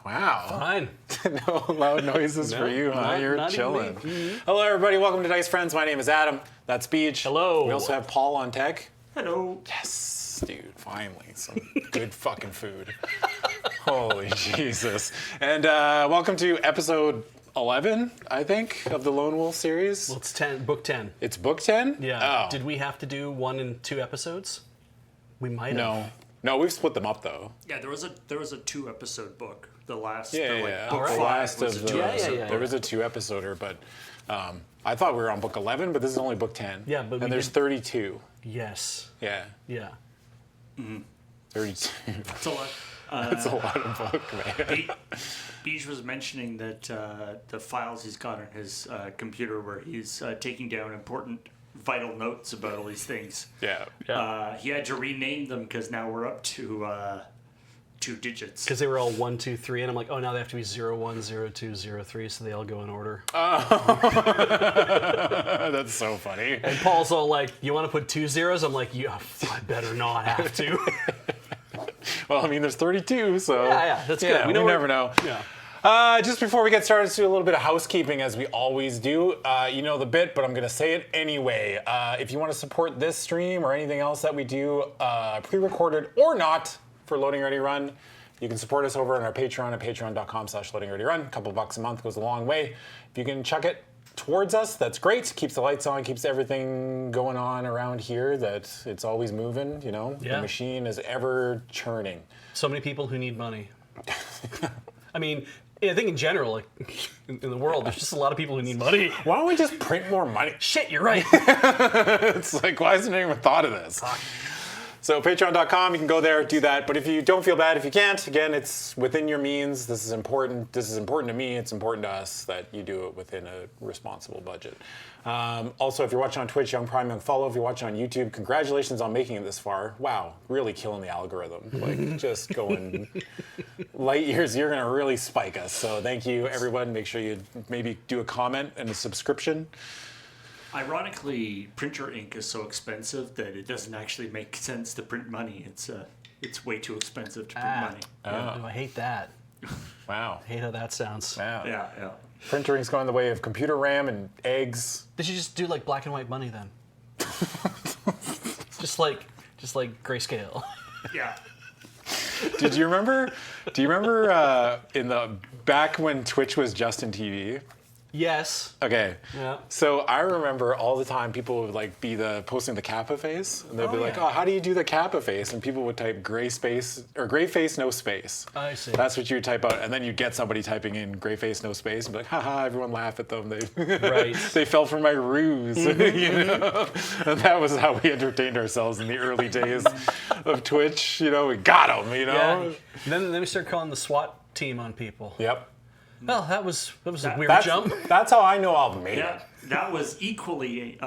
Wow. Fine. No loud noises for you, huh? You're not chilling. even me. Hello, everybody. Welcome to Dice Friends. My name is Adam. That's Beej. Hello. We also have Paul on tech. Hello. Yes, dude. Finally, some good fucking food. Holy Jesus. And welcome to episode 11, I think, of the Lone Wolf series. Well, it's 10, book 10. It's book 10? Yeah. Oh. Did we have to do 1 and 2 episodes? We might have. No. No, we've split them up, though. Yeah, there was a 2-episode book. The last, Yeah. book The 5 last was of a the. 2-episode. Yeah. There was a 2-episoder, but I thought we were on book 11, but this is only book 10. Yeah, but and there's 32. Yes. Yeah. Yeah. 32. It's a lot. That's a lot of book, man. Beej was mentioning that the files he's got on his computer where he's taking down important, vital notes about all these things. Yeah. He had to rename them because now we're up to 2 digits. Because they were all 1, 2, 3, and I'm like, oh, now they have to be 0, 1, 0, 2, 0, 3, so they all go in order. That's so funny. And Paul's all like, you want to put 2 zeros? I'm like, yeah, I better not have to. Well, I mean, there's 32, so. Yeah, that's good. Yeah, we never know. Yeah. Just before we get started, let's do a little bit of housekeeping, as we always do. You know the bit, but I'm going to say it anyway. If you want to support this stream or anything else that we do, pre-recorded or not, for Loading Ready Run, you can support us over on our Patreon at patreon.com/loadingreadyrun. A couple bucks a month goes a long way. If you can chuck it towards us, that's great. Keeps the lights on, keeps everything going on around here, that it's always moving, you know? Yeah. The machine is ever churning. So many people who need money. I mean, I think in general, like in the world, there's just a lot of people who need money. Why don't we just print more money? Shit, you're right. It's like, why hasn't anyone thought of this? So patreon.com, you can go there, do that. But if you don't feel bad if you can't, again, it's within your means. This is important. This is important to me. It's important to us that you do it within a responsible budget. Also, if you're watching on Twitch, Young Prime, Young Follow. If you're watching on YouTube, congratulations on making it this far. Wow, really killing the algorithm. Like, just going light years. You're going to really spike us. So thank you, everyone. Make sure you maybe do a comment and a subscription. Ironically, printer ink is so expensive that it doesn't actually make sense to print money. It's way too expensive to print money. Yeah, I hate that. Wow. I hate how that sounds. Wow. Yeah. Printering's going the way of computer RAM and eggs. They should just do like black and white money then. just like grayscale. Yeah. Do you remember in the back when Twitch was Justin TV? Yes. Okay. Yeah. So I remember all the time people would like be posting the Kappa face, and they'd be like, "Oh, how do you do the Kappa face?" And people would type gray space or gray face no space. I see. That's what you would type out, and then you'd get somebody typing in gray face no space, and be like, "Haha!" Everyone laugh at them. They Right. they fell for my ruse, you know. And that was how we entertained ourselves in the early days of Twitch. You know, we got them. You know. Yeah. And then we start calling the SWAT team on people. Yep. Well, that was a weird That's, jump. that's how I know I've made it. That was equally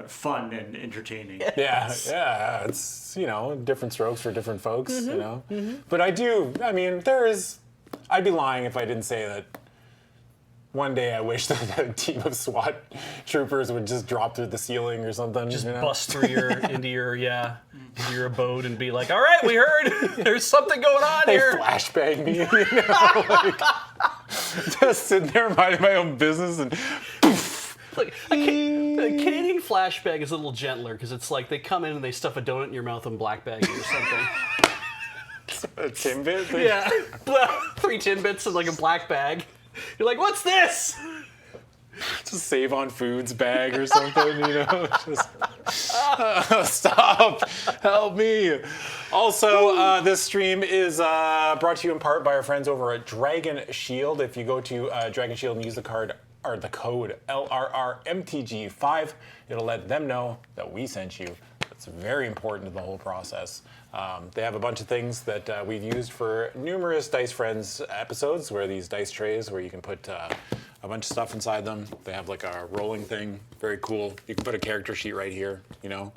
fun and entertaining. Yeah, it's, you know, different strokes for different folks, you know. But I'd be lying if I didn't say that one day I wish that a team of SWAT troopers would just drop through the ceiling or something. Just you know? bust through into your abode and be like, all right, we heard there's something going on They here. flashbang me, you know, like, just sitting there minding my own business and Like a Canadian flashbang is a little gentler because it's like they come in and they stuff a donut in your mouth and black bag you or something. a Timbit. Yeah, 3 Timbits and like a black bag. You're like, what's this? Just Save on Foods bag or something, you know. Just stop, help me. Also, this stream is brought to you in part by our friends over at Dragon Shield. If you go to Dragon Shield and use the code LRRMTG5, it'll let them know that we sent you. That's very important to the whole process. They have a bunch of things that we've used for numerous Dice Friends episodes, where these dice trays where you can put a bunch of stuff inside them. They have like a rolling thing, very cool. You can put a character sheet right here, you know.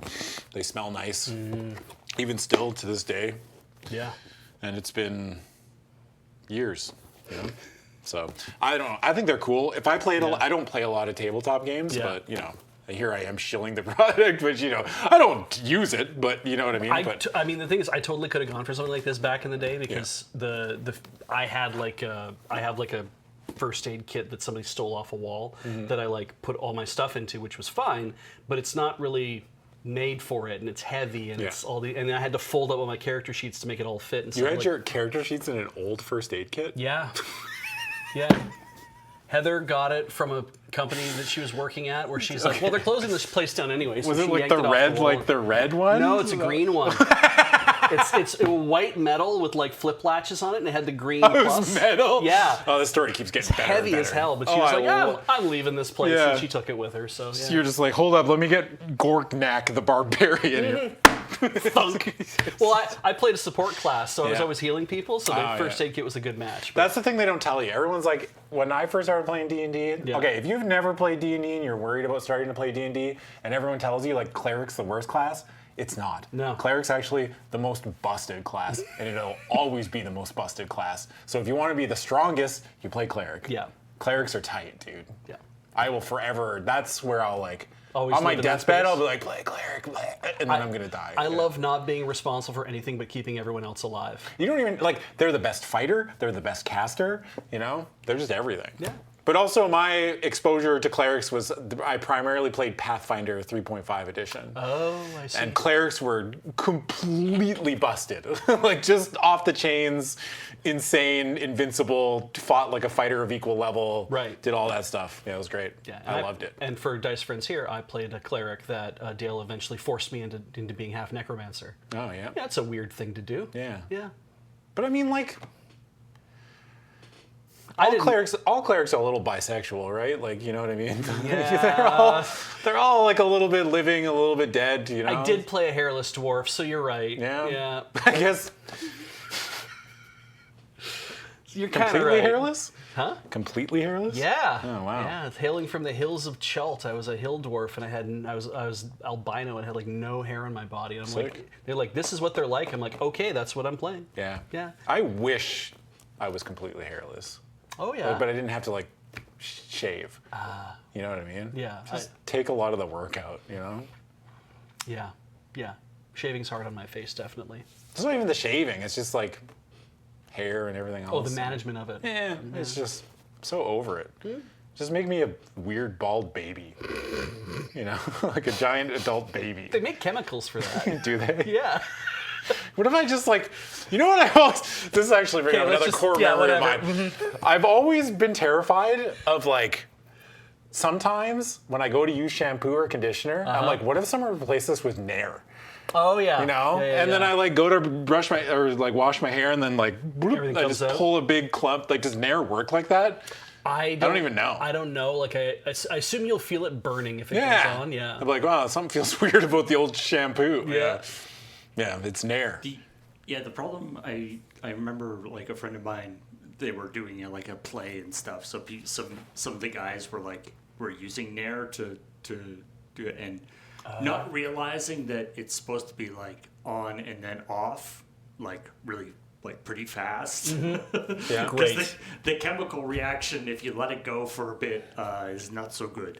They smell nice, even still to this day. Yeah. And it's been years, you know. So I don't know. I think they're cool. If I played, I don't play a lot of tabletop games, but you know, here I am shilling the product, but I don't use it, but you know what I mean. I mean, the thing is, I totally could have gone for something like this back in the day because I have like a first aid kit that somebody stole off a wall that I like put all my stuff into, which was fine, but it's not really made for it, and it's heavy, and it's and I had to fold up all my character sheets to make it all fit. And you had your character sheets in an old first aid kit? Yeah. Yeah. Heather got it from a company that she was working at, where she's like, "Well, they're closing this place down anyway." So was it she like yanked the off red, wall. like the red one? No, it's a green one. It's white metal with like flip latches on it, and it had the green It plus. was metal? Yeah. Oh, this story keeps getting better Heavy and as better. hell, but she was like, I'm leaving this place, Yeah. and she took it with her. So So you're just like, hold up, let me get Gorknak the Barbarian here. Thunk. Well, I played a support class, so I was Yeah. always healing people, so the first aid kit was a good match. But That's the thing they don't tell you. Everyone's like, when I first started playing D&D, okay, if you've never played D&D and you're worried about starting to play D&D, and everyone tells you like Cleric's the worst class, it's not. No. Cleric's actually the most busted class, and it'll always be the most busted class. So if you want to be the strongest, you play Cleric. Yeah. Clerics are tight, dude. Yeah. I will forever, that's where I'll like, Always on my live in that deathbed, space. I'll be like, play Cleric, and then I'm going to die. I Yeah. love not being responsible for anything but keeping everyone else alive. You don't even, like, they're the best fighter, they're the best caster, they're just everything. Yeah. But also my exposure to clerics was, I primarily played Pathfinder 3.5 edition. Oh, I see. And clerics were completely busted. Like, just off the chains, insane, invincible, fought like a fighter of equal level. Right. Did all that stuff. Yeah, it was great. Yeah, I loved it. And for Dice Friends here, I played a cleric that Dale eventually forced me into being half necromancer. Oh, yeah. Yeah, it's a weird thing to do. Yeah. Yeah. But I mean, like, I all didn't- clerics are a little bisexual, right? Like, you know what I mean? Yeah. they're all like a little bit living, a little bit dead, I did play a hairless dwarf, so you're right. Yeah. Yeah. I guess You're kind of completely right. hairless? Huh? Completely hairless? Yeah. Oh, wow. Yeah, hailing from the hills of Chult, I was a hill dwarf, and I was albino and had like no hair on my body. And I'm Sick. like, they're like, this is what they're like. I'm like, okay, that's what I'm playing. Yeah. Yeah. I wish I was completely hairless. Oh yeah. But I didn't have to like shave. You know what I mean? Yeah, Just take a lot of the work out, Yeah. Yeah. Shaving's hard on my face, definitely. It's not even the shaving, it's just like hair and everything else. Oh, the management of it. Yeah, it's just I'm so over it. Just make me a weird bald baby. Like a giant adult baby. They make chemicals for that. Do they? Yeah. What if I just like, what I always, this is actually bringing up let's another just- core yeah, memory of whatever. mine. I've always been terrified of like, sometimes when I go to use shampoo or conditioner, I'm like, what if someone replaced this with Nair? Oh yeah. And then I like go to brush my, or like wash my hair and then like, bloop, Everything I comes just out. pull a big clump. Like, does Nair work like that? I don't even know. I don't know. Like I assume you'll feel it burning if it goes on. Yeah. I'm like, wow, something feels weird about the old shampoo. Yeah. Yeah, it's Nair. The problem I remember like a friend of mine, they were doing like a play and stuff. So some of the guys were using Nair to do it and not realizing that it's supposed to be like on and then off, like really like pretty fast. Yeah. Because the chemical reaction, if you let it go for a bit, is not so good.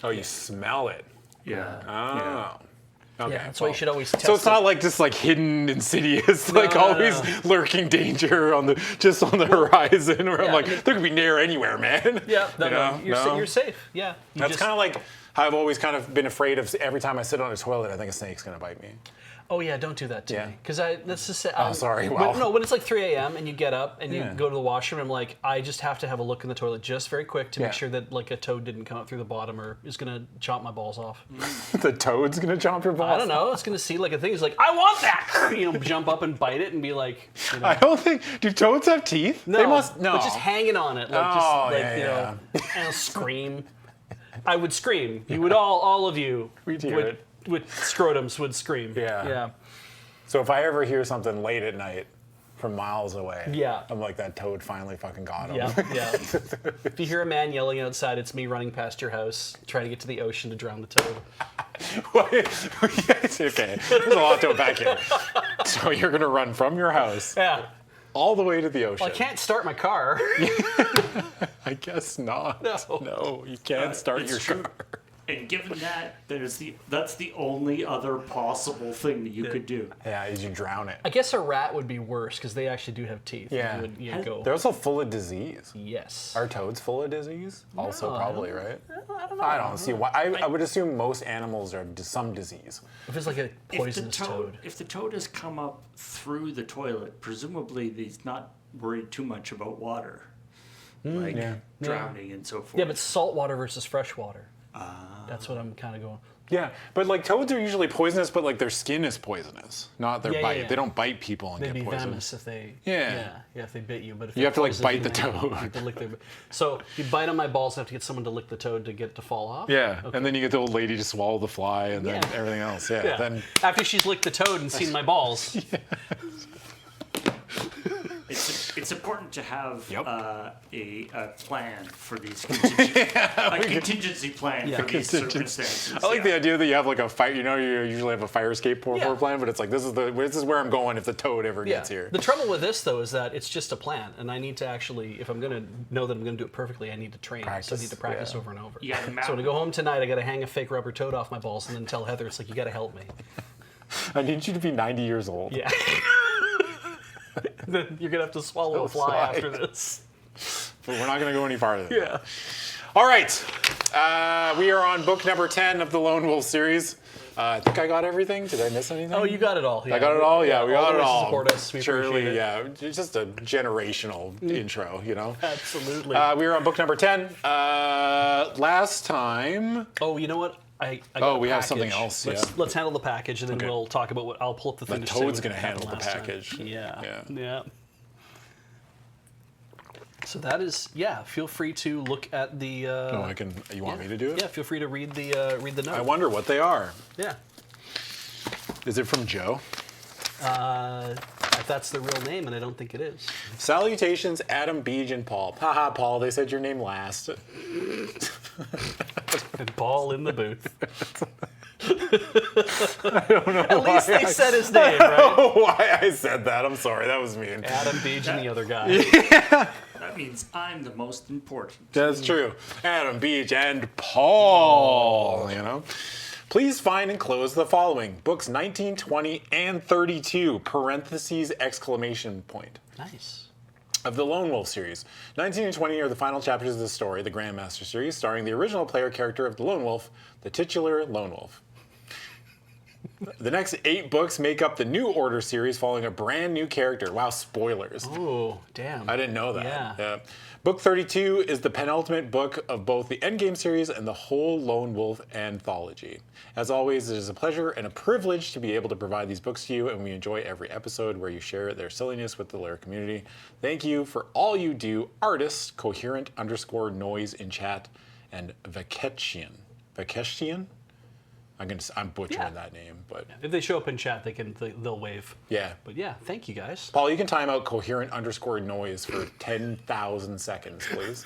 Oh, you smell it. Yeah. Oh. Okay, Yeah, that's why you should always test So it's it. not like just like hidden, insidious, like no, always no. lurking danger on the horizon. Where I'm Yeah. like, there could be Nair anywhere, man. Yeah. No, You no, know? you're, No? you're safe. Yeah. You That's just- kind of like how I've always kind of been afraid of every time I sit on a toilet, I think a snake's gonna bite me. Oh yeah, don't do that to Yeah. me. Because that's just. sorry, wow. When it's like 3 a.m. and you get up and you Yeah. go to the washroom, I'm like, I just have to have a look in the toilet just very quick to make Yeah. sure that like a toad didn't come up through the bottom or is gonna chomp my balls off. The toad's gonna jump your balls. I don't know. It's gonna see like a thing. It's like, I want that. Jump up and bite it and be like, I don't think. Do toads have teeth? no, They must. No. but just hanging on it, like Oh, just like yeah, and I'll scream. I would scream. You would all of you We'd hear with, it. with scrotums would scream. Yeah. Yeah. So if I ever hear something late at night from miles away, Yeah. I'm like, that toad finally fucking got him. Yeah, yeah. If you hear a man yelling outside, it's me running past your house, trying to get to the ocean to drown the toad. Okay, there's a lot to unpack here. So you're gonna run from your house Yeah. all the way to the ocean. Well, I can't start my car. I guess not. No. No, you can't start It's your true. car. And given that, that's the only other possible thing that you could do. Yeah, is you drown it. I guess a rat would be worse because they actually do have teeth. Yeah. You go. They're also full of disease. Yes. Are toads full of disease? Also, I probably, don't- right? I don't know. I don't see why. I would assume most animals are some disease. If it's like a poisonous toad. If the toad has come up through the toilet, presumably he's not worried too much about water, like drowning and so forth. Yeah, but salt water versus fresh water. That's what I'm kind of going. Yeah, but like toads are usually poisonous, but like their skin is poisonous, not their Yeah, bite. yeah. They don't bite people and They'd get be poisoned. venomous if they. Yeah. Yeah, if they bit you. But if You have to, like, poison bite the you, toad. you have to lick their. So you bite on my balls, I have to get someone to lick the toad to get it to fall off. Yeah, and then you get the old lady to swallow the fly, and then Yeah. everything else. Yeah, Yeah. then After she's licked the toad and seen my balls. It's important to have Yep. a plan for these contingency plan Yeah. for these Contingency. circumstances. I like yeah. the idea that you have like a fire. You know, you usually have a fire escape for Yeah. a plan, but it's like this is where I'm going if the toad ever Yeah. gets here. The trouble with this though is that it's just a plan, and I need to actually, if I'm going to know that I'm going to do it perfectly, I need to train. So I Practice, need to practice yeah. over and over. You gotta map So when I go home tonight, I got to hang a fake rubber toad off my balls, and then tell Heather, it's like you got to help me. I need you to be 90 years old. Yeah. Then you're gonna have to swallow a fly fly. after this. But we're not going to go any farther. than Yeah. that. All right, we are on book number 10 of the Lone Wolf series. I think I got everything. Did I miss anything? Oh, you got it all. Yeah. I got it all. Yeah, we got the it ways to all. Support us. We appreciate Surely, it. yeah. It's just a generational intro, you know. Absolutely. We were on book number 10. Last time. oh, you know what? I got Oh, a we have package. something else, yeah. Let's handle the package, and then Okay. we'll talk about what I'll pull up the thing. The to say toad's what gonna happened handle the last time. package. Yeah. So that is Feel free to look at the. Oh, I can. You want me to do it? Yeah. Feel free to read the note. I wonder what they are. Yeah. Is it from Joe? If that's the real name, and I don't think it is. Salutations, Adam, Beej, and Paul. Haha, Paul. They said your name last. And Paul in the booth. I don't know. At least they said his name, right? Why I said that? I'm sorry. That was mean. Adam Beej and the other guy. That means I'm the most important. That's true. Adam, Beej, and Paul. You know. Please find and close the following books 19, 20, and 32. Parentheses exclamation point. Nice. Of the Lone Wolf series. 19 and 20 are the final chapters of the story, the Grandmaster series, starring the original player character of the Lone Wolf, the titular Lone Wolf. The next 8 books make up the New Order series, following a brand new character. Wow, spoilers. Oh, damn. I didn't know that. Yeah. Book 32 is the penultimate book of both the Endgame series and the whole Lone Wolf anthology. As always, it is a pleasure and a privilege to be able to provide these books to you, and we enjoy every episode where you share their silliness with the Lair community. Thank you for all you do, artists, coherent_noise in chat, and Vakeshian. Vakeshian? I'm butchering Yeah. that name, but If they show up in chat, they'll wave. yeah. But yeah, thank you guys. Paul, you can time out coherent_noise for 10,000 seconds, please.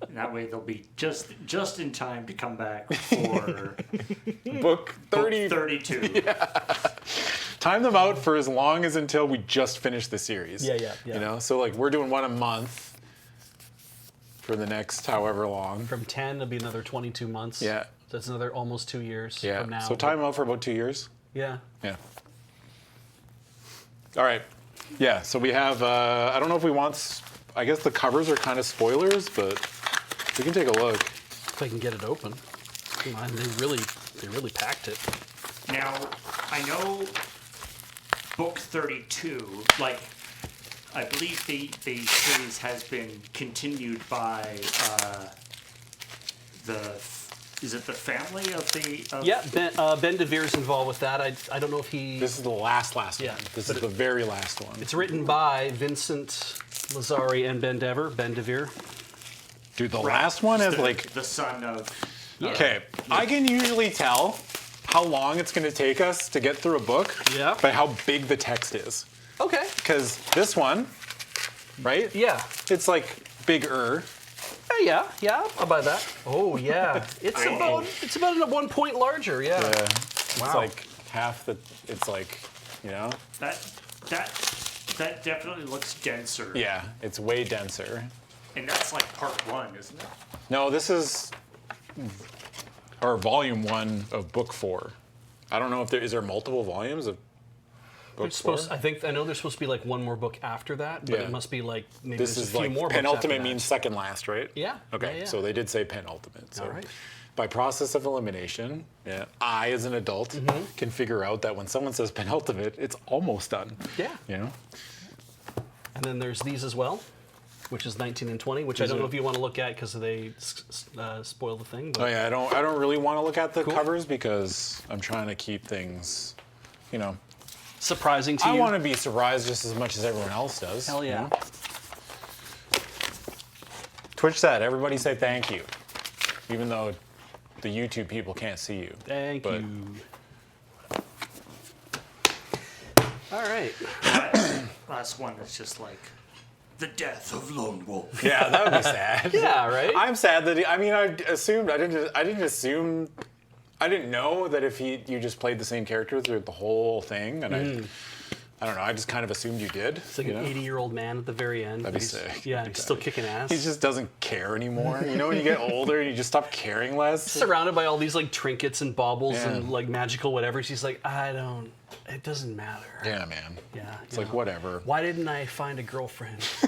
And that way they'll be just in time to come back for Book 30. 32. Time them out for as long as until we just finish the series. Yeah. You know, so like we're doing one a month for the next however long. From 10, it'll be another 22 months. Yeah. So that's another almost 2 years Yeah. from now. So time them out for about 2 years. Yeah. Yeah. All right. Yeah. So we have. I don't know if we want. I guess the covers are kind of spoilers, but we can take a look. If I can get it open. Come on, they really packed it. Now, I know book 32, like, I believe the series has been continued by is it the family of the... Yeah, Ben DeVere's involved with that. I don't know if he... This is the last one. Yeah, This but is the very last one. It's written by Vincent Lazzari and Ben DeVere. Dude, the last one is like. The son of... Okay, I can usually tell how long it's going to take us to get through a book Yeah. by how big the text is. Okay. Because this one, right? Yeah. It's like bigger. Yeah, I'll buy that. Oh yeah, it's about 1 point larger. Yeah. It's Wow. like half the. It's like, you know. That definitely looks denser. Yeah, it's way denser. And that's like part 1, isn't it? No, this is or volume 1 of book 4. I don't know if is there multiple volumes of book 4? I know there's supposed to be like one more book after that, but Yeah. it must be like maybe This there's is a few like more books after penultimate that. means second last, right? Yeah. Okay, Yeah. so they did say penultimate. So All right. by process of elimination, I as an adult can figure out that when someone says penultimate, it's almost done. Yeah. You know? And then there's these as well, which is 19 and 20, which I don't know if you want to look at because they spoil the thing. But Oh yeah, I don't really want to look at the covers because I'm trying to keep things, you know. surprising to I you. want to be surprised just as much as everyone else does. Hell yeah. you know? Twitch said, everybody say thank you. Even though the YouTube people can't see you. Thank But- you. All right. Last one is just like the death of Lone Wolf. Yeah, that would be sad. Yeah, right? I'm sad that I didn't know that if you just played the same character through the whole thing, and I don't know. I just kind of assumed you did. It's like you an know? 80-year-old man at the very end. That'd be He's- sick. Yeah, That'd be he's still sick. kicking ass. He just doesn't care anymore. You know, when you get older and you just stop caring less. surrounded by all these like trinkets and baubles Yeah. and like magical whatever. She's like, it doesn't matter. Yeah, man. Yeah. It's like whatever. Why didn't I find a girlfriend? I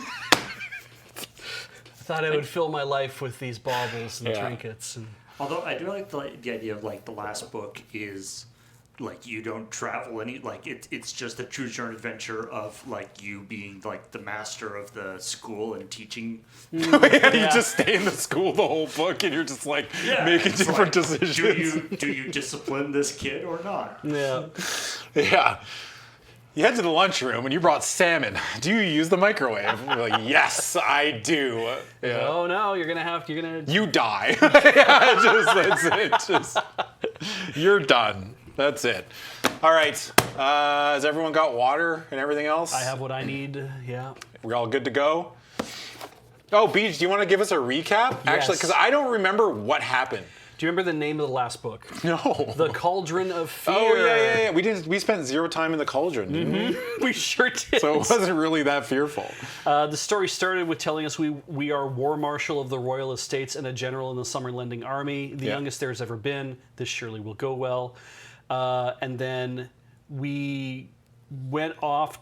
thought I would fill my life with these baubles and Yeah. trinkets. And Although I do like the idea of like the last book is like you don't travel any like it's just a choose your own adventure of like you being like the master of the school and teaching. You just stay in the school the whole book and you're just like making it's different like, decisions. Do you discipline this kid or not? yeah. Yeah. You head to the lunchroom and you brought salmon. Do you use the microwave? You're like, yes, I do. Yeah. Oh no, you're gonna. You die. Yeah, that's it. Just you're done. That's it. All right. Has everyone got water and everything else? I have what I need. Yeah. We're all good to go. Oh, Beej, do you want to give us a recap? Actually, Yes. because I don't remember what happened. Do you remember the name of the last book? No. The Cauldron of Fear. Oh yeah. We spent 0 time in the cauldron, didn't we? We sure did. So it wasn't really that fearful. The story started with telling us we are War Marshal of the Royal Estates and a general in the Summer Lending Army, the youngest there's ever been. This surely will go well. And then we went off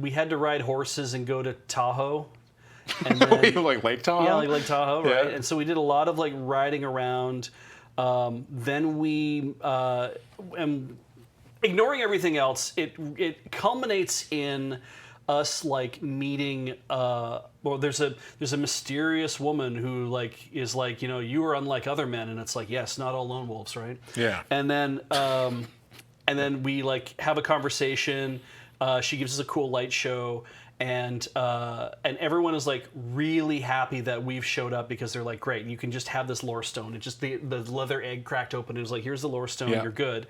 we had to ride horses and go to Tahoe. And then, Like Lake Tahoe? yeah, like Lake Tahoe, right? Yeah. And so we did a lot of like riding around. Then we, and ignoring everything else, it culminates in us like meeting. Well, there's a mysterious woman who like is like, you know, you are unlike other men, and it's like, yes, not all lone wolves, right? Yeah. And then we like have a conversation. She gives us a cool light show. And everyone is like really happy that we've showed up because they're like, great, you can just have this lore stone. It just the leather egg cracked open. It was like, here's the lore stone, Yeah. you're good.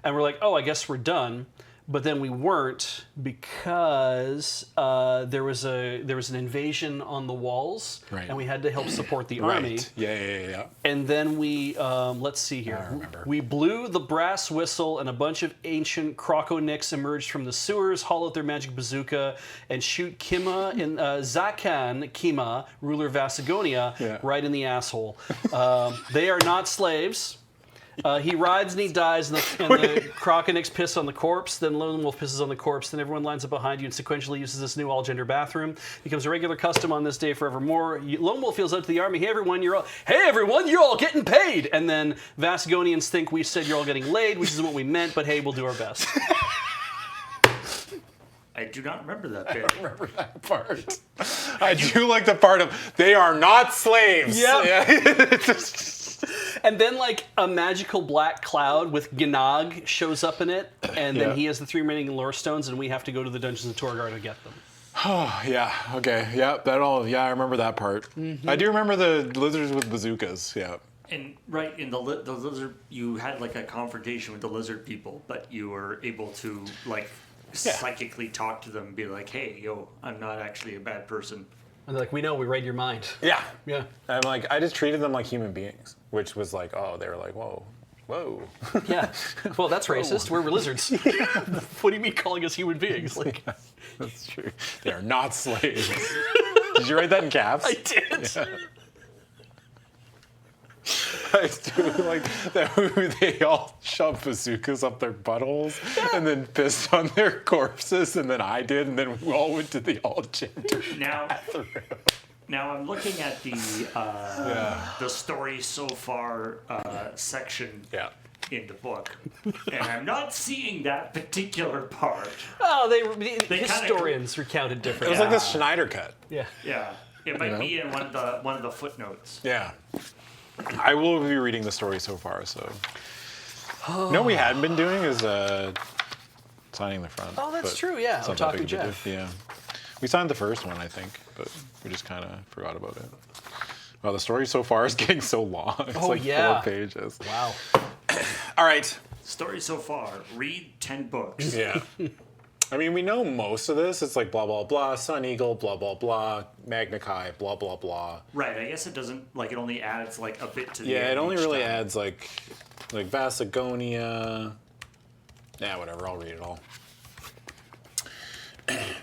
And we're like, oh, I guess we're done. But then we weren't because there was an invasion on the walls, Right. and we had to help support the army. Right. Yeah. And then we, let's see here. I remember. We blew the brass whistle, and a bunch of ancient Krokonicks emerged from the sewers, haul out their magic bazooka, and shoot Kima in Zakan Kima, ruler of Vasagonia, right in the asshole. They are not slaves. He rides and he dies, and the Krokonicks piss on the corpse. Then Lone Wolf pisses on the corpse. Then everyone lines up behind you and sequentially uses this new all-gender bathroom. Becomes a regular custom on this day forevermore. Lone Wolf feels out to the army. Hey everyone, you're all getting paid. And then Vasagonians think we said you're all getting laid, which isn't what we meant. But hey, we'll do our best. I do not remember that bit. I remember that part. I do like the part of they are not slaves. Yep. Yeah. And then, like, a magical black cloud with Gnog shows up in it, and then Yeah. he has the 3 remaining lore stones, and we have to go to the Dungeons of Torgar to get them. Yeah. Okay. Yeah. I remember that part. I do remember the lizards with bazookas. Yeah. And right in the lizard, you had like a confrontation with the lizard people, but you were able to like psychically talk to them and be like, "Hey, yo, I'm not actually a bad person." And they're like, we know, we read your mind. Yeah. Yeah. I'm like, I just treated them like human beings, which was like, oh, they were like, whoa. Yeah. Well, that's racist. We're lizards. What do you mean calling us human beings? Like, That's true. They are not slaves. Did you write that in caps? I did. Yeah. I do like that they all shoved bazookas up their buttholes and then pissed on their corpses, and then I did, and then we all went to the all-gender bathroom. Now I'm looking at the story so far section in the book, and I'm not seeing that particular part. Oh, they historians recounted It differently. was like this Schneider cut. Yeah. Yeah, it might be in one of the footnotes. Yeah. I will be reading the story so far, so. You know what we hadn't been doing is signing the front. Oh, that's but true, yeah. it's I'm not that talking big of a Jeff. deal. Yeah. We signed the first one, I think, but we just kind of forgot about it. Well, the story so far is getting so long. It's like 4 pages. Wow. All right. Story so far, read 10 books. Yeah. I mean, we know most of this. It's like blah, blah, blah, Sun Eagle, blah, blah, blah, Magna Chi, blah, blah, blah. Right, I guess it doesn't, like, it only adds, like, a bit to the Yeah, end it only each really time. adds, like Vasagonia. Yeah, whatever. I'll read it all.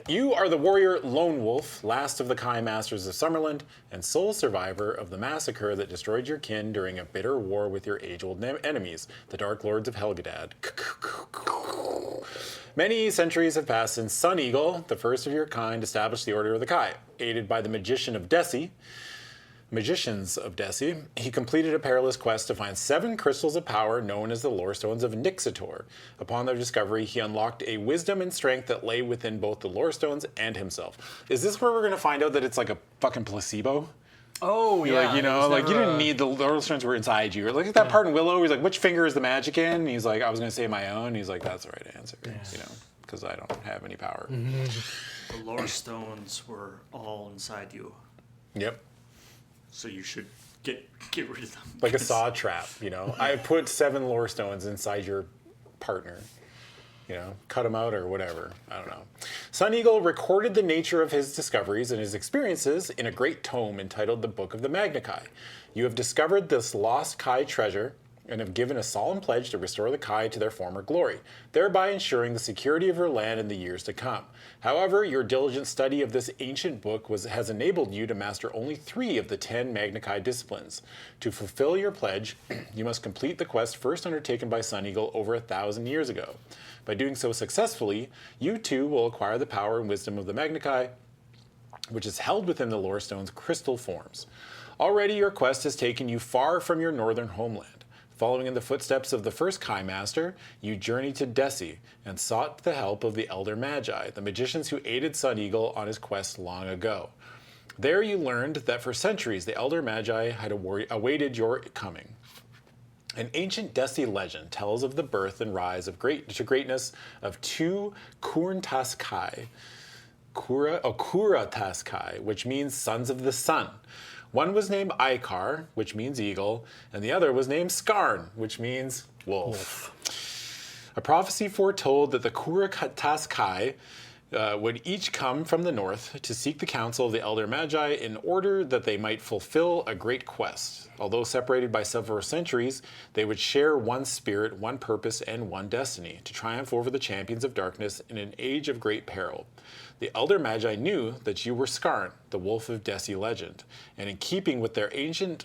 You are the warrior Lone Wolf, last of the Kai Masters of Summerland, and sole survivor of the massacre that destroyed your kin during a bitter war with your age-old enemies, the Dark Lords of Helgadad. Many centuries have passed since Sun Eagle, the first of your kind, established the Order of the Kai. Aided by the magicians of Desi, he completed a perilous quest to find 7 crystals of power known as the Lore Stones of Nixitor. Upon their discovery, he unlocked a wisdom and strength that lay within both the Lore Stones and himself. Is this where we're going to find out that it's like a fucking placebo? Oh, yeah. Like, you know, like you didn't need the Lore Stones were inside you. Look at that part in Willow. He's like, which finger is the magic in? And he's like, I was going to say my own. And he's like, that's the right answer. You know, because I don't have any power. The Lore Stones were all inside you, Yep. so you should get rid of them. Like a saw trap, you know. I put 7 Lore Stones inside your partner. You know, cut them out or whatever. I don't know. Sun Eagle recorded the nature of his discoveries and his experiences in a great tome entitled The Book of the Magna Kai. You have discovered this lost Kai treasure and have given a solemn pledge to restore the Kai to their former glory, thereby ensuring the security of your land in the years to come. However, your diligent study of this ancient book has enabled you to master only 3 of the 10 Magna Kai disciplines. To fulfill your pledge, you must complete the quest first undertaken by Sun Eagle over 1,000 years ago. By doing so successfully, you too will acquire the power and wisdom of the Magna Kai, which is held within the Lore Stone's crystal forms. Already your quest has taken you far from your northern homeland. Following in the footsteps of the first Kai Master, you journeyed to Desi and sought the help of the Elder Magi, the magicians who aided Sun Eagle on his quest long ago. There you learned that for centuries the Elder Magi had awaited your coming. An ancient Desi legend tells of the birth and rise to greatness of 2 Kurtas Kai, Kuratas Kai, which means sons of the sun. One was named Ikar, which means eagle, and the other was named Skarn, which means wolf. A prophecy foretold that the Kuratas Kai would each come from the north to seek the counsel of the Elder Magi in order that they might fulfill a great quest. Although separated by several centuries, they would share one spirit, one purpose, and one destiny, to triumph over the champions of darkness in an age of great peril. The Elder Magi knew that you were Skarn, the wolf of Desi legend, and in keeping with their ancient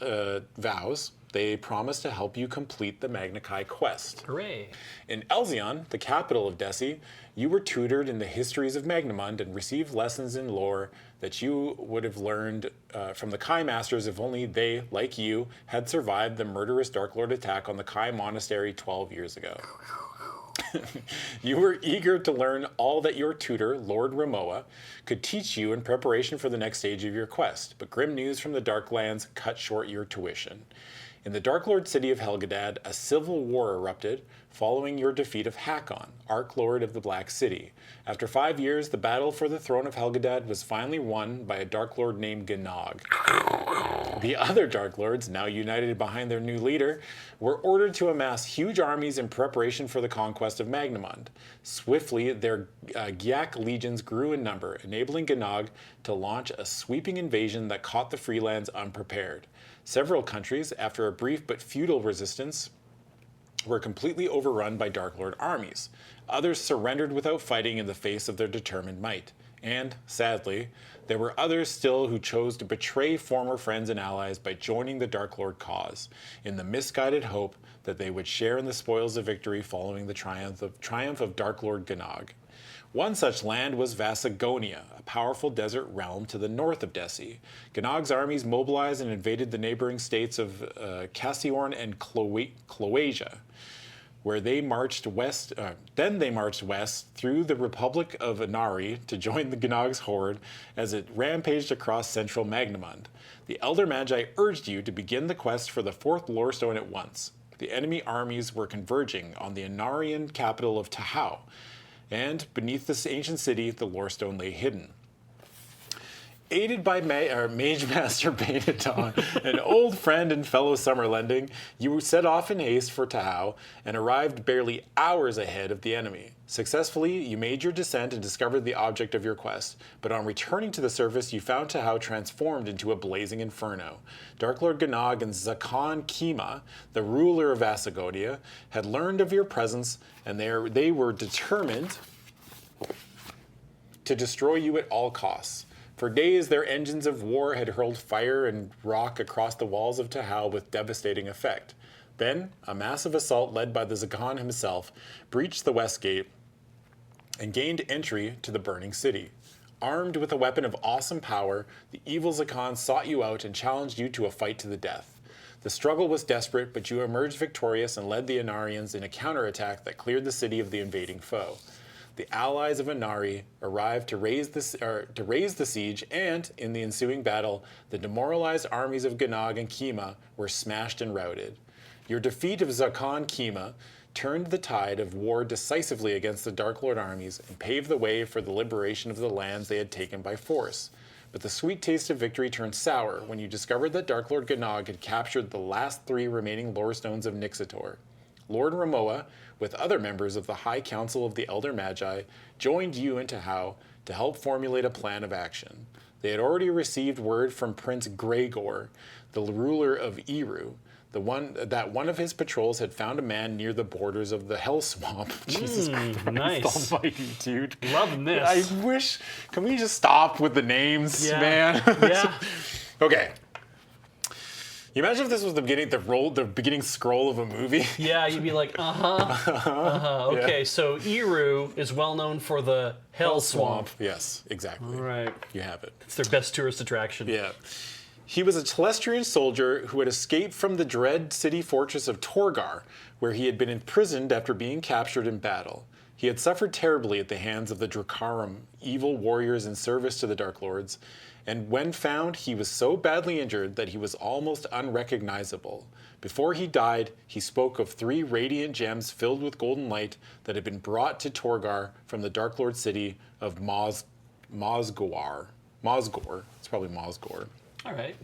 vows, they promised to help you complete the Magna Kai quest. Hooray. In Elzion, the capital of Desi, you were tutored in the histories of Magnamund and received lessons in lore that you would have learned from the Kai Masters if only they, like you, had survived the murderous Dark Lord attack on the Kai Monastery 12 years ago. You were eager to learn all that your tutor, Lord Ramoa, could teach you in preparation for the next stage of your quest, but grim news from the Darklands cut short your tuition. In the Dark Lord city of Helgadad, a civil war erupted following your defeat of Hakon, Arch Lord of the Black City. After 5 years, the battle for the throne of Helgadad was finally won by a Dark Lord named Gnog. The other Dark Lords, now united behind their new leader, were ordered to amass huge armies in preparation for the conquest of Magnamund. Swiftly, their Gyak legions grew in number, enabling Gnog to launch a sweeping invasion that caught the Freelands unprepared. Several countries, after a brief but futile resistance, were completely overrun by Dark Lord armies. Others surrendered without fighting in the face of their determined might. And, sadly, There were others still who chose to betray former friends and allies by joining the Dark Lord cause, in the misguided hope that they would share in the spoils of victory following the triumph of Dark Lord Gnog. One such land was Vasagonia, a powerful desert realm to the north of Desi. Gnog's armies mobilized and invaded the neighboring states of Cassiorn and Cloasia, where they marched west. Then they marched west through the Republic of Inari to join the Gnog's horde as it rampaged across central Magnamund. The Elder Magi urged you to begin the quest for the fourth lore stone at once. The enemy armies were converging on the Inarian capital of Tahau, and beneath this ancient city, the lore stone lay hidden. Aided by Mage Master Bainaton, an old friend and fellow summerlending, you set off in haste for Tahau and arrived barely hours ahead of the enemy. Successfully, you made your descent and discovered the object of your quest, but on returning to the surface, you found Tahau transformed into a blazing inferno. Dark Lord Gnog and Zakan Kima, the ruler of Vasagonia, had learned of your presence, and they were determined to destroy you at all costs. For days, their engines of war had hurled fire and rock across the walls of Tahau with devastating effect. Then, a massive assault led by the Zakan himself breached the west gate and gained entry to the burning city. Armed with a weapon of awesome power, the evil Zakan sought you out and challenged you to a fight to the death. The struggle was desperate, but you emerged victorious and led the Inarians in a counterattack that cleared the city of the invading foe. The allies of Inari arrived to raise the siege, and, in the ensuing battle, the demoralized armies of Gnog and Kima were smashed and routed. Your defeat of Zakan Kima turned the tide of war decisively against the Dark Lord armies and paved the way for the liberation of the lands they had taken by force. But the sweet taste of victory turned sour when you discovered that Dark Lord Gnog had captured the last 3 remaining lore stones of Nixator. Lord Ramoa, with other members of the High Council of the Elder Magi, joined you in Tahau to help formulate a plan of action. They had already received word from Prince Gregor, the ruler of Eru, that one of his patrols had found a man near the borders of the Hell Swamp. Jesus Christ nice. almighty, dude. Loving this. I wish, can we just stop with the names, man? Yeah. Okay. You imagine if this was the beginning scroll of a movie? Yeah, you'd be like, Okay, Yeah. so Eru is well known for the Hell Swamp. Yes, exactly. Right. You have it. It's their best tourist attraction. Yeah. He was a Telestrian soldier who had escaped from the dread city fortress of Torgar, where he had been imprisoned after being captured in battle. He had suffered terribly at the hands of the Drakarum, evil warriors in service to the Dark Lords, and when found, he was so badly injured that he was almost unrecognizable. Before he died, he spoke of 3 radiant gems filled with golden light that had been brought to Torgar from the Dark Lord city of Mosgor. It's probably Mosgor. All right.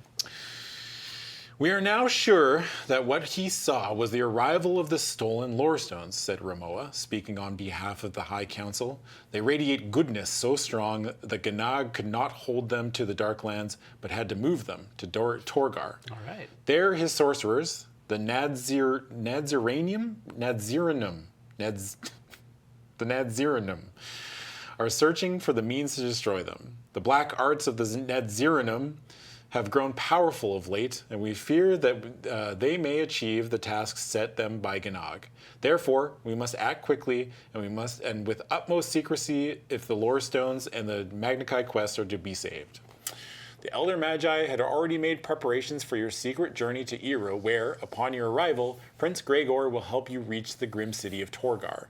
We are now sure that what he saw was the arrival of the stolen lore stones, said Ramoa, speaking on behalf of the High Council. They radiate goodness so strong that Gnog could not hold them to the Darklands, but had to move them to Torgar. All right. There his sorcerers, the Nadziranum, are searching for the means to destroy them. The black arts of the Nadziranum have grown powerful of late, and we fear that they may achieve the tasks set them by Gnog. Therefore, we must act quickly, and with utmost secrecy if the lore stones and the Magnakai quest are to be saved. The Elder Magi had already made preparations for your secret journey to Eru, where, upon your arrival, Prince Gregor will help you reach the grim city of Torgar.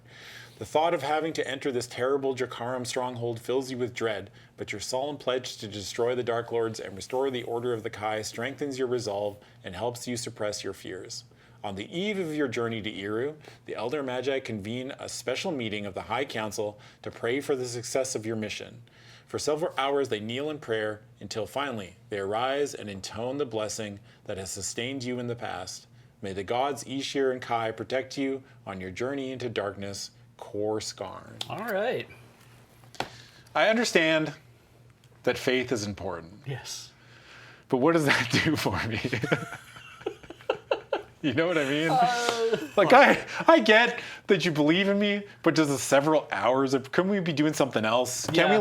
The thought of having to enter this terrible Drakarum stronghold fills you with dread, but your solemn pledge to destroy the Dark Lords and restore the Order of the Kai strengthens your resolve and helps you suppress your fears. On the eve of your journey to Eru, the Elder Magi convene a special meeting of the High Council to pray for the success of your mission. For several hours they kneel in prayer until finally they arise and intone the blessing that has sustained you in the past. May the gods Ishir and Kai protect you on your journey into darkness, Kor Skarn. All right. I understand that faith is important, Yes. but what does that do for me? You know what I mean? I get that you believe in me, but does the several hours of, couldn't we be doing something else? Can we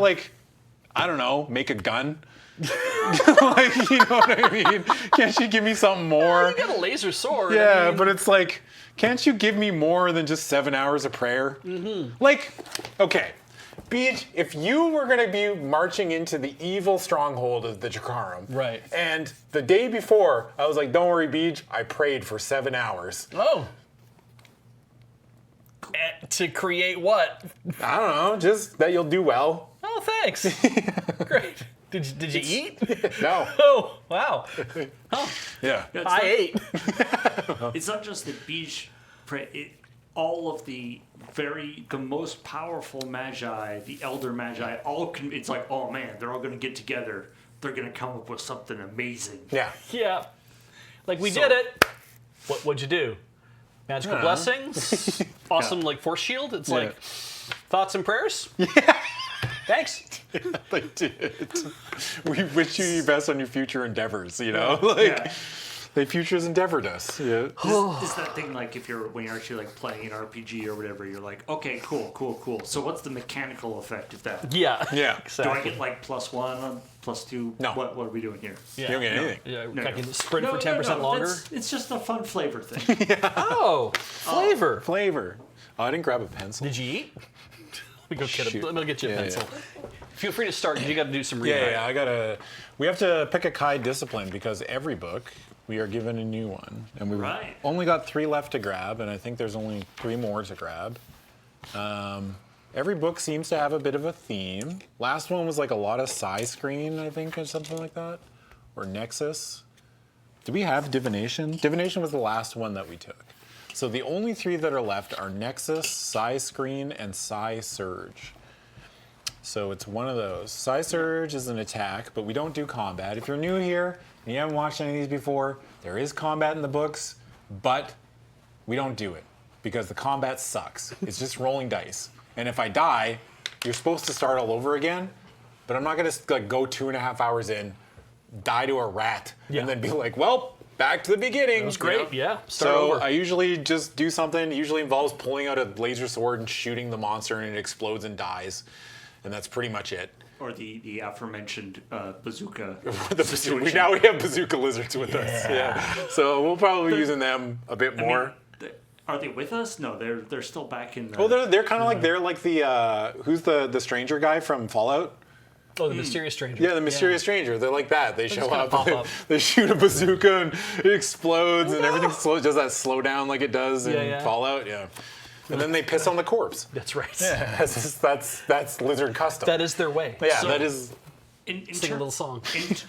I don't know, make a gun? Like, you know what I mean? Can't you give me something more? You got a laser sword. Yeah, I mean, but it's like, can't you give me more than just 7 hours of prayer? Like, okay, Beej, if you were going to be marching into the evil stronghold of the Jakaram, Right. and the day before, I was like, don't worry, Beej, I prayed for 7 hours. Oh. To create what? I don't know, just that you'll do well. Oh, thanks. Great. Did you eat? No. Oh, wow. Yeah. It's I not, ate. It's not just that Beej, all of the most powerful magi, the elder magi, it's like, oh man, they're all going to get together. They're going to come up with something amazing. Yeah. Yeah. Like, we So- did it. What'd you do? Magical blessings? Awesome, like, force shield? It's like, thoughts and prayers? Yeah. Thanks. They did. We wish you the best on your future endeavors, you know? Like, Yeah. they futures endeavored us. Yeah. Is that thing like when you're actually like playing an RPG or whatever, you're like, okay, cool. So what's the mechanical effect of that? Yeah. Yeah. Do I Exactly. get like +1, +2? No. What are we doing here? Yeah. You don't get anything. Yeah, No, I can no. sprint for 10% longer. It's just a fun flavor thing. Oh, flavor. Flavor. Oh, I didn't grab a pencil. Did you eat? Let me Shoot. Let me get you a Yeah, pencil. Feel free to start because you got to do some Yeah, rewriting. we have to pick a Kai discipline because every book we are given a new one. And we've Right. only got 3 left to grab, and I think there's only 3 more to grab. Every book seems to have a bit of a theme. Last one was like a lot of screen, I think, or something like that. Or Nexus. Do we have Divination? Divination was the last one that we took. So the only 3 that are left are Nexus, Screen, and Surge. So it's one of those. Surge is an attack, but we don't do combat. If you're new here and you haven't watched any of these before, there is combat in the books, but we don't do it because the combat sucks. It's just rolling dice. And if I die, you're supposed to start all over again, but I'm not gonna like go 2.5 hours in, die to a rat, Yeah. and then be like, well, back to the beginning. That was great. You know? Yeah. Start So over. I usually just do something. It usually involves pulling out a laser sword and shooting the monster, and it explodes and dies. And that's pretty much it. Or the aforementioned bazooka. Now we have bazooka lizards with us. Yeah. So we'll probably be using them a bit more. Are they with us? No, they're still back in the... Well, they're kind of like the who's the stranger guy from Fallout? Oh, the mysterious stranger. Yeah, the mysterious stranger. They're like that. They show just gonna up, pop up. they shoot a bazooka, and it explodes, and everything does that slow down like it does in Yeah. Fallout. Yeah. And then they piss on the corpse. That's right. That's lizard custom. That is their way. Yeah, So- that is. Sing a little song.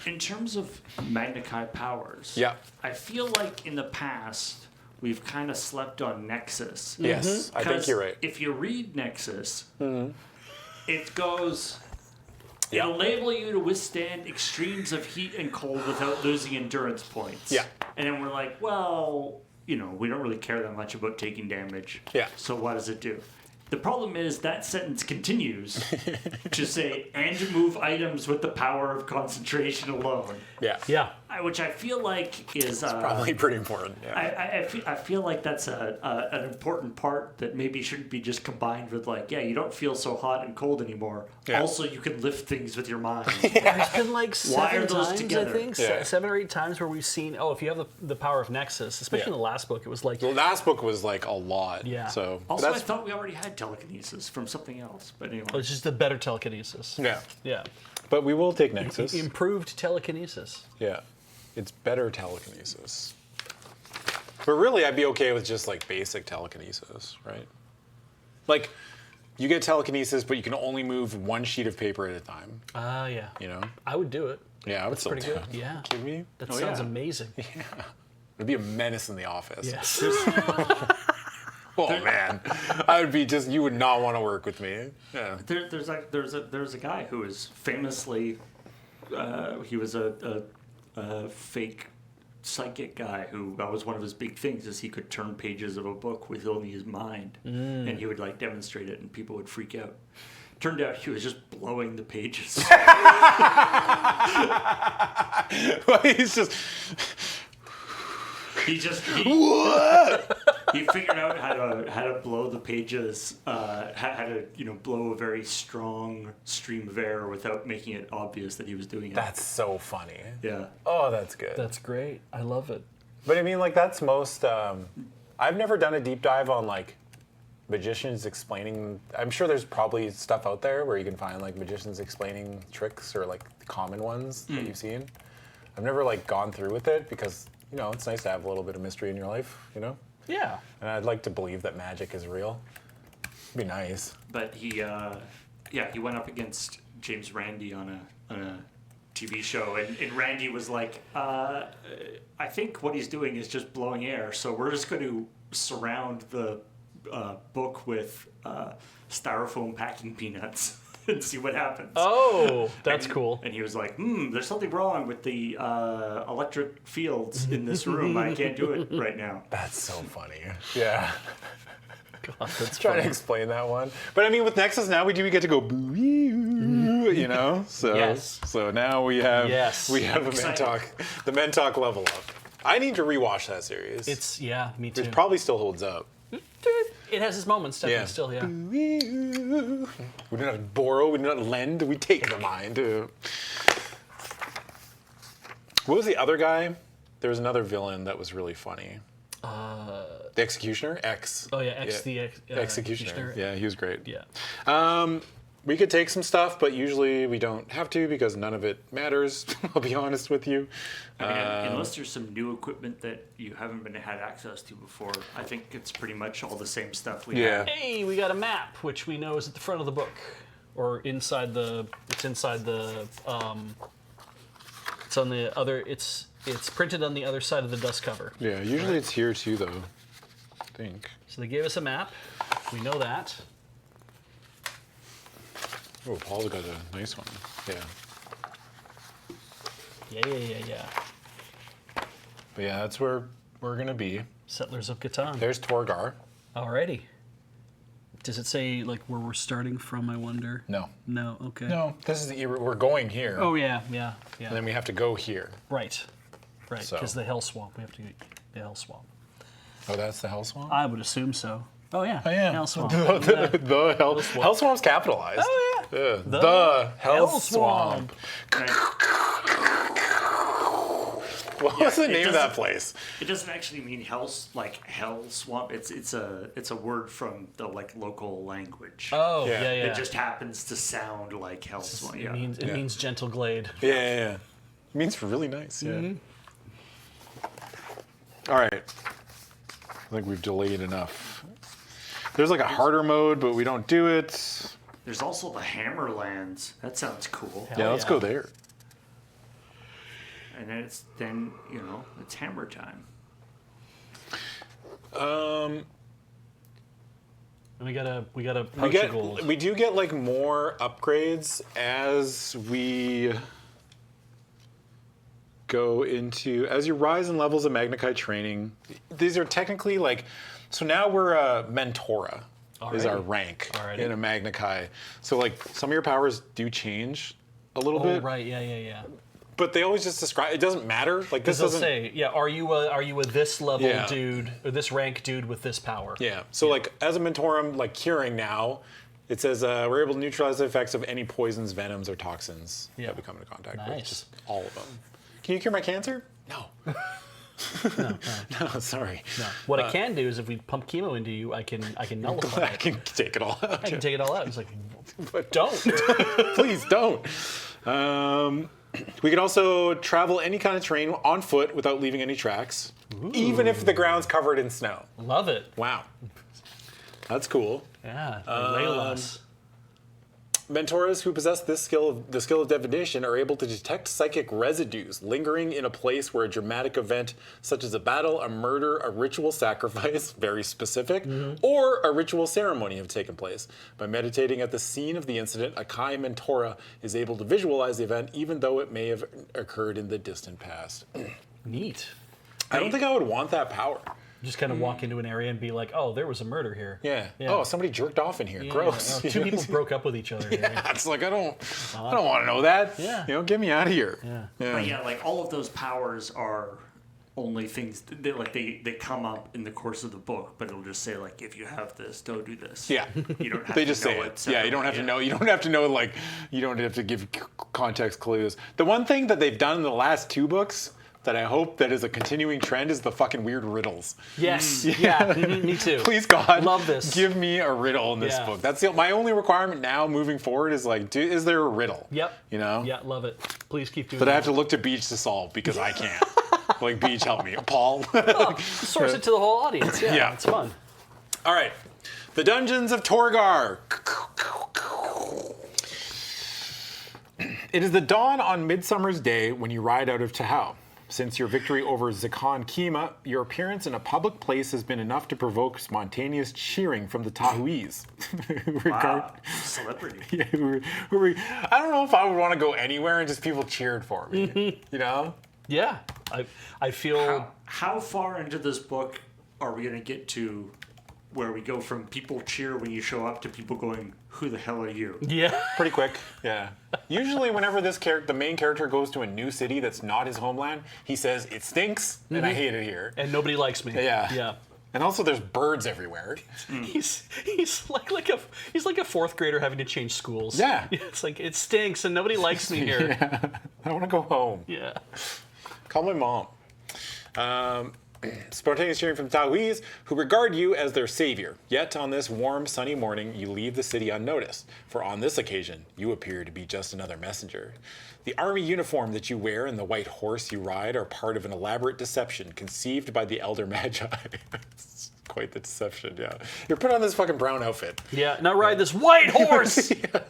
In terms of Magna Chi powers, Yeah. I feel like in the past we've kind of slept on Nexus. Yes, I think 'Cause you're right. If you read Nexus, it goes. Yeah. It'll enable you to withstand extremes of heat and cold without losing endurance points. Yeah. And then we're like, well, we don't really care that much about taking damage. Yeah. So what does it do? The problem is that sentence continues to say, and move items with the power of concentration alone. Yeah. Yeah. Which I feel like is Probably pretty important. Yeah. I feel like that's an important part that maybe shouldn't be just combined with like, you don't feel so hot and cold anymore. Yeah. Also, you can lift things with your mind. There's been like Why are 7 those times, together? I think, Yeah. 7 or 8 times where we've seen, if you have the power of Nexus, especially in the last book, it was like, The last book was like a lot. Yeah. So Also, I that's thought we already had telekinesis from something else, but anyway. it's just a better telekinesis. yeah. Yeah. But we will take Nexus. Improved telekinesis. Yeah. It's better telekinesis. But really, I'd be okay with just like basic telekinesis, right? Like, you get telekinesis, but you can only move 1 sheet of paper at a time. Yeah. You know? I would do it. Yeah, I would still Pretty do good. it. Yeah. Kidding me? That Oh, sounds yeah. amazing. It'd be a menace in the office. Yes. Oh man, I would be just. You would not want to work with me. Yeah. There's a guy who is famously he was a fake psychic guy who that was one of his big things is he could turn pages of a book with only his mind and he would like demonstrate it and people would freak out. Turned out he was just blowing the pages. Well, he's just. he What? he figured out how to blow the pages, how to blow a very strong stream of air without making it obvious that he was doing it. That's so funny. Yeah. Oh, that's good. That's great. I love it. But I mean, like, that's most. I've never done a deep dive on like magicians explaining. I'm sure there's probably stuff out there where you can find like magicians explaining tricks or like common ones that you've seen. I've never like gone through with it because it's nice to have a little bit of mystery in your life, Yeah. And I'd like to believe that magic is real. It'd be nice. But he went up against James Randi on a TV show, and Randy was like, I think what he's doing is just blowing air, so we're just going to surround the book with styrofoam packing peanuts and see what happens. Oh, that's cool. And he was like, there's something wrong with the electric fields in this room. I can't do it right now. That's so funny. Yeah. God, that's Trying funny. to explain that one. But I mean, with Nexus now, we get to go boo, So Yes. so now we have a Exciting. the Men Talk level up. I need to rewatch that series. Me too. It probably still holds up. It has its moments, definitely. Yeah. Still, yeah. We do not borrow, we do not lend, we take the mind. What was the other guy? There was another villain that was really funny. The Executioner? X. Oh yeah, the Executioner. Yeah, he was great. Yeah. We could take some stuff, but usually we don't have to because none of it matters. I'll be honest with you. I mean, unless there's some new equipment that you haven't had access to before, I think it's pretty much all the same stuff we have. Hey, we got a map, which we know is at the front of the book, or inside the. It's inside the. It's on the other. It's printed on the other side of the dust cover. Yeah, usually it's here too, though. I think. So they gave us a map. We know that. Oh, Paul's got a nice one. Yeah. Yeah. But yeah, that's where we're gonna be. Settlers of Catan. There's Torgar. Alrighty. Does it say like where we're starting from? I wonder. No. No. Okay. No, this is the we're going here. Oh yeah. And then we have to go here. Right. So- Because the Hell Swamp. We have to get the Hell Swamp. Oh, that's the Hell Swamp? I would assume so. Oh yeah. Oh, yeah. Hell Swamp. The Hell Swamp. Hell Swamp's capitalized. Oh yeah. Yeah. The Hell Hell Swamp. Swamp. What was the it name of that doesn't- place? It doesn't actually mean hell swamp. It's a word from the local language. Oh Yeah. yeah. It just happens to sound like hell swamp. It Yeah. means gentle glade. Yeah. It means really nice, yeah. All right. I think we've delayed enough. There's like a harder mode, but we don't do it. There's also the Hammerlands. That sounds cool. Yeah, let's yeah. go there. And then it's hammer time. And we got a pouch of gold. We do get like more upgrades as we go into as you rise in levels of Magnikai training. These are technically like so now we're a Mentora is our Alrighty. rank Alrighty. in a Magnikai. So like some of your powers do change a little Oh bit, right, yeah. but they always just describe. It doesn't matter. Like this They'll doesn't. say, yeah, are you a this level Yeah. dude or this rank dude with this power? Yeah. So like as a Mentorum, like curing now, it says we're able to neutralize the effects of any poisons, venoms, or toxins Yeah. that we come into contact with. Nice. Just all of them. Can you cure my cancer? No. No, sorry. No. What I can do is if we pump chemo into you, I can nullify I it. can take it all out. I can take it all out. It's like, But don't. please don't. We can also travel any kind of terrain on foot without leaving any tracks, even if the ground's covered in snow. Love it. Wow. That's cool. Yeah. Leilas. Mentoras who possess the skill of divination are able to detect psychic residues lingering in a place where a dramatic event such as a battle, a murder, a ritual sacrifice, very specific, or a ritual ceremony have taken place. By meditating at the scene of the incident, a Kai Mentora is able to visualize the event even though it may have occurred in the distant past. Neat. I don't think I would want that power. Just kind of walk into an area and be like, oh, there was a murder here. Yeah. Yeah. Oh, somebody jerked off in here. Gross. Oh, two people broke up with each other. Here. Yeah, it's like I don't want to know that. Yeah. Get me out of here. Yeah. But yeah, like all of those powers are only things they come up in the course of the book, but it'll just say like, if you have this, don't do this. Yeah. You don't have They to just know say it. it. Yeah, separately. you don't have to know. You don't have to know, like, you don't have to give context clues. The one thing that they've done in the last 2 books that I hope that is a continuing trend is the fucking weird riddles. Yes. Yeah. Me too. Please, God, Love this. give me a riddle in this Yeah. book. That's my only requirement now moving forward is like, is there a riddle? Yep. You know? Yeah, love it. Please keep doing But that. I have to look to Beej to solve because I can't. Like, Beej, help me. Paul. Source it to the whole audience. Yeah, Yeah. it's fun. All right. The Dungeons of Torgar. It is the dawn on Midsummer's Day when you ride out of Tahau. Since your victory over Zakan Kima, your appearance in a public place has been enough to provoke spontaneous cheering from the Tahuis. Wow. Celebrity. Yeah, I don't know if I would want to go anywhere and just people cheered for me. You know? Yeah, I feel. How far into this book are we going to get to where we go from people cheer when you show up to people going, who the hell are you? Yeah. Pretty quick, yeah. Usually whenever the main character goes to a new city that's not his homeland, he says, it stinks, and I hate it here. And nobody likes me. Yeah. Yeah. And also there's birds everywhere. He's like a 4th grader having to change schools. Yeah. It's like it stinks and nobody likes me here. Yeah. I want to go home. Yeah. Call my mom. Spontaneous cheering from Taois, who regard you as their savior. Yet on this warm, sunny morning, you leave the city unnoticed, for on this occasion, you appear to be just another messenger. The army uniform that you wear and the white horse you ride are part of an elaborate deception conceived by the Elder Magi. It's quite the deception, yeah. You're put on this fucking brown outfit. Yeah. Now ride this white horse. Yeah.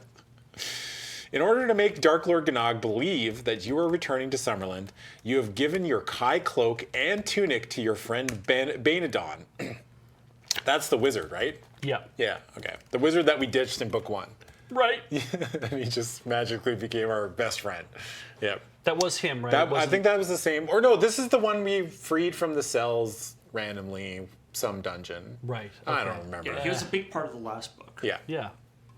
In order to make Dark Lord Gnog believe that you are returning to Summerland, you have given your Kai cloak and tunic to your friend Banadon. That's the wizard, right? Yeah. Yeah, okay. The wizard that we ditched in book 1. Right. And he just magically became our best friend. Yeah. That was him, right? I think that was the same. Or no, this is the one we freed from the cells randomly, some dungeon. Right. I okay. don't remember. Yeah, he was a big part of the last book. Yeah. Yeah.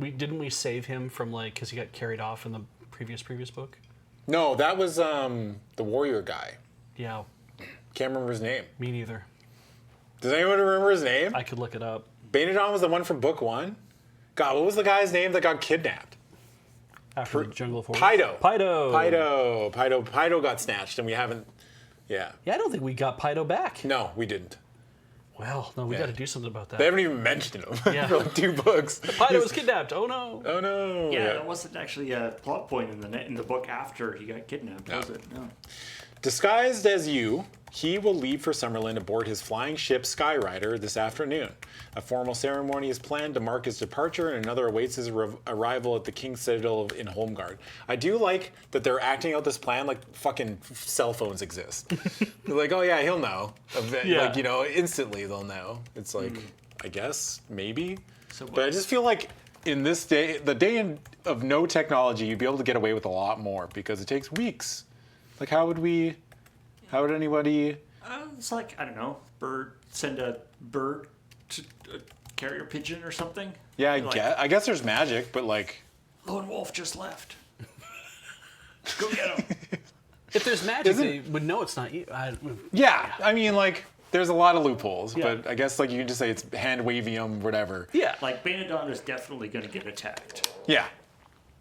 Didn't we save him from because he got carried off in the previous book? No, that was the warrior guy. Yeah. Can't remember his name. Me neither. Does anyone remember his name? I could look it up. Banadon was the one from book 1? God, what was the guy's name that got kidnapped? After Jungle of Horrors. Pydo. Pydo Got snatched and we haven't, yeah. Yeah, I don't think we got Pydo back. No, we didn't. Well, no, we got to do something about that. They haven't even mentioned him Yeah. for like 2 books. Pydo was kidnapped. Oh no. Oh no. Yeah, that wasn't actually a plot point in the book after he got kidnapped, was it? No. Disguised as you, he will leave for Summerland aboard his flying ship Skyrider this afternoon. A formal ceremony is planned to mark his departure, and another awaits his arrival at the King's Citadel in Holmgard. I do like that they're acting out this plan like fucking cell phones exist. They're like, oh yeah, he'll know. Yeah. Like, you know, instantly they'll know. It's like, I guess, maybe. So But I just feel like in this day, the day of no technology, you'd be able to get away with a lot more because it takes weeks. Like, how would anybody? It's like, I don't know, send a bird to a carrier pigeon or something. Yeah, Like, I guess there's magic, but like, Lone Wolf just left. Go get him. If there's magic, they would know it's not you. yeah, I mean, like, there's a lot of loopholes, Yeah. but I guess like you can just say it's hand wavium, whatever. Yeah. Like, Banadon is definitely going to get attacked. Yeah.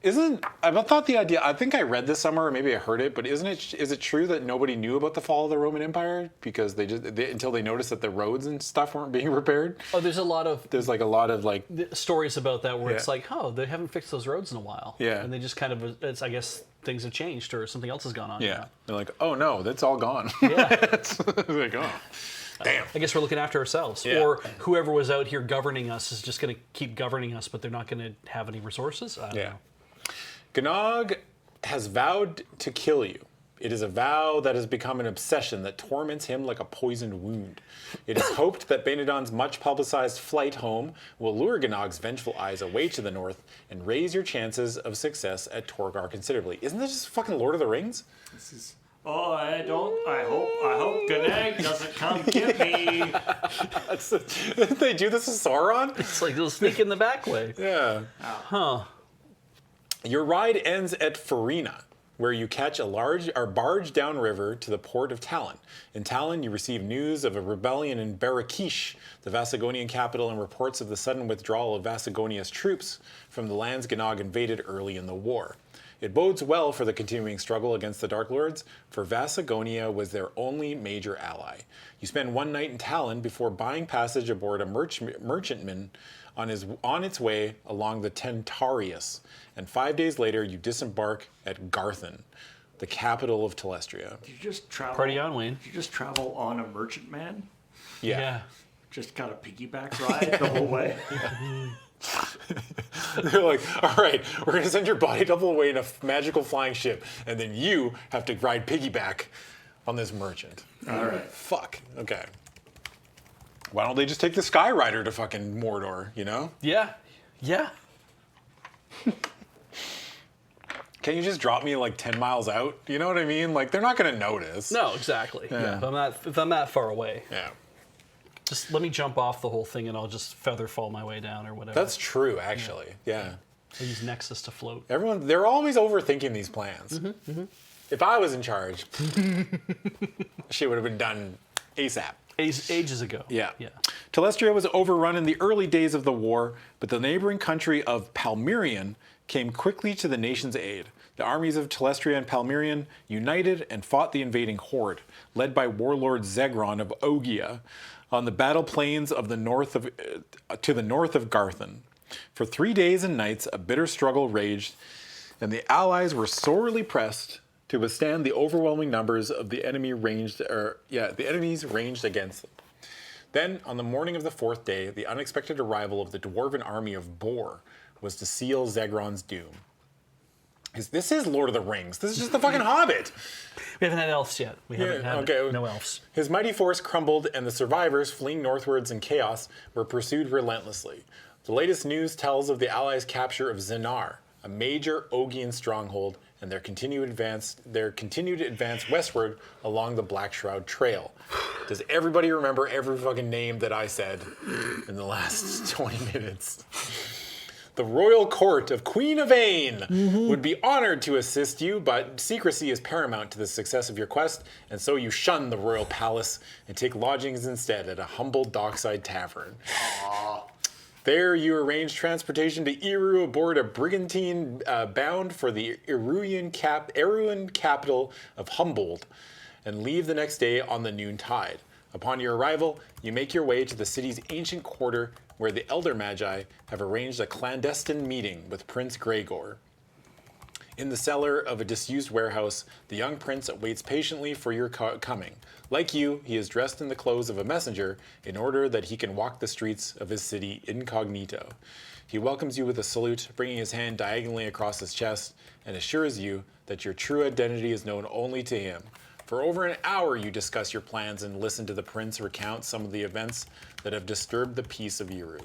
I thought the idea, I think I read this somewhere, or maybe I heard it, but is it true that nobody knew about the fall of the Roman Empire because until they noticed that the roads and stuff weren't being repaired? Oh, there's a lot of stories about that where it's Yeah. like, oh, they haven't fixed those roads in a while. Yeah. And they just kind of, I guess things have changed or something else has gone on. Yeah. They're like, oh no, that's all gone. Yeah. It's like, oh, damn. I guess we're looking after ourselves. Yeah. Or whoever was out here governing us is just going to keep governing us, but they're not going to have any resources. I don't know. Gnog has vowed to kill you. It is a vow that has become an obsession that torments him like a poisoned wound. It is hoped that Banadon's much-publicized flight home will lure Gnog's vengeful eyes away to the north and raise your chances of success at Torgar considerably. Isn't this just fucking Lord of the Rings? This is. Oh, I hope Gnag doesn't come get me. They do this with Sauron? It's like they'll sneak in the back way. Yeah. Huh. Your ride ends at Farina. where you catch a barge downriver to the port of Talon. In Talon, you receive news of a rebellion in Barakish, the Vasagonian capital, and reports of the sudden withdrawal of Vasagonia's troops from the lands Gnog invaded early in the war. It bodes well for the continuing struggle against the Dark Lords, for Vasagonia was their only major ally. You spend one night in Talon before buying passage aboard a merchantman on its way along the Tentarius, and 5 days later you disembark at Garthen, the capital of Telestria. You just travel. Party on, Wayne. You just travel on a merchantman. Yeah. Just got a piggyback ride the whole way. They're like, all right, we're going to send your body double away in a magical flying ship, and then you have to ride piggyback on this merchant. All right. Fuck. Okay. Why don't they just take the Skyrider to fucking Mordor, you know? Yeah. Yeah. Can you just drop me like 10 miles out? You know what I mean? Like, they're not going to notice. No, exactly. Yeah. If I'm that far away, Yeah. just let me jump off the whole thing and I'll just feather fall my way down or whatever. That's true, actually. Yeah. I'll use Nexus to float. They're always overthinking these plans. If I was in charge, shit would have been done ASAP. Ages ago. Yeah. Yeah. Telestria was overrun in the early days of the war, but the neighboring country of Palmyrian came quickly to the nation's aid. The armies of Telestria and Palmyrian united and fought the invading horde, led by warlord Zegron of Ogia, on the battle plains of the north of to the north of Garthen. For 3 days and nights, a bitter struggle raged, and the allies were sorely pressed to withstand the overwhelming numbers of the enemies ranged against them. Then, on the morning of the fourth day, the unexpected arrival of the dwarven army of Bor was to seal Zegron's doom. This is Lord of the Rings. This is just the fucking Hobbit. We haven't had elves yet. We haven't had no elves. His mighty force crumbled, and the survivors, fleeing northwards in chaos, were pursued relentlessly. The latest news tells of the Allies' capture of Zenar, a major Ogian stronghold, and their continued advance westward along the Black Shroud Trail. Does everybody remember every fucking name that I said in the last 20 minutes? The royal court of Queen Yvain would be honored to assist you, but secrecy is paramount to the success of your quest, and so you shun the royal palace and take lodgings instead at a humble dockside tavern. There you arrange transportation to Eru aboard a brigantine bound for the Eruan capital of Humboldt, and leave the next day on the noon tide. Upon your arrival, you make your way to the city's ancient quarter, where the Elder Magi have arranged a clandestine meeting with Prince Gregor. In the cellar of a disused warehouse, the young prince waits patiently for your coming. Like you, he is dressed in the clothes of a messenger in order that he can walk the streets of his city incognito. He welcomes you with a salute, bringing his hand diagonally across his chest, and assures you that your true identity is known only to him. For over an hour you discuss your plans and listen to the prince recount some of the events that have disturbed the peace of Eru.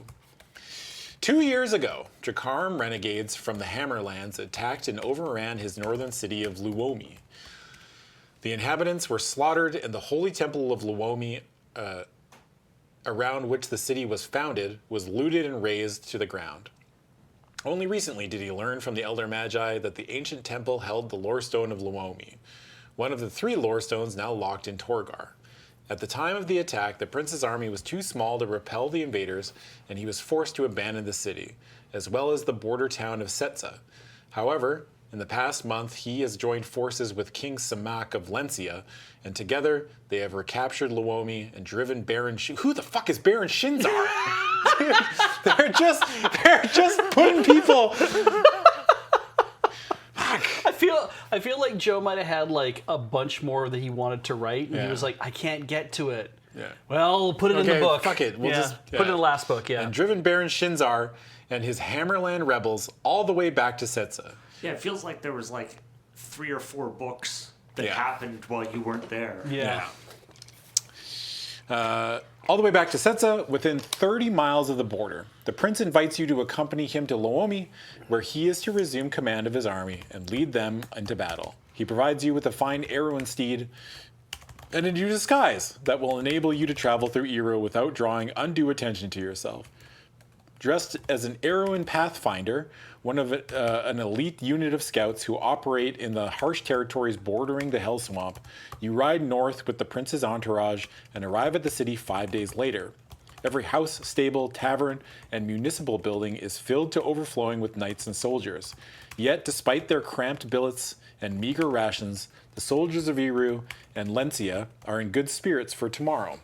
2 years ago, Drakarm renegades from the Hammerlands attacked and overran his northern city of Luomi. The inhabitants were slaughtered, and the holy temple of Luomi, around which the city was founded, was looted and razed to the ground. Only recently did he learn from the Elder Magi that the ancient temple held the lore stone of Luomi, one of the 3 lore stones now locked in Torgar. At the time of the attack, the prince's army was too small to repel the invaders, and he was forced to abandon the city, as well as the border town of Setza. However, in the past month, he has joined forces with King Samak of Lencia, and together they have recaptured Luomi and driven Baron Who the fuck is Baron Shinzar? They're just putting people... I feel like Joe might have had like a bunch more that he wanted to write, and he was like, I can't get to it. Yeah. Well, put it in the book. Fuck it. We'll just put it in the last book. Yeah. And driven Baron Shinzar and his Hammerland rebels all the way back to Setza. Yeah, it feels like there was like 3 or 4 books that happened while you weren't there. Yeah. All the way back to Setza, within 30 miles of the border. The prince invites you to accompany him to Luomi, where he is to resume command of his army and lead them into battle. He provides you with a fine Eruan steed and a new disguise that will enable you to travel through Eru without drawing undue attention to yourself. Dressed as an Arrowan Pathfinder, one of an elite unit of scouts who operate in the harsh territories bordering the Hell Swamp, you ride north with the prince's entourage and arrive at the city 5 days later. Every house, stable, tavern, and municipal building is filled to overflowing with knights and soldiers. Yet, despite their cramped billets and meager rations, the soldiers of Eru and Lencia are in good spirits for tomorrow.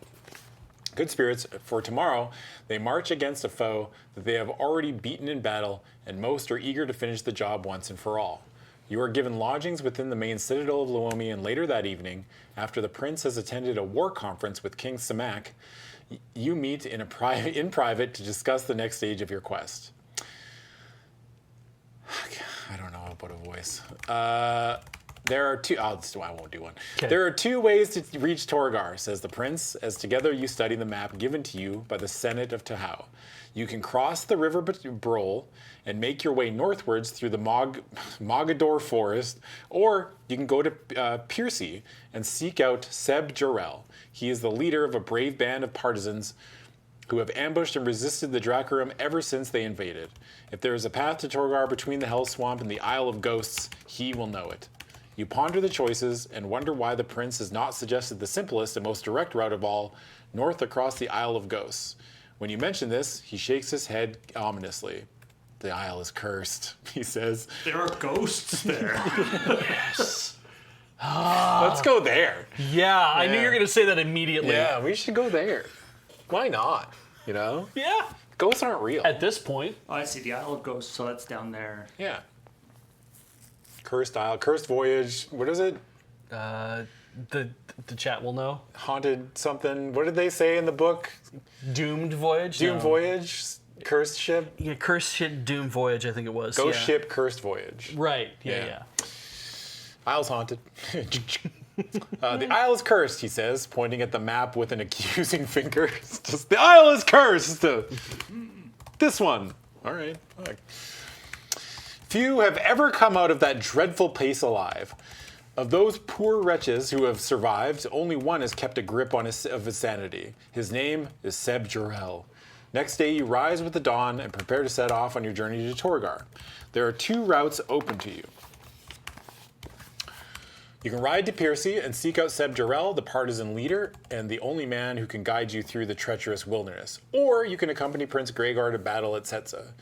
Good spirits for tomorrow, they march against a foe that they have already beaten in battle, and most are eager to finish the job once and for all. You are given lodgings within the main citadel of Luomi, and later that evening, after the prince has attended a war conference with King Samak, you meet in private to discuss the next stage of your quest. I don't know about a voice. There are two. I won't do one. Okay. There are 2 ways to reach Torgar, says the prince, as together you study the map given to you by the Senate of Tahau. You can cross the river Brol and make your way northwards through the Mogador forest, or you can go to Piercy and seek out Seb Jarrell. He is the leader of a brave band of partisans who have ambushed and resisted the Dracarum ever since they invaded. If there is a path to Torgar between the Hell Swamp and the Isle of Ghosts, he will know it. You ponder the choices and wonder why the prince has not suggested the simplest and most direct route of all, north across the Isle of Ghosts. When you mention this, he shakes his head ominously. The isle is cursed, he says. There are ghosts there. Yes. Let's go there. Yeah, I knew you were going to say that immediately. Yeah, we should go there. Why not? You know? Yeah. Ghosts aren't real. At this point. Oh, I see the Isle of Ghosts, so that's down there. Yeah. Cursed Isle, Cursed Voyage. What is it? The chat will know. Haunted something. What did they say in the book? Doomed Voyage? Doomed No. Voyage? Cursed Ship? Yeah, Cursed Ship Doomed Voyage, I think it was. Ghost yeah. Ship, Cursed Voyage. Right, Yeah. yeah. Isle's haunted. The isle is cursed, he says, pointing at the map with an accusing finger. It's just, the isle is cursed! This one. All right. Fuck. Few have ever come out of that dreadful place alive. Of those poor wretches who have survived, only one has kept a grip on his sanity. His name is Seb Jarrell. Next day, you rise with the dawn and prepare to set off on your journey to Torgar. There are 2 routes open to you. You can ride to Piercy and seek out Seb Jarrell, the partisan leader, and the only man who can guide you through the treacherous wilderness. Or you can accompany Prince Gregor to battle at Setza.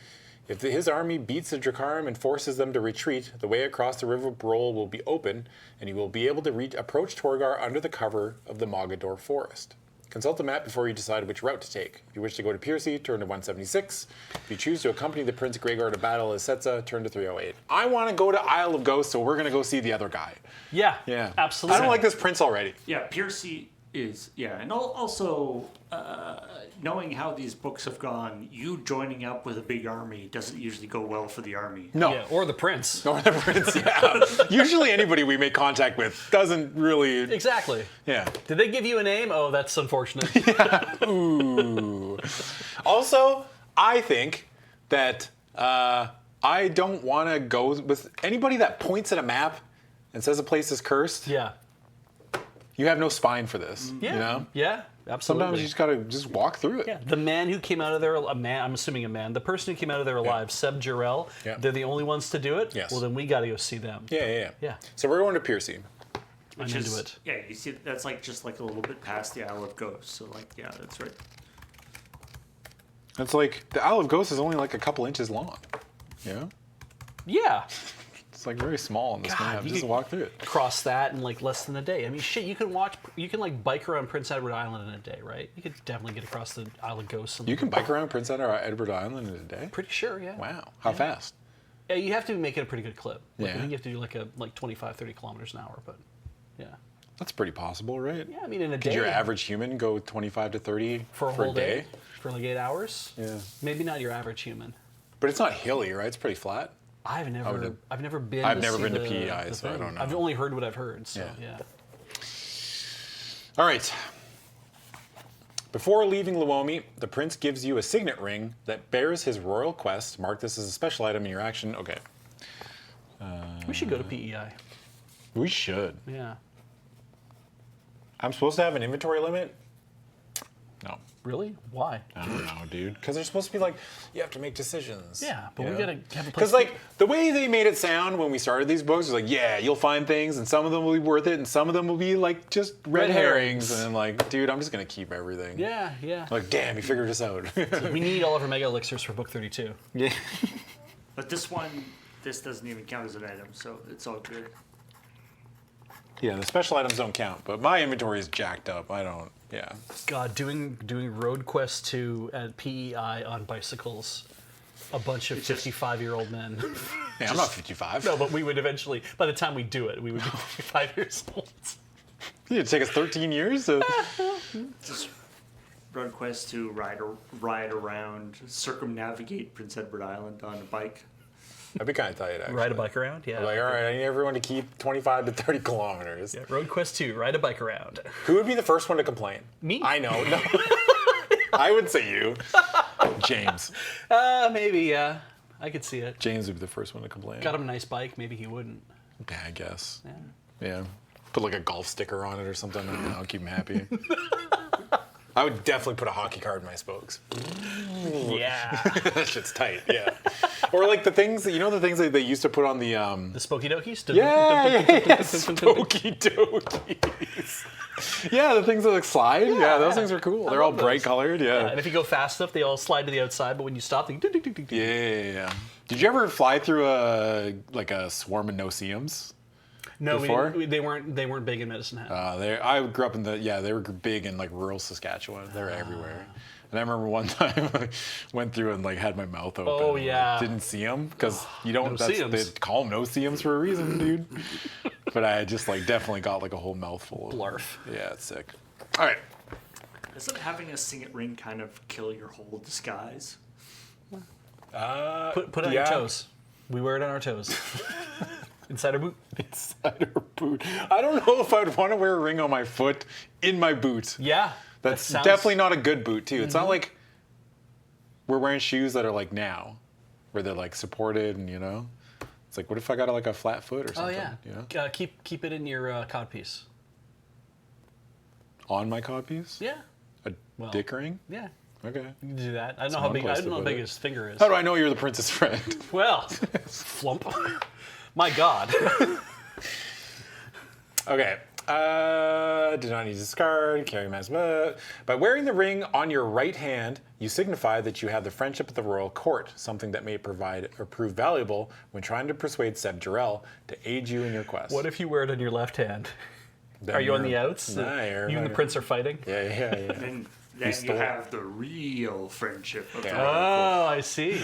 If his army beats the Dracarum and forces them to retreat, the way across the River Brol will be open, and you will be able to approach Torgar under the cover of the Mogador forest. Consult the map before you decide which route to take. If you wish to go to Piercy, turn to 176. If you choose to accompany the Prince Gregor to battle at Setza, turn to 308. I want to go to Isle of Ghosts, so we're going to go see the other guy. Yeah, Yeah. absolutely. I don't like this prince already. Yeah, Piercy is, and also knowing how these books have gone, you joining up with a big army doesn't usually go well for the army. No. Yeah, or the prince. Or the prince, yeah. Usually anybody we make contact with doesn't really... Exactly. Yeah. Did they give you a name? Oh, that's unfortunate. Ooh. Also, I think that I don't want to go with anybody that points at a map and says a place is cursed. Yeah. You have no spine for this. Yeah. You know? Yeah, absolutely. Sometimes you just gotta walk through it. Yeah, the man who came out of there, I'm assuming a man, the person who came out of there alive, Seb Jarrell, Yeah. they're the only ones to do it? Yes. Well, then we got to go see them. Yeah. Yeah. So we're going to Piercy. I'm into it. Yeah, you see, that's like just like a little bit past the Isle of Ghosts. So like, yeah, that's right. It's like, the Isle of Ghosts is only like a couple inches long. You know? Yeah. It's like very small on this God, map. you Just could- walk through it. Cross that in like less than a day. I mean, shit, you can like bike around Prince Edward Island in a day, right? You could definitely get across the Isle of Ghosts. You can bike around Prince Edward Island in a day? Pretty sure, yeah. Wow. How fast? Yeah, you have to make it a pretty good clip. Like, Yeah. I think you have to do like 25, 30 kilometers an hour, but yeah. That's pretty possible, right? Yeah, I mean, in a Could day. your average human go 25 to 30 for a whole day? For like 8 hours? Yeah. Maybe not your average human. But it's not hilly, right? It's pretty flat. I've never been. I've never see been to the- PEI, the so I thing. don't know. I've only heard what I've heard. So Yeah. yeah. All right. Before leaving Luomi, the prince gives you a signet ring that bears his royal quest. Mark this as a special item in your action. Okay. We should go to PEI. We should. Yeah. I'm supposed to have an inventory limit? No. Really? Why? I don't know, dude. Because they're supposed to be like, you have to make decisions. Yeah, but we know? gotta have a place. Because like the way they made it sound when we started these books was like, yeah, you'll find things, and some of them will be worth it, and some of them will be like just red herrings. And like, dude, I'm just gonna keep everything. Yeah, yeah. Like, damn, you figured this out. We need all of our mega elixirs for book 32. Yeah. But this doesn't even count as an item, so it's all good. Yeah, the special items don't count, but my inventory is jacked up. I don't. Yeah. God, doing Road Quest 2 at PEI on bicycles, a bunch of 55-year-old men. Yeah, I'm not 55. No, but we would eventually, by the time we do it, we would be 55 years old. It'd take us 13 years to. Just Road Quest to ride around, circumnavigate Prince Edward Island on a bike. That'd be kind of tight, actually. Ride a bike around, yeah. Like, all right, I need everyone to keep 25 to 30 kilometers. Yeah, Road Quest 2, ride a bike around. Who would be the first one to complain? Me. I know. No. I would say you. James. Maybe, yeah. I could see it. James would be the first one to complain. Got him a nice bike, maybe he wouldn't. Yeah, I guess. Yeah. Yeah. Put like a golf sticker on it or something. I don't know, keep him happy. I would definitely put a hockey card in my spokes. Yeah. That shit's tight, yeah. Or like the things, you know the things that they used to put on the... The Spokey Dokies? Yeah, Spokey Dokies. Yeah, the things that like slide. Yeah, those things are cool. They're all bright colored, Yeah, yeah. and if you go fast enough, they all slide to the outside, but when you stop, they Yeah. Did you ever fly through a swarm of no-see-ums? No, Before? they weren't big in Medicine Hat. I grew up in they were big in like rural Saskatchewan. They were everywhere. And I remember one time I went through and like had my mouth open. Oh, and, yeah. like, didn't see them because you don't. No-see-ums. They call them no-see-ums for a reason, dude. But I just like definitely got like a whole mouthful of Blarf. Yeah, it's sick. All right. Doesn't having a singlet ring kind of kill your whole disguise? Put it on your toes. We wear it on our toes. Inside our boot. Inside our boot. I don't know if I'd want to wear a ring on my foot in my boot. Yeah. That's that sounds... definitely not a good boot too. It's not like we're wearing shoes that are like now, where they're like supported and it's like what if I got like a flat foot or something? Oh yeah. Keep it in your codpiece. On my codpiece? Yeah. A dick ring? Yeah. Okay. You can do that. I don't know That's how one big. I place don't to know how put big it. his finger is. How do I know you're the prince's friend? Well, flump. My God. Okay. Do not need to discard, carry mass. By wearing the ring on your right hand, you signify that you have the friendship of the royal court, something that may provide or prove valuable when trying to persuade Seb Jarrell to aid you in your quest. What if you wear it on your left hand? Then Are you on you're- the outs? Nah, You and the prince are fighting? Yeah. Then you stole- have the real friendship of the Yeah. royal Oh, I see.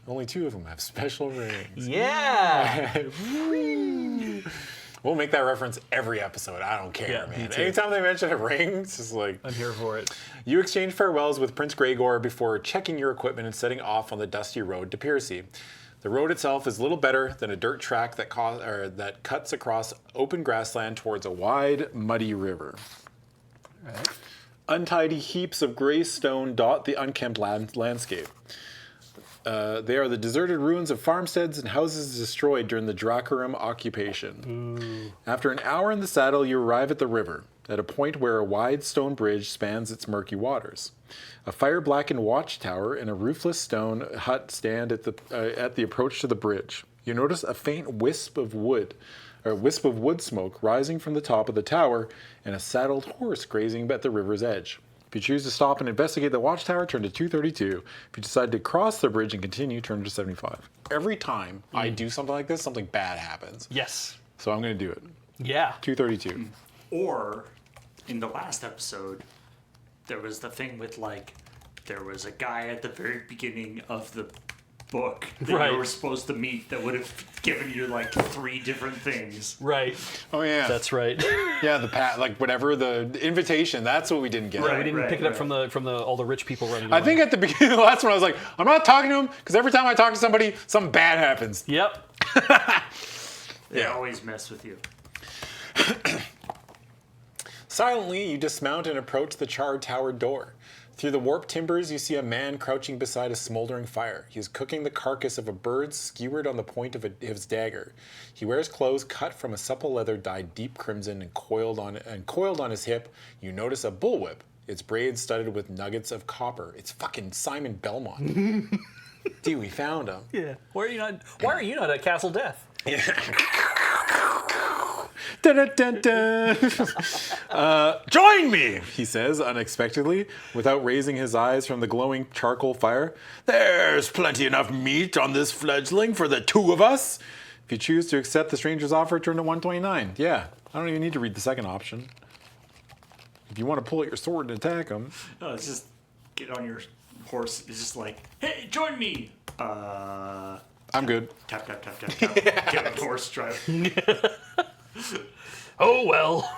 Only two of them have special rings. Yeah. We'll make that reference every episode. I don't care, Yeah, me man. too. Anytime they mention a ring, it's just like... I'm here for it. You exchange farewells with Prince Gregor before checking your equipment and setting off on the dusty road to Piercy. The road itself is little better than a dirt track that cuts across open grassland towards a wide, muddy river. All right. Untidy heaps of gray stone dot the unkempt landscape. They are the deserted ruins of farmsteads and houses destroyed during the Dracarum occupation. Ooh. After an hour in the saddle, you arrive at the river, at a point where a wide stone bridge spans its murky waters. A fire-blackened watchtower and a roofless stone hut stand at the approach to the bridge. You notice a faint wisp of wood smoke rising from the top of the tower and a saddled horse grazing at the river's edge. If you choose to stop and investigate the watchtower, turn to 232. If you decide to cross the bridge and continue, turn to 75. Every time I do something like this, something bad happens. Yes. So I'm going to do it. Yeah. 232. Or, in the last episode, there was the thing with there was a guy at the very beginning of the book that Right. you were supposed to meet that would have given you 3 different things. Right. Oh, yeah. That's right. Yeah, the invitation, that's what we didn't get. We didn't pick it up right. from all the rich people running I away. think at the beginning of the last one, I was like, I'm not talking to him because every time I talk to somebody, something bad happens. Yep. They Yeah. always mess with you. Silently, you dismount and approach the charred tower door. Through the warped timbers, you see a man crouching beside a smoldering fire. He is cooking the carcass of a bird skewered on the point of his dagger. He wears clothes cut from a supple leather dyed deep crimson and coiled on his hip. You notice a bullwhip its braids studded with nuggets of copper. It's fucking Simon Belmont. Dude, we found him. Yeah. Why are you not at Castle Death? Yeah. Dun, dun, dun, dun. Join me, he says unexpectedly, without raising his eyes from the glowing charcoal fire. There's plenty enough meat on this fledgling for the two of us. If you choose to accept the stranger's offer, turn to 129. Yeah, I don't even need to read the second option. If you want to pull out your sword and attack him. No, it's just get on your horse. It's just like, hey, join me. I'm good. Tap, tap, tap, tap, tap. Get on the horse, drive. Oh, well.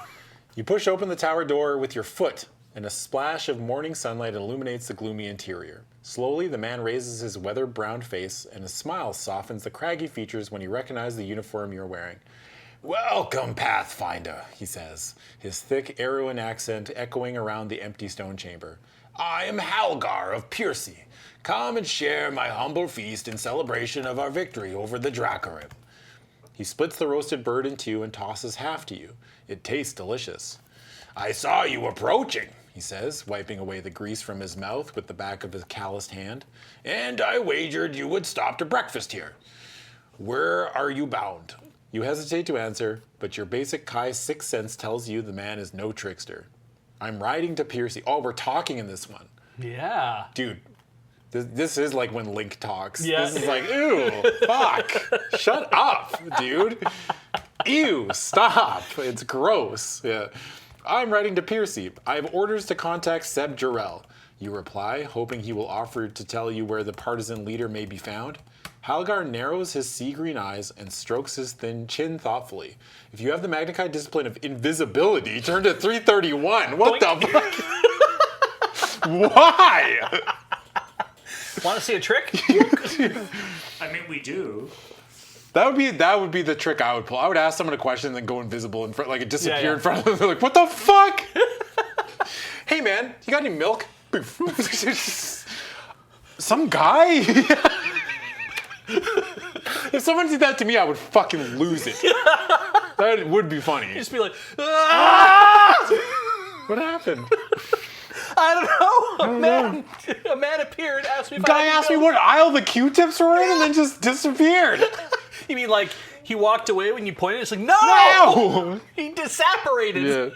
You push open the tower door with your foot, and a splash of morning sunlight illuminates the gloomy interior. Slowly, the man raises his weather-browned face, and a smile softens the craggy features when he recognizes the uniform you're wearing. Welcome, Pathfinder, he says, his thick Eruin accent echoing around the empty stone chamber. I am Halgar of Piercy. Come and share my humble feast in celebration of our victory over the Dracarim. He splits the roasted bird in two and tosses half to you. It tastes delicious. I saw you approaching, he says, wiping away the grease from his mouth with the back of his calloused hand, and I wagered you would stop to breakfast here. Where are you bound? You hesitate to answer, but your basic Kai sixth sense tells you the man is no trickster. I'm riding to Piercy. Oh, we're talking in this one. Yeah. Dude, this is like when Link talks. Yeah. This is like, ew, fuck. Shut up, dude. Ew, stop. It's gross. Yeah. I'm riding to Piercy. I have orders to contact Seb Jarrell. You reply, hoping he will offer to tell you where the partisan leader may be found. Halgar narrows his sea-green eyes and strokes his thin chin thoughtfully. If you have the Magna Chi discipline of invisibility, turn to 331. What Boink. the fuck? Why? Want to see a trick? I mean, we do. That would be the trick I would pull. I would ask someone a question and then go invisible in front, like it disappear Yeah. in front of them. They're like, what the fuck? Hey man, you got any milk? Some guy? If someone did that to me, I would fucking lose it. That would be funny. Just be like, ah! What happened? I don't know. A man appeared, asked me if Guy asked me what aisle the Q-tips were in and then just disappeared. You mean like he walked away when you pointed? It's like, no! Wow! He disapparated. Yeah.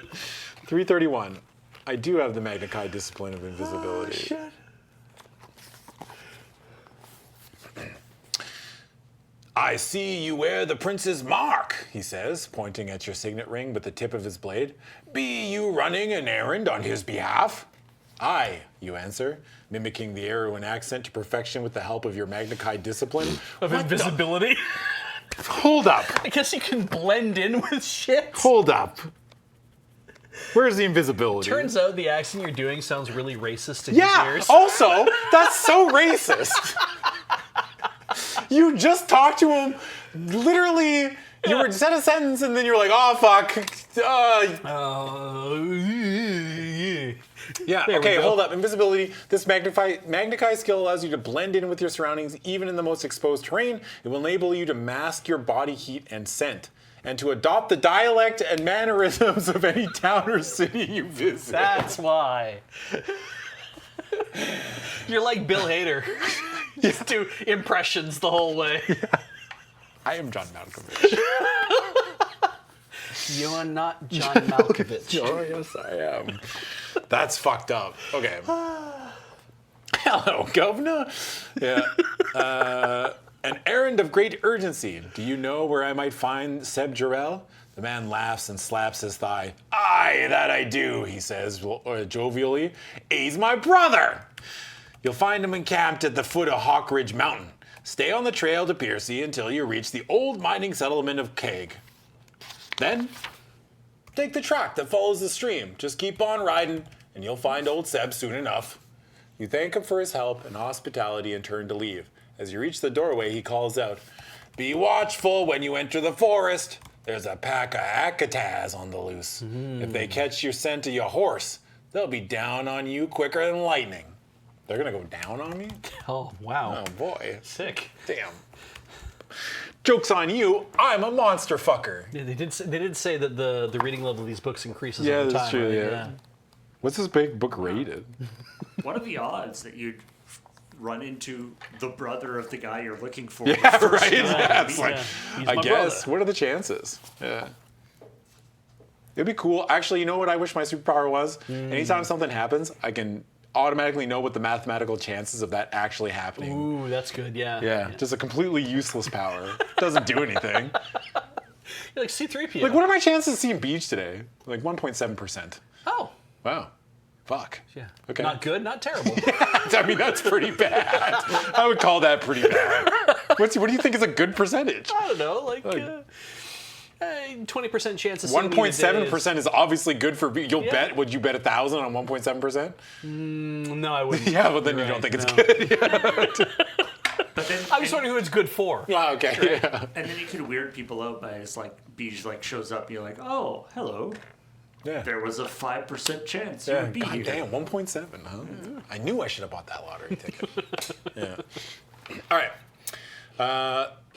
331. I do have the Magna Chi discipline of invisibility. Oh, shit. I see you wear the prince's mark, he says, pointing at your signet ring with the tip of his blade. Be you running an errand on his behalf? Aye, you answer, mimicking the Eruin accent to perfection with the help of your Magna Chi discipline. Of invisibility. Hold up. I guess you can blend in with shit. Hold up. Where's the invisibility? Turns out the accent you're doing sounds really racist to his yeah, ears. also, that's so racist. You just talked to him, literally, you were said a sentence and then you're like, oh, fuck. Yeah, There we okay, go. hold up. Invisibility. This Magna Chi skill allows you to blend in with your surroundings, even in the most exposed terrain. It will enable you to mask your body heat and scent, and to adopt the dialect and mannerisms of any town or city you visit. That's why. You're like Bill Hader. Just do impressions the whole way. I am John Malkovich. You're not John Malkovich. Oh, yes, I am. That's fucked up. Okay. Hello, governor. Yeah. An errand of great urgency. Do you know where I might find Seb Jarrell? The man laughs and slaps his thigh. Aye, that I do, he says jovially. He's my brother. You'll find him encamped at the foot of Hawk Ridge Mountain. Stay on the trail to Piercy until you reach the old mining settlement of Keg. Then, take the track that follows the stream. Just keep on riding, and you'll find old Seb soon enough. You thank him for his help and hospitality and turn to leave. As you reach the doorway, he calls out, Be watchful when you enter the forest. There's a pack of Akataz on the loose. If they catch your scent of your horse, they'll be down on you quicker than lightning. They're gonna go down on me? Oh, wow. Oh boy. Sick. Damn. Joke's on you, I'm a monster fucker. Yeah, they did say that the reading level of these books increases Yeah, over time. that's true, right? yeah. What's this big book rated? What are the odds that you'd run into the brother of the guy you're looking for? Yeah, the first right. time? Yeah, it's like, He's I my guess. brother. What are the chances? Yeah. It'd be cool. Actually, you know what I wish my superpower was? Anytime something happens, I can automatically know what the mathematical chances of that actually happening. Ooh, that's good. Yeah. Yeah, just a completely useless power. Doesn't do anything. You're like C-3PO. Like, what are my chances of seeing Beej today? Like 1.7%. Oh. Wow. Fuck. Yeah. Okay. Not good, not terrible. I mean, that's pretty bad. I would call that pretty bad. What do you think is a good percentage? I don't know, like 20% chance of seeing me today 1.7% is obviously good for Beej. You'll Yeah. bet? Would you bet 1,000 on 1.7%? No, I wouldn't. Yeah, but then you You're don't right, think it's no. good. But then, I'm just wondering who it's good for. Oh, okay. Yeah. and then you could weird people out by it's like Beej like shows up and you're like, oh, hello. Yeah. There was a 5% chance you Yeah, would be God here. damn, 1.7, huh? I knew I should have bought that lottery ticket. Yeah. All right.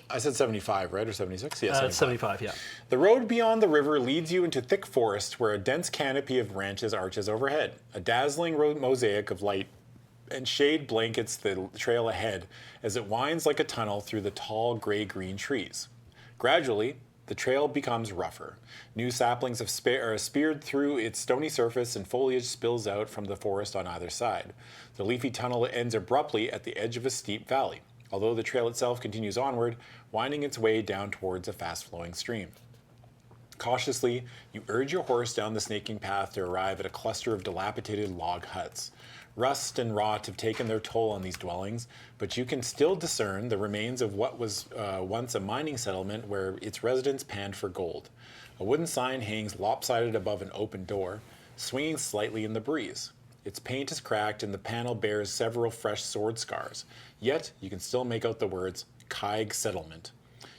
I said 75, right? Or 76? Yeah, 75. 75, yeah. The road beyond the river leads you into thick forest where a dense canopy of branches arches overhead. A dazzling mosaic of light and shade blankets the trail ahead as it winds like a tunnel through the tall gray-green trees. Gradually, the trail becomes rougher. New saplings are speared through its stony surface and foliage spills out from the forest on either side. The leafy tunnel ends abruptly at the edge of a steep valley, although the trail itself continues onward, winding its way down towards a fast-flowing stream. Cautiously, you urge your horse down the snaking path to arrive at a cluster of dilapidated log huts. Rust and rot have taken their toll on these dwellings, but you can still discern the remains of what was once a mining settlement where its residents panned for gold. A wooden sign hangs lopsided above an open door, swinging slightly in the breeze. Its paint is cracked and the panel bears several fresh sword scars, yet you can still make out the words, Kaig Settlement.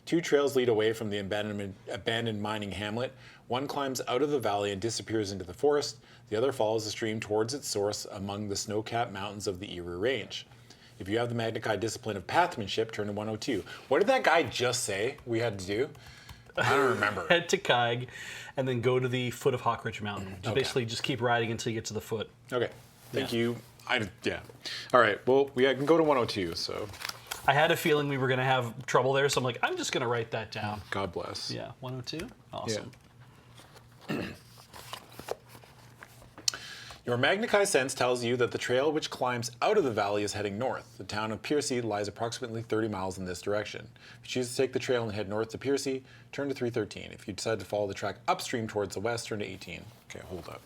Two trails lead away from the abandoned mining hamlet. One climbs out of the valley and disappears into the forest. The other follows the stream towards its source among the snow-capped mountains of the Erie Range. If you have the Magna discipline of pathmanship, turn to 102. What did that guy just say we had to do? I don't remember. Head to Kaig, and then go to the foot of Hawk Ridge Mountain. Just Okay. basically just keep riding until you get to the foot. Okay. Thank Yeah. you. Yeah. All right. Well, I can go to 102, so I had a feeling we were going to have trouble there, so I'm like, I'm just going to write that down. God bless. Yeah, 102? Awesome. Your Magna sense tells you that the trail which climbs out of the valley is heading north. The town of Piercy lies approximately 30 miles in this direction. If you choose to take the trail and head north to Piercy, turn to 313. If you decide to follow the track upstream towards the west, turn to 18. Okay, hold up.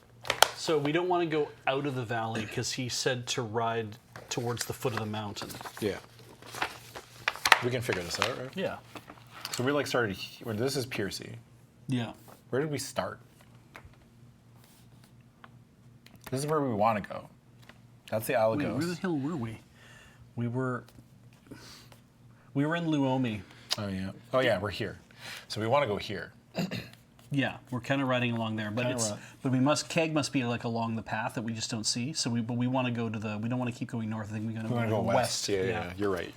So we don't want to go out of the valley because he said to ride towards the foot of the mountain. Yeah. We can figure this out, right? Yeah. So we started, this is Piercy. Yeah. Where did we start? This is where we want to go. That's the Isle of Wait, where the Ghosts. hell were we? We were in Luomi. Oh yeah, we're here. So we want to go here. Yeah, we're kind of riding along there, but Kinda Keg must be like along the path that we just don't see. So we want to go to we don't want to keep going north. I think we We want to go west. Yeah. You're right.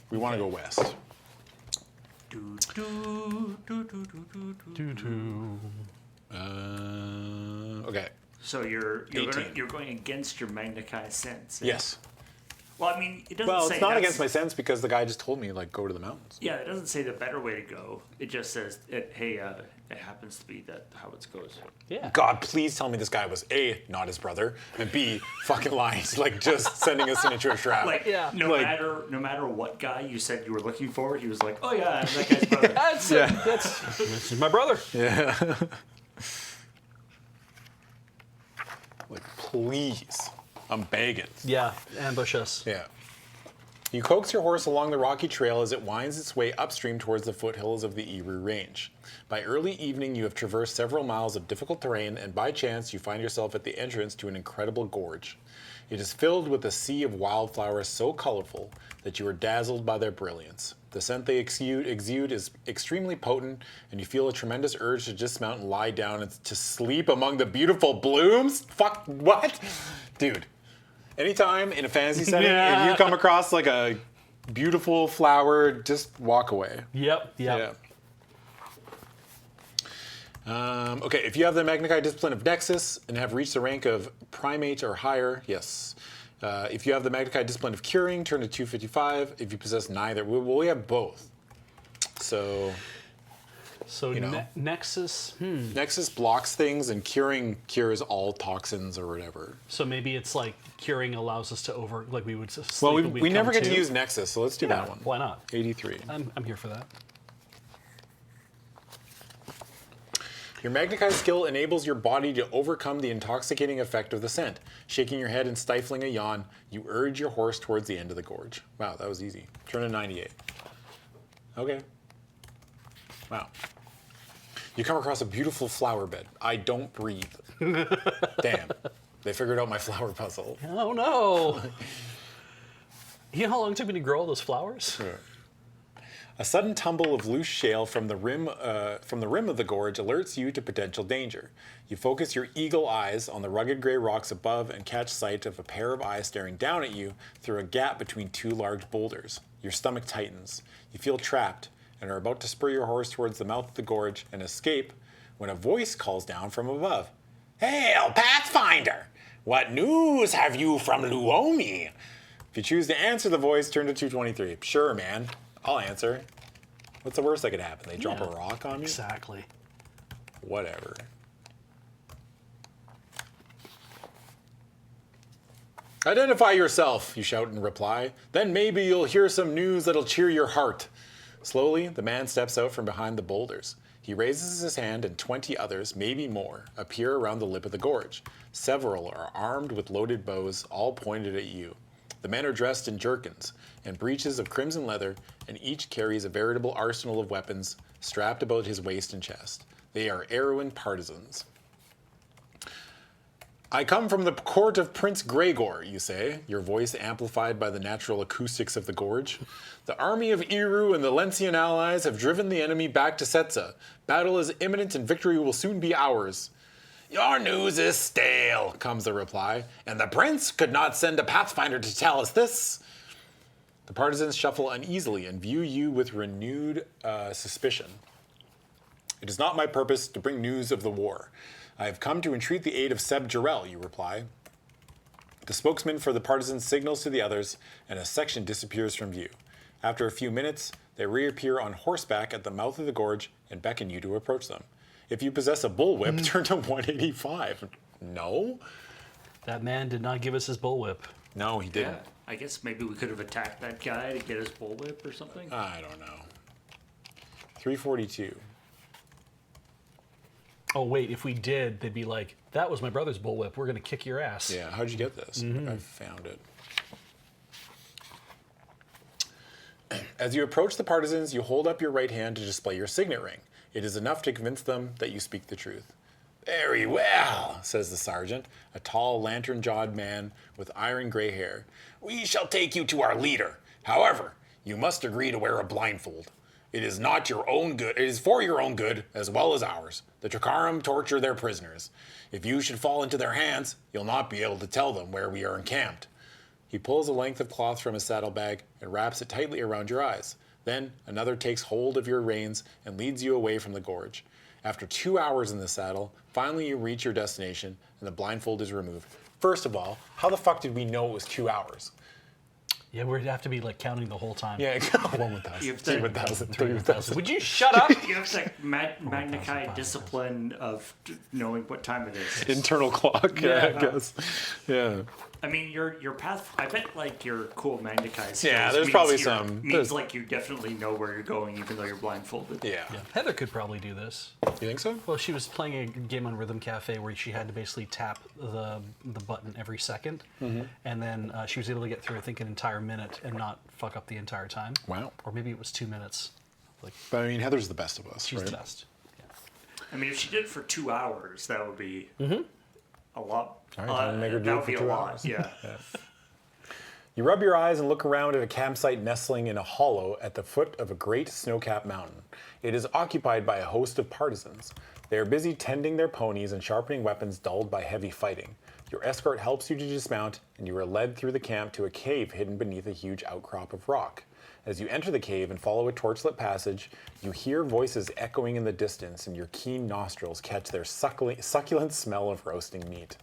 We want to go west. Do, do, do, do, do, do, do. Okay. So you're 18. going against your Magna sense. Yes. Well, I mean, it doesn't Well, say it's not that's- against my sense because the guy just told me go to the mountains. Yeah, it doesn't say the better way to go. It just says, it happens to be that how it goes. Yeah. God, please tell me this guy was A, not his brother, and B, fucking lying, just sending us into a trap. Like, Yeah. no matter what guy you said you were looking for, he was like, oh yeah, I'm that guy's brother. This is my brother. Yeah. Please, I'm begging. Yeah, ambush us. Yeah. You coax your horse along the rocky trail as it winds its way upstream towards the foothills of the Erie Range. By early evening, you have traversed several miles of difficult terrain, and by chance, you find yourself at the entrance to an incredible gorge. It is filled with a sea of wildflowers so colorful that you are dazzled by their brilliance. The scent they exude is extremely potent, and you feel a tremendous urge to dismount and lie down and to sleep among the beautiful blooms. Fuck, what? Dude. Anytime in a fantasy setting, if you come across a beautiful flower, just walk away. Yep. Yeah. Okay, if you have the Magnified Discipline of Nexus and have reached the rank of Primate or higher, yes. If you have the Magnified Discipline of Curing, turn to 255. If you possess neither, we have both. So Nexus. Nexus blocks things, and Curing cures all toxins or whatever. So maybe it's like Curing allows us to we would sleep. Well, and we'd we never come get to use Nexus, so let's do that one. Why not? 83. I'm here for that. Your Magnified skill enables your body to overcome the intoxicating effect of the scent. Shaking your head and stifling a yawn, you urge your horse towards the end of the gorge. Wow, that was easy. Turn to 98. Okay. Wow. You come across a beautiful flower bed. I don't breathe. Damn. They figured out my flower puzzle. Oh no! You know how long it took me to grow all those flowers? Yeah. A sudden tumble of loose shale from the rim of the gorge alerts you to potential danger. You focus your eagle eyes on the rugged gray rocks above and catch sight of a pair of eyes staring down at you through a gap between two large boulders. Your stomach tightens. You feel trapped and are about to spur your horse towards the mouth of the gorge and escape when a voice calls down from above. "Hail, Pathfinder! What news have you from Luomi?" If you choose to answer the voice, turn to 223. Sure, man. I'll answer. What's the worst that could happen? They drop a rock on me? Exactly. Whatever. "Identify yourself," you shout in reply. "Then maybe you'll hear some news that'll cheer your heart." Slowly, the man steps out from behind the boulders. He raises his hand and 20 others, maybe more, appear around the lip of the gorge. Several are armed with loaded bows, all pointed at you. The men are dressed in jerkins and breeches of crimson leather, and each carries a veritable arsenal of weapons strapped about his waist and chest. They are Erwin partisans. "I come from the court of Prince Gregor," you say, your voice amplified by the natural acoustics of the gorge. "The army of Eru and the Lencian allies have driven the enemy back to Setza. Battle is imminent and victory will soon be ours." "Your news is stale," comes the reply, "and the prince could not send a pathfinder to tell us this." The partisans shuffle uneasily and view you with renewed suspicion. "It is not my purpose to bring news of the war. I have come to entreat the aid of Seb Jarrell," you reply. The spokesman for the partisans signals to the others, and a section disappears from view. After a few minutes, they reappear on horseback at the mouth of the gorge and beckon you to approach them. If you possess a bullwhip, turn to 185. No? That man did not give us his bullwhip. No, he didn't. Yeah, I guess maybe we could have attacked that guy to get his bullwhip or something. I don't know. 342. Oh wait, if we did, they'd be like, "That was my brother's bullwhip. We're gonna kick your ass." Yeah, how'd you get this? I found it. As you approach the partisans, you hold up your right hand to display your signet ring. It is enough to convince them that you speak the truth. "Very well," says the sergeant, a tall, lantern-jawed man with iron gray hair. "We shall take you to our leader. However, you must agree to wear a blindfold. It is not your own good. It is for your own good as well as ours. The Trakarum torture their prisoners. If you should fall into their hands, you'll not be able to tell them where we are encamped." He pulls a length of cloth from his saddlebag and wraps it tightly around your eyes. Then another takes hold of your reins and leads you away from the gorge. After 2 hours in the saddle, finally you reach your destination and the blindfold is removed. First of all, how the fuck did we know it was 2 hours? Yeah, we'd have to be like counting the whole time. Yeah, 1,000, You have to- 2,000, 3,000. Would you shut up? You have like Magnified discipline of knowing what time it is. Internal clock, yeah, I guess. Yeah. I mean, your path. I bet like your cool Magnified skills. Yeah, there's means probably you're- some. Means like you definitely know where you're going, even though you're blindfolded. Yeah. Heather could probably do this. You think so? Well, she was playing a game on Rhythm Cafe where she had to basically tap the button every second, and then she was able to get through, I think, an entire minute and not fuck up the entire time. Wow. Or maybe it was 2 minutes. Like, But I mean, Heather's the best of us, she's right? the best. I mean, if she did it for 2 hours, that would be a lot. All right, then make her do that it would for be a 2 lot. hours. Yeah. You rub your eyes and look around at a campsite nestling in a hollow at the foot of a great snow-capped mountain. It is occupied by a host of partisans. They are busy tending their ponies and sharpening weapons dulled by heavy fighting. Your escort helps you to dismount, and you are led through the camp to a cave hidden beneath a huge outcrop of rock. As you enter the cave and follow a torchlit passage, you hear voices echoing in the distance, and your keen nostrils catch their succulent smell of roasting meat.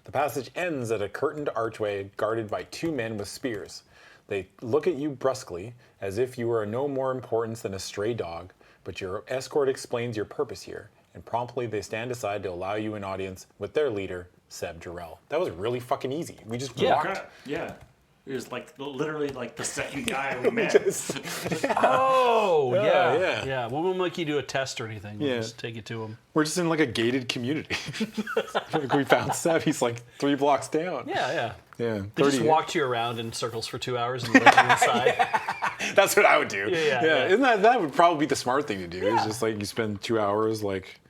The passage ends at a curtained archway guarded by 2 men with spears. They look at you brusquely, as if you were of no more importance than a stray dog, but your escort explains your purpose here, and promptly they stand aside to allow you an audience with their leader, Seb Jarrell. That was really fucking easy. We just walked. Yeah. It was like literally like the second guy we met. Oh, yeah. Yeah. We won't make you do a test or anything. We'll Yeah. just take you to him. We're just in like a gated community. Like we found Seb. He's like 3 blocks down. Yeah. Yeah. They just walked you around in circles for 2 hours and let you inside. That's what I would do. Yeah. Isn't that would probably be the smart thing to do? Is just like you spend 2 hours like.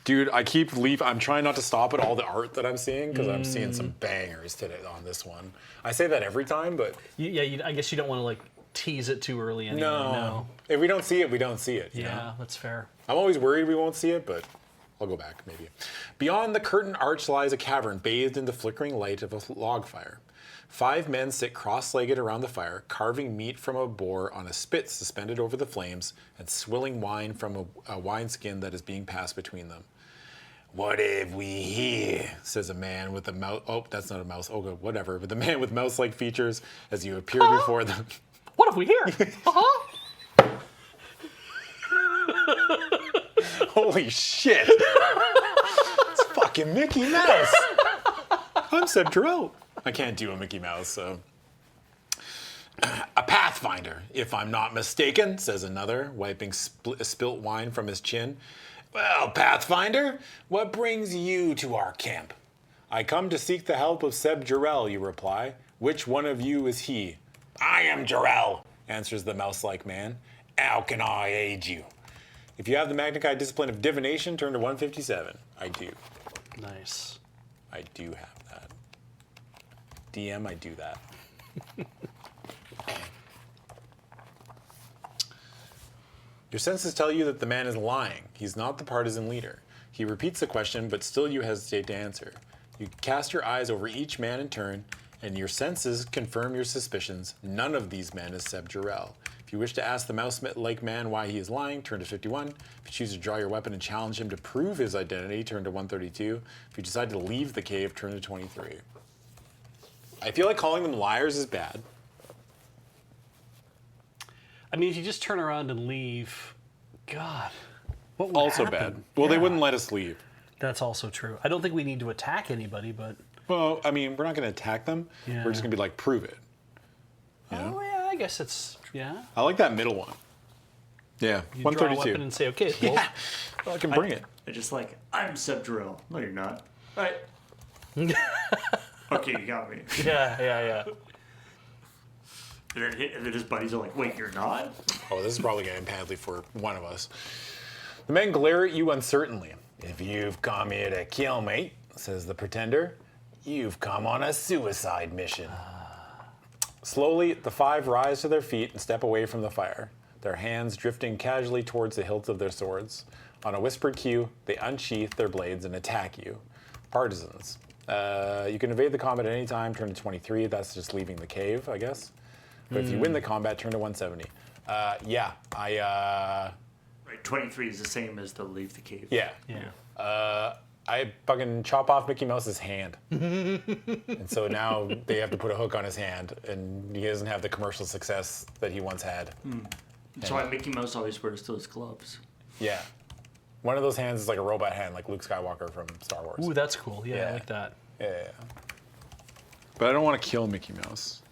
Dude, I'm trying not to stop at all the art that I'm seeing because I'm seeing some bangers today on this one. I say that every time, but I guess you don't want to like tease it too early anyway. no. If we don't see it, we don't see it. You Yeah, know? that's fair. I'm always worried we won't see it, but I'll go back maybe. Beyond the curtain arch lies a cavern bathed in the flickering light of a log fire. 5 men sit cross-legged around the fire, carving meat from a boar on a spit suspended over the flames and swilling wine from a wineskin that is being passed between them. What have we here? Says a man with a mouse. Oh, that's not a mouse. Oh, whatever. But the man with mouse-like features as you appear before them. What have we here? Holy shit! It's fucking Mickey Mouse. I'm Seb Jarrell. I can't do a Mickey Mouse, so. A pathfinder, if I'm not mistaken, says another, wiping spilt wine from his chin. Well, Pathfinder, what brings you to our camp? I come to seek the help of Seb Jarrell, you reply. Which one of you is he? I am Jarrell, answers the mouse-like man. How can I aid you? If you have the Magnified discipline of divination, turn to 157. I do. Nice. I do have that. DM, I do that. Your senses tell you that the man is lying. He's not the partisan leader. He repeats the question, but still you hesitate to answer. You cast your eyes over each man in turn, and your senses confirm your suspicions. None of these men is Seb Jarrell. If you wish to ask the mouse-like man why he is lying, turn to 51. If you choose to draw your weapon and challenge him to prove his identity, turn to 132. If you decide to leave the cave, turn to 23. I feel like calling them liars is bad. I mean, if you just turn around and leave, God, what would Also happen? bad. Well, they wouldn't let us leave. That's also true. I don't think we need to attack anybody, but... Well, I mean, we're not going to attack them. Yeah. We're just going to be like, prove it. You know? Oh, yeah, I guess it's... Yeah. I like that middle one. Yeah, You draw a 132. weapon and say, okay, well, Well, I can bring it. I just like, I'm Seb Jarrell. No, you're not. Right. Okay, you got me. yeah. And then his buddies are like, wait, you're not? Oh, this is probably going to end badly for one of us. The men glare at you uncertainly. If you've come here to kill me, says the pretender, you've come on a suicide mission. Slowly, the 5 rise to their feet and step away from the fire, their hands drifting casually towards the hilts of their swords. On a whispered cue, they unsheath their blades and attack you. Partisans. You can evade the combat at any time, turn to 23. That's just leaving the cave, I guess. But if you win the combat, turn to 170. Right, 23 is the same as the leave the cave. Yeah. I fucking chop off Mickey Mouse's hand. And so now they have to put a hook on his hand, and he doesn't have the commercial success that he once had. That's why Mickey Mouse always wears those gloves. Yeah. One of those hands is like a robot hand, like Luke Skywalker from Star Wars. Ooh, that's cool. Yeah, Yeah. I like that. Yeah. But I don't want to kill Mickey Mouse.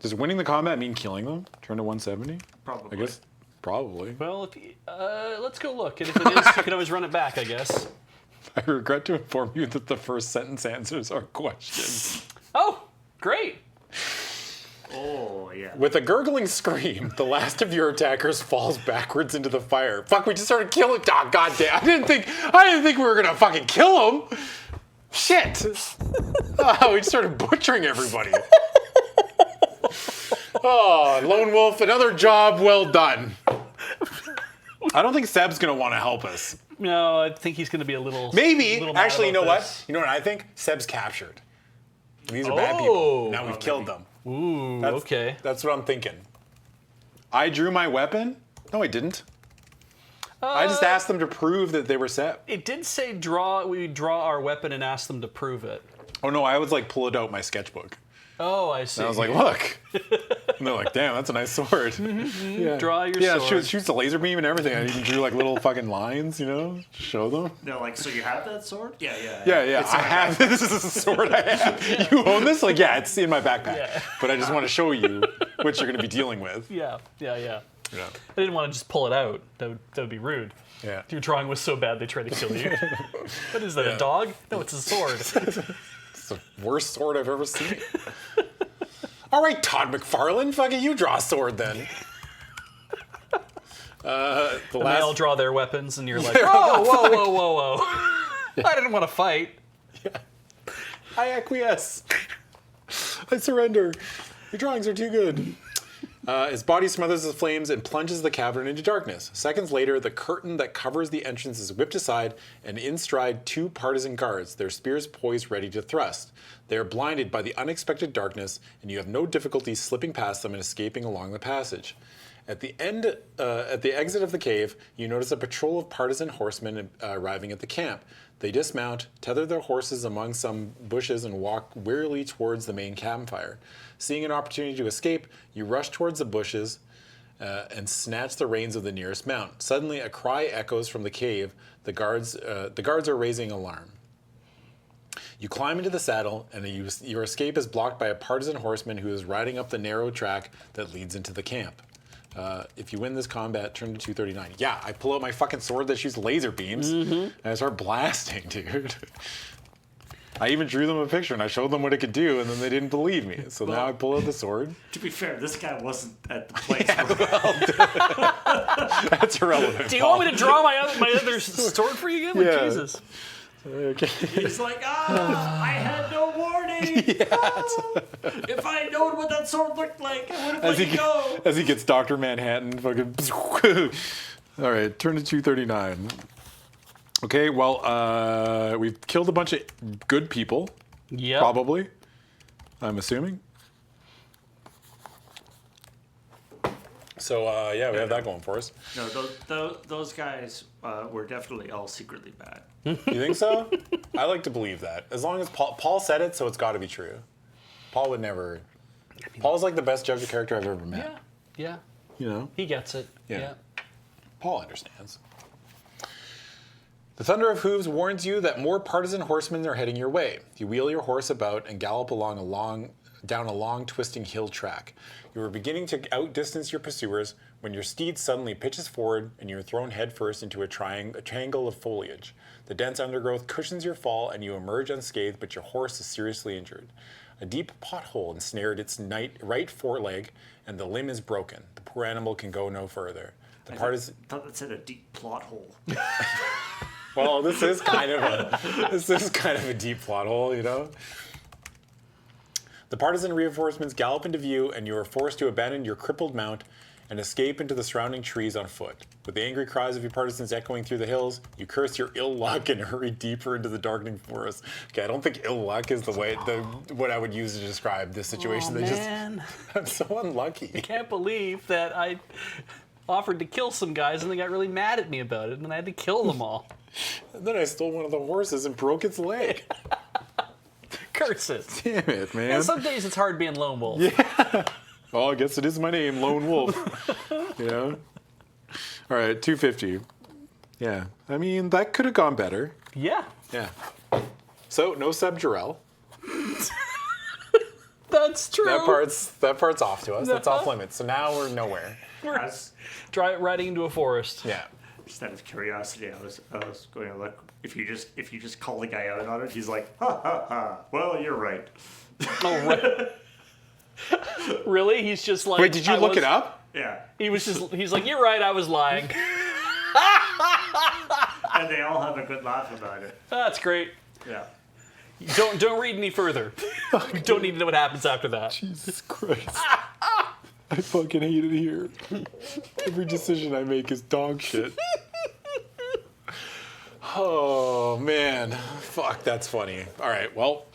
Does winning the combat mean killing them? Turn to 170? Probably. I guess. Probably. Well, if you, let's go look. And if it is, you can always run it back, I guess. I regret to inform you that the first sentence answers are questions. Oh, great. Oh, yeah. With a gurgling scream, the last of your attackers falls backwards into the fire. Fuck, we just started killing. Oh, goddamn! I didn't think we were gonna fucking kill him. Shit! Oh, we just started butchering everybody. Oh, Lone Wolf, another job well done. I don't think Seb's gonna want to help us. No, I think he's going to be a little. Maybe. little mad Actually, you know about what? this. You know what I think? Seb's captured. These are bad people. Now we've Oh, killed maybe. them. Ooh, okay. That's what I'm thinking. I drew my weapon? No, I didn't. I just asked them to prove that they were set. It did say we draw our weapon and ask them to prove it. Oh no, I was like pulling out my sketchbook. Oh, I see. And I was like, look. And they're like, damn, that's a nice sword. Yeah. Draw your Yeah, sword. shoots a laser beam and everything. I even drew like little fucking lines, show them. They're like, so you have that sword? Yeah. Yeah, It's I in my have this is a sword I have. You own this? Like, yeah, it's in my backpack. Yeah. But I just want to show you what you're going to be dealing with. Yeah. Yeah. I didn't want to just pull it out. That would be rude. Yeah. Your drawing was so bad they tried to kill you. What is that, a dog? No, it's a sword. It's the worst sword I've ever seen. All right, Todd McFarlane, fucking you draw a sword then. They all draw their weapons, and you're like, whoa. I didn't want to fight. I acquiesce. I surrender. Your drawings are too good. His body smothers the flames and plunges the cavern into darkness. Seconds later, the curtain that covers the entrance is whipped aside, and in stride 2 partisan guards, their spears poised ready to thrust. They are blinded by the unexpected darkness, and you have no difficulty slipping past them and escaping along the passage. At the exit of the cave, you notice a patrol of partisan horsemen arriving at the camp. They dismount, tether their horses among some bushes, and walk wearily towards the main campfire. Seeing an opportunity to escape, you rush towards the bushes and snatch the reins of the nearest mount. Suddenly, a cry echoes from the cave. The guards are raising alarm. You climb into the saddle, and your escape is blocked by a partisan horseman who is riding up the narrow track that leads into the camp. If you win this combat, turn to 239. Yeah, I pull out my fucking sword that shoots laser beams, and I start blasting, dude. I even drew them a picture, and I showed them what it could do, and then they didn't believe me. So now I pull out the sword. To be fair, this guy wasn't at the place. That's irrelevant. Do you want me to draw my other sword for you again? Like, Yeah. Jesus. Okay. He's like, I had no warning. If I had known what that sword looked like, I would have let you go. As he gets Dr. Manhattan, fucking. All right, turn to 239. Okay, well, we've killed a bunch of good people. Yeah. Probably. I'm assuming. So, yeah, we have that going for us. No, those guys were definitely all secretly bad. You think so? I like to believe that. As long as Paul said it, so it's got to be true. Paul would never. Paul's like the best Joker character I've ever met. Yeah. You know? He gets it. Yeah. Paul understands. The thunder of hooves warns you that more partisan horsemen are heading your way. You wheel your horse about and gallop down a long, twisting hill track. You are beginning to outdistance your pursuers when your steed suddenly pitches forward and you are thrown headfirst into a triangle of foliage. The dense undergrowth cushions your fall and you emerge unscathed, but your horse is seriously injured. A deep pothole ensnared its right foreleg, and the limb is broken. The poor animal can go no further. I thought that said a deep plot hole. Well, this is kind of a deep plot hole, you know. The partisan reinforcements gallop into view, and you are forced to abandon your crippled mount and escape into the surrounding trees on foot. With the angry cries of your partisans echoing through the hills, you curse your ill luck and hurry deeper into the darkening forest. Okay, I don't think ill luck is what I would use to describe this situation. Oh, man. I'm so unlucky. I can't believe that I offered to kill some guys and they got really mad at me about it, and I had to kill them all. And then I stole one of the horses and broke its leg. Curse it. Damn it, man. And some days it's hard being lone wolf. Yeah. Well, I guess it is my name, Lone Wolf. You know? All right, 250. Yeah. I mean, that could have gone better. Yeah. Yeah. So, no Sub-Jarrell. That's true. That part's off to us. That's off limits. So now we're nowhere. We're riding into a forest. Yeah. Just out of curiosity, I was going to look. If you just call the guy out on it, he's like, ha ha ha. Well, you're right. Oh, right. Really? He's just like. Wait, did you look it up? Yeah. He's like, you're right, I was lying. And they all have a good laugh about it. That's great. Yeah. Don't read any further. You don't need to know what happens after that. Jesus Christ. I fucking hate it here. Every decision I make is dog shit. Oh, man. Fuck, that's funny. All right, well.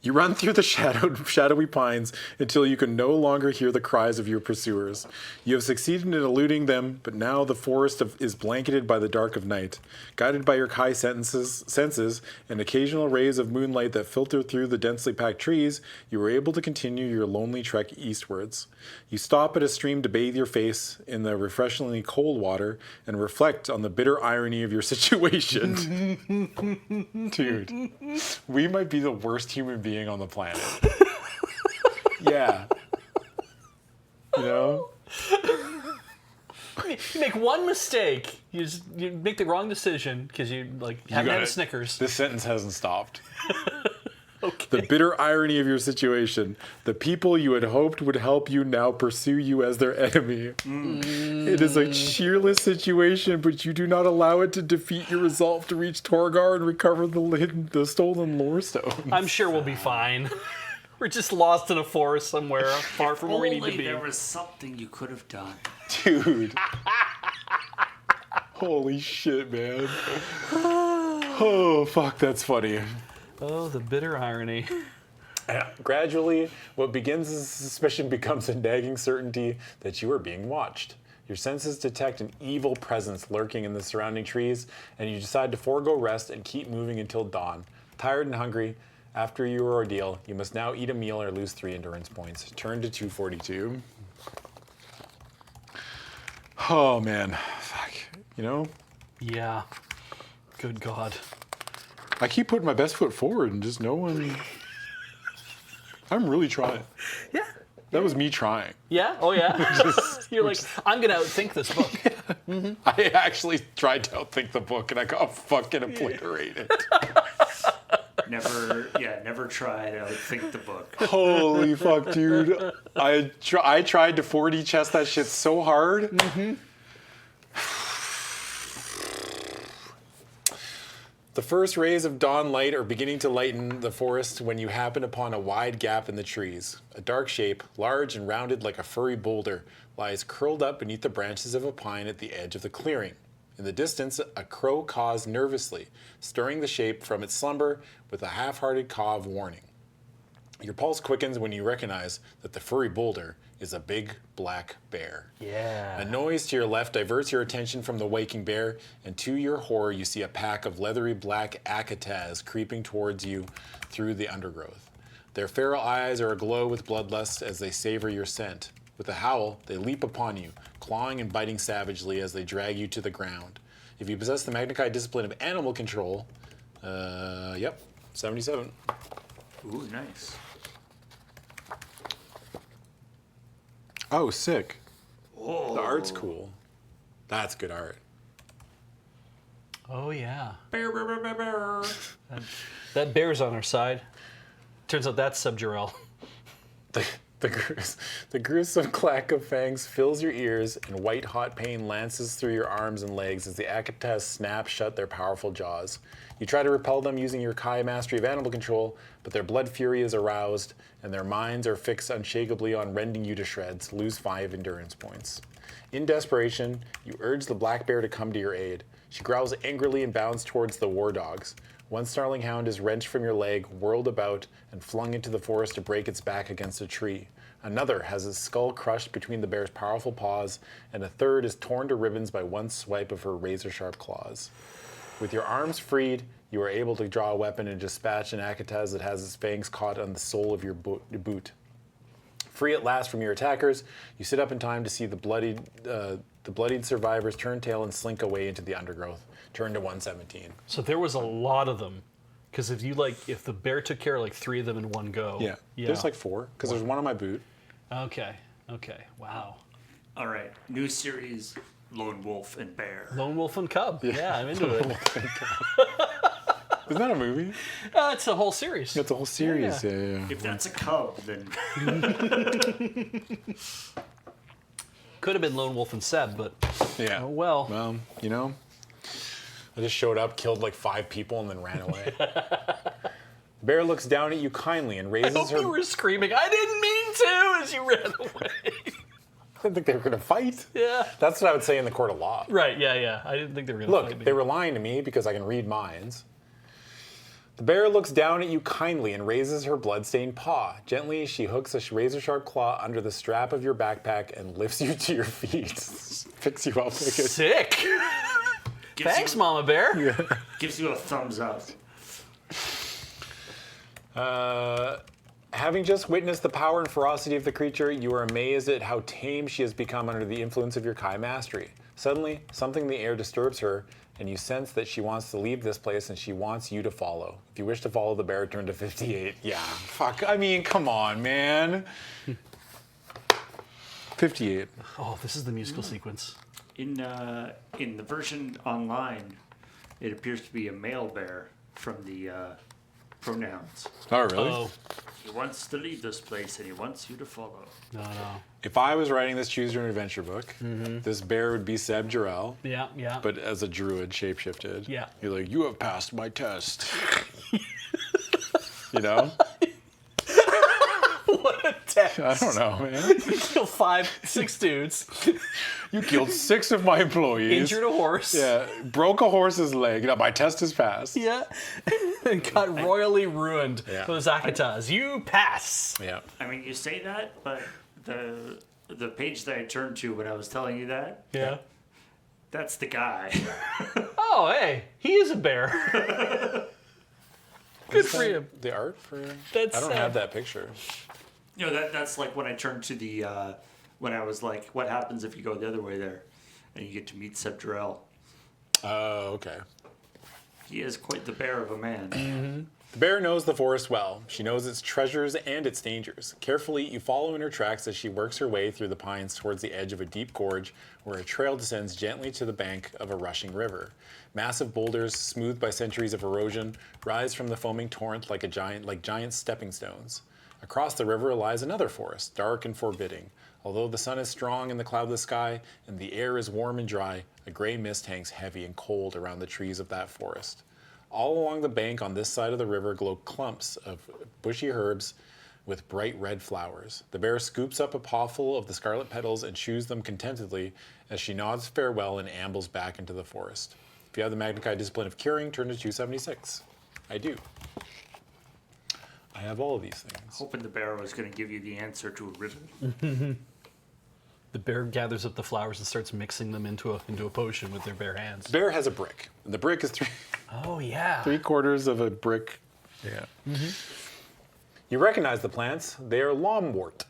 You run through the shadowy pines until you can no longer hear the cries of your pursuers. You have succeeded in eluding them, but now the forest is blanketed by the dark of night. Guided by your high senses and occasional rays of moonlight that filter through the densely packed trees, you are able to continue your lonely trek eastwards. You stop at a stream to bathe your face in the refreshingly cold water and reflect on the bitter irony of your situation. Dude, we might be the worst human being on the planet. Yeah. You know? You make one mistake, you make the wrong decision because you haven't had a Snickers. This sentence hasn't stopped. Okay. The bitter irony of your situation. The people you had hoped would help you now pursue you as their enemy. It is a cheerless situation, but you do not allow it to defeat your resolve to reach Torgar and recover the stolen lore stones. I'm sure we'll be fine. We're just lost in a forest somewhere far from where we need to be. There was something you could have done. Dude. Holy shit, man. Oh, fuck, that's funny. Oh, the bitter irony. Gradually, what begins as a suspicion becomes a nagging certainty that you are being watched. Your senses detect an evil presence lurking in the surrounding trees, and you decide to forego rest and keep moving until dawn. Tired and hungry, after your ordeal, you must now eat a meal or lose 3 endurance points. Turn to 242. Oh, man. Fuck. You know? Yeah. Good God. I keep putting my best foot forward and just no one... I'm really trying. Yeah. That was me trying. Yeah? Oh, yeah? You're like, I'm going to outthink this book. Mm-hmm. I actually tried to outthink the book and I got fucking obliterated. Never try to outthink the book. Holy fuck, dude. I tried to 4D chess that shit so hard. Mm-hmm. The first rays of dawn light are beginning to lighten the forest when you happen upon a wide gap in the trees. A dark shape, large and rounded like a furry boulder, lies curled up beneath the branches of a pine at the edge of the clearing. In the distance, a crow caws nervously, stirring the shape from its slumber with a half-hearted caw of warning. Your pulse quickens when you recognize that the furry boulder is a big black bear. Yeah. A noise to your left diverts your attention from the waking bear, and to your horror, you see a pack of leathery black akataz creeping towards you through the undergrowth. Their feral eyes are aglow with bloodlust as they savor your scent. With a howl, they leap upon you, clawing and biting savagely as they drag you to the ground. If you possess the Magnified discipline of animal control, 77. Ooh, nice. Oh, sick. Whoa. The art's cool. That's good art. Oh, yeah. Bear, bear, bear, bear, bear. That bear's on our side. Turns out that's Sub-Jarrell. The gruesome clack of fangs fills your ears, and white-hot pain lances through your arms and legs as the akataz snap shut their powerful jaws. You try to repel them using your Kai mastery of animal control, but their blood fury is aroused, and their minds are fixed unshakably on rending you to shreds. Lose 5 endurance points. In desperation, you urge the black bear to come to your aid. She growls angrily and bounds towards the war dogs. One snarling hound is wrenched from your leg, whirled about, and flung into the forest to break its back against a tree. Another has its skull crushed between the bear's powerful paws, and a third is torn to ribbons by one swipe of her razor-sharp claws. With your arms freed, you are able to draw a weapon and dispatch an akataz that has its fangs caught on the sole of your boot. Free at last from your attackers, you sit up in time to see the bloodied survivors turn tail and slink away into the undergrowth. Turn to 117. So there was a lot of them. Because if the bear took care of 3 of them in one go. Yeah. There's 4, because there's one on my boot. Okay. Wow. All right. New series, Lone Wolf and Bear. Lone Wolf and Cub. Yeah, I'm into it. Isn't that a movie? It's a whole series. It's a whole series. Yeah. If that's a cub, then Could have been Lone Wolf and Seb, but Yeah. oh well. Well, I just showed up, killed 5 people, and then ran away. Bear looks down at you kindly and I raises hope her... you were screaming, I didn't mean to, as you ran away. I didn't think they were going to fight. Yeah. That's what I would say in the court of law. Right, yeah. I didn't think they were going to fight Look, me. they were lying to me because I can read minds. The bear looks down at you kindly and raises her blood-stained paw. Gently, she hooks a razor-sharp claw under the strap of your backpack and lifts you to your feet. Picks you up like a... Sick. Thanks, Mama Bear. Yeah. Gives you a thumbs up. Having just witnessed the power and ferocity of the creature, you are amazed at how tame she has become under the influence of your Kai mastery. Suddenly, something in the air disturbs her, and you sense that she wants to leave this place and she wants you to follow. If you wish to follow the bear, turn to 58. Yeah, fuck. I mean, come on, man. 58. Oh, this is the musical sequence. In the version online, it appears to be a male bear from the pronouns. Oh, really? Oh, He wants to leave this place and he wants you to follow. no. If I was writing this Choose Your Own Adventure book, this bear would be Seb Jarrell, Yeah, yeah. but as a druid shapeshifted. Yeah. You're like, you have passed my test. You know? What a test. I don't know, man. You killed 5-6 dudes, You killed 6 of my employees. injured a horse. Yeah, broke a horse's leg. Now my test is passed. Yeah. And got royally ruined Yeah. for the Zakatas. You pass. Yeah. I mean, you say that, but the page that I turned to when I was telling you that, Yeah. that's the guy. Oh, hey, he is a bear. Good for him. The art for That's, I don't have that picture. You know, that's like when I turned to the, when I was like, what happens if you go the other way there? And you get to meet Seb Jarrell. Oh, okay. He is quite the bear of a man. The bear knows the forest well. She knows its treasures and its dangers. Carefully, you follow in her tracks as she works her way through the pines towards the edge of a deep gorge where a trail descends gently to the bank of a rushing river. Massive boulders, smoothed by centuries of erosion, rise from the foaming torrent like giant stepping stones. Across the river lies another forest, dark and forbidding. Although the sun is strong in the cloudless sky and the air is warm and dry, a gray mist hangs heavy and cold around the trees of that forest. All along the bank on this side of the river glow clumps of bushy herbs with bright red flowers. The bear scoops up a pawful of the scarlet petals and chews them contentedly as she nods farewell and ambles back into the forest. If you have the Magna Chi discipline of curing, turn to 276. I do. I have all of these things. Hoping the bear was going to give you the answer to a riddle. The bear gathers up the flowers and starts mixing them into a potion with their bare hands. Bear has a brick. And the brick is Oh, yeah. 3/4 of a brick. Yeah. You recognize the plants. They are lomwort.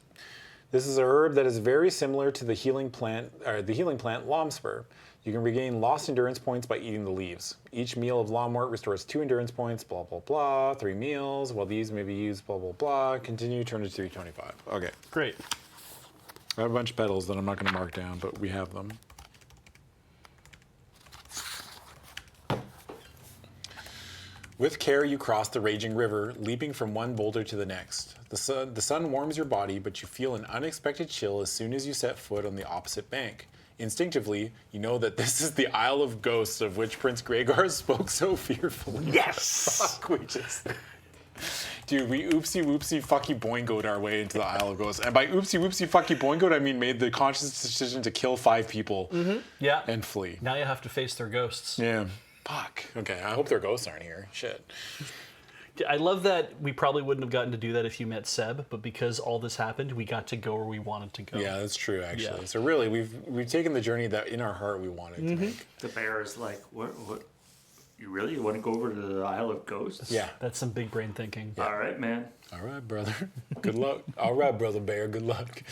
This is a herb that is very similar to the healing plant lomspur. You can regain lost endurance points by eating the leaves. Each meal of lomwort restores 2 endurance points, blah, blah, blah. 3 meals. While these may be used, blah, blah, blah. Continue, turn to 325. Okay. Great. I have a bunch of petals that I'm not going to mark down, but we have them. With care, you cross the raging river, leaping from one boulder to the next. The sun warms your body, but you feel an unexpected chill as soon as you set foot on the opposite bank. Instinctively, you know that this is the Isle of Ghosts of which Prince Gregor spoke so fearfully. Yes! Fuck, we just... Dude, we oopsie whoopsie fucky boingoed our way into the Isle of Ghosts. And by oopsie whoopsie fucky boingoed, I mean made the conscious decision to kill 5 people Yeah. and flee. Now you have to face their ghosts. Yeah. Fuck. Okay, I hope their ghosts aren't here. Shit. I love that we probably wouldn't have gotten to do that if you met Seb, but because all this happened, we got to go where we wanted to go. Yeah, that's true, actually. Yeah. So really, we've taken the journey that in our heart we wanted to make. The bear is like, what? You really want to go over to the Isle of Ghosts? Yeah. That's some big brain thinking. All right, man. All right, brother. Good luck. All right, brother bear. Good luck.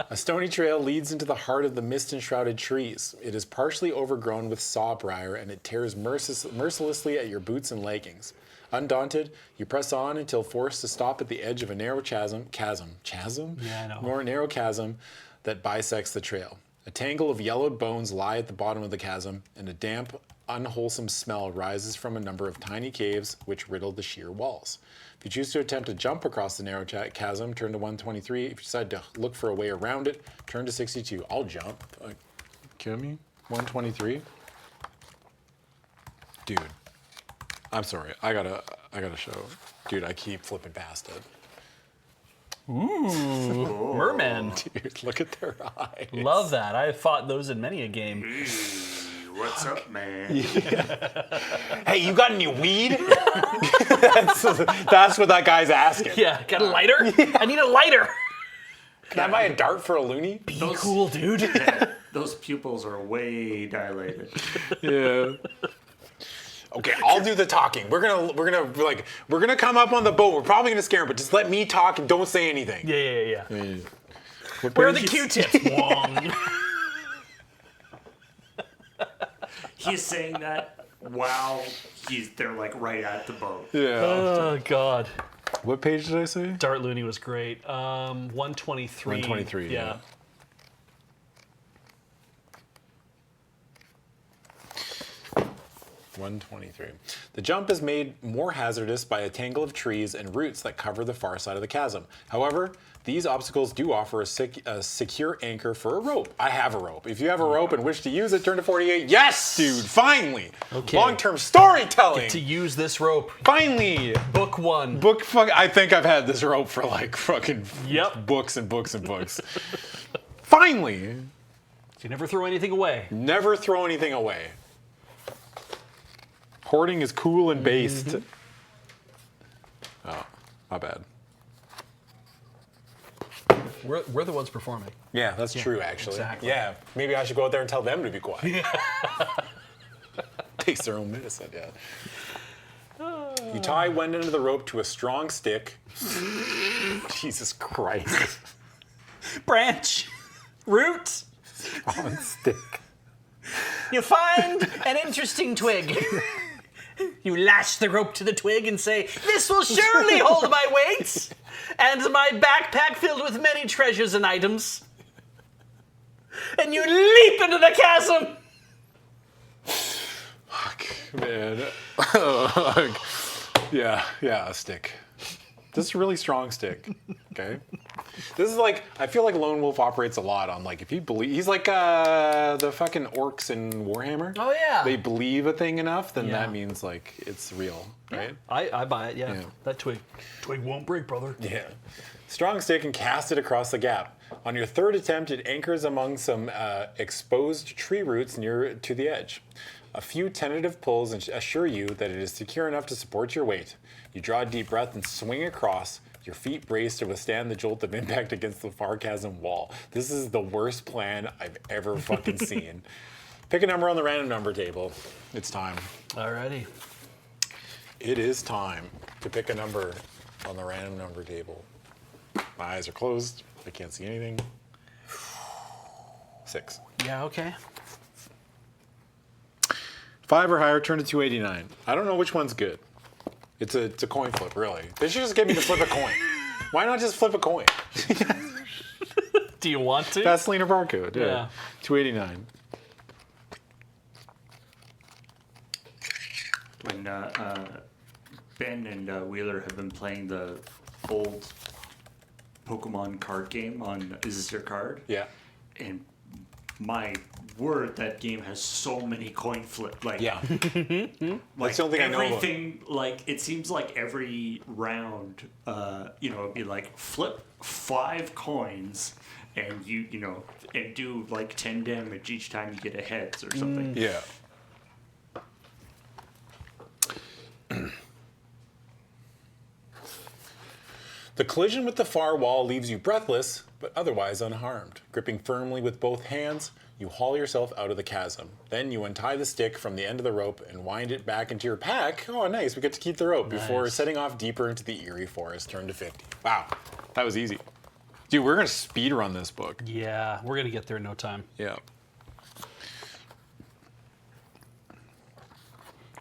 A stony trail leads into the heart of the mist-enshrouded trees. It is partially overgrown with sawbriar, and it tears mercilessly at your boots and leggings. Undaunted, you press on until forced to stop at the edge of a narrow chasm? Yeah, I know. More narrow chasm that bisects the trail. A tangle of yellowed bones lie at the bottom of the chasm, and a damp, unwholesome smell rises from a number of tiny caves which riddle the sheer walls. If you choose to attempt to jump across the narrow chasm, turn to 123. If you decide to look for a way around it, turn to 62. I'll jump. Kill me? 123? Dude. I'm sorry. I gotta show. Dude, I keep flipping past it. Ooh, merman. Dude, look at their eyes. Love that. I have fought those in many a game. What's up, man? Hey, Hey, you got any weed? That's what that guy's asking. Yeah, got a lighter? I need a lighter. Can I buy a dart for a loony? Be cool, dude. Those pupils are way dilated. Yeah. Okay, I'll do the talking. We're gonna come up on the boat. We're probably gonna scare him, but just let me talk and don't say anything. Yeah. Where are the Q-tips? Wong. He's saying that while they're like right at the boat. Yeah. Oh, God. What page did I say? Dart Looney was great. 123. 123, yeah. 123. The jump is made more hazardous by a tangle of trees and roots that cover the far side of the chasm. However, these obstacles do offer a secure anchor for a rope. I have a rope. If you have a rope and wish to use it, turn to 48. Yes, dude, finally. Okay. Long-term storytelling. To use this rope. Finally. Book 1. I think I've had this rope for like fucking books and books and books. Finally. So you never throw anything away. Never throw anything away. Hoarding is cool and based. Oh, my bad. We're the ones performing. Yeah, that's true, actually. Exactly. Yeah, maybe I should go out there and tell them to be quiet. Takes their own medicine, yeah. You tie one end of the rope to a strong stick. Jesus Christ. Branch. Root. Strong stick. You find an interesting twig. You lash the rope to the twig and say, "This will surely hold my weight and my backpack filled with many treasures and items." And you leap into the chasm. Fuck, man. Yeah, a stick. This is a really strong stick. Okay. This is like, I feel like Lone Wolf operates a lot on like, if you believe, he's like the fucking orcs in Warhammer. Oh, yeah. They believe a thing enough, then Yeah. that means like it's real, right? I buy it, yeah. Yeah. That twig won't break, brother. Yeah. Strong stick and cast it across the gap. On your third attempt, it anchors among some exposed tree roots near to the edge. A few tentative pulls assure you that it is secure enough to support your weight. You draw a deep breath and swing across, your feet braced to withstand the jolt of impact against the far chasm wall. This is the worst plan I've ever fucking seen. Pick a number on the random number table. It's time. Alrighty. It is time to pick a number on the random number table. My eyes are closed. I can't see anything. 6. Yeah, okay. 5 or higher, turn to 289. I don't know which one's good. It's a coin flip, really. They should just get me to flip a coin. Why not just flip a coin? Do you want to? That's Lena Barcode. Yeah. 289. When Ben and Wheeler have been playing the old Pokemon card game on Is This Your Card? Yeah. And my word, that game has so many coin flip. Like, Yeah. like That's the only thing I know about. everything, like, it seems like every round, it'd be like flip 5 coins and and do like 10 damage each time you get a heads or something. Yeah. The collision with the far wall leaves you breathless, but otherwise unharmed. Gripping firmly with both hands, you haul yourself out of the chasm. Then you untie the stick from the end of the rope and wind it back into your pack. Oh, nice. We get to keep the rope before setting off deeper into the eerie forest. Turn to 50. Wow. That was easy. Dude, we're going to speed run this book. Yeah, we're gonna get there in no time. Yeah.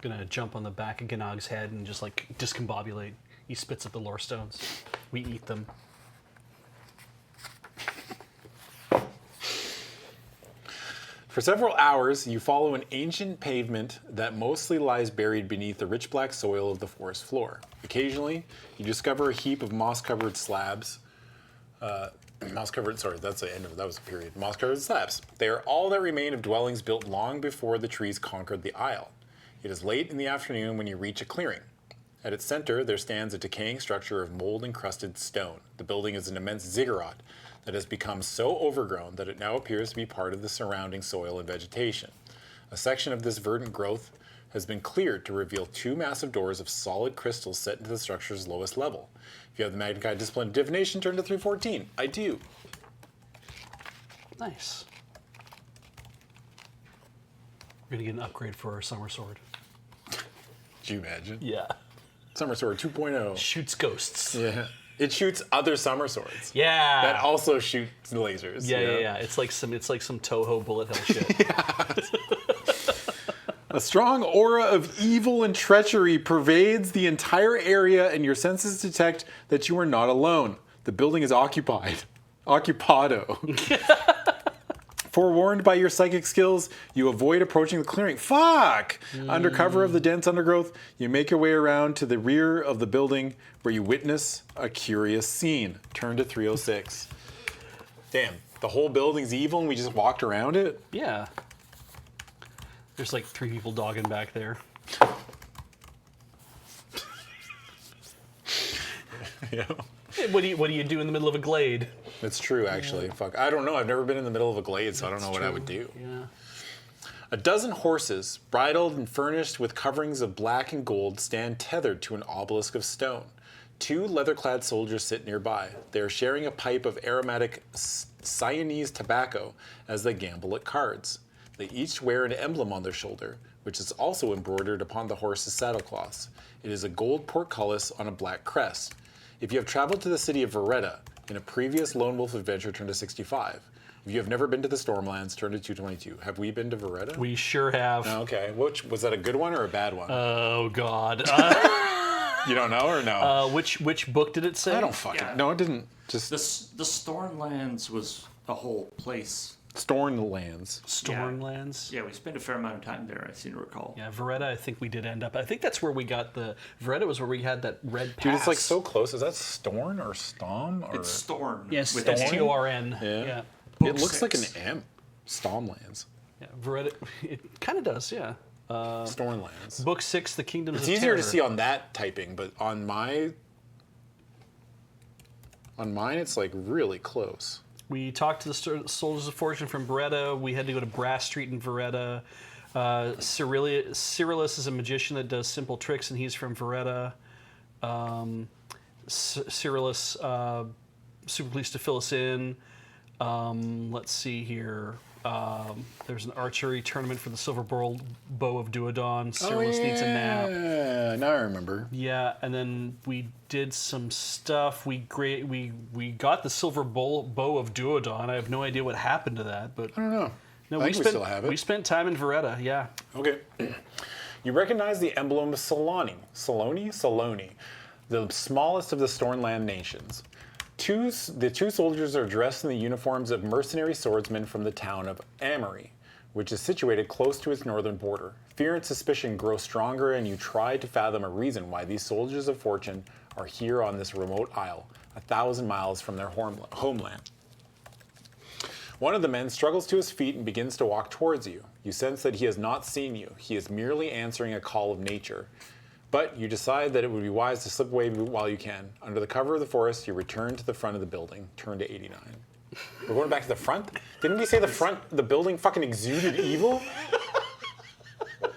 Gonna jump on the back of Ganog's head and just like discombobulate. He spits up the lore stones. We eat them. For several hours, you follow an ancient pavement that mostly lies buried beneath the rich black soil of the forest floor. Occasionally, you discover a heap of moss-covered slabs. That's the end of it. That was a period. Moss-covered slabs. They are all that remain of dwellings built long before the trees conquered the isle. It is late in the afternoon when you reach a clearing. At its center, there stands a decaying structure of mold-encrusted stone. The building is an immense ziggurat that has become so overgrown that it now appears to be part of the surrounding soil and vegetation. A section of this verdant growth has been cleared to reveal 2 massive doors of solid crystals set into the structure's lowest level. If you have the Magnified Discipline of Divination, turn to 314. I do. Nice. We're going to get an upgrade for our Summer Sword. Could you imagine? Yeah. Summer Sword 2.0. Shoots ghosts. Yeah. It shoots other Summer Swords. Yeah. That also shoot lasers. Yeah. It's like some Toho bullet hell shit. A strong aura of evil and treachery pervades the entire area, and your senses detect that you are not alone. The building is occupied. Occupado. Forewarned by your psychic skills, you avoid approaching the clearing. Fuck! Under cover of the dense undergrowth, you make your way around to the rear of the building where you witness a curious scene. Turn to 306. Damn, the whole building's evil and we just walked around it? Yeah. There's like 3 people dogging back there. Yeah. Hey, what do you do in the middle of a glade? It's true, actually. Fuck. I don't know. I've never been in the middle of a glade, so I don't know what I would do. Yeah. A dozen horses, bridled and furnished with coverings of black and gold, stand tethered to an obelisk of stone. 2 leather-clad soldiers sit nearby. They are sharing a pipe of aromatic Sienese tobacco as they gamble at cards. They each wear an emblem on their shoulder, which is also embroidered upon the horse's saddlecloths. It is a gold portcullis on a black crest. If you have traveled to the city of Veretta in a previous Lone Wolf adventure, turn to 65. If you have never been to the Stormlands, turn to 222. Have we been to Veretta? We sure have. Oh, okay. Which was that, a good one or a bad one? Oh God. You don't know or no? Which book did it say? I don't fucking. No, it didn't. Just The Stormlands was a whole place. Stormlands. Stormlands. Yeah, we spent a fair amount of time there, I seem to recall. Yeah, Veretta, I think we did end up. I think that's where we got Veretta was where we had that red pass. Dude, it's like so close. Is that Storn or Stom? Or It's Storm. Yes, with Storm? an M. T-O-R-N. Yeah. Yeah. It looks like an 6. M. Stormlands. Yeah, Veretta. It kind of does, yeah. Stormlands. Book 6, The Kingdoms It's of easier Terror. to see on that typing, but on mine it's like really close. We talked to the Soldiers of Fortune from Beretta. We had to go to Brass Street in Veretta. Cyrillus is a magician that does simple tricks, and he's from Veretta. Cyrillus, super pleased to fill us in. Let's see here. There's an archery tournament for the Silver Bow of Duodon. Cyrillus needs a nap. Yeah, now I remember. Yeah, and then we did some stuff. We got the Silver Bow of Duodon. I have no idea what happened to that, but I don't know. no, I think we still have it. We spent time in Veretta. Yeah. Okay. You recognize the emblem of Saloni, the smallest of the Stornland nations. The 2 soldiers are dressed in the uniforms of mercenary swordsmen from the town of Amory, which is situated close to its northern border. Fear and suspicion grow stronger, and you try to fathom a reason why these soldiers of fortune are here on this remote isle, 1,000 miles from their homeland. One of the men struggles to his feet and begins to walk towards you. You sense that he has not seen you. He is merely answering a call of nature. But you decide that it would be wise to slip away while you can. Under the cover of the forest, you return to the front of the building. Turn to 89. We're going back to the front? Didn't we say the building fucking exuded evil?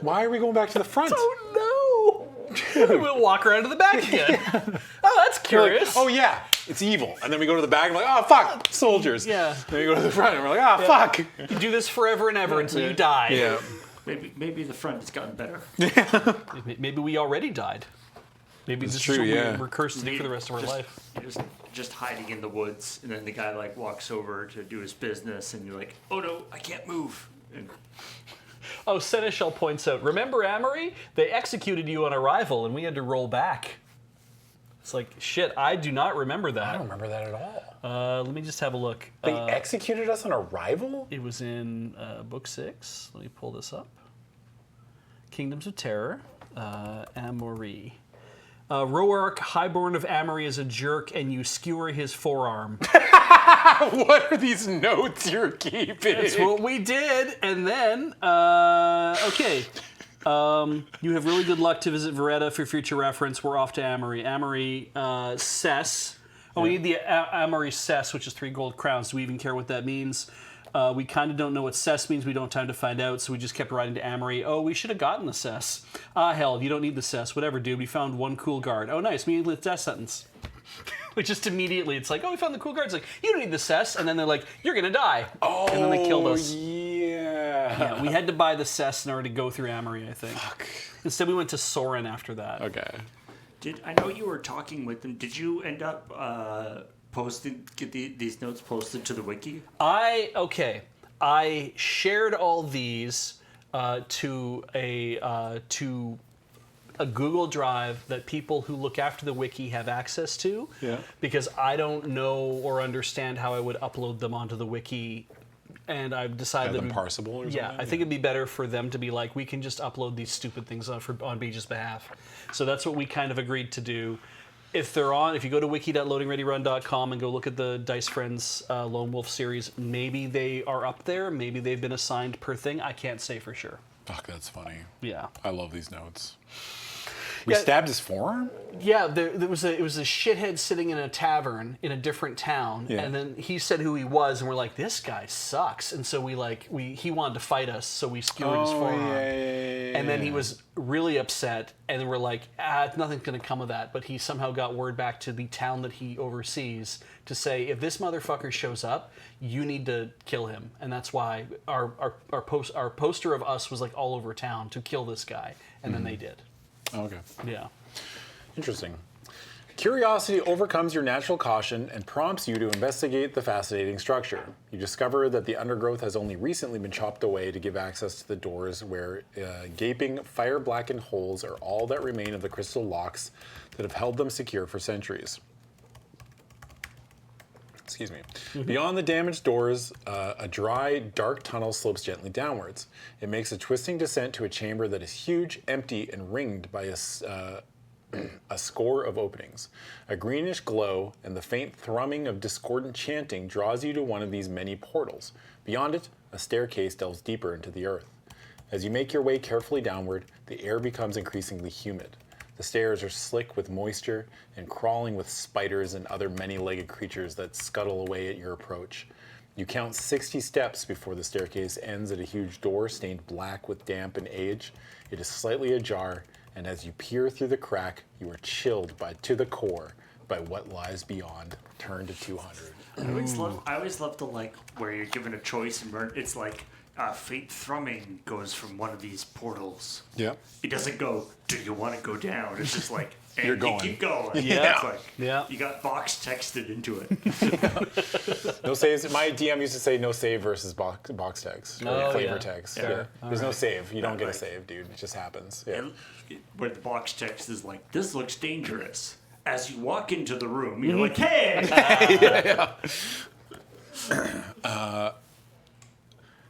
Why are we going back to the front? Oh no! We'll walk around to the back again. Oh, that's We're like, curious. oh yeah, it's evil. And then we go to the back and we're like, oh fuck, soldiers. Yeah. Then we go to the front and we're like, oh fuck. You do this forever and ever until you die. Yeah. Maybe the front has gotten better. Maybe we already died. Maybe this true, is what yeah. we're cursed to do for the rest of our life. You're just hiding in the woods, and then the guy like walks over to do his business, and you're like, oh no, I can't move. And Oh, Seneschal points out, remember Amory? They executed you on arrival, and we had to roll back. It's like, shit, I do not remember that. I don't remember that at all. Let me just have a look. They executed us on arrival? It was in book 6. Let me pull this up. Kingdoms of Terror, Amory. Roark, Highborn of Amory, is a jerk, and you skewer his forearm. What are these notes you're keeping? That's what we did, and then, okay. You have really good luck to visit Veretta for future reference. We're off to Amory. Amory, Cess. Oh, we need the Amory Cess, which is 3 gold crowns. Do we even care what that means? We kind of don't know what cess means. We don't have time to find out, so we just kept riding to Amory. Oh, we should have gotten the cess. Hell, you don't need the cess. Whatever, dude. We found one cool guard. Oh, nice. Me with death sentence. We just immediately, it's like, oh, we found the cool guard. It's like, you don't need the cess. And then they're like, you're going to die. Oh, and then they killed us. Yeah. We had to buy the cess in order to go through Amory, I think. Fuck. Instead, we went to Soren after that. Okay. I know you were talking with them. Did you end up get these notes posted to the wiki? I shared all these to a Google Drive that people who look after the wiki have access to. Yeah. Because I don't know or understand how I would upload them onto the wiki. And I've decided Have them parsable or something? Yeah, I think it'd be better for them to be like, we can just upload these stupid things on Beej's behalf. So that's what we kind of agreed to do. If you go to wiki.loadingreadyrun.com and go look at the Dice Friends Lone Wolf series, maybe they are up there. Maybe they've been assigned per thing. I can't say for sure. Fuck, that's funny. Yeah. I love these notes. We stabbed his forearm? Yeah, it was a shithead sitting in a tavern in a different town, and then he said who he was, and we're like, this guy sucks, and so he wanted to fight us, so we skewered his forearm, and then he was really upset, and then we're like, nothing's gonna come of that, but he somehow got word back to the town that he oversees to say, if this motherfucker shows up, you need to kill him, and that's why our poster of us was like all over town to kill this guy, and then they did. Oh, okay. Yeah. Interesting. Curiosity overcomes your natural caution and prompts you to investigate the fascinating structure. You discover that the undergrowth has only recently been chopped away to give access to the doors where gaping, fire-blackened holes are all that remain of the crystal locks that have held them secure for centuries. Excuse me. Beyond the damaged doors, a dry, dark tunnel slopes gently downwards. It makes a twisting descent to a chamber that is huge, empty, and ringed by a score of openings. A greenish glow and the faint thrumming of discordant chanting draws you to one of these many portals. Beyond it, a staircase delves deeper into the earth. As you make your way carefully downward, the air becomes increasingly humid. The stairs are slick with moisture and crawling with spiders and other many-legged creatures that scuttle away at your approach. You count 60 steps before the staircase ends at a huge door stained black with damp and age. It is slightly ajar, and as you peer through the crack, you are chilled to the core by what lies beyond. Turn to 200. I always love the where you're given a choice and it's like faint thrumming goes from one of these portals. Yeah. It doesn't go, do you want to go down? It's just like, and You're going. you keep going. Yeah. It's like, Yeah. you got box texted into it. No saves. My DM used to say no save versus box text or flavor yeah. text. Yeah. Yeah. There's no save. You don't get a right. save, dude. It just happens. Yeah. Where the box text is like, this looks dangerous. As you walk into the room, you're like, hey!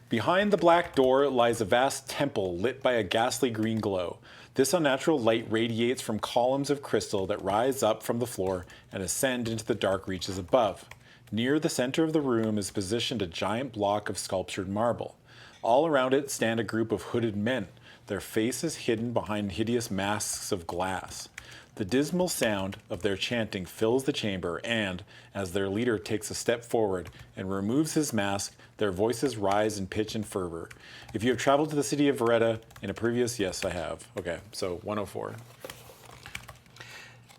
Behind the black door lies a vast temple lit by a ghastly green glow. This unnatural light radiates from columns of crystal that rise up from the floor and ascend into the dark reaches above. Near the center of the room is positioned a giant block of sculptured marble. All around it stand a group of hooded men, their faces hidden behind hideous masks of glass. The dismal sound of their chanting fills the chamber, and, as their leader takes a step forward and removes his mask, their voices rise in pitch and fervor. If you have traveled to the city of Veretta in a previous... Yes, I have. Okay, so 104.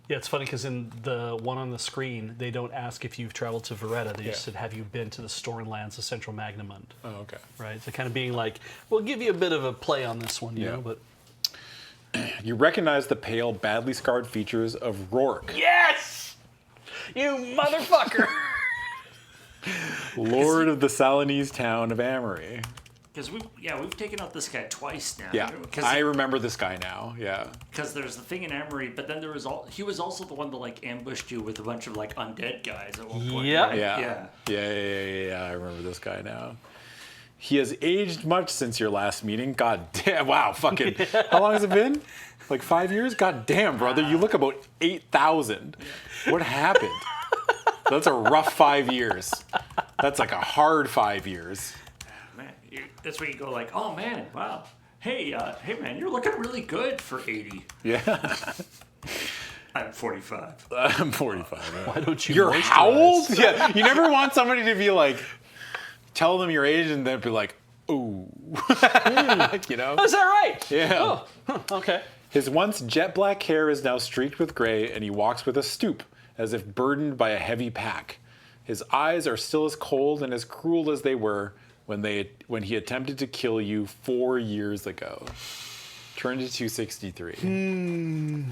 Yeah, it's funny because in the one on the screen, they don't ask if you've traveled to Veretta. They just said, have you been to the Stormlands of Central Magnamund? Oh, okay. Right? So kind of being like, we'll give you a bit of a play on this one, you Yeah. know, but... You recognize the pale, badly scarred features of Rourke, Yes! You motherfucker! Lord of the Salinese town of Amory. Because we've taken out this guy twice now. Yeah, I remember this guy now. Yeah. Because there's the thing in Amory, but then he was also the one that ambushed you with a bunch of undead guys at one point. Yep. Right? Yeah. I remember this guy now. He has aged much since your last meeting. God damn. Wow. Fucking. How long has it been? 5 years? God damn, brother. You look about 8,000. What happened? That's a rough 5 years. That's like a hard 5 years. Man, that's where you go oh man, wow. Hey man, you're looking really good for 80. Yeah. I'm 45. I'm 45. Why don't you You're moisturize? how old? Yeah. You never want somebody to be like, tell them your age, and they'd be like, ooh. You know? Oh, is that right? Yeah. Oh, okay. His once jet black hair is now streaked with gray, and he walks with a stoop, as if burdened by a heavy pack. His eyes are still as cold and as cruel as they were when he attempted to kill you 4 years ago. Turned to 263.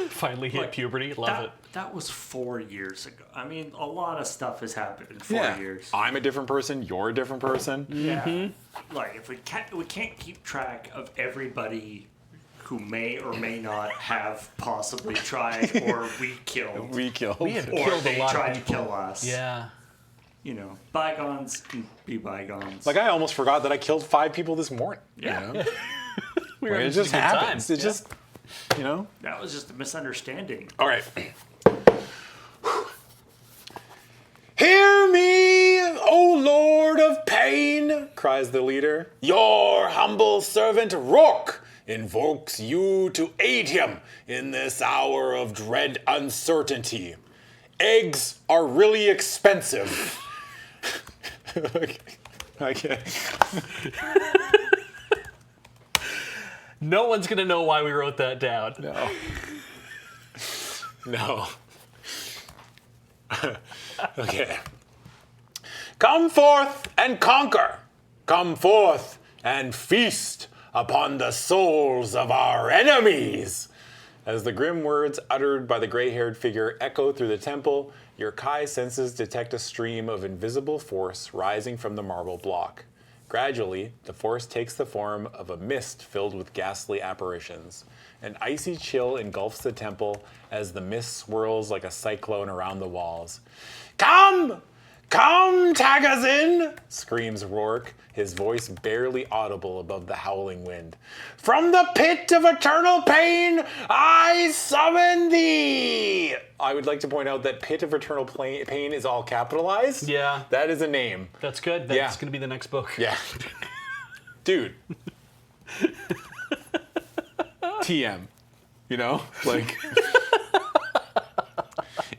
Finally hit puberty. Love it. That was 4 years ago. I mean, a lot of stuff has happened in 4 years. I'm a different person. You're a different person. Yeah. Like, if we can't keep track of everybody who may or may not have possibly tried or we killed. We killed. We have Or killed they a lot tried of to people. kill us. Yeah. You know, bygones can be bygones. Like, I almost forgot that I killed 5 people this morning. Yeah. You know? We were It having just a good time. happens. It just, you know? That was just a misunderstanding. All right. Hear me, O Lord of Pain, cries the leader. Your humble servant Rourke invokes you to aid him in this hour of dread uncertainty. Eggs are really expensive. Okay. No one's gonna know why we wrote that down. No. Okay. Come forth and conquer. Come forth and feast upon the souls of our enemies. As the grim words uttered by the gray-haired figure echo through the temple, your Kai senses detect a stream of invisible force rising from the marble block. Gradually, the force takes the form of a mist filled with ghastly apparitions. An icy chill engulfs the temple as the mist swirls like a cyclone around the walls. Come! Come, Tagazin! Screams Rourke, his voice barely audible above the howling wind. From the pit of eternal pain, I summon thee! I would like to point out that pit of eternal pain is all capitalized. Yeah. That is a name. That's good. That's gonna be the next book. Yeah. Dude. TM. You know? Like...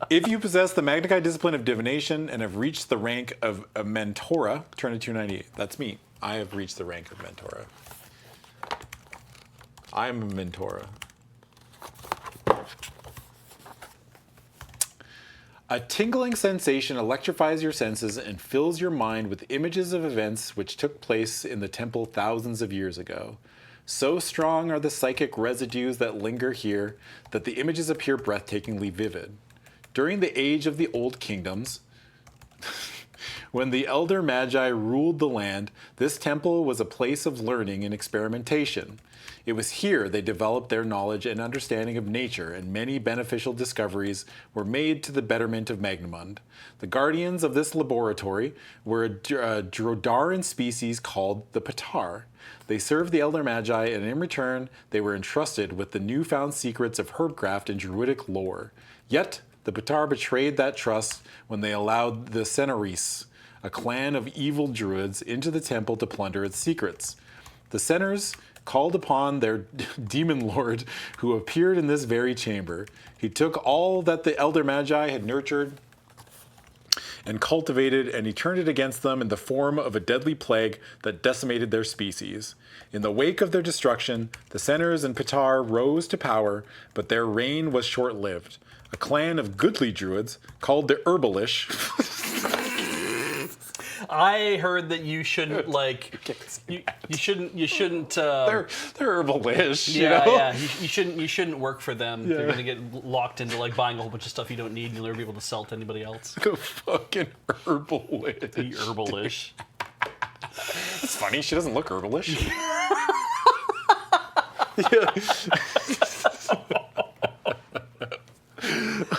If you possess the Magna Chi discipline of divination and have reached the rank of a Mentora, turn to 298. That's me. I have reached the rank of Mentora. I'm a Mentora. A tingling sensation electrifies your senses and fills your mind with images of events which took place in the temple thousands of years ago. So strong are the psychic residues that linger here that the images appear breathtakingly vivid. During the age of the Old Kingdoms, when the Elder Magi ruled the land, this temple was a place of learning and experimentation. It was here they developed their knowledge and understanding of nature, and many beneficial discoveries were made to the betterment of Magnamund. The guardians of this laboratory were a Drodaran species called the Patar. They served the Elder Magi, and in return, they were entrusted with the newfound secrets of herbcraft and druidic lore. Yet, the Patar betrayed that trust when they allowed the Senaris, a clan of evil druids, into the temple to plunder its secrets. The Seners called upon their demon lord, who appeared in this very chamber. He took all that the Elder Magi had nurtured and cultivated, and he turned it against them in the form of a deadly plague that decimated their species. In the wake of their destruction, the Seners and Patar rose to power, but their reign was short-lived. A clan of goodly druids called the Herbalish. I heard that you shouldn't you shouldn't. They're Herbalish. Yeah, you know? yeah. You shouldn't work for them. Yeah. You're gonna get locked into like buying a whole bunch of stuff you don't need, and you'll never be able to sell to anybody else. The fucking Herbalish. The Herbalish. That's funny. She doesn't look Herbalish.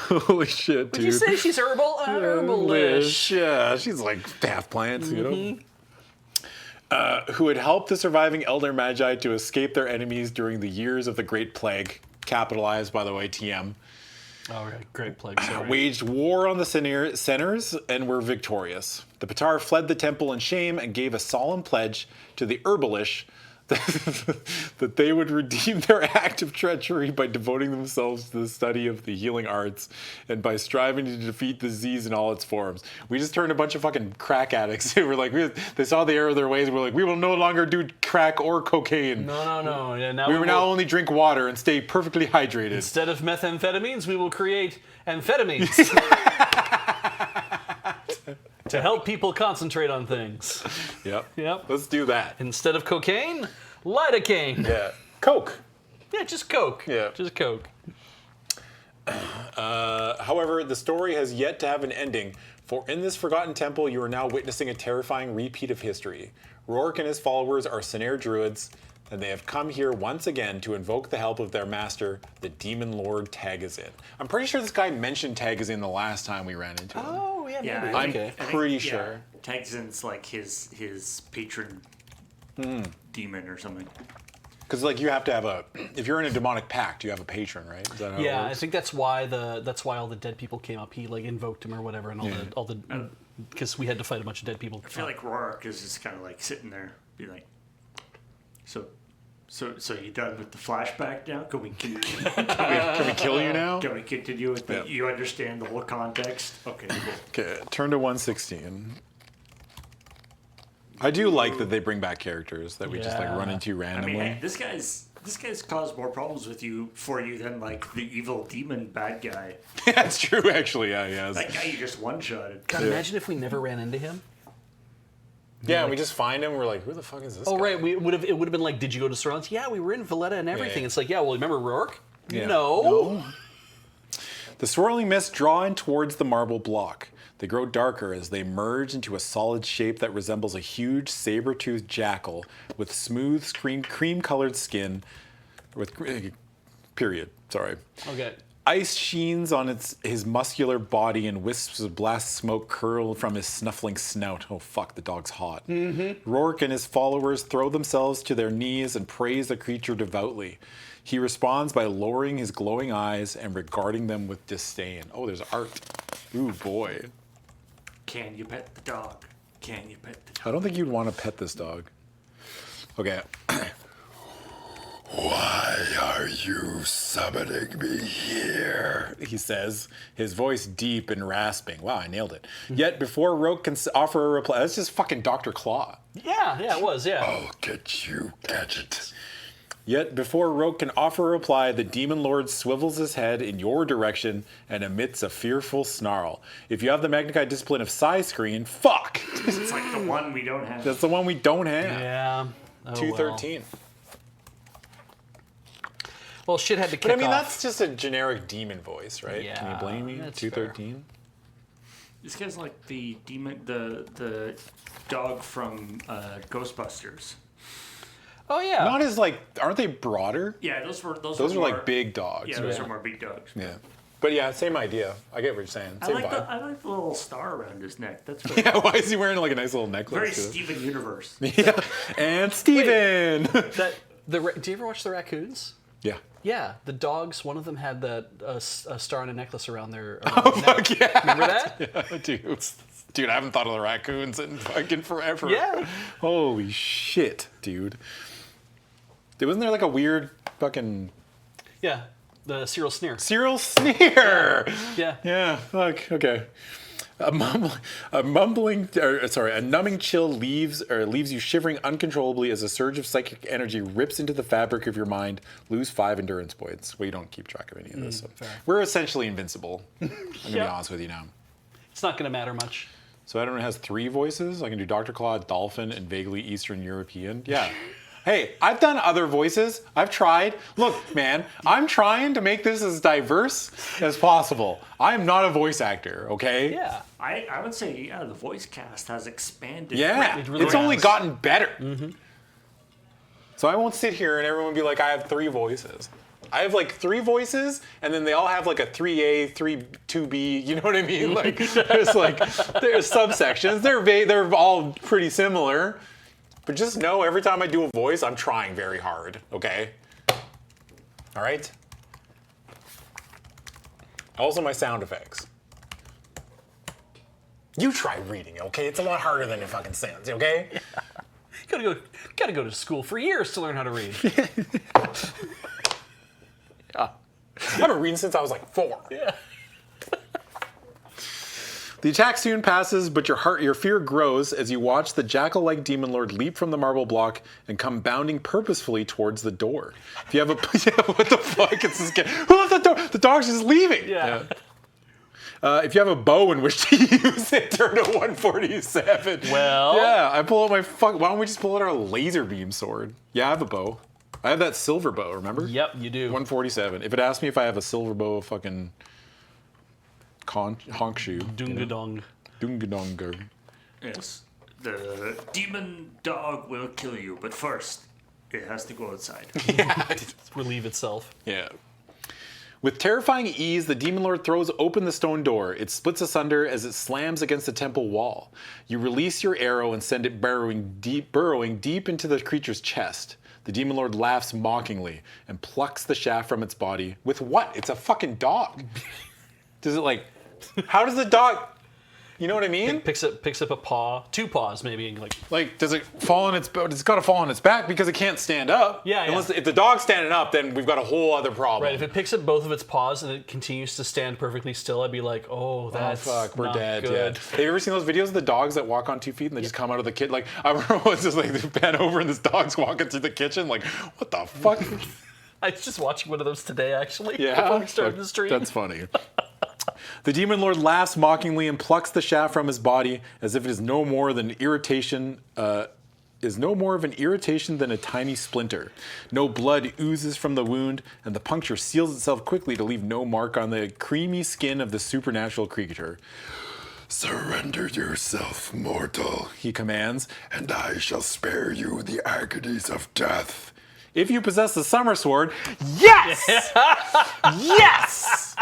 Holy shit, dude. Did you say she's herbal? Herbalish. Yeah, she's like half plants, you know? Who had helped the surviving Elder Magi to escape their enemies during the years of the Great Plague, capitalized, by the way, TM. All right, great plague. Sorry. Waged war on the Seners and were victorious. The Patar fled the temple in shame and gave a solemn pledge to the Herbalish that they would redeem their act of treachery by devoting themselves to the study of the healing arts and by striving to defeat the disease in all its forms. We just turned a bunch of fucking crack addicts who were like, they saw the error of their ways and were like, we will no longer do crack or cocaine. No. Yeah, We will now only drink water and stay perfectly hydrated. Instead of methamphetamines, we will create amphetamines. To help people concentrate on things. Yep. Let's do that. Instead of cocaine, lidocaine. Yeah. Coke. Yeah, just Coke. Yeah. Just Coke. However, the story has yet to have an ending, for in this forgotten temple you are now witnessing a terrifying repeat of history. Rourke and his followers are Senair druids, and they have come here once again to invoke the help of their master, the demon lord Tagazin. I'm pretty sure this guy mentioned Tagazin the last time we ran into him. Oh, yeah, Yeah, maybe. I I'm think- I think, pretty sure. Tagazin's like his patron demon or something. Because like you have to have if you're in a demonic pact, you have a patron, right? Is that how it Yeah, I works? think that's why all the dead people came up. He like invoked him or whatever, and all the because we had to fight a bunch of dead people. I feel like Rourke is just kind of like sitting there, be like, so you done with the flashback now? Can we kill you now? Can we continue with the? Yeah. You understand the whole context? Okay, cool. Okay, turn to 116. I do like that they bring back characters that we just like run into I randomly. mean, hey, this guy's caused more problems for you than like the evil demon bad guy. That's true, actually. Yeah, yeah. That guy you just one-shotted. God, imagine if we never ran into him. Yeah, and we just find him. We're like, who the fuck is this? Oh, guy? right. It would have been like, did you go to Surrounds? Yeah, we were in Valletta and everything. yeah. It's like, yeah, well, remember Rourke? Yeah. No. The swirling mists draw in towards the marble block. They grow darker as they merge into a solid shape that resembles a huge saber-toothed jackal with smooth, cream-colored skin. Sorry. Okay. Ice sheens on his muscular body and wisps of black smoke curl from his snuffling snout. Oh, fuck, the dog's hot. Mm-hmm. Rourke and his followers throw themselves to their knees and praise the creature devoutly. He responds by lowering his glowing eyes and regarding them with disdain. Oh, there's art. Ooh, boy. Can you pet the dog? Can you pet the dog? I don't think you'd want to pet this dog. Okay. Why are you summoning me here? He says, his voice deep and rasping. Wow, I nailed it. Yet before Rourke can offer a reply, that's just fucking Dr. Claw. Yeah, it was, yeah. I'll get you, Gadget. Yet before Rourke can offer a reply, the Demon Lord swivels his head in your direction and emits a fearful snarl. If you have the Magnified Discipline of Psi Screen, fuck! It's like the one we don't have. That's the one we don't have. Yeah. Oh, 213. Well, shit had to kick But I mean, off. that's just a generic demon voice, right? Yeah, Can you blame me? that's 213. This guy's like the demon, the dog from Ghostbusters. Oh, yeah. Not as like, aren't they broader? Yeah, those Those were are more, like big dogs. Yeah, those are more big dogs. Yeah. But yeah, same idea. I get what you're saying. I Same like vibe. I like the little star around his neck. That's very, Yeah, why is he wearing like a nice little necklace? very too? Steven Universe. Yeah. And Steven! Do you ever watch the raccoons? Yeah. Yeah, the dogs. One of them had a star and a necklace around their. Oh, fuck yeah. Remember that? Yeah, dude, I haven't thought of the raccoons in fucking forever. Yeah. Holy shit, dude. Wasn't there like a weird fucking Yeah, the Cyril Sneer. Cyril Sneer? Yeah. Yeah, fuck, okay. A numbing chill leaves you shivering uncontrollably as a surge of psychic energy rips into the fabric of your mind. Lose 5 endurance points. Well, you don't keep track of any of this. So. We're essentially invincible. I'm gonna be honest with you now. It's not going to matter much. So everyone has 3 voices. I can do Dr. Claw, Dolphin, and vaguely Eastern European. Yeah. Hey, I've done other voices. I've tried. Look, man, I'm trying to make this as diverse as possible. I'm not a voice actor, okay? Yeah. I would say the voice cast has expanded. Yeah, It really it's only has. gotten better. Mm-hmm. So I won't sit here and everyone be like, I have 3 voices. I have like 3 voices, and then they all have like a 3A, 2B. You know what I mean? Like there's subsections. They're all pretty similar. But just know every time I do a voice, I'm trying very hard, okay? All right? Also my sound effects. You try reading, okay? It's a lot harder than it fucking sounds, okay? gotta go to school for years to learn how to read. Yeah. I've been reading since I was like 4. Yeah. The attack soon passes, but your fear grows as you watch the jackal-like demon lord leap from the marble block and come bounding purposefully towards the door. If you have a what the fuck? It's this kid. Who left the door? The dog's just leaving. Yeah. If you have a bow in which to use it, turn to 147. Well. Yeah, I pull out my fuck. Why don't we just pull out our laser beam sword? Yeah, I have a bow. I have that silver bow. Remember? Yep, you do. 147. If it asks me if I have a silver bow, fucking honk shoe. Dungadong. Dungadonger. Yes. The demon dog will kill you, but first, it has to go outside. Yeah. Relieve itself. Yeah. With terrifying ease, the demon lord throws open the stone door. It splits asunder as it slams against the temple wall. You release your arrow and send it burrowing deep into the creature's chest. The demon lord laughs mockingly and plucks the shaft from its body. With what? It's a fucking dog. Does it like... How does the dog... You know what I mean? Picks up a paw, 2 paws maybe, and Like, does it fall on its... It's got to fall on its back because it can't stand up. Yeah, yeah. Unless if the dog's standing up, then we've got a whole other problem. right. If it picks up both of its paws and it continues to stand perfectly still, I'd be like, oh, that's fuck, we're not dead. good. Yeah. Have you ever seen those videos of the dogs that walk on 2 feet and they just come out of the kitchen? Like, I remember once just like they bent over and this dog's walking through the kitchen. Like, what the fuck? I was just watching one of those today, actually. Yeah, Before we started the stream. That's funny. The demon lord laughs mockingly and plucks the shaft from his body as if it is no more than irritation. Is no more of an irritation than a tiny splinter. No blood oozes from the wound, and the puncture seals itself quickly to leave no mark on the creamy skin of the supernatural creature. Surrender yourself, mortal, He commands. and I shall spare you the agonies of death. If you possess the summer sword, yes! Yes!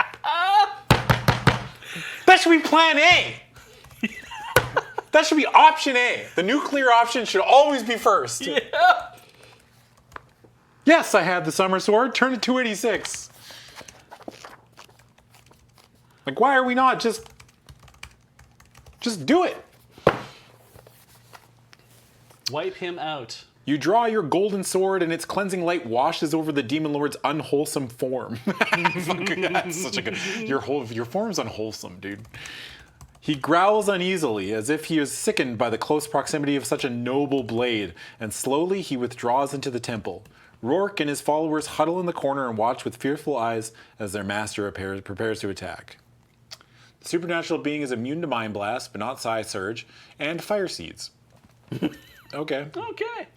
That should be plan A. That should be option A. The nuclear option should always be first. Yeah. Yes, I have the summer sword. Turn to 286. Like, why are we not just do it? Wipe him out. You draw your golden sword, and its cleansing light washes over the demon lord's unwholesome form. Fucking, that's such a good. Your form's unwholesome, dude. He growls uneasily, as if he is sickened by the close proximity of such a noble blade, and slowly he withdraws into the temple. Rourke and his followers huddle in the corner and watch with fearful eyes as their master prepares to attack. The supernatural being is immune to mind blast, but not psi surge, and fire seeds. Okay. Okay.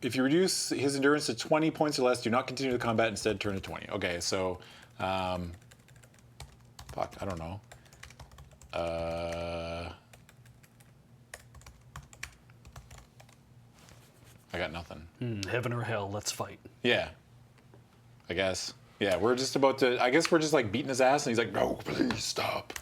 If you reduce his endurance to 20 points or less, do not continue the combat. Instead, turn to 20. Okay, so, fuck, I don't know. I got nothing. Heaven or hell, let's fight. Yeah, I guess. Yeah, we're just about to. I guess we're just like beating his ass, and he's like, "No, please stop."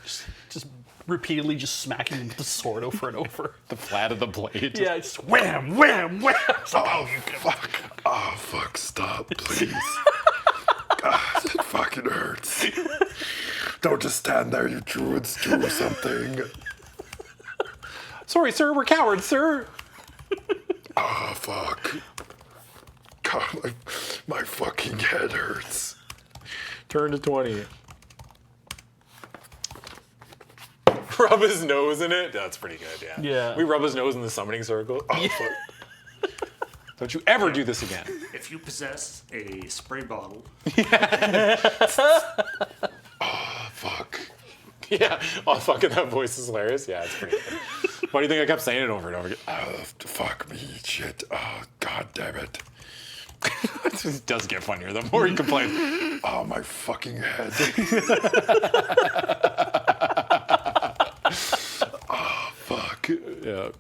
Just repeatedly just smacking him with the sword over and over. The flat of the blade. Yeah, just wham, wham, wham. Oh, fuck. Oh, fuck, stop, please. God, it fucking hurts. Don't just stand there, you druids. Do something. Sorry, sir. We're cowards, sir. Oh, fuck. God, my fucking head hurts. Turn to 20. Rub his nose in it. That's pretty good, yeah. Yeah. We rub his nose in the summoning circle. Oh, fuck. Don't you ever do this again. If you possess a spray bottle, Oh, fuck. Yeah. Oh, fucking that voice is hilarious. Yeah, it's pretty good. Why do you think I kept saying it over and over again? Fuck me, shit. Oh, god damn it. It does get funnier the more you complain. Oh, my fucking head. Oh, fuck. Yeah.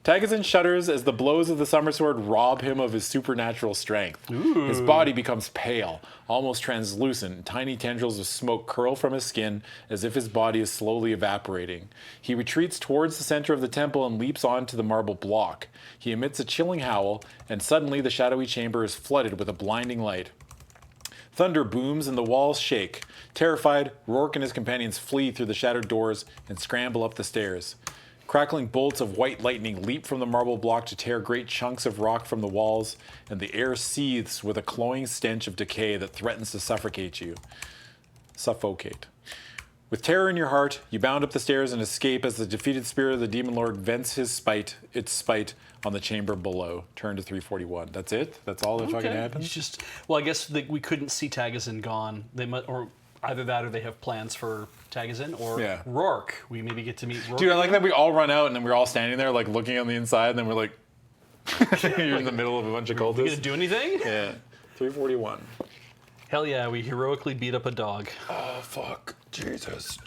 Tagazin shudders as the blows of the summer sword rob him of his supernatural strength. Ooh. His body becomes pale, almost translucent, and tiny tendrils of smoke curl from his skin as if his body is slowly evaporating. He retreats towards the center of the temple and leaps onto the marble block. He emits a chilling howl, and suddenly the shadowy chamber is flooded with a blinding light. Thunder booms and the walls shake. Terrified, Rourke and his companions flee through the shattered doors and scramble up the stairs. Crackling bolts of white lightning leap from the marble block to tear great chunks of rock from the walls, and the air seethes with a cloying stench of decay that threatens to suffocate you. Suffocate. With terror in your heart, you bound up the stairs and escape as the defeated spirit of the demon lord vents its spite on the chamber below. Turn to 341. That's it? That's all that fucking happens? It's just, well, I guess we couldn't see Tagazin gone. They might, or either that or they have plans for Tagazin or Rourke. We maybe get to meet Rourke. Dude, I like that we all run out and then we're all standing there like looking on the inside and then we're like, you're in the middle of a bunch of cultists. You gonna do anything? Yeah. 341. Hell yeah, we heroically beat up a dog. Oh, fuck. Jesus,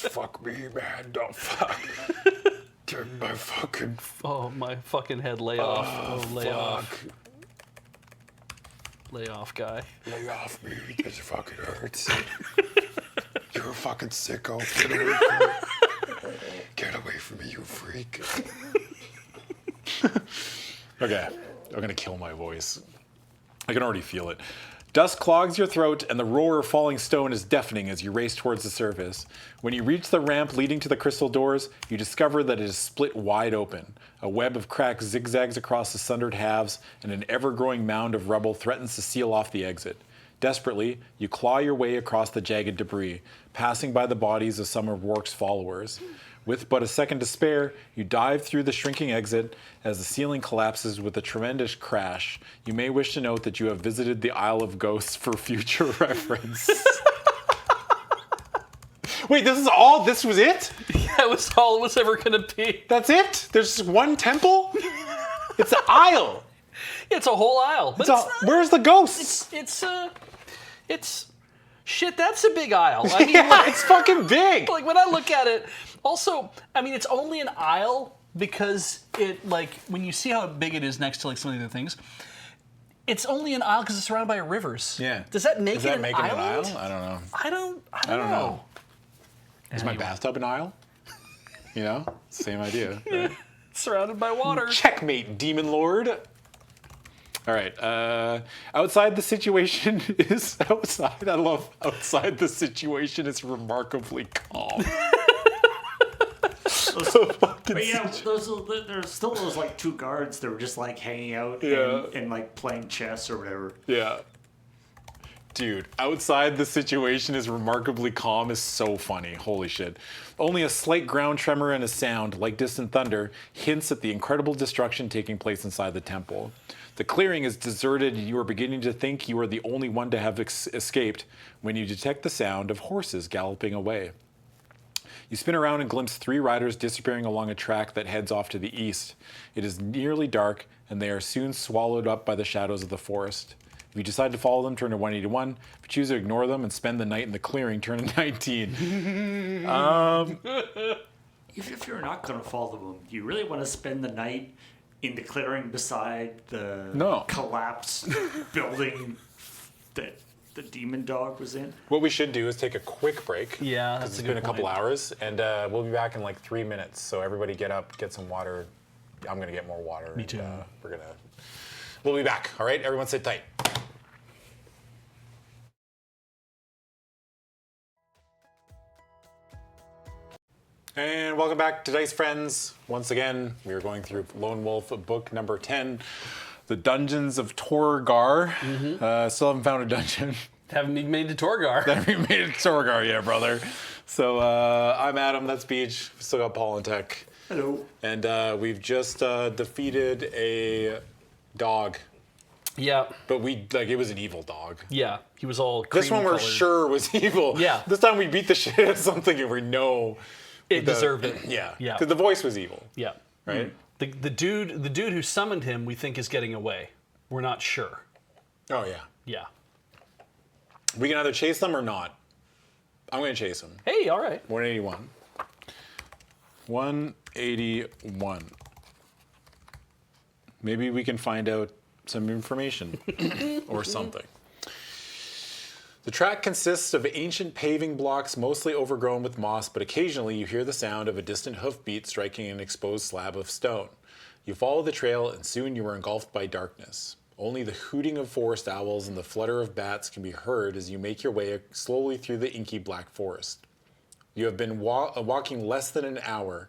fuck me, man. Don't fuck. Turn my fucking... Oh, my fucking head, lay off. Oh, lay off. Fuck. Lay off, guy. Lay off me. This fucking hurts. You're a fucking sicko. Get away from me. Get away from me, you freak. Okay, I'm gonna kill my voice. I can already feel it. Dust clogs your throat, and the roar of falling stone is deafening as you race towards the surface. When you reach the ramp leading to the crystal doors, you discover that it is split wide open. A web of cracks zigzags across the sundered halves, and an ever-growing mound of rubble threatens to seal off the exit. Desperately, you claw your way across the jagged debris, passing by the bodies of some of Rourke's followers. With but a second to spare, you dive through the shrinking exit as the ceiling collapses with a tremendous crash. You may wish to note that you have visited the Isle of Ghosts for future reference. Wait, this is all? This was it? That was all it was ever gonna be. That's it? There's just one temple? It's an isle. It's a whole aisle. But Where's the ghosts? It's shit, that's a big aisle. I mean, Yeah, like, it's fucking big. like when I look at it, also, I mean, it's only an aisle because it, like, when you see how big it is next to like some of the other things, it's only an aisle because it's surrounded by rivers. Yeah. Does that make Does it that an make it an island? isle? I don't know. I don't know. Is my bathtub an aisle? You know? Same idea. Right? Surrounded by water. Checkmate, demon lord. All right. Outside the situation is outside. I love outside the situation is remarkably calm. But yeah, there's still those like two guards that were just like hanging out and like playing chess or whatever. Yeah. Dude, outside the situation is remarkably calm is so funny. Holy shit. Only a slight ground tremor and a sound, like distant thunder, hints at the incredible destruction taking place inside the temple. The clearing is deserted and you are beginning to think you are the only one to have escaped when you detect the sound of horses galloping away. You spin around and glimpse three riders disappearing along a track that heads off to the east. It is nearly dark and they are soon swallowed up by the shadows of the forest. If you decide to follow them, turn to 181. If you choose to ignore them and spend the night in the clearing, turn to 19. If you're not going to follow them, do you really want to spend the night in the clearing beside the collapsed building that the demon dog was in? What we should do is take a quick break. Yeah, because it's been a couple hours, and we'll be back in like 3 minutes. So everybody get up, get some water. I'm gonna get more water. Me too. We'll be back. All right, everyone, sit tight. And welcome back to Dice Friends. Once again, we are going through Lone Wolf, book number 10, The Dungeons of Torgar. Still haven't found a dungeon. Haven't even made it to Torgar. Haven't made it to Torgar yet, brother. So I'm Adam, that's Beej. We still got Paul and Tech. Hello. And we've just defeated a dog. Yeah. But it was an evil dog. Yeah. He was all This one we're sure was evil. Yeah. This time we beat the shit out of something and we know it deserved it. Yeah. Yeah. Because the voice was evil. Yeah. Right? The dude who summoned him, we think is getting away. We're not sure. Oh yeah. Yeah. We can either chase them or not. I'm gonna chase them. Hey, all right. 181. 181. Maybe we can find out some information or something. The track consists of ancient paving blocks mostly overgrown with moss, but occasionally you hear the sound of a distant hoofbeat striking an exposed slab of stone. You follow the trail and soon you are engulfed by darkness. Only the hooting of forest owls and the flutter of bats can be heard as you make your way slowly through the inky black forest. You have been walking less than an hour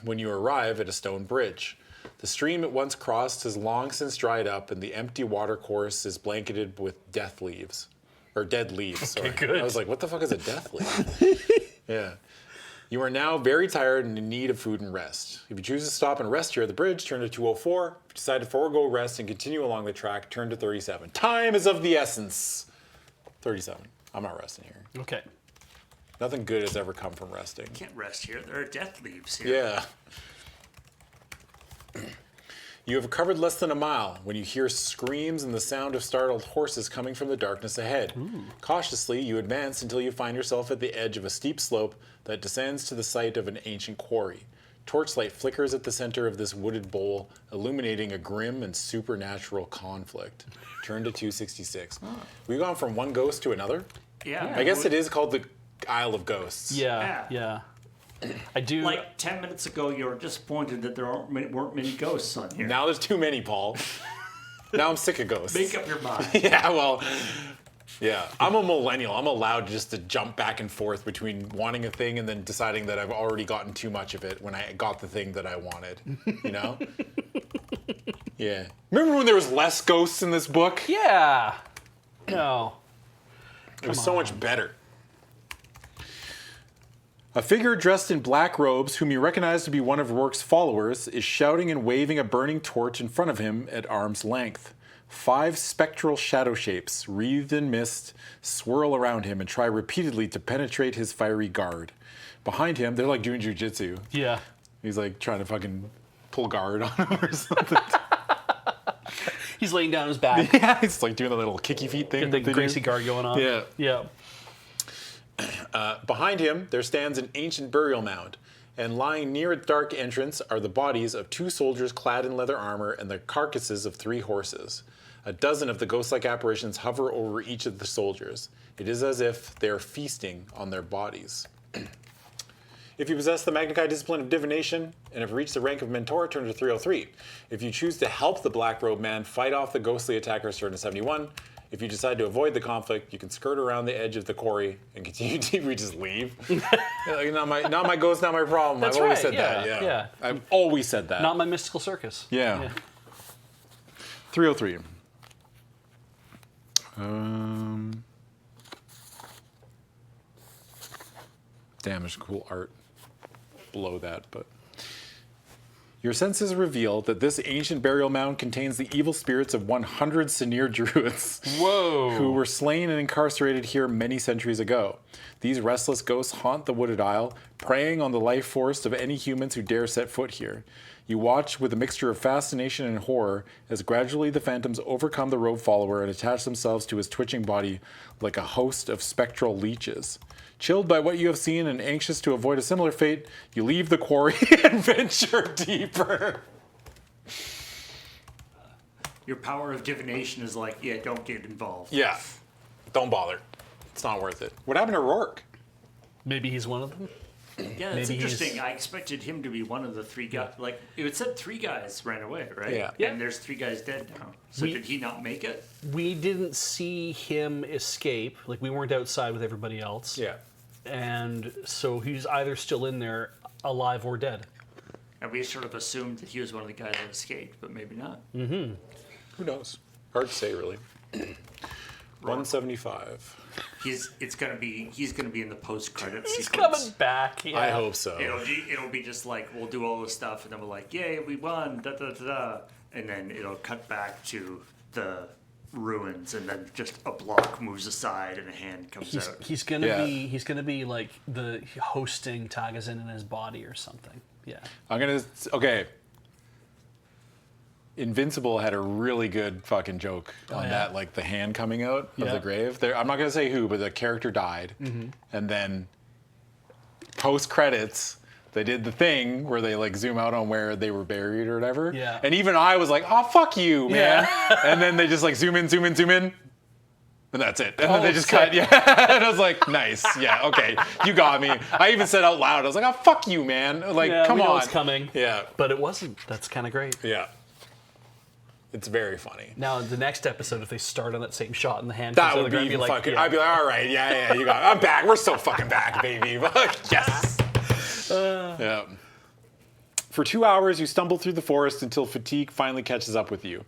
when you arrive at a stone bridge. The stream it once crossed has long since dried up, and the empty watercourse is blanketed with death leaves. Or dead leaves, sorry. good. I was like, what the fuck is a death leaf? Yeah. You are now very tired and in need of food and rest. If you choose to stop and rest here at the bridge, turn to 204. If you decide to forego rest and continue along the track, turn to 37. Time is of the essence. 37. I'm not resting here. Okay. Nothing good has ever come from resting. Can't rest here. There are death leaves here. Yeah. You have covered less than a mile when you hear screams and the sound of startled horses coming from the darkness ahead. Cautiously, you advance until you find yourself at the edge of a steep slope that descends to the site of an ancient quarry. Torchlight flickers at the center of this wooded bowl, illuminating a grim and supernatural conflict. Turn to 266. We've gone from one ghost to another? Yeah. I guess it is called the Isle of Ghosts. Yeah. I do. Like 10 minutes ago, you were disappointed that there weren't many ghosts on here. Now there's too many, Paul. Now I'm sick of ghosts. Make up your mind. Yeah, well, yeah. I'm a millennial. I'm allowed just to jump back and forth between wanting a thing and then deciding that I've already gotten too much of it when I got the thing that I wanted. You know? Yeah. Remember when there was less ghosts in this book? Yeah. No. It was so much better. A figure dressed in black robes, whom you recognize to be one of Rourke's followers, is shouting and waving a burning torch in front of him at arm's length. 5 spectral shadow shapes, wreathed in mist, swirl around him and try repeatedly to penetrate his fiery guard. Behind him, they're like doing jujitsu. Yeah. He's like trying to fucking pull guard on him or something. He's laying down his back. Yeah, he's like doing the little kicky feet thing. Get the that they Gracie do. guard going on. Yeah. Yeah. Behind him, there stands an ancient burial mound, and lying near its dark entrance are the bodies of 2 soldiers clad in leather armor and the carcasses of 3 horses. A dozen of the ghost-like apparitions hover over each of the soldiers. It is as if they are feasting on their bodies. If you possess the Magna Chi discipline of divination and have reached the rank of Mentor, turn to 303. If you choose to help the Black Robe Man fight off the ghostly attackers, turn to 71. If you decide to avoid the conflict, you can skirt around the edge of the quarry and continue to we just leave. Like, not my ghost, not my problem. That's I've always right, said yeah, that. yeah. I've always said that. Not my mystical circus. Yeah. 303. Damn, there's cool art below that, but. Your senses reveal that this ancient burial mound contains the evil spirits of 100 Senir druids. Whoa. Who were slain and incarcerated here many centuries ago. These restless ghosts haunt the wooded isle, preying on the life force of any humans who dare set foot here. You watch with a mixture of fascination and horror as gradually the phantoms overcome the robe follower and attach themselves to his twitching body like a host of spectral leeches. Chilled by what you have seen and anxious to avoid a similar fate, you leave the quarry and venture deeper. Your power of divination is like, yeah, don't get involved. Yeah, don't bother. It's not worth it. What happened to Rourke? Maybe he's one of them. Yeah, that's Maybe interesting. he's- I expected him to be one of the 3 guys. Like, it said 3 guys ran away, right? Yeah. Yeah. And there's 3 guys dead now. So We- did he not make it? We didn't see him escape. Like, we weren't outside with everybody else. Yeah. And so he's either still in there, alive or dead. And we sort of assumed that he was one of the guys that escaped, but maybe not. Who knows? Hard to say, really. 175. He's gonna be in the post-credit He's sequence. coming back. Yeah. I hope so. It'll be just like we'll do all this stuff, and then we're like, yay, we won, da da da da, and then it'll cut back to the ruins, and then just a block moves aside and a hand comes out. He's gonna Yeah. he's gonna be like the hosting Tagazin in his body or something. Yeah. Okay. Invincible had a really good fucking joke on yeah? that, like the hand coming out of Yeah. the grave. I'm not gonna say who, but the character died, and then post credits they did the thing where they like zoom out on where they were buried or whatever. Yeah. And even I was like, "Oh fuck you, man!" And then they just like zoom in, and that's it. And then they just cut. Yeah. And I was like, "Nice, yeah, okay, you got me." I even said out loud, I was like, "Oh fuck you, man!" Like, Yeah, come we know on. it's coming. Yeah. But it wasn't. That's kind of great. Yeah. It's very funny. Now, the next episode, if they start on that same shot and the hand That comes out would of be the ground, even like, fucking. yeah. I'd be like, all right, yeah, you got it. I'm back. We're so fucking back, baby. Yes. Yeah. For 2 hours, you stumble through the forest until fatigue finally catches up with you.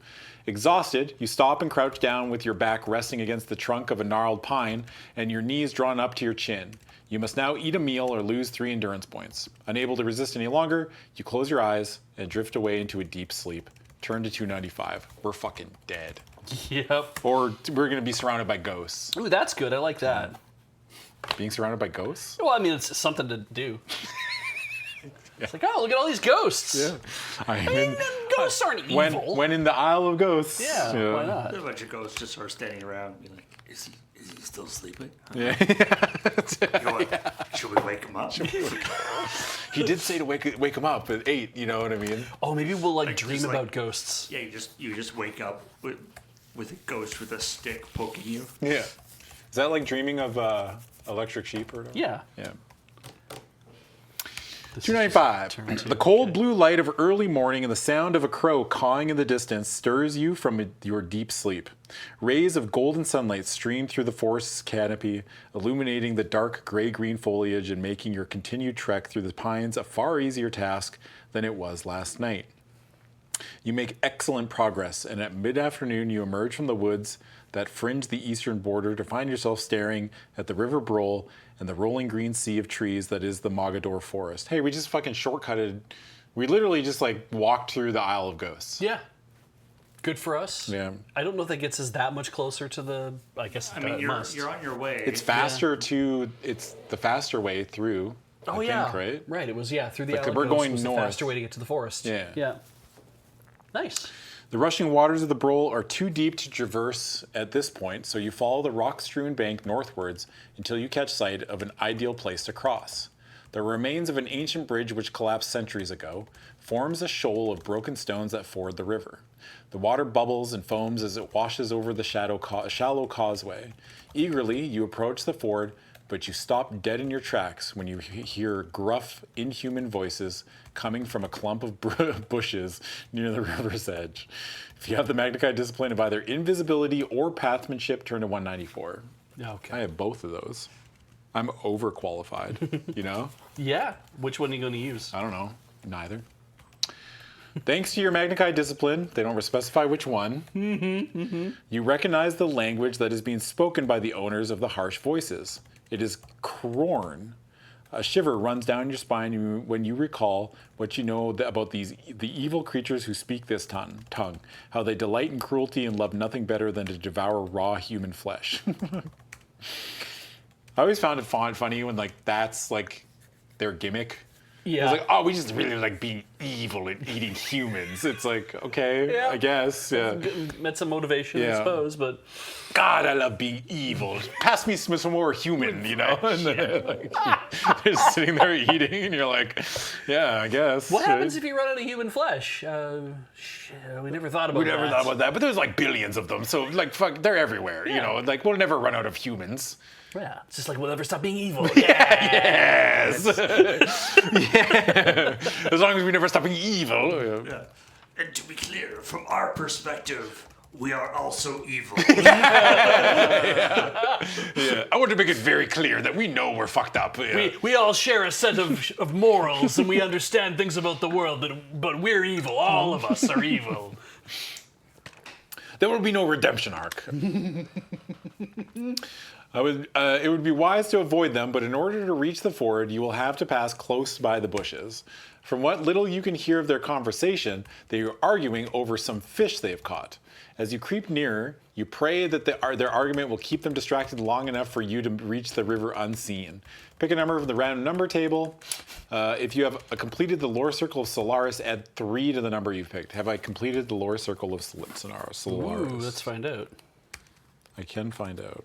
Exhausted, you stop and crouch down with your back resting against the trunk of a gnarled pine and your knees drawn up to your chin. You must now eat a meal or lose 3 endurance points. Unable to resist any longer, you close your eyes and drift away into a deep sleep. Turn to 295. We're fucking dead. Yep. Or we're going to be surrounded by ghosts. Ooh, that's good. I like that. Being surrounded by ghosts? Well, I mean, it's something to do. It's like, oh, look at all these ghosts. Yeah. I mean, ghosts aren't evil. When in the Isle of Ghosts. Yeah, why not? A bunch of ghosts just are standing around and be like, is he still sleeping? Yeah. You know what? Should we wake him up? He did say to wake him up at 8, you know what I mean? Oh, maybe we'll like dream just, like- about ghosts. Yeah, you just wake up with a ghost with a stick poking you. Yeah. Is that like dreaming of electric sheep or whatever? Yeah. Yeah. This is 295. just turn two. The cold blue light of early morning and the sound of a crow cawing in the distance stirs you from your deep sleep. Rays of golden sunlight stream through the forest's canopy, illuminating the dark gray-green foliage and making your continued trek through the pines a far easier task than it was last night. You make excellent progress, and at mid-afternoon you emerge from the woods that fringe the eastern border to find yourself staring at the River Brol and the rolling green sea of trees that is the Mogador Forest. Hey, we just fucking shortcutted. We literally just like walked through the Isle of Ghosts. Yeah. Good for us. Yeah. I don't know if that gets us that much closer to the. I guess I mean, it must. you're on your way. It's faster it's the faster way through. Oh I yeah. think, right? Right. It was through the. Like, Isle we're of Ghosts going was north. The faster way to get to the forest. Yeah. Yeah. Nice. The rushing waters of the Brol are too deep to traverse at this point, so you follow the rock-strewn bank northwards until you catch sight of an ideal place to cross. The remains of an ancient bridge which collapsed centuries ago forms a shoal of broken stones that ford the river. The water bubbles and foams as it washes over the shallow causeway. Eagerly, you approach the ford, but you stop dead in your tracks when you hear gruff, inhuman voices coming from a clump of bushes near the river's edge. If you have the Magnified discipline of either invisibility or pathmanship, turn to 194. Okay. I have both of those. I'm overqualified, you know? Yeah. Which one are you going to use? I don't know. Neither. Thanks to your Magnified discipline, they don't specify which one, you recognize the language that is being spoken by the owners of the harsh voices. It is Krorn. A shiver runs down your spine when you recall what you know about the evil creatures who speak this tongue, how they delight in cruelty and love nothing better than to devour raw human flesh. I always found it funny when like that's like their gimmick. Yeah. It's like, oh, we just really like being evil and eating humans. It's like, okay, Yeah. I guess, yeah. Met some motivation, I Yeah. suppose, but God, I love being evil. Pass me some more human, you know? And then, like, you're just sitting there eating, and you're like, yeah, I guess. what happens if you run out of human flesh? We never thought about We that. never thought about that, but there's like billions of them, so like, fuck, they're everywhere, you Yeah. know? Like, we'll never run out of humans. Yeah. It's just like we'll never stop being evil. Yes! Yeah. As long as we never stop being evil. Yeah. And to be clear, from our perspective, we are also evil. Yeah. I want to make it very clear that we know we're fucked up. Yeah. We all share a set of morals and we understand things about the world, but we're evil. All of us are evil. There will be no redemption arc. It would be wise to avoid them, but in order to reach the ford, you will have to pass close by the bushes. From what little you can hear of their conversation, they are arguing over some fish they have caught. As you creep nearer, you pray that their argument will keep them distracted long enough for you to reach the river unseen. Pick a number from the random number table. If you have completed the lore circle of Solaris, add 3 to the number you've picked. Have I completed the lore circle of Solaris? Ooh, let's find out. I can find out.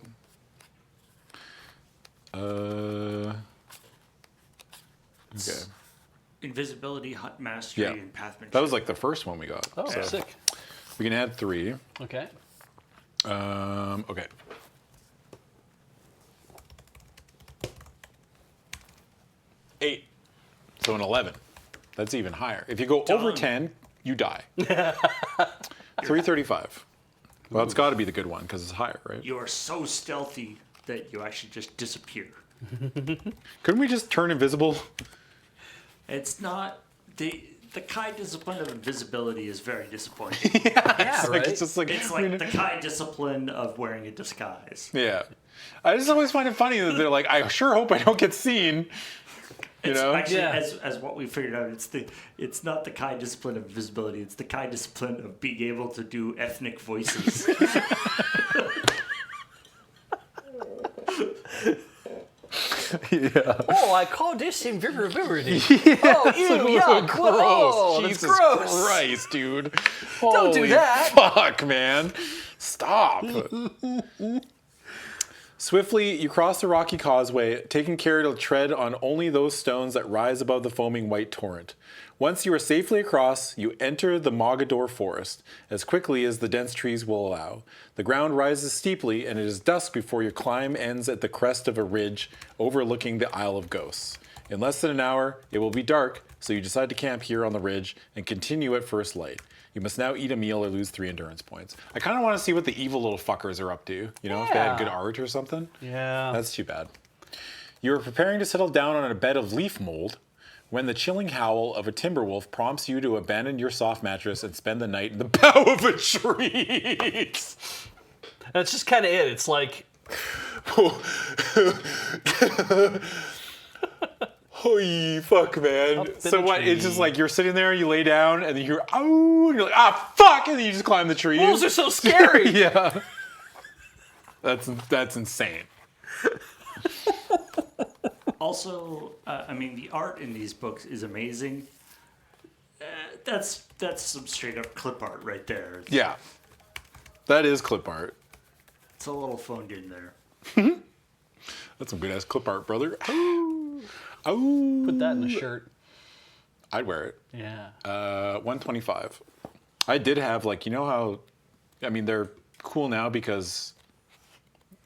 Okay. Invisibility, Hunt Mastery, Yeah. and Pathmanship. That was like the first one we got. Oh, So sick. we can add 3. Okay. Okay. Eight. So an 11. That's even higher. If you go over Done. 10, you die. 335. Well, it's got to be the good one because it's higher, right? You are so stealthy that you actually just disappear. Couldn't we just turn invisible? It's not the Kai discipline of invisibility is very disappointing. Yeah, Like, right? it's just like It's like the Kai discipline of wearing a disguise. yeah. I just always find it funny that they're like, I sure hope I don't get seen. You know? Actually, Yeah. as what we figured out, it's not the Kai discipline of visibility. It's the Kai discipline of being able to do ethnic voices. Yeah. Oh, I call this invisibility. Oh, ew, yuck, Gross. whoa, that's Jesus gross. Christ, dude. Don't do Holy that. Fuck, man. Stop. Swiftly, you cross the rocky causeway, taking care to tread on only those stones that rise above the foaming white torrent. Once you are safely across, you enter the Mogador forest as quickly as the dense trees will allow. The ground rises steeply, and it is dusk before your climb ends at the crest of a ridge overlooking the Isle of Ghosts. In less than an hour, it will be dark, so you decide to camp here on the ridge and continue at first light. You must now eat a meal or lose 3 endurance points. I kind of want to see what the evil little fuckers are up to. You know, if they had Yeah. good art or something. Yeah. That's too bad. You are preparing to settle down on a bed of leaf mold when the chilling howl of a timber wolf prompts you to abandon your soft mattress and spend the night in the bough of a tree. That's just kind of it. It's like, Holy fuck, man. Up in So the what? It's just tree. like you're sitting there, you lay down, and then you hear, oh, and you're like, ah, fuck, and then you just climb the tree. wolves are so scary. Yeah. That's insane. Also, I mean, the art in these books is amazing. That's some straight up clip art right there. Yeah. That is clip art. It's a little phoned in there. That's some good ass clip art, brother. Oh. Put that in a shirt. I'd wear it. Yeah. 125. I did have, like, you know how, I mean, they're cool now because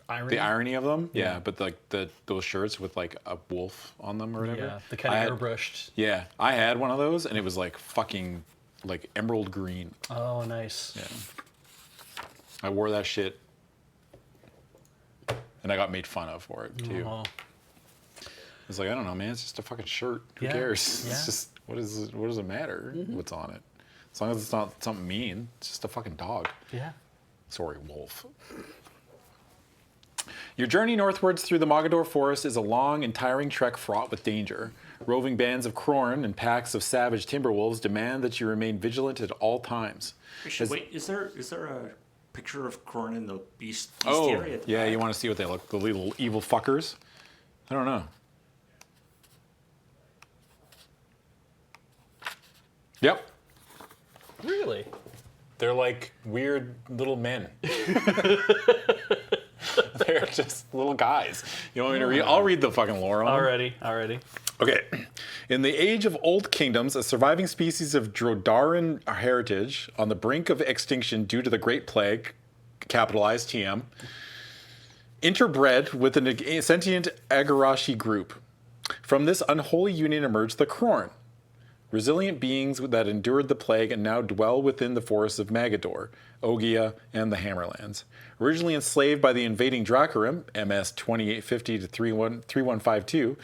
Irony. the irony of them. Yeah, but like those shirts with like a wolf on them or whatever. Yeah, the kind I of had- airbrushed. Yeah, I had one of those, and it was like fucking like emerald green. Oh, nice. Yeah. I wore that shit, and I got made fun of for it too. Oh. It's like, I don't know, man. It's just a fucking shirt. Who Yeah, cares? yeah. It's just what does it matter what's on it? As long as it's not something mean. It's just a fucking dog. Yeah. Sorry, wolf. Your journey northwards through the Mogador forest is a long and tiring trek fraught with danger. Roving bands of Krorn and packs of savage timberwolves demand that you remain vigilant at all times. Actually, wait, is there a picture of Korn in the beast Oh, area? yeah, you want to see what they look, the little evil fuckers? I don't know. Yep. Really? They're like weird little men. They're just little guys. You want me to read? I'll read the fucking lore on them. Already. Okay. In the age of old kingdoms, a surviving species of Drodaran heritage on the brink of extinction due to the Great Plague, capitalized TM, interbred with a sentient Agarashi group. From this unholy union emerged the Krorn, resilient beings that endured the plague and now dwell within the forests of Magador, Ogia, and the Hammerlands. Originally enslaved by the invading Dracarim, MS 2850 to 3152,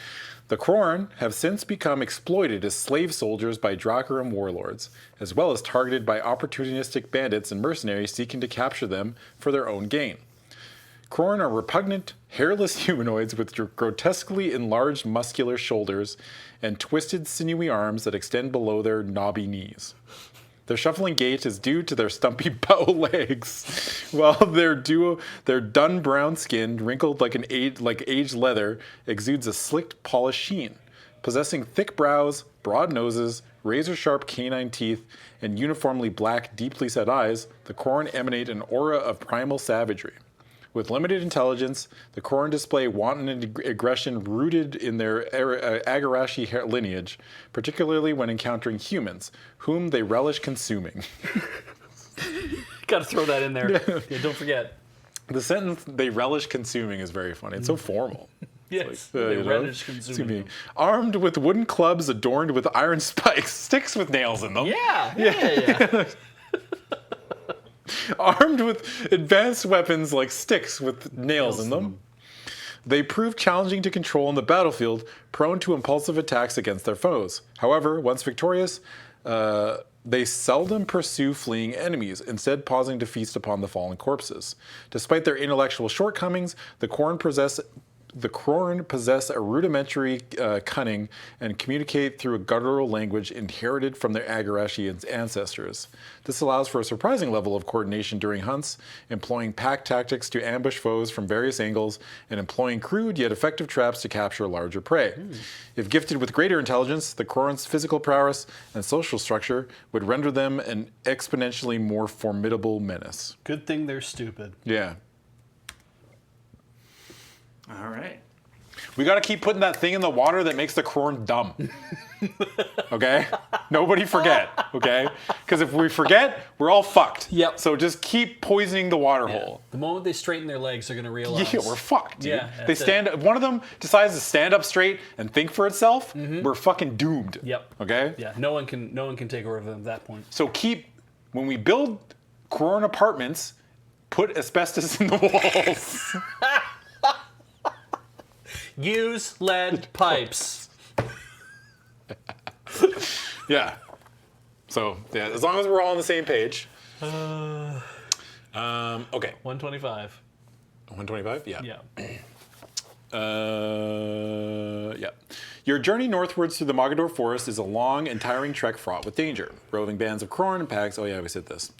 the Krorn have since become exploited as slave soldiers by Dracarim warlords, as well as targeted by opportunistic bandits and mercenaries seeking to capture them for their own gain. Krorn are repugnant, hairless humanoids with grotesquely enlarged muscular shoulders and twisted sinewy arms that extend below their knobby knees. Their shuffling gait is due to their stumpy bow legs, while their dun brown skin, wrinkled like aged leather, exudes a slicked, polished sheen. Possessing thick brows, broad noses, razor-sharp canine teeth, and uniformly black, deeply set eyes, the Krorn emanate an aura of primal savagery. With limited intelligence, the Krorn display wanton aggression rooted in their Agarashi lineage, particularly when encountering humans, whom they relish consuming. Got to throw that in there. Yeah, don't forget. The sentence, they relish consuming, is very funny. It's so formal. Yes, They they relish consuming. Armed with wooden clubs adorned with iron spikes, sticks with nails in them. Yeah. Armed with advanced weapons like sticks with nails in them. They prove challenging to control on the battlefield, prone to impulsive attacks against their foes. However, once victorious, They seldom pursue fleeing enemies, instead pausing to feast upon the fallen corpses. Despite their intellectual shortcomings, the Khorne possess a rudimentary cunning and communicate through a guttural language inherited from their Agarashi ancestors. This allows for a surprising level of coordination during hunts, employing pack tactics to ambush foes from various angles, and employing crude yet effective traps to capture larger prey. If gifted with greater intelligence, the Khorne's physical prowess and social structure would render them an exponentially more formidable menace. Good thing they're stupid. Yeah. All right. We got to keep putting that thing in the water that makes the Khorne dumb. Okay? Nobody forget, okay? Because if we forget, we're all fucked. Yep. So just keep poisoning the water hole. The moment they straighten their legs, they're going to realize. Yeah, we're fucked, dude. Yeah, They that's stand. If one of them decides to stand up straight and think for itself, we're fucking doomed. Yep. Okay? Yeah, no one can take over them at that point. So when we build Khorne apartments, put asbestos in the walls. Use lead pipes. Yeah. So, yeah, as long as we're all on the same page. Okay. 125. 125? Yeah. Yeah. Yeah. Your journey northwards through the Mogador Forest is a long and tiring trek fraught with danger. Roving bands of Khorne and packs. Oh yeah, we said this.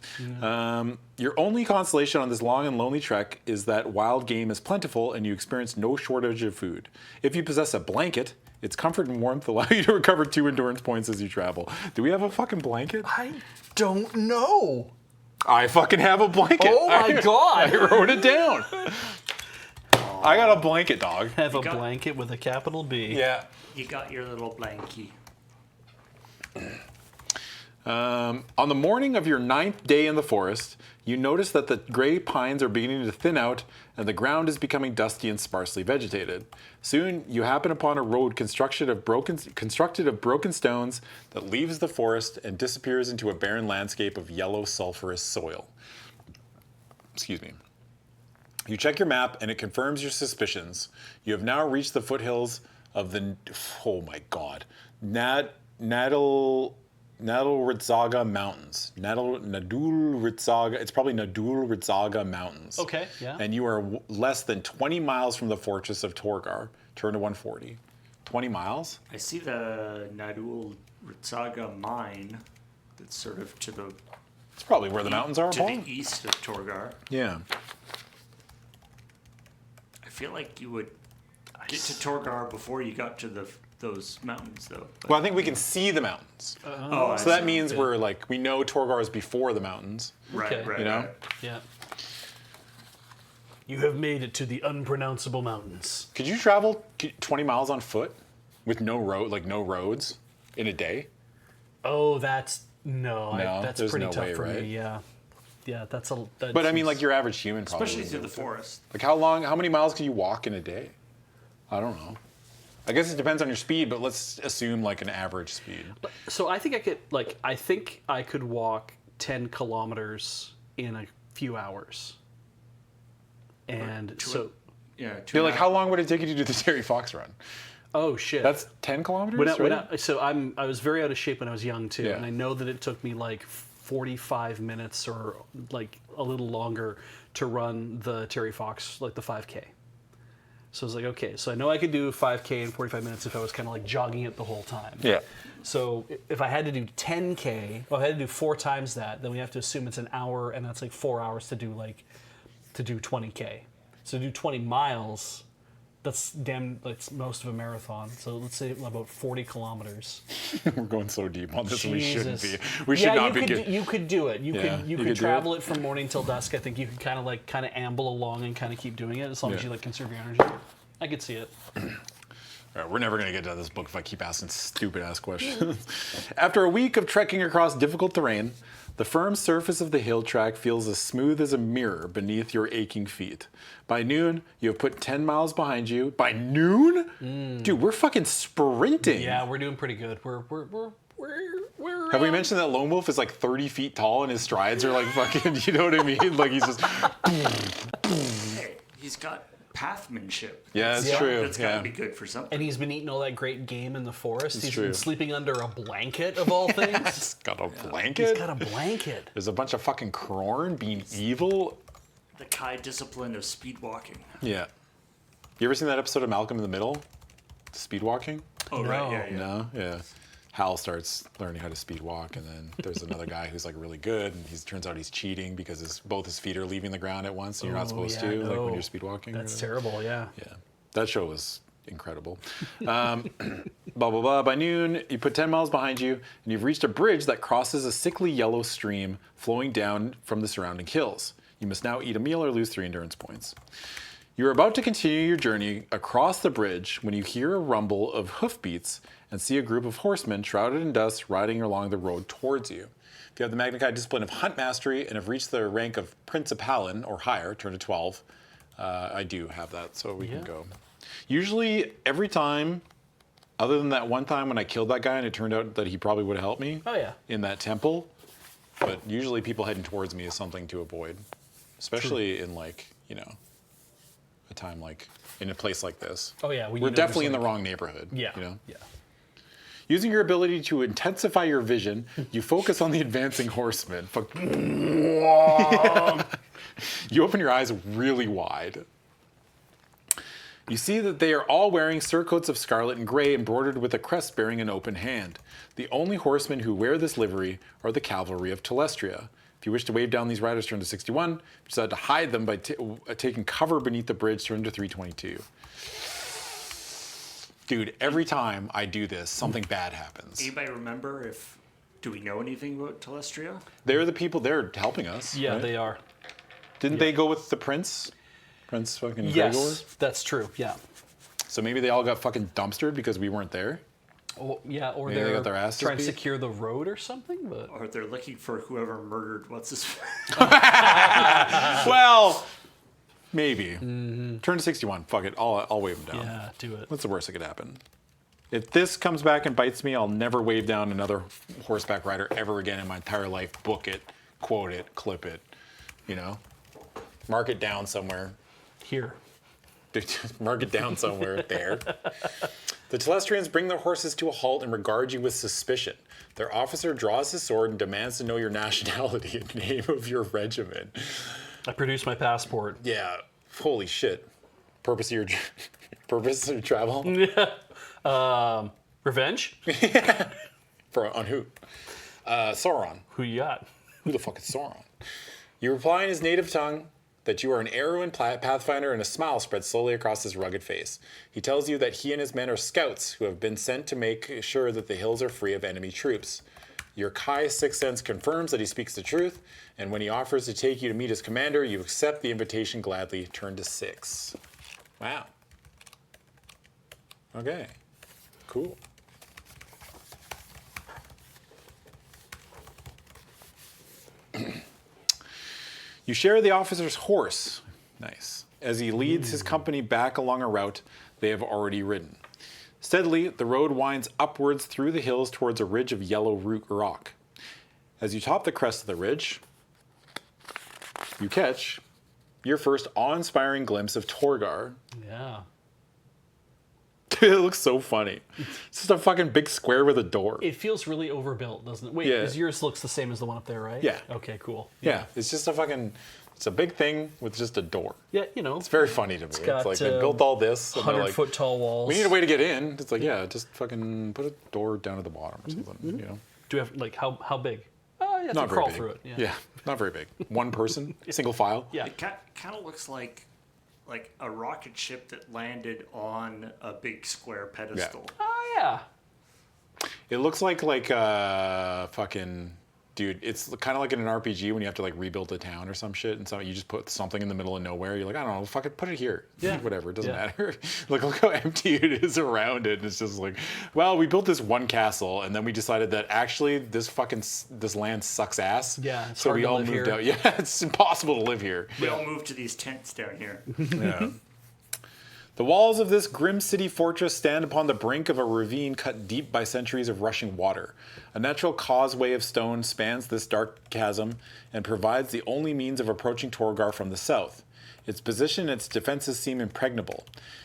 Your only consolation on this long and lonely trek is that wild game is plentiful and you experience no shortage of food. If you possess a blanket, its comfort and warmth allow you to recover 2 endurance points as you travel. Do we have a fucking blanket? I don't know. I fucking have a blanket. Oh my God. I wrote it down. I got a blanket, dog. Have a got- blanket with a capital B. Yeah. You got your little blankie. On the morning of your 9th day in the forest, you notice that the gray pines are beginning to thin out and the ground is becoming dusty and sparsely vegetated. Soon, you happen upon a road constructed of broken stones that leaves the forest and disappears into a barren landscape of yellow sulfurous soil. Excuse me. You check your map and it confirms your suspicions. You have now reached the foothills of the, oh my God, Nadul Ritzaga Mountains. Nadul Ritzaga, it's probably Nadul Ritzaga Mountains. Okay, yeah. And you are less than 20 miles from the fortress of Torgar. Turn to 140. 20 miles? I see the Nadul Ritzaga mine that's sort of to the It's probably where the mountains are, to Paul. the east of Torgar. Yeah. I feel like you would get to Torgar before you got to those mountains, though. But- Well, I think we can see the mountains. oh, I So that see. means we're like, we know Torgar is before the mountains. Right, Okay. right, You know? right. Yeah. You have made it to the unpronounceable mountains. Could you travel 20 miles on foot with no roads in a day? Oh, that's no. No, That's there's pretty no tough way, for right? me. Yeah. Yeah, that's a. That But I mean, seems- like your average human probably. Especially wouldn't through the do it. forest. Like how many miles can you walk in a day? I don't know. I guess it depends on your speed, but let's assume like an average speed. So I think I could walk 10 kilometers in a few hours. And so, Yeah, You're like, how long would it take you to do the Terry Fox run? oh shit. That's 10 kilometers, right? I was very out of shape when I was young too, Yeah. and I know that it took me like 45 minutes or like a little longer to run the Terry Fox, like the 5K. So I was like, okay, so I know I could do 5K in 45 minutes if I was kind of like jogging it the whole time. Yeah. So if I had to do 10K, well, I had to do 4 times that, then we have to assume it's an hour, and that's like 4 hours to do 20K. So to do 20 miles, that's most of a marathon. So let's say about 40 kilometers. We're going so deep on this. We shouldn't be. Jesus. We should not be. You could do it. You Yeah, could you could do travel it. it from morning till dusk. I think you could kind of amble along and kind of keep doing it as long as Yeah. you conserve your energy. I could see it. All right, we're never going to get to this book if I keep asking stupid ass questions. After a week of trekking across difficult terrain, the firm surface of the hill track feels as smooth as a mirror beneath your aching feet. By noon, you have put 10 miles behind you. By noon? Dude, we're fucking sprinting. Yeah, we're doing pretty good. We're Have we mentioned that Lone Wolf is like 30 feet tall and his strides are like fucking, you know what I mean? Like he's just, Hey, he's got pathmanship. Yeah, that's Yeah. true. That's got to Yeah. be good for something. And he's been eating all that great game in the forest. He's true. been sleeping under a blanket of all things. It's got a blanket. He's got a blanket. There's a bunch of fucking Krorn being evil. The Kai discipline of speed walking. Yeah. You ever seen that episode of Malcolm in the Middle? Speed walking? Oh, No. right, yeah, yeah. No? Yeah. Hal starts learning how to speed walk, and then there's another guy who's like really good, and he turns out he's cheating because both his feet are leaving the ground at once, and you're not Oh, supposed yeah, to, like when no. you're speed walking. or That's whatever. terrible, yeah. Yeah. That show was incredible. Blah, blah, blah. By noon, you put 10 miles behind you, and you've reached a bridge that crosses a sickly yellow stream flowing down from the surrounding hills. You must now eat a meal or lose 3 endurance points. You're about to continue your journey across the bridge when you hear a rumble of hoofbeats and see a group of horsemen shrouded in dust riding along the road towards you. If you have the Magna Chi discipline of Hunt Mastery and have reached the rank of Principalin or higher, turn to 12. I do have that, so we can go. Usually, every time, other than that one time when I killed that guy and it turned out that he probably would have helped me Oh, yeah. in that temple, but usually people heading towards me is something to avoid, especially in like, you know, a time like, in a place like this. Oh, yeah. We're definitely in the wrong neighborhood. Yeah. You know? Yeah. Using your ability to intensify your vision, you focus on the advancing horsemen. You open your eyes really wide. You see that they are all wearing surcoats of scarlet and gray embroidered with a crest bearing an open hand. The only horsemen who wear this livery are the cavalry of Telestria. If you wish to wave down these riders, turn to 61. If you decide to hide them by taking cover beneath the bridge, turn to 322. Dude, every time I do this, something bad happens. Anybody remember do we know anything about Telestria? They're the people, they're helping us. Yeah, right? they are. Didn't they go with the prince? Prince fucking Yes, Gregor? that's true, yeah. So maybe they all got fucking dumpstered because we weren't there? Oh, yeah, or Maybe they they're got their asses trying to beat? secure the road or something, but... Or they're looking for whoever murdered what's his Well, maybe. Turn to 61. Fuck it. I'll wave them down. Yeah, do it. What's the worst that could happen? If this comes back and bites me, I'll never wave down another horseback rider ever again in my entire life. Book it, quote it, clip it, you know? Mark it down somewhere. Here. Mark it down somewhere there. The Telestrians bring their horses to a halt and regard you with suspicion. Their officer draws his sword and demands to know your nationality and name of your regiment. I produced my passport. Yeah, holy shit. Purpose of your travel? Revenge? On who? Sauron. Who you got? Who the fuck is Sauron? You reply in his native tongue that you are an Erwin Pathfinder, and a smile spreads slowly across his rugged face. He tells you that he and his men are scouts who have been sent to make sure that the hills are free of enemy troops. Your Kai sixth sense confirms that he speaks the truth, and when he offers to take you to meet his commander, you accept the invitation gladly. Turn to 6. Wow. Okay. Cool. You share the officer's horse. Nice. As he leads his company back along a route they have already ridden. Steadily, the road winds upwards through the hills towards a ridge of yellow rock. As you top the crest of the ridge, you catch your first awe-inspiring glimpse of Torgar. Yeah. It looks so funny. It's just a fucking big square with a door. It feels really overbuilt, doesn't it? Wait, Yeah. 'cause yours looks the same as the one up there, right? Yeah. Okay, cool. Yeah, it's just it's a big thing with just a door. Yeah, you know, It's very funny to me. It's got, like they built all this. And they're 100-foot tall walls. we need a way to get in. It's like, yeah, just fucking put a door down at the bottom or something, you know? Do we have, like, how big? Oh, yeah, Not to very crawl big. through it. Yeah, not very big. One person, single file. Yeah. It kind of looks like a rocket ship that landed on a big square pedestal. Oh, yeah. It looks like fucking, dude, it's kind of like in an RPG when you have to like rebuild a town or some shit, and so you just put something in the middle of nowhere. You're like, I don't know, fucking put it here. Yeah. Whatever, it doesn't Yeah. matter. Look how empty it is around it. And it's just like, well, we built this one castle, and then we decided that actually this land sucks ass. Yeah, it's so hard we to all live moved here. out. Yeah, it's impossible to live here. We all moved to these tents down here. Yeah. The walls of this grim city fortress stand upon the brink of a ravine cut deep by centuries of rushing water. A natural causeway of stone spans this dark chasm and provides the only means of approaching Torgar from the south. Its position, its defenses seem impregnable.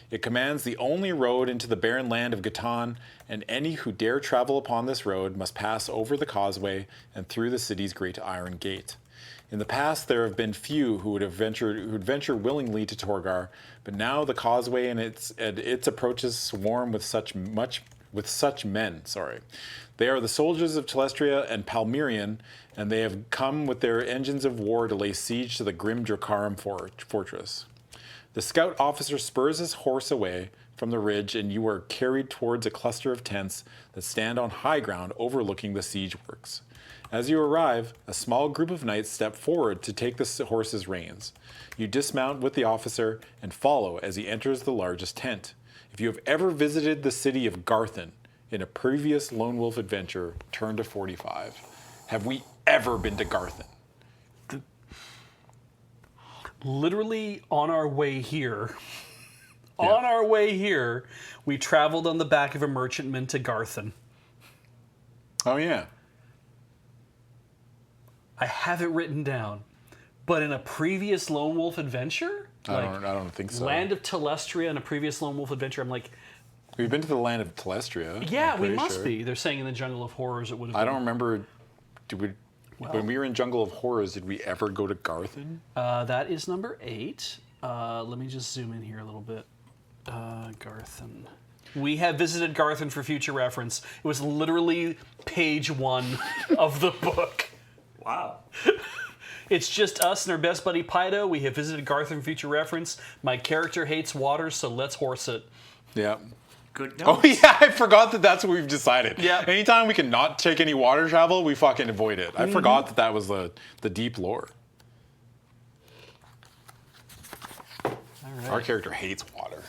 It commands the only road into the barren land of Gatan, and any who dare travel upon this road must pass over the causeway and through the city's great iron gate. In the past, there have been few who would venture willingly to Torgar, but now the causeway and its approaches swarm with such men. They are the soldiers of Telestria and Palmyrian, and they have come with their engines of war to lay siege to the grim Dracarum fortress. The scout officer spurs his horse away from the ridge, and you are carried towards a cluster of tents that stand on high ground overlooking the siege works. As you arrive, a small group of knights step forward to take the horse's reins. You dismount with the officer and follow as he enters the largest tent. If you have ever visited the city of Garthen in a previous Lone Wolf adventure, turn to 45. Have we ever been to Garthen? Literally on our way here. On our way here, we traveled on the back of a merchantman to Garthen. Oh, yeah. I have it written down. But in a previous Lone Wolf adventure? I don't think so. Land of Telestria in a previous Lone Wolf adventure, I'm like, We've been to the land of Telestria. yeah, I'm we pretty must sure. be. They're saying in the Jungle of Horrors it would have I been. don't remember. When we were in Jungle of Horrors, did we ever go to Garthen? That is number 8. Let me just zoom in here a little bit. Garthen. We have visited Garthen for future reference. It was literally page 1 of the book. Wow. It's just us and our best buddy Pido. We have visited Garthen for future reference. My character hates water, so let's horse it. Yeah. Good notes. Oh yeah, I forgot that that's what we've decided. Yeah. Anytime we can not take any water travel, we fucking avoid it. I forgot that that was the deep lore. All right. Our character hates water.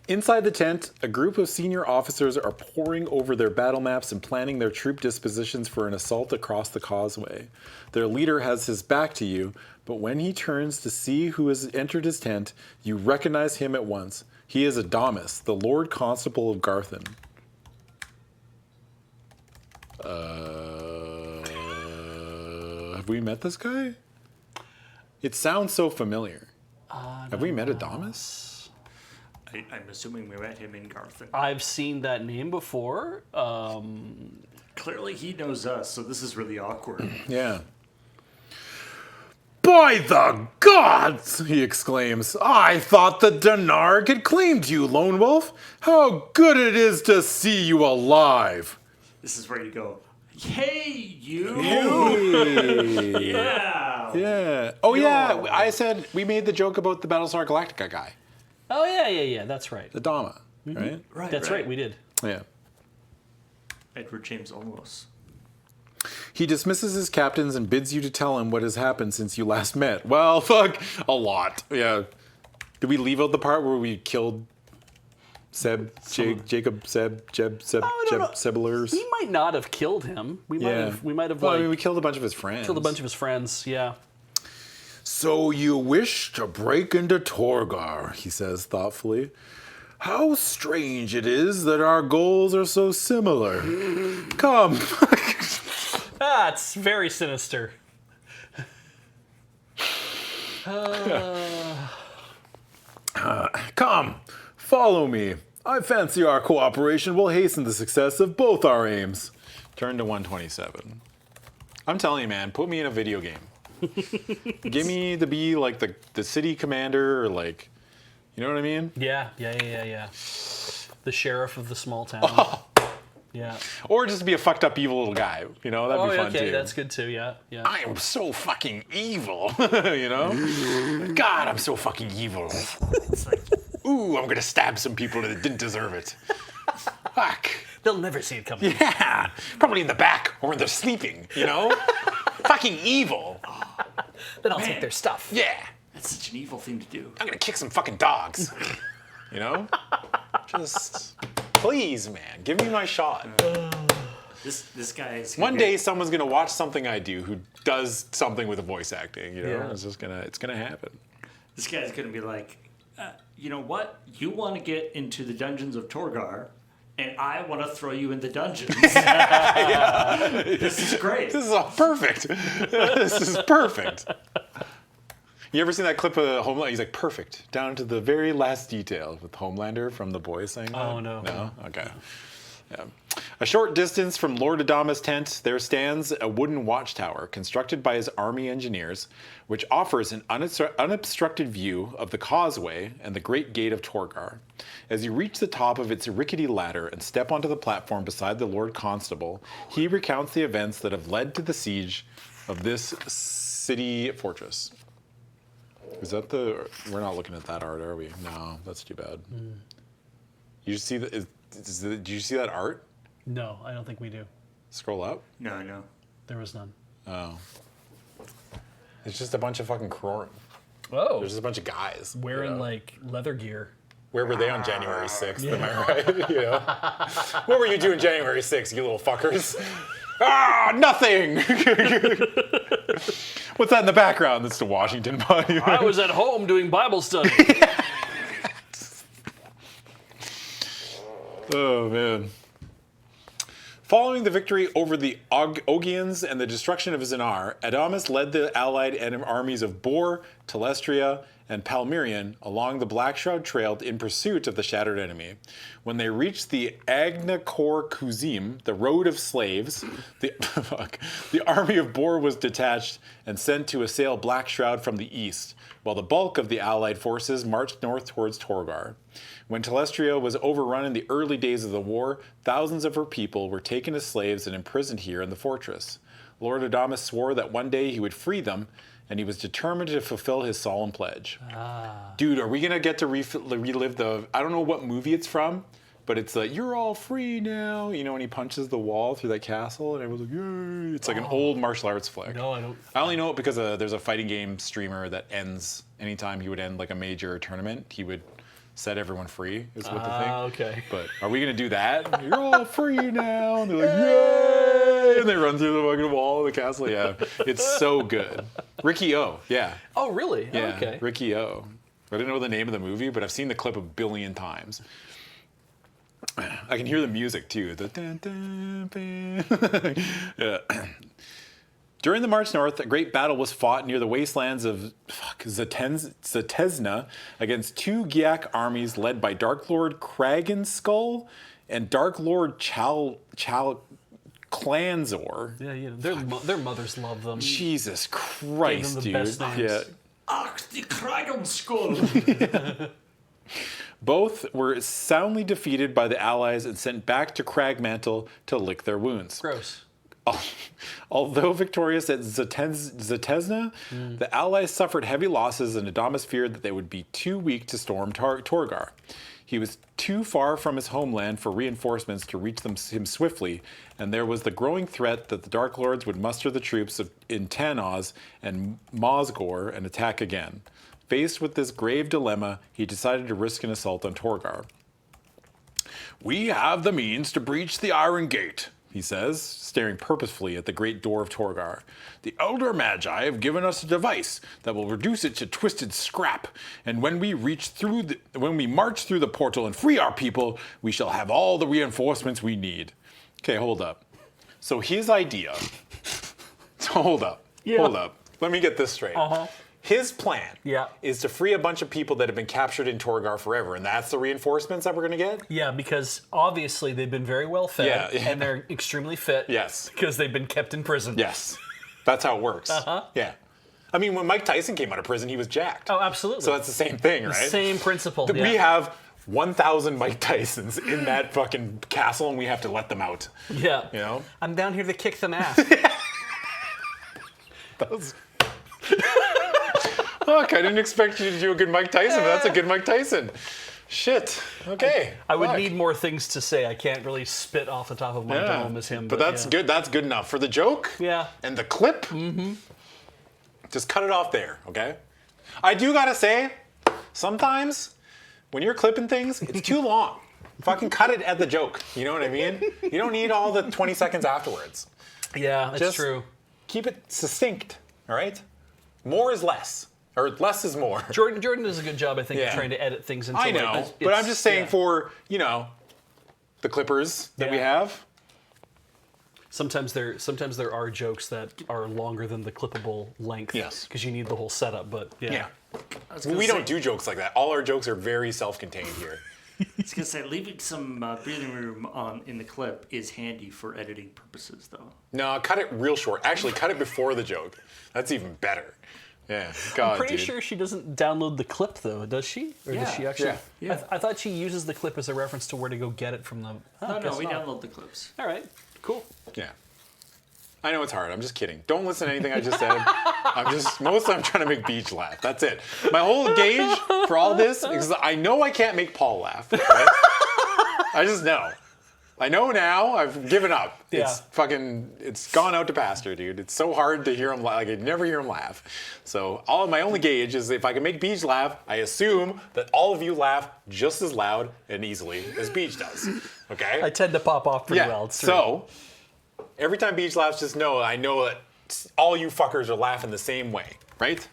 Inside the tent, a group of senior officers are poring over their battle maps and planning their troop dispositions for an assault across the causeway. Their leader has his back to you, but when he turns to see who has entered his tent, you recognize him at once. He is Adamus, the Lord Constable of Garthen. Have we met this guy? It sounds so familiar. Have we met Adamus? I'm assuming we met him in Garthen. I've seen that name before. Clearly he knows us, so this is really awkward. Yeah. By the gods, he exclaims. I thought the Danarg had claimed you, Lone Wolf. How good it is to see you alive. This is where you go, hey, you! Hey. Yeah! Yeah. Oh, yeah. I said we made the joke about the Battlestar Galactica guy, Oh, yeah, that's right. the Dama, right? Right, That's right, we did. Yeah. Edward James Olmos. He dismisses his captains and bids you to tell him what has happened since you last met. Well, fuck, a lot. Yeah. Did we leave out the part where we killed Jacob Sebelers? We might not have killed him. We might have Well, like, I mean, we killed a bunch of his friends. killed a bunch of his friends, yeah. So you wish to break into Torgar, he says thoughtfully. How strange it is that our goals are so similar. Come. Ah, it's very sinister. Come, follow me. I fancy our cooperation will hasten the success of both our aims. Turn to 127. I'm telling you, man, put me in a video game. Give me to be like the city commander or like, you know what I mean? Yeah. The sheriff of the small town. Oh. Yeah. Or just be a fucked up evil little guy. You know, that'd Oh, be fun okay, too. that's good too, yeah. I am so fucking evil, you know? God, I'm so fucking evil. Ooh, I'm gonna stab some people that didn't deserve it. Fuck. They'll never see it coming. Yeah, probably in the back or when they're sleeping, you know? Fucking evil. Then I'll take their stuff. Yeah, That's such an evil thing to do. I'm gonna kick some fucking dogs. You know? Just, please, man, give me my shot. This guy is One day someone's gonna watch something I do who does something with the voice acting, you know? Yeah. It's gonna happen. This guy's gonna be like, you know what? You want to get into the Dungeons of Torgar, and I want to throw you in the dungeons. This is great. This is all perfect. This is perfect. You ever seen that clip of Homelander? He's like, perfect, down to the very last detail with Homelander from The Boys saying that? Oh, no. No? Okay. Yeah. A short distance from Lord Adama's tent, there stands a wooden watchtower constructed by his army engineers, which offers an unobstructed view of the causeway and the great gate of Torgar. As you reach the top of its rickety ladder and step onto the platform beside the Lord Constable, he recounts the events that have led to the siege of this city fortress. Is that the... We're not looking at that art, are we? No, that's too bad. You see that... Did you see that art? No, I don't think we do. Scroll up. No. There was none. Oh. It's just a bunch of fucking Oh. There's just a bunch of guys. Wearing like leather gear. Where were they on January 6th? Am I right? You know? What were you doing January 6th, you little fuckers? Nothing! What's that in the background? That's the Washington Monument. I was at home doing Bible study. Oh, man. Following the victory over the Ogians and the destruction of Zinar, Adamas led the allied armies of Bor, Telestria, and Palmyrian along the Blackshroud Trail in pursuit of the shattered enemy. When they reached the Agnakor Kuzim, the Road of Slaves, the army of Bor was detached and sent to assail Blackshroud from the east, while the bulk of the allied forces marched north towards Torgar. When Telestria was overrun in the early days of the war, thousands of her people were taken as slaves and imprisoned here in the fortress. Lord Adamas swore that one day he would free them, and he was determined to fulfill his solemn pledge. Dude, are we going to get to relive the... I don't know what movie it's from, but it's like, you're all free now. You know, when he punches the wall through that castle, and everyone's like, yay. It's like an old martial arts flick. No, I don't. I only know it because there's a fighting game streamer that ends... Anytime he would end like a major tournament, he would... set everyone free is what the thing. Okay. But are we gonna do that? You're all free now. And they're like, yay! And they run through the fucking wall of the castle. Yeah, it's so good. Ricky O. Yeah. Oh, really? Yeah. Oh, okay. Ricky O. I didn't know the name of the movie, but I've seen the clip a billion times. I can hear the music too. The dun, dun, dun. Yeah. During the march north, a great battle was fought near the wastelands of Zatezna against two Giak armies led by Dark Lord Kragenskull and Dark Lord Clanzor. Yeah, their mothers love them. Jesus Christ, the dude. best names. Yeah. Ach, die Kragenskull! Both were soundly defeated by the Allies and sent back to Cragmantle to lick their wounds. Gross. Although victorious at Zatezna, the Allies suffered heavy losses, and Adamas feared that they would be too weak to storm Torgar. He was too far from his homeland for reinforcements to reach him swiftly, and there was the growing threat that the Dark Lords would muster the troops in Tanoz and Mosgor and attack again. Faced with this grave dilemma, he decided to risk an assault on Torgar. "We have the means to breach the Iron Gate," he says, staring purposefully at the great door of Torgar. "The Elder Magi have given us a device that will reduce it to twisted scrap, and when we march through the portal and free our people, we shall have all the reinforcements we need." Okay, hold up. So his idea... Hold up. Let me get this straight. His plan is to free a bunch of people that have been captured in Torgar forever, and that's the reinforcements that we're going to get? Yeah, because obviously they've been very well fed, and they're extremely fit. Yes. Because they've been kept in prison. Yes. That's how it works. Yeah. I mean, when Mike Tyson came out of prison, he was jacked. Oh, absolutely. So that's the same thing, right? Same principle. We have 1,000 Mike Tysons in that fucking castle, and we have to let them out. Yeah. You know? I'm down here to kick them ass. That was... Fuck, I didn't expect you to do a good Mike Tyson, but that's a good Mike Tyson. Shit. Okay. I would need more things to say. I can't really spit off the top of my dome as him. But that's good. That's good enough for the joke. Yeah. And the clip. Just cut it off there, okay? I do gotta say, sometimes when you're clipping things, it's too long. Fucking cut it at the joke. You know what I mean? You don't need all the 20 seconds afterwards. Yeah, that's true. Keep it succinct, all right? More is less. Or less is more. Jordan does a good job, I think, of trying to edit things into I know, but I'm just saying for, the clippers that we have. Sometimes there are jokes that are longer than the clippable length. Yes. Because you need the whole setup. But yeah. We don't do jokes like that. All our jokes are very self-contained here. I was gonna say leaving some breathing room in the clip is handy for editing purposes, though. No, cut it real short. Actually, cut it before the joke. That's even better. Yeah, God, I'm pretty dude. sure she doesn't download the clip though, does she? Or does she actually? Yeah. I thought she uses the clip as a reference to where to go get it from the. Oh, No, we download the clips. All right, cool. Yeah. I know it's hard. I'm just kidding. Don't listen to anything I just said. Mostly I'm trying to make Beej laugh. That's it. My whole gauge for all this is I know I can't make Paul laugh. Right? I just know. I know now. I've given up. Yeah. It's gone out to pasture, dude. It's so hard to hear him laugh. Like I never hear him laugh. So my only gauge is if I can make Beej laugh, I assume that all of you laugh just as loud and easily as Beej does. Okay? I tend to pop off pretty well. It's true. So every time Beej laughs, just know I know that all you fuckers are laughing the same way, right?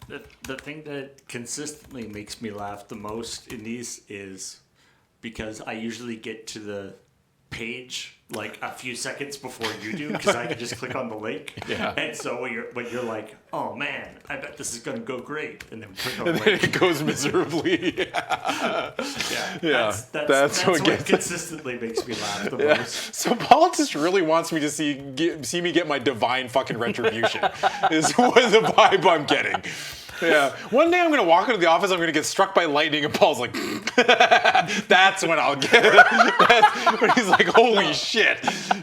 The thing that consistently makes me laugh the most in these is because I usually get to the page like a few seconds before you do because I can just click on the link. Yeah. And so when you're like, oh man, I bet this is gonna go great, and then click on And the then link. it goes miserably. Yeah. That's what what gets- consistently makes me laugh the most. So Paul just really wants me to see me get my divine fucking retribution. Is what the vibe I'm getting. Yeah. One day I'm gonna walk into the office, I'm gonna get struck by lightning, and Paul's like, that's when I'll get it. That's when he's like, holy shit.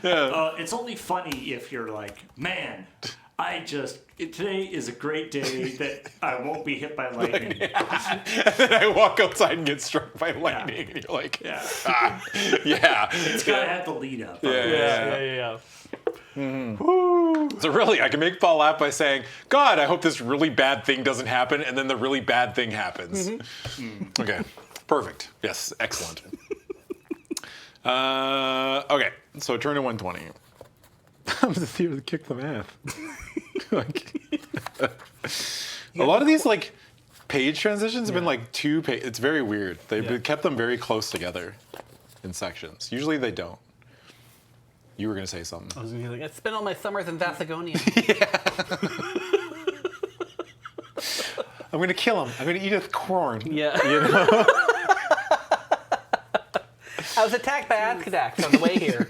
Yeah. It's only funny if you're like, man, today is a great day that I won't be hit by lightning. And then I walk outside and get struck by lightning, and you're like, Yeah. yeah. It's gotta have the lead up. Yeah. So really, I can make Paul laugh by saying, God, I hope this really bad thing doesn't happen, and then the really bad thing happens. Okay, perfect. Yes, excellent. Okay, so turn to 120. I'm just here to kick the math. A lot of these like page transitions have been like it's very weird. They've kept them very close together in sections. Usually they don't. You were going to say something. I was going to be like, I spent all my summers in Vathagonia. I'm going to kill him. I'm going to eat his corn. Yeah. You know? I was attacked by Azkadaks on the way here.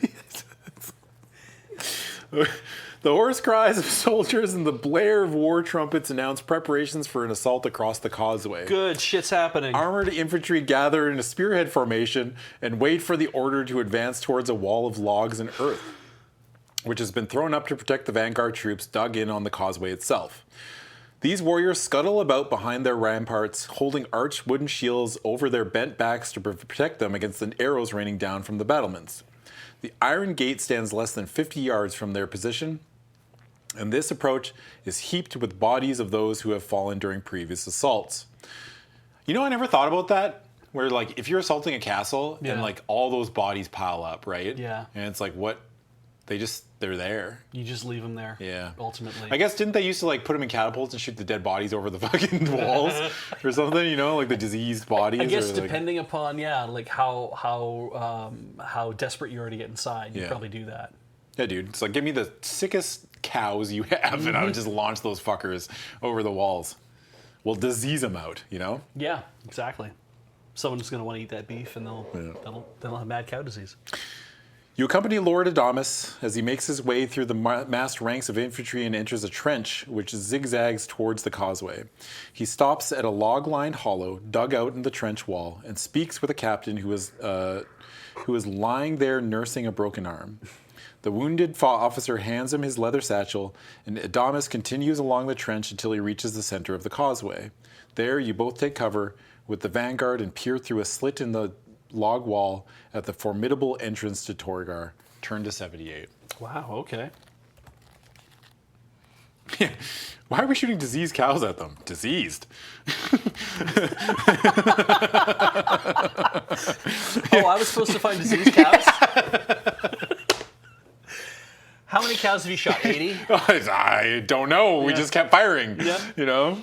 The hoarse cries of soldiers and the blare of war trumpets announce preparations for an assault across the causeway. Good shit's happening. Armored infantry gather in a spearhead formation and wait for the order to advance towards a wall of logs and earth, which has been thrown up to protect the vanguard troops dug in on the causeway itself. These warriors scuttle about behind their ramparts, holding arched wooden shields over their bent backs to protect them against the arrows raining down from the battlements. The iron gate stands less than 50 yards from their position, and this approach is heaped with bodies of those who have fallen during previous assaults. You know, I never thought about that, where like if you're assaulting a castle and like all those bodies pile up, right? Yeah. And it's like they're there. You just leave them there. Yeah. Ultimately. I guess didn't they used to like put them in catapults and shoot the dead bodies over the fucking walls or something? You know, like the diseased bodies. I guess or, like, depending upon like how desperate you are to get inside, you probably do that. yeah, dude. It's like give me the sickest cows you have, and I would just launch those fuckers over the walls. We'll disease them out, you know. Yeah, exactly. Someone's going to want to eat that beef, and they'll have mad cow disease. You accompany Lord Adamus as he makes his way through the massed ranks of infantry and enters a trench which zigzags towards the causeway. He stops at a log-lined hollow dug out in the trench wall and speaks with a captain who is lying there nursing a broken arm. The wounded officer hands him his leather satchel, and Adamus continues along the trench until he reaches the center of the causeway. There, you both take cover with the vanguard and peer through a slit in the log wall at the formidable entrance to Torgar. Turn to 78. Wow, okay. Why are we shooting diseased cows at them? Diseased. Oh, I was supposed to find diseased cows? How many cows have you shot? 80? I don't know. We just kept firing. Yeah. You know?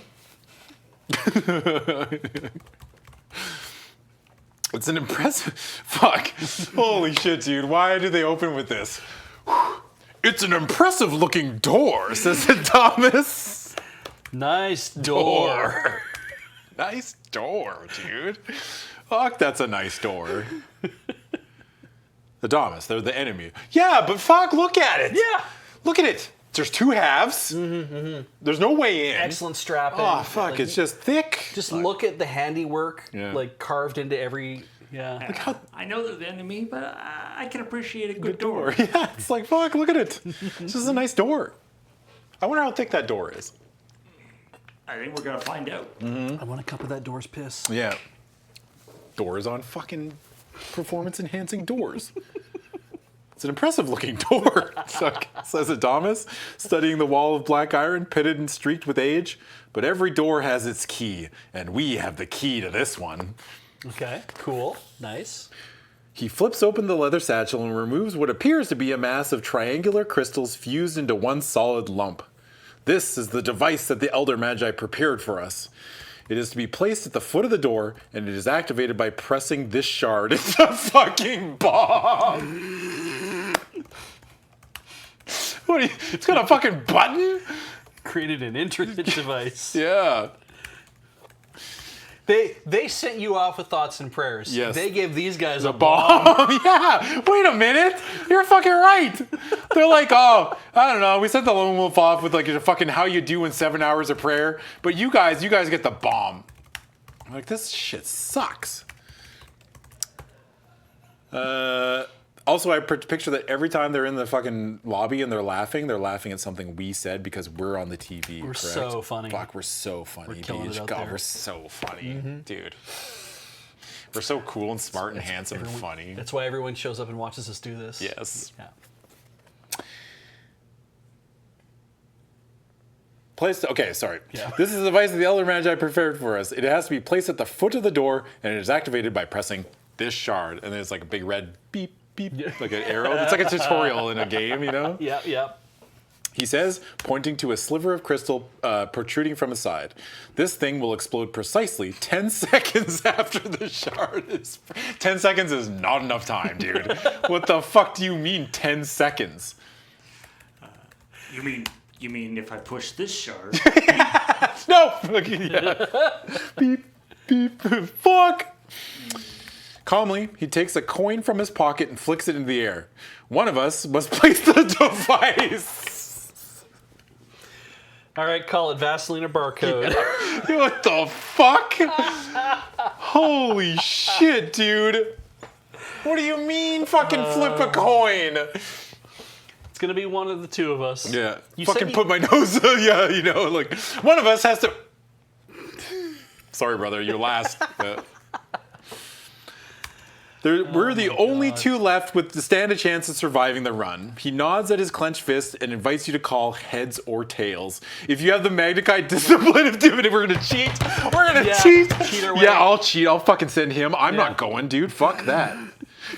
It's an impressive... Fuck. Holy shit, dude. Why did they open with this? It's an impressive looking door, says Thomas. Nice door. Nice door, dude. Fuck, that's a nice door. Adamas, they're the enemy. Yeah, but fuck, look at it. Yeah. Look at it. There's 2 halves. There's no way in. Excellent strapping. Oh, fuck, Like, it's just thick. Just look at the handiwork, Yeah. like carved into every. Yeah. I know they're the enemy, but I can appreciate a good door. Yeah, it's like, fuck, look at it. It's just a nice door. I wonder how thick that door is. I think we're gonna find out. I want a cup of that door's piss. Yeah. Doors on fucking performance-enhancing doors. It's an impressive looking door, says Adamas, studying the wall of black iron, pitted and streaked with age. But every door has its key, and we have the key to this one. Okay, cool, nice. He flips open the leather satchel and removes what appears to be a mass of triangular crystals fused into one solid lump. This is the device that the Elder Magi prepared for us. It is to be placed at the foot of the door, and it is activated by pressing this shard. It's a fucking bomb! What? It's got a fucking button? Created an intricate device. Yeah. They sent you off with thoughts and prayers. Yes. They gave these guys a Bomb. Yeah. Wait a minute. You're fucking right. They're like, oh, I don't know. We sent the lone wolf off with like a fucking how you do in 7 hours of prayer, but you guys get the bomb. I'm like, this shit sucks. Also, I picture that every time they're in the fucking lobby and they're laughing at something we said because we're on the TV. We're correct? so funny. Fuck, we're so funny. We're killing Beej. it out God, there. we're so funny, dude. We're so cool and smart and handsome and funny. That's why everyone shows up and watches us do this. Yes. Yeah. Okay, sorry. Yeah. This is the device that the Elder Magi prepared for us. It has to be placed at the foot of the door, and it is activated by pressing this shard. And there's like a big red beep, beep, like an arrow. It's like a tutorial in a game, you know? Yeah. He says, pointing to a sliver of crystal protruding from his side. This thing will explode precisely 10 seconds after the shard is... 10 seconds is not enough time, dude. What the fuck do you mean 10 seconds? You mean if I push this shard? No! Yeah. Beep, beep, fuck! Calmly, he takes a coin from his pocket and flicks it into the air. One of us must place the device. All right, call it Vaseline or barcode. What the fuck? Holy shit, dude. What do you mean fucking flip a coin? It's gonna be one of the two of us. Yeah. You Fucking said put my nose, yeah, you know, like, one of us has to... Sorry, brother, you're last. We're the only two left with to stand a chance of surviving the run. He nods at his clenched fist and invites you to call heads or tails. If you have the Magnified Discipline of Divinity, we're gonna cheat. We're gonna cheat. Cheat our way. Yeah, I'll cheat. I'll fucking send him. I'm not going, dude. Fuck that.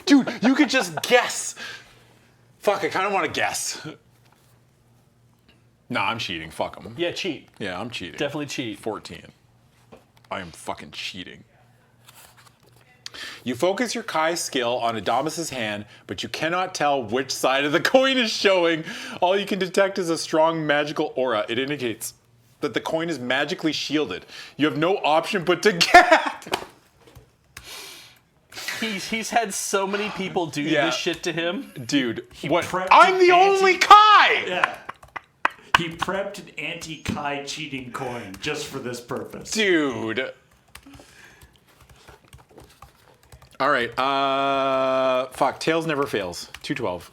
Dude, you could just guess. Fuck, I kind of want to guess. Nah, I'm cheating. Fuck him. Yeah, cheat. Yeah, I'm cheating. Definitely cheat. 14. I am fucking cheating. You focus your Kai skill on Adamas's hand, but you cannot tell which side of the coin is showing. All you can detect is a strong magical aura. It indicates that the coin is magically shielded. You have no option but to get. He's had so many people do Yeah. this shit to him. Dude, what? prepped I'm the anti- only Kai! Yeah. He prepped an anti-Kai cheating coin just for this purpose. Dude. All right. Fuck. Tails never fails. 212.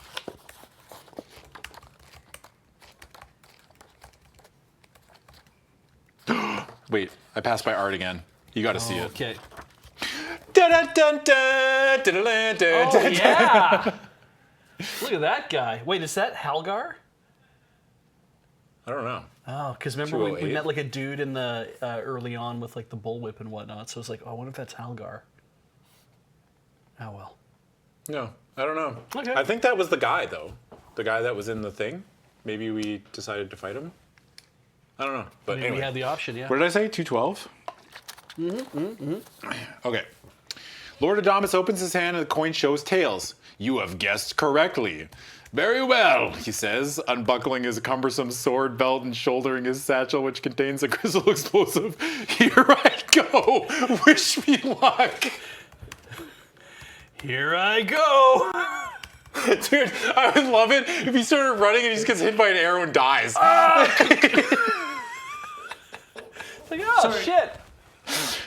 Wait. I passed by art again. You got to see it. Okay. Dun-dun-dun-dun, dun-dun-dun-dun. Oh yeah. Look at that guy. Wait, is that Halgar? I don't know. Oh, because remember we 208? met like a dude in the early on with like the bullwhip and whatnot. So it's like, oh, I wonder if that's Halgar. Oh well. No, I don't know. Okay. I think that was the guy, though. The guy that was in the thing. Maybe we decided to fight him. I don't know. But Maybe anyway. we had the option, yeah. What did I say? 212? Okay. Lord Adamus opens his hand and the coin shows tails. You have guessed correctly. Very well, he says, unbuckling his cumbersome sword belt and shouldering his satchel, which contains a crystal explosive. Here I go. Wish me luck. Here I go. Dude, I would love it if he started running and he just gets hit by an arrow and dies. It's like, oh, shit.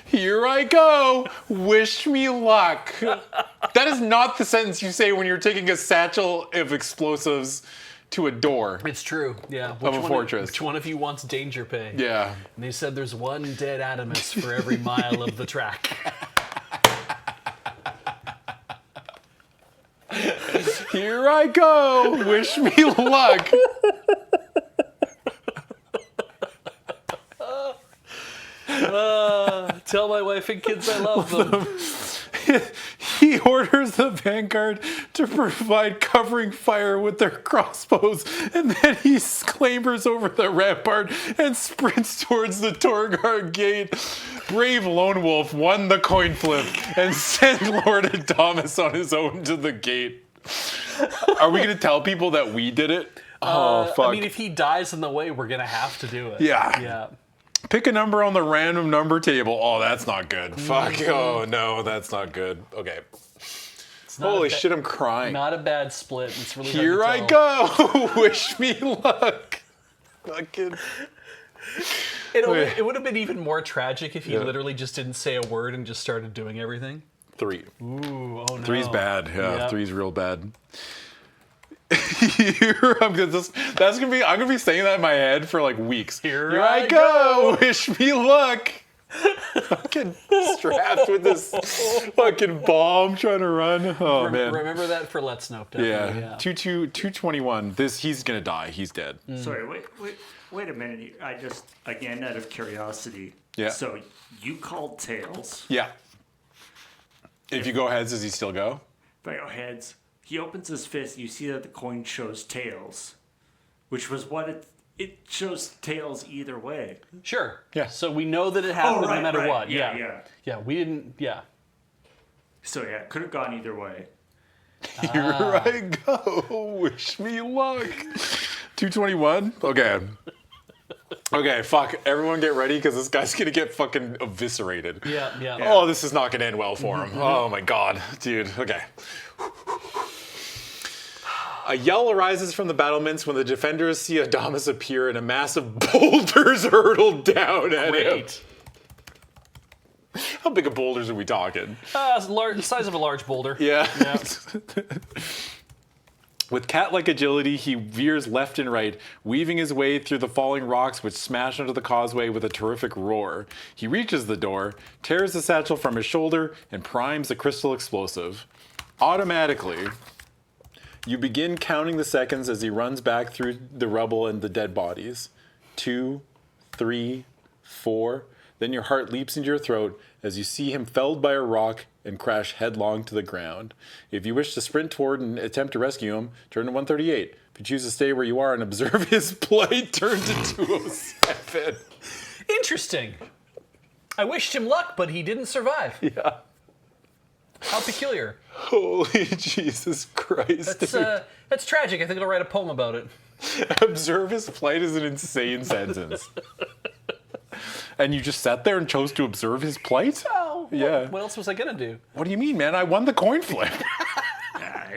Here I go. Wish me luck. That is not the sentence you say when you're taking a satchel of explosives to a door. It's true, yeah. Of a fortress. Which one of you wants danger pay? Yeah. And they said there's one dead Adamus for every mile of the track. Here I go. Wish me luck. Tell my wife and kids I love them. He orders the vanguard to provide covering fire with their crossbows, and then he clambers over the rampart and sprints towards the Torgar gate. Brave Lone Wolf won the coin flip and sent Lord Adamus on his own to the gate. Are we going to tell people that we did it? Oh, fuck. I mean, if he dies in the way, we're going to have to do it. Yeah. Yeah. Pick a number on the random number table. Oh, that's not good. Fuck. Oh, no, that's not good. Okay. Holy shit, I'm crying. Not a bad split. It's really Here hard I to tell. go. Wish me luck. Fucking. It would have been even more tragic if he literally just didn't say a word and just started doing everything. 3. Ooh, oh no. 3's bad. Yeah, Yep. 3's real bad. I'm gonna be saying that in my head for like weeks. Here I go. Wish me luck. Fucking strapped with this fucking bomb trying to run. Oh man. Remember that for Let's Snoke. Yeah. Definitely, 221. He's gonna die. He's dead. Sorry, wait a minute. I just, again, out of curiosity. Yeah. So you called tails. Yeah. If you go heads, does he still go? By your heads. He opens his fist. You see that the coin shows tails, which was what it shows tails either way. Sure. Yeah. So we know that it happened no matter what. Yeah. Yeah, we didn't. Yeah. So yeah, it could have gone either way. Here I go. Wish me luck. 221. Okay. Okay, fuck. Everyone get ready because this guy's going to get fucking eviscerated. Yeah. Oh, this is not going to end well for him. Oh my god. Dude. Okay. A yell arises from the battlements when the defenders see Adamus appear and a mass of boulders hurtle down at him. How big of boulders are we talking? The size of a large boulder. Yeah. Yeah. With cat-like agility, he veers left and right, weaving his way through the falling rocks which smash onto the causeway with a terrific roar. He reaches the door, tears the satchel from his shoulder, and primes the crystal explosive. Automatically, you begin counting the seconds as he runs back through the rubble and the dead bodies. 2, 3, 4. Then your heart leaps into your throat as you see him felled by a rock and crash headlong to the ground. If you wish to sprint toward and attempt to rescue him, turn to 138. If you choose to stay where you are and observe his plight, turn to 207. Interesting. I wished him luck, but he didn't survive. Yeah. How peculiar. Holy Jesus Christ. That's tragic. I think I'll write a poem about it. Observe his plight is an insane sentence. And you just sat there and chose to observe his plight? Oh, Yeah. What else was I gonna do? What do you mean, man? I won the coin flip.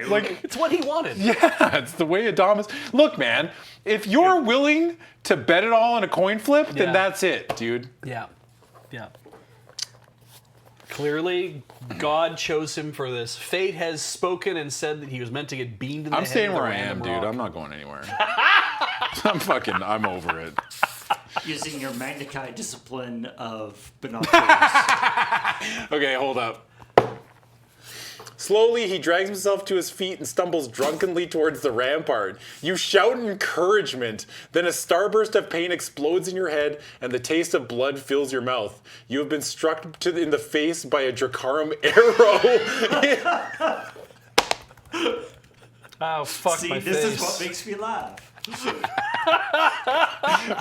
Like, It's what he wanted. yeah, it's the way Adamus. Look, man, if you're willing to bet it all on a coin flip, then Yeah. that's it, dude. Yeah. Clearly, God chose him for this. Fate has spoken and said that he was meant to get beamed in the I'm head staying with a where I am, random dude. rock. I'm not going anywhere. I'm over it. Using your Magnikai discipline of binoculars. Okay, hold up. Slowly, he drags himself to his feet and stumbles drunkenly towards the rampart. You shout encouragement. Then a starburst of pain explodes in your head, and the taste of blood fills your mouth. You have been struck in the face by a Dracarum arrow. Oh, fuck See, my this face. is what makes me laugh.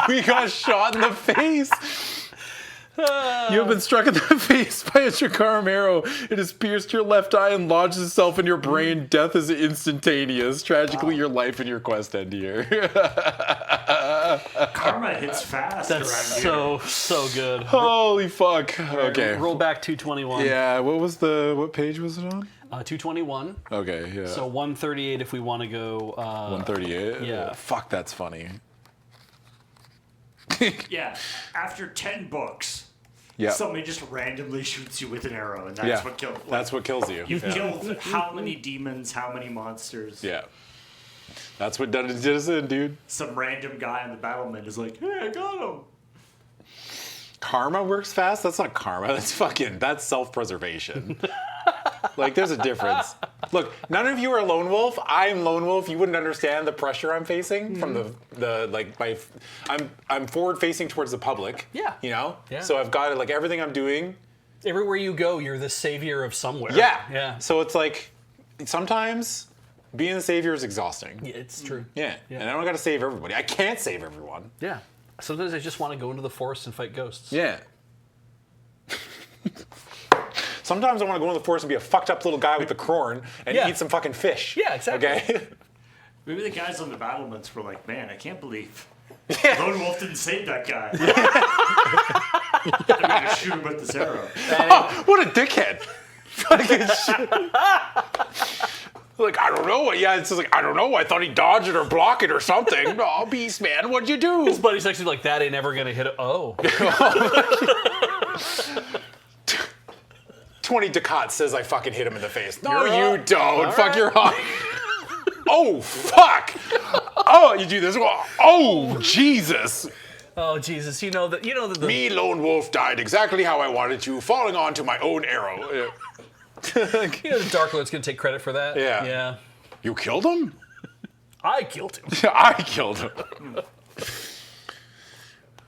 We got shot in the face. You have been struck in the face by a Shakaram arrow. It has pierced your left eye and lodged itself in your brain. Death is instantaneous. Tragically, your life and your quest end here. Karma hits fast That's around so good. Holy fuck. Okay. Roll back 221. Yeah, what page was it on? 221. Okay, yeah. So 138 if we want to go. 138? yeah. Fuck, that's funny. here. Yeah, after 10 books, Yeah. somebody just randomly shoots you with an arrow, and that's Yeah. what kills. That's what kills you. You've Yeah. killed how many demons, how many monsters? Yeah. That's what did us in, dude. Some random guy on the battlement is like, hey, I got him. Karma works fast? That's not karma. That's self-preservation. Like, there's a difference. Look, none of you are lone wolf. I'm lone wolf. You wouldn't understand the pressure I'm facing from I'm forward facing towards the public. Yeah. You know? Yeah. So I've got like everything I'm doing. Everywhere you go, you're the savior of somewhere. Yeah. Yeah. So it's like sometimes being the savior is exhausting. Yeah, it's true. Yeah. And I don't got to save everybody. I can't save everyone. Yeah. Sometimes I just want to go into the forest and fight ghosts. Yeah. Sometimes I want to go in the forest and be a fucked up little guy with the corn and Yeah. eat some fucking fish. Yeah, exactly. Okay? Maybe the guys on the battlements were like, man, I can't believe Yeah. Lone Wolf didn't save that guy. I'm going to shoot him with this arrow. Oh, what a dickhead. Fucking shit. Like, I don't know. Yeah, it's just like, I don't know. I thought he dodged it or blocked it or something. Oh, beast man, what'd you do? His buddy's actually like, that ain't ever going to hit it. Oh. 20 ducats says I fucking hit him in the face. No, You're you up. don't. All Fuck right. your hot. Oh, fuck. Oh, you do this. Oh, Jesus. Oh, Jesus. You know that the... Me, lone wolf, died exactly how I wanted to, falling onto my own arrow. You know the Dark Lord's going to take credit for that? Yeah. Yeah. You killed him? I killed him. I killed him.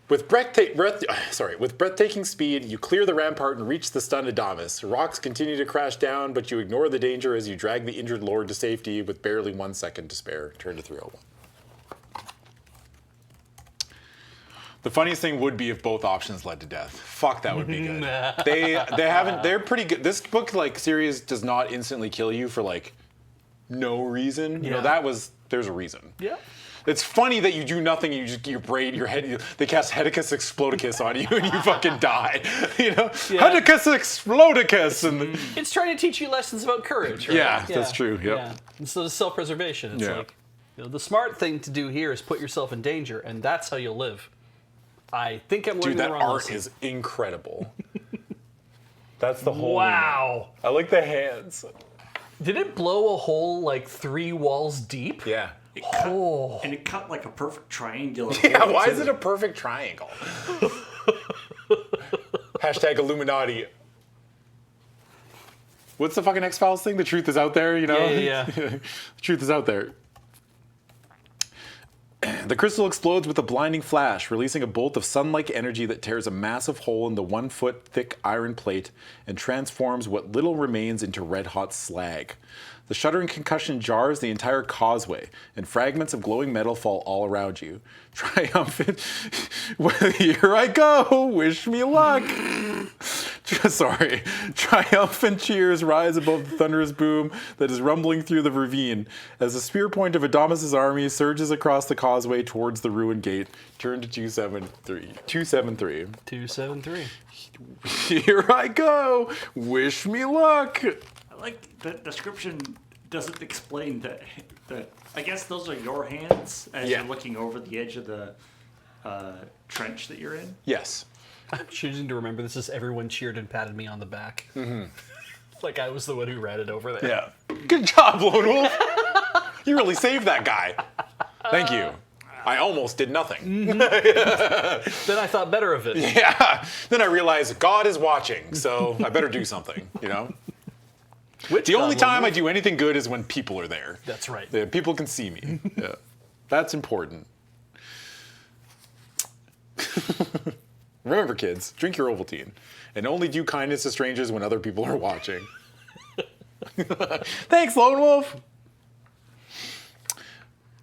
With breathtaking speed, you clear the rampart and reach the stunned Adamus. Rocks continue to crash down, but you ignore the danger as you drag the injured lord to safety with barely 1 second to spare. Turn to 301. The funniest thing would be if both options led to death. Fuck, that would be good. They're pretty good. This book series does not instantly kill you for no reason. You know, there's a reason. Yeah. It's funny that you do nothing. You just they cast Hedicus Explodicus on you, and you fucking die. You know, Yeah. Hedicus Explodicus, and It's trying to teach you lessons about courage, right? Yeah, that's true, yep. Yeah. And so the self-preservation. It's Yeah. like, the smart thing to do here is put yourself in danger, and that's how you'll live. I think I'm learning dude, that the wrong art lesson. is incredible. That's the whole. Wow. I like the hands. Did it blow a hole 3 walls deep? Yeah. And it cut like a perfect triangular. Yeah. hole, Why too. is it a perfect triangle? Hashtag Illuminati. What's the fucking X-Files thing? The truth is out there, you know? Yeah. The truth is out there. The crystal explodes with a blinding flash, releasing a bolt of sun-like energy that tears a massive hole in the 1-foot-thick iron plate and transforms what little remains into red-hot slag. The shuddering concussion jars the entire causeway, and fragments of glowing metal fall all around you. Triumphant. Here I go. Wish me luck. Sorry. Triumphant cheers rise above the thunderous boom that is rumbling through the ravine as the spear point of Adamus' army surges across the causeway towards the ruined gate. Turn to 273. 273. 273. Here I go. Wish me luck. I like the description doesn't explain that. I guess those are your hands as Yeah. you're looking over the edge of the trench that you're in. Yes. I'm choosing to remember this as everyone cheered and patted me on the back. Mm-hmm. Like I was the one who ran it over there. Yeah. Good job, Lone Wolf. You really saved that guy. Thank you. I almost did nothing. Then I thought better of it. Yeah. Then I realized God is watching, so I better do something, you know? The only time I do anything good is when people are there. That's right. Yeah, people can see me. Yeah. That's important. Remember, kids, drink your Ovaltine. And only do kindness to strangers when other people are watching. Thanks, Lone Wolf.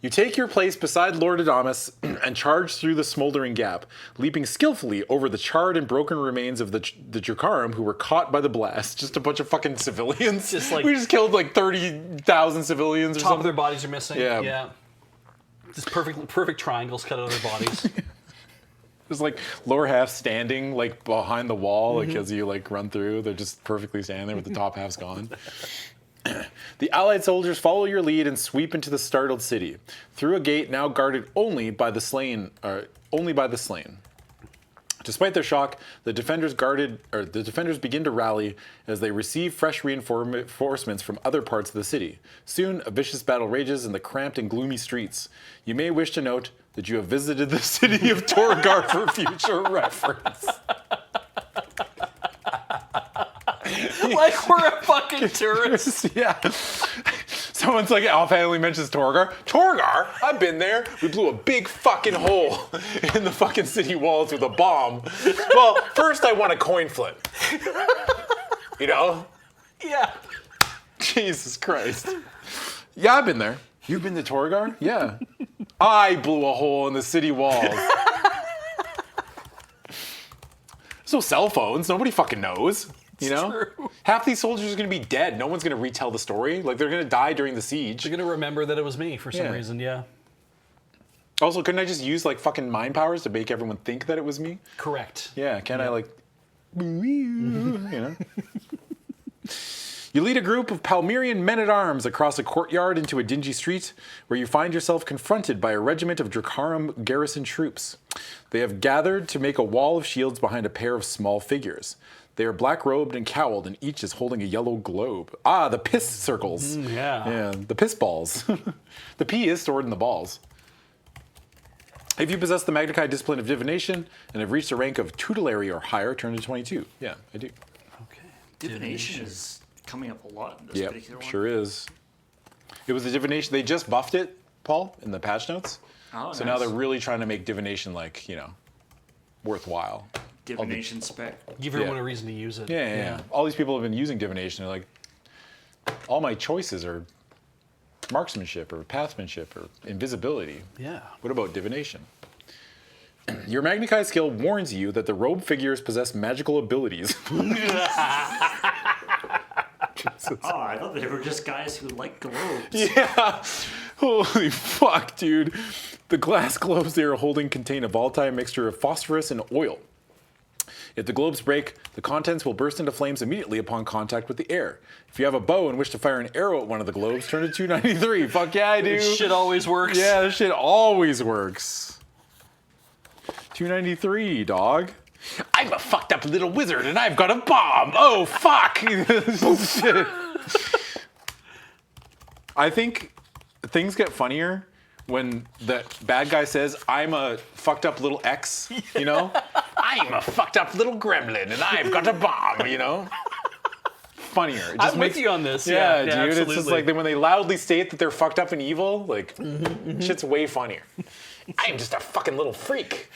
You take your place beside Lord Adamus and charge through the smoldering gap, leaping skillfully over the charred and broken remains of the Drukarim who were caught by the blast. Just a bunch of fucking civilians. Just like- we just killed like 30,000 civilians or Top of something. their bodies are missing. Yeah. Yeah. Just perfect triangles cut out of their bodies. There's like lower half standing like behind the wall, like as you like run through. They're just perfectly standing there with the top half's gone. The Allied soldiers follow your lead and sweep into the startled city through a gate now guarded only by the slain. Despite their shock, the defenders begin to rally as they receive fresh reinforcements from other parts of the city. Soon, a vicious battle rages in the cramped and gloomy streets. You may wish to note that you have visited the city of Torgar for future reference. Like we're a fucking tourist. Yeah. Someone's like, offhandedly mentions Torgar. Torgar? I've been there. We blew a big fucking hole in the fucking city walls with a bomb. Well, first I want a coin flip. You know? Yeah. Jesus Christ. Yeah, I've been there. You've been to Torgar? Yeah. I blew a hole in the city walls. There's no cell phones. Nobody fucking knows. You know? True. Half these soldiers are going to be dead. No one's going to retell the story. Like, they're going to die during the siege. You're gonna remember that it was me for some Yeah. reason. Yeah. Also, couldn't I just use, like, fucking mind powers to make everyone think that it was me? Correct. Yeah, can't I, like... You know? You lead a group of Palmyrian men-at-arms across a courtyard into a dingy street where you find yourself confronted by a regiment of Drukarim garrison troops. They have gathered to make a wall of shields behind a pair of small figures. They are black-robed and cowled, and each is holding a yellow globe. Ah, the piss circles. Yeah. Yeah, the piss balls. The pee is stored in the balls. If you possess the Magnified discipline of divination and have reached a rank of tutelary or higher, turn to 22. Yeah, I do. Okay. Divination is coming up a lot in this Yep, particular one. sure is. It was the divination. They just buffed it, Paul, in the patch notes. Oh, So nice. now they're really trying to make divination, like, you know, worthwhile. Divination spec. Give everyone Yeah. a reason to use it. Yeah. All these people have been using divination. They're like, all my choices are marksmanship or pathmanship or invisibility. Yeah. What about divination? Your Magnified skill warns you that the robed figures possess magical abilities. Oh, I thought they were just guys who like globes. Yeah. Holy fuck, dude. The glass globes they are holding contain a volatile mixture of phosphorus and oil. If the globes break, the contents will burst into flames immediately upon contact with the air. If you have a bow and wish to fire an arrow at one of the globes, turn to 293. Fuck yeah, I do. This shit always works. Yeah, this shit always works. 293, dog. I'm a fucked up little wizard and I've got a bomb. Oh, fuck. Shit. I think things get funnier when the bad guy says, I'm a fucked up little X, you know? I'm a fucked up little gremlin and I've got a bomb, you know? Funnier. It just I'm with you on this. Yeah, Yeah, dude. absolutely. It's just like when they loudly state that they're fucked up and evil, like, shit's way funnier. I am just a fucking little freak.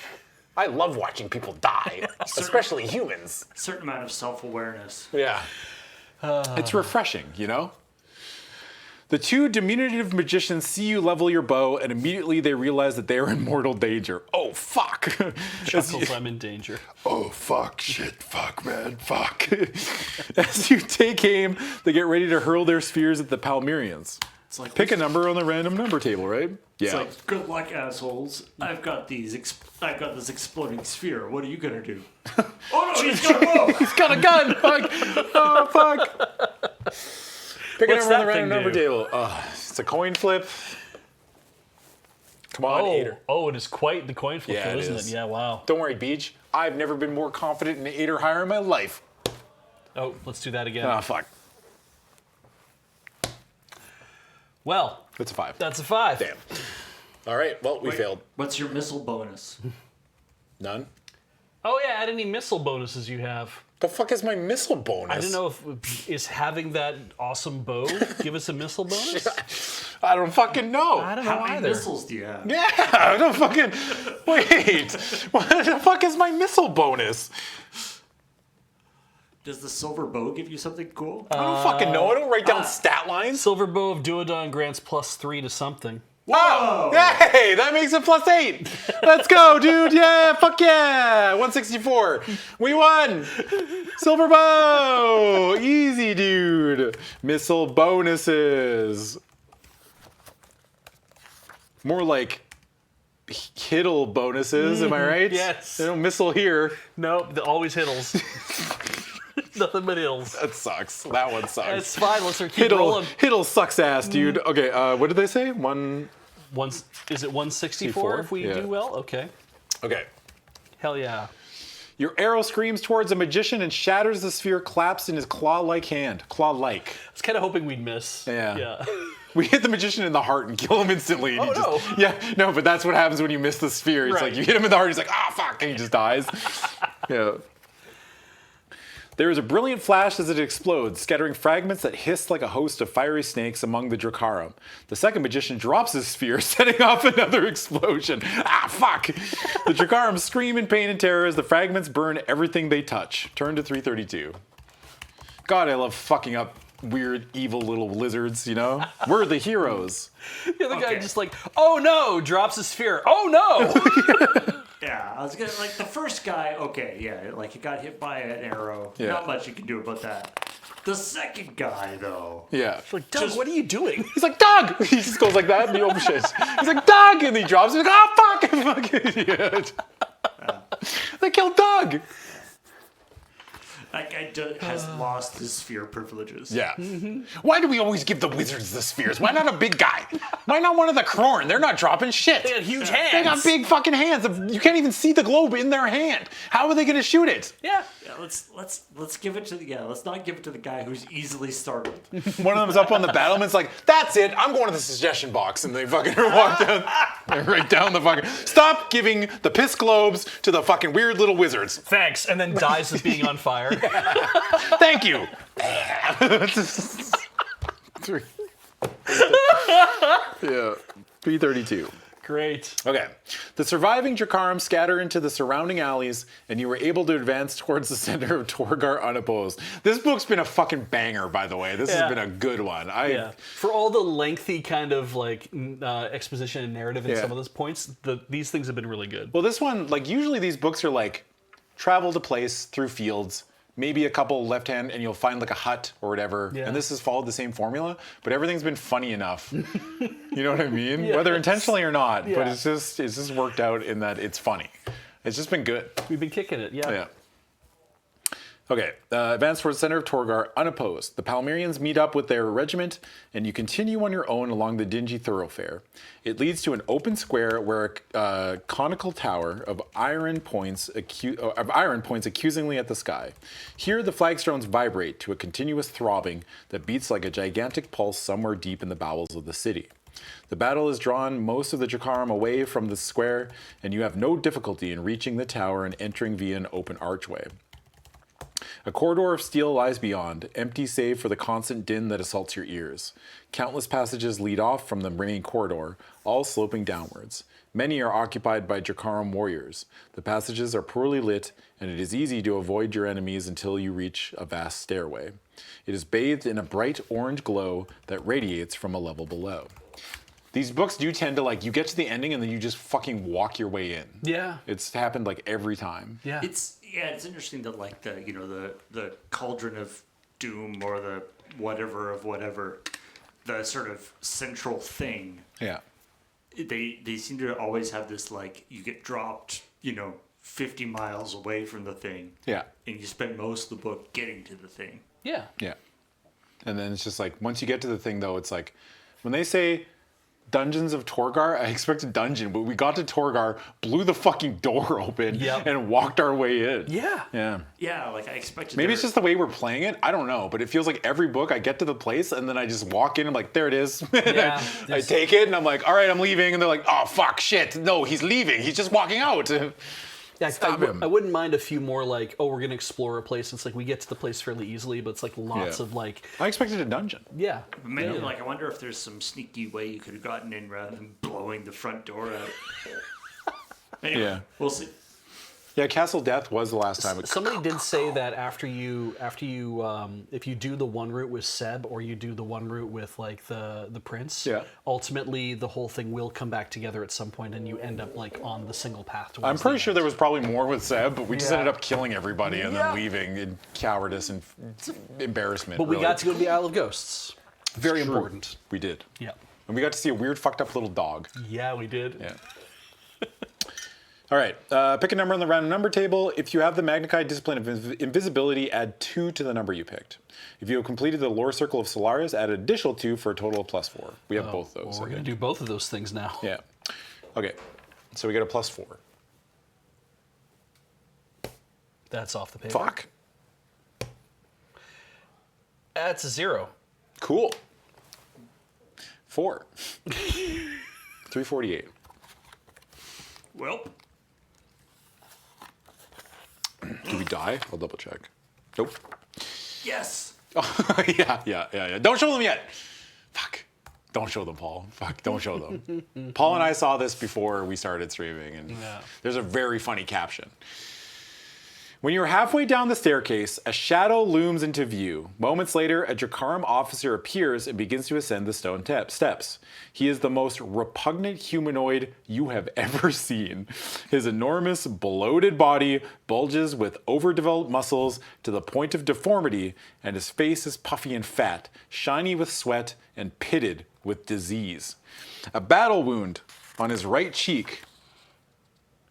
I love watching people die, especially humans. Certain amount of self-awareness. Yeah. It's refreshing, you know? The two diminutive magicians see you level your bow, and immediately they realize that they are in mortal danger. Oh, fuck. Chuckles, I'm in danger. Oh, fuck, shit, fuck, man, fuck. As you take aim, they get ready to hurl their spears at the Palmyrians. It's like Pick a number on the random number table, right? It's Yeah. like, good luck, assholes. I've got this exploding sphere. What are you gonna do? Oh no, he's got a bow. He's got a gun! Fuck! Oh, fuck! Pick a What's number on that the random thing number do? table. It's a coin flip. Come on, Ader. Oh, it is quite the coin flip, Yeah, though, it isn't is. it? Yeah, wow. Don't worry, Beej. I've never been more confident in 8 or higher in my life. Oh, let's do that again. Oh, fuck. Well, It's a 5. that's a 5. Damn. All right, well, we Wait, failed. What's your missile bonus? None? Oh yeah, add any missile bonuses you have. The fuck is my missile bonus? I don't know if is having that awesome bow give us a missile bonus. I don't fucking know. I don't know How many either. missiles do you have? Yeah, I don't fucking... Wait. What the fuck is my missile bonus? Does the silver bow give you something cool? I don't fucking know. I don't write down stat lines. Silver bow of Duodon grants +3 to something. Oh, hey, that makes it +8. Let's go, dude. Yeah, fuck yeah. 164. We won. Silver bow. Easy, dude. Missile bonuses. More like hittle bonuses, am I right? Yes. They don't missile here. Nope, always hittles. Nothing but hills. That sucks. That one sucks. It's fine. Let's keep rolling. Hittle sucks ass, dude. Okay, what did they say? Is it 164 if we Yeah. do well? Okay. Okay. Hell yeah. Your arrow screams towards a magician and shatters the sphere collapsed in his claw-like hand. Claw-like. I was kind of hoping we'd miss. Yeah. We hit the magician in the heart and kill him instantly. And Oh, no. Yeah, no, but that's what happens when you miss the sphere. It's Right. like you hit him in the heart, he's like, ah, fuck, and he just dies. Yeah. There is a brilliant flash as it explodes, scattering fragments that hiss like a host of fiery snakes among the Dracarum. The second magician drops his sphere, setting off another explosion. Ah, fuck! The Dracarum scream in pain and terror as the fragments burn everything they touch. Turn to 332. God, I love fucking up weird, evil little lizards, you know? We're the heroes. The other guy Okay. just like, oh no, drops his sphere. Oh no! Yeah, I was gonna like the first guy. Okay, yeah, like he got hit by an arrow. Yeah. Not much you can do about that. The second guy, though. Yeah. Like, Doug, what are you doing? He's like, Doug! He just goes like that and he opens shit. He's like, Doug! And he drops it. He's like, oh, fuck! Fucking idiot. They killed Doug! That guy has lost his sphere privileges. Yeah. Why do we always give the wizards the spheres? Why not a big guy? Why not one of the Krorn? They're not dropping shit. They got huge hands. They got big fucking hands. You can't even see the globe in their hand. How are they gonna shoot it? Yeah. Yeah, let's give it to let's not give it to the guy who's easily startled. One of them's up on the battlement's like, that's it, I'm going to the suggestion box. And they fucking walk down, right down the fucking, stop giving the piss globes to the fucking weird little wizards. Thanks. And then dies of being on fire. Thank you. Yeah, 332. Great. Okay. The surviving Dracarum scatter into the surrounding alleys, and you were able to advance towards the center of Torgar unopposed. This book's been a fucking banger, by the way. This Yeah. has been a good one. Yeah. For all the lengthy kind of like exposition and narrative in Yeah. some of those points, these things have been really good. Well, this one, like, usually these books are like, travel to place through fields, maybe a couple left hand, and you'll find like a hut or whatever. Yeah. And this has followed the same formula, but everything's been funny enough. You know what I mean? Yes. Whether intentionally or not, but Yeah. it's just worked out in that it's funny. It's just been good. We've been kicking it. Yeah. Yeah. Okay, advance towards the center of Torgar unopposed. The Palmyrians meet up with their regiment, and you continue on your own along the dingy thoroughfare. It leads to an open square where a conical tower of iron points accusingly at the sky. Here, the flagstones vibrate to a continuous throbbing that beats like a gigantic pulse somewhere deep in the bowels of the city. The battle has drawn most of the Dracarum away from the square, and you have no difficulty in reaching the tower and entering via an open archway. A corridor of steel lies beyond, empty save for the constant din that assaults your ears. Countless passages lead off from the main corridor, all sloping downwards. Many are occupied by Dracarum warriors. The passages are poorly lit, and it is easy to avoid your enemies until you reach a vast stairway. It is bathed in a bright orange glow that radiates from a level below. These books do tend to, like, you get to the ending and then you just fucking walk your way in. Yeah. It's happened like every time. Yeah. It's interesting that like the cauldron of doom or the whatever of whatever, the sort of central thing. Yeah. They seem to always have this like you get dropped 50 miles away from the thing. Yeah. And you spend most of the book getting to the thing. Yeah. Yeah. And then it's just like, once you get to the thing, though, it's like, when they say Dungeons of Torgar, I expected dungeon, but we got to Torgar, blew the fucking door open, Yep. and walked our way in. Yeah. Yeah. Yeah, like I expected. Maybe it's just the way we're playing it. I don't know, but it feels like every book I get to the place and then I just walk in. I'm like, there it is. Yeah, I take it and I'm like, all right, I'm leaving. And they're like, oh fuck, shit. No, he's leaving. He's just walking out. Yeah, Stop him. I wouldn't mind a few more like, oh, we're gonna explore a place. It's like we get to the place fairly easily, but it's like lots Yeah. of like, I expected a dungeon. yeah. Maybe like I wonder if there's some sneaky way you could have gotten in rather than blowing the front door out. Anyway, Yeah. we'll see. Yeah, Castle Death was the last time. Somebody did say that after you if you do the one route with Seb or you do the one route with like the prince, Yeah. ultimately the whole thing will come back together at some point and you end up like on the single path towards I'm pretty the sure end. there was probably more with Seb, but we just Yeah. ended up killing everybody and Yeah. then leaving in cowardice and embarrassment. But we really. got to go to the Isle of Ghosts. Very True. important. We did. Yeah. And we got to see a weird, fucked up little dog. Yeah, we did. Yeah. All right. Pick a number on the random number table. If you have the Magnified Discipline of Invisibility, add 2 to the number you picked. If you have completed the Lore Circle of Solaris, add an additional 2 for a total of +4. We have both those. Well, we're I going to think. do both of those things now. Yeah. Okay. So we get a +4. That's off the paper. Fuck. That's a 0. Cool. 4. 348. Well, Do we die? I'll double check. Nope. yes. Oh, yeah. Don't show them yet. Fuck. Don't show them, Paul. Fuck, don't show them. Paul and I saw this before we started streaming, and there's a very funny caption. When you're halfway down the staircase, a shadow looms into view. Moments later, a Dracarum officer appears and begins to ascend the stone steps. He is the most repugnant humanoid you have ever seen. His enormous, bloated body bulges with overdeveloped muscles to the point of deformity, and his face is puffy and fat, shiny with sweat, and pitted with disease. A battle wound on his right cheek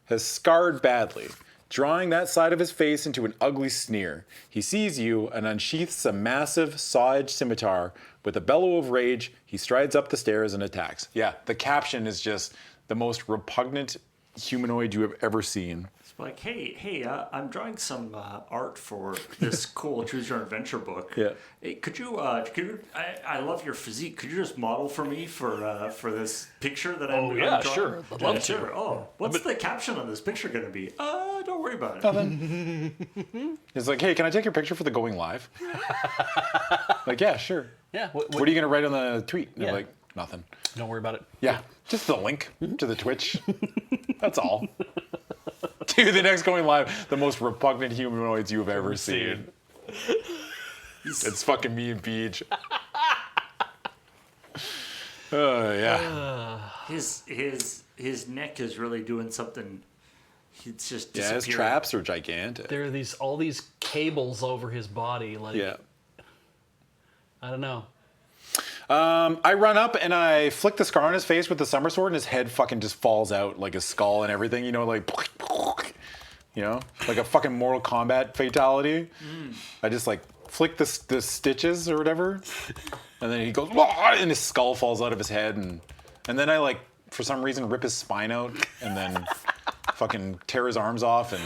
has scarred badly, drawing that side of his face into an ugly sneer. He sees you and unsheaths a massive, saw-edged scimitar. With a bellow of rage, he strides up the stairs and attacks. Yeah, the caption is just the most repugnant humanoid you have ever seen. It's like, hey, I'm drawing some art for this cool Choose Your Adventure book. Yeah. Hey, could you? I love your physique. Could you just model for me for this picture that I'm yeah, I'm drawing? sure. I'd love to. Sure. Oh, what's the caption on this picture going to be? Don't worry about it. Nothing. He's like, hey, can I take your picture for the going live? Like, yeah, sure. Yeah. What are you going to write on the tweet? And they're Yeah. like, nothing. Don't worry about it. Yeah, just the link to the Twitch. That's all. To the next going live, the most repugnant humanoids you have ever seen. It's fucking me and Beej. Oh yeah. His neck is really doing something. It's just Yeah, his disappearing. traps are gigantic. There are all these cables over his body. Like, Yeah. I don't know. I run up and I flick the scar on his face with the summer sword, and his head fucking just falls out, like his skull and everything. You know, like, you know, like a fucking Mortal Kombat fatality. I just like flick the stitches or whatever, and then he goes, "Wah!" and his skull falls out of his head, and then I like for some reason rip his spine out, and then fucking tear his arms off and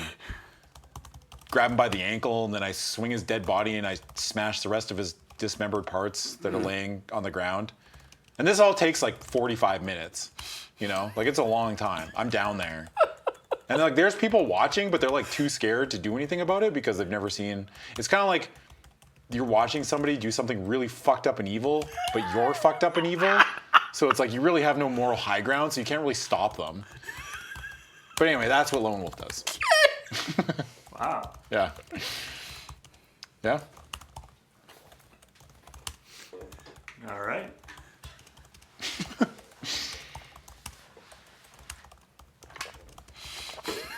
grab him by the ankle, and then I swing his dead body and I smash the rest of his dismembered parts that are laying on the ground. And this all takes like 45 minutes, you know? Like, it's a long time. I'm down there. And like, there's people watching, but they're like too scared to do anything about it because they've never seen. It's kind of like you're watching somebody do something really fucked up and evil, but you're fucked up and evil. So it's like you really have no moral high ground, so you can't really stop them. But anyway, that's what Lone Wolf does. Wow. Yeah. Yeah. All right.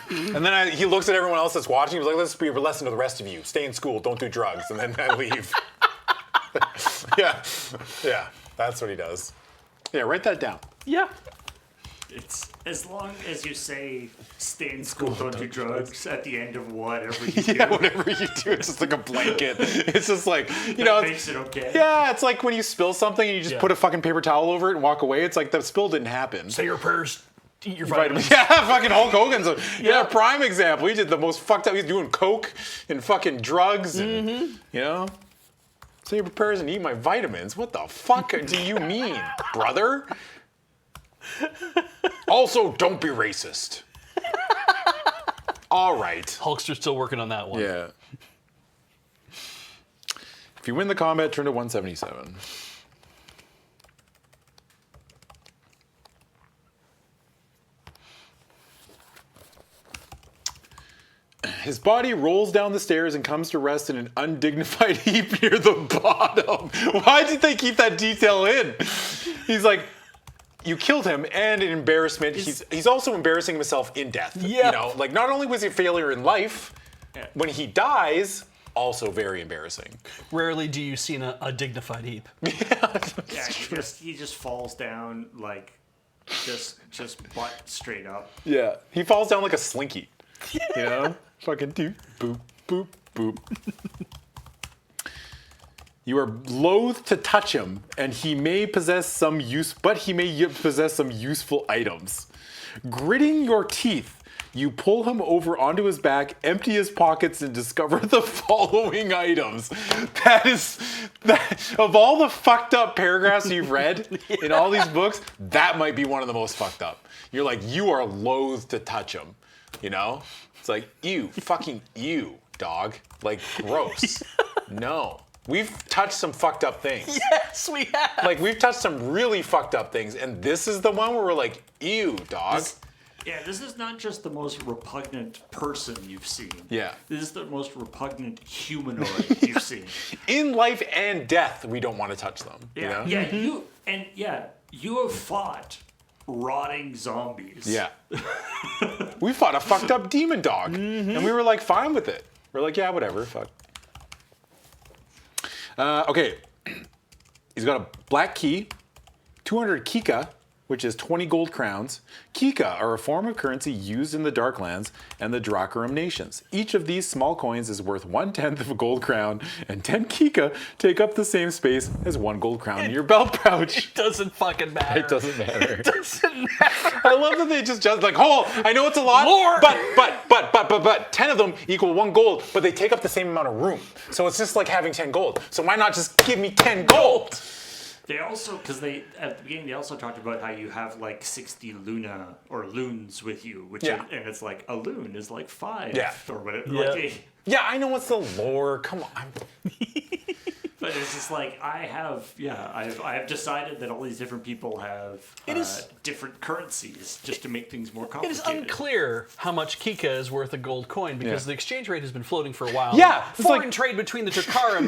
And then he looks at everyone else that's watching. He's like, let's be a lesson to the rest of you. Stay in school. Don't do drugs. And then I leave. Yeah. That's what he does. Yeah, write that down. Yeah. It's as long as you say stay in school, don't do drugs at the end of whatever you do. Yeah, whatever you do, it's just like a blanket. It's just like, you That know. makes it okay. Yeah, it's like when you spill something and you just Yeah. put a fucking paper towel over it and walk away. It's like the spill didn't happen. Say your prayers. Eat your Vitamins. vitamins. Yeah, fucking Hulk Hogan's a prime example. He did the most fucked up. He's doing coke and fucking drugs and, you know. Say your prayers and eat my vitamins. What the fuck do you mean, brother? Also, don't be racist. All right. Hulkster's still working on that one. Yeah. If you win the combat, turn to 177. His body rolls down the stairs and comes to rest in an undignified heap near the bottom. Why did they keep that detail in? He's like, you killed him, and in embarrassment, he's also embarrassing himself in death. Yeah. You know, like not only was he a failure in life, when he dies, also very embarrassing. Rarely do you see a dignified heap. Yeah, he just falls down like just butt straight up. Yeah. He falls down like a slinky. You know? Fucking doop, boop, boop, boop. You are loath to touch him, and he may possess some useful items. Gritting your teeth, you pull him over onto his back, empty his pockets, and discover the following items. Of all the fucked up paragraphs you've read in all these books, that might be one of the most fucked up. You're like, you are loath to touch him, you know? It's like, ew, fucking ew, dog. Like, gross. No. We've touched some fucked up things. Yes, we have. Like, we've touched some really fucked up things, and this is the one where we're like, ew, dog. This is not just the most repugnant person you've seen. Yeah. This is the most repugnant humanoid you've seen. In life and death, we don't want to touch them. Yeah, You know? you have fought rotting zombies. Yeah. We fought a fucked up demon dog, and we were like fine with it. We're like, yeah, whatever, fuck. Okay. He's got a black key, 200 kika, which is 20 gold crowns. Kika are a form of currency used in the Darklands and the Drakarim nations. Each of these small coins is worth 1/10 of a gold crown, and 10 kika take up the same space as 1 gold crown in your belt pouch. It doesn't fucking matter. It doesn't matter. It doesn't matter. I love that they just like, oh, I know it's a lot, Lore. but 10 of them equal 1 gold, but they take up the same amount of room. So it's just like having 10 gold. So why not just give me 10 gold? They also, because at the beginning, they also talked about how you have like 60 Luna or loons with you, and it's like a loon is like 5 or whatever. Yeah. Like, I know what's the lore. Come on. but it's just like I've decided that all these different people have different currencies just to make things more It complicated. is unclear how much kika is worth a gold coin because the exchange rate has been floating for a while. Yeah, it's foreign like- trade between the Drakarim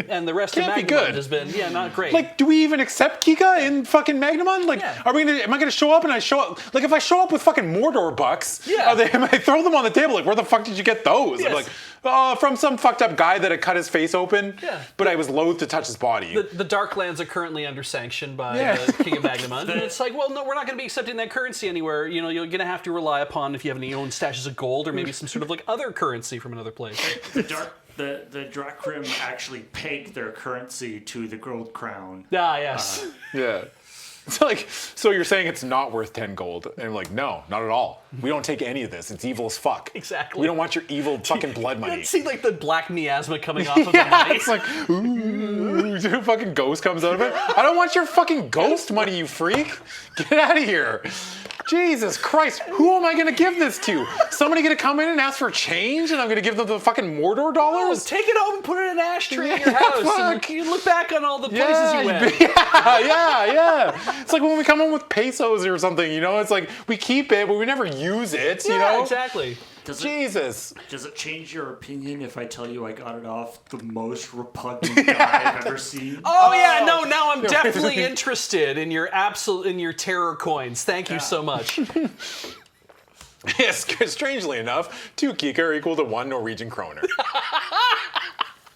and the rest of Can't be Magnamund good. has been not great. Like, do we even accept Kika in fucking Magnamund? Like, Yeah. am I gonna show up and I show up? Like, if I show up with fucking Mordor bucks, Yeah. am I throw them on the table? Like, where the fuck did you get those? Yes. I'm like, from some fucked up guy that had cut his face open, but I was loath to touch his body. the Darklands are currently under sanction by Yeah. the King of Magnamund, and it's like, well, no, we're not going to be accepting that currency anywhere. You know, you're going to have to rely upon if you have any own stashes of gold or maybe some sort of like other currency from another place. The Drakarim actually peg their currency to the gold crown. Ah, yes. Yeah. So you're saying it's not worth 10 gold? And I'm like, no, not at all. We don't take any of this. It's evil as fuck. Exactly. We don't want your evil fucking blood money. See like the black miasma coming off of the Yeah, money. it's like, ooh, fucking ghost comes out of it. I don't want your fucking ghost money, you freak. Get out of here. Jesus Christ, who am I going to give this to? Somebody going to come in and ask for change and I'm going to give them the fucking Mordor dollars? Take it home and put it in an ashtray in your house. fuck. And you look back on all the places you went. Yeah. It's like when we come home with pesos or something, you know? It's like we keep it, but we never use it, you know? Exactly. Jesus. Does it change your opinion if I tell you I got it off the most repugnant guy I've ever seen? Oh yeah, no, now I'm definitely interested in your terror coins. Thank you so much. Yes, strangely enough, 2 kika are equal to 1 Norwegian kroner.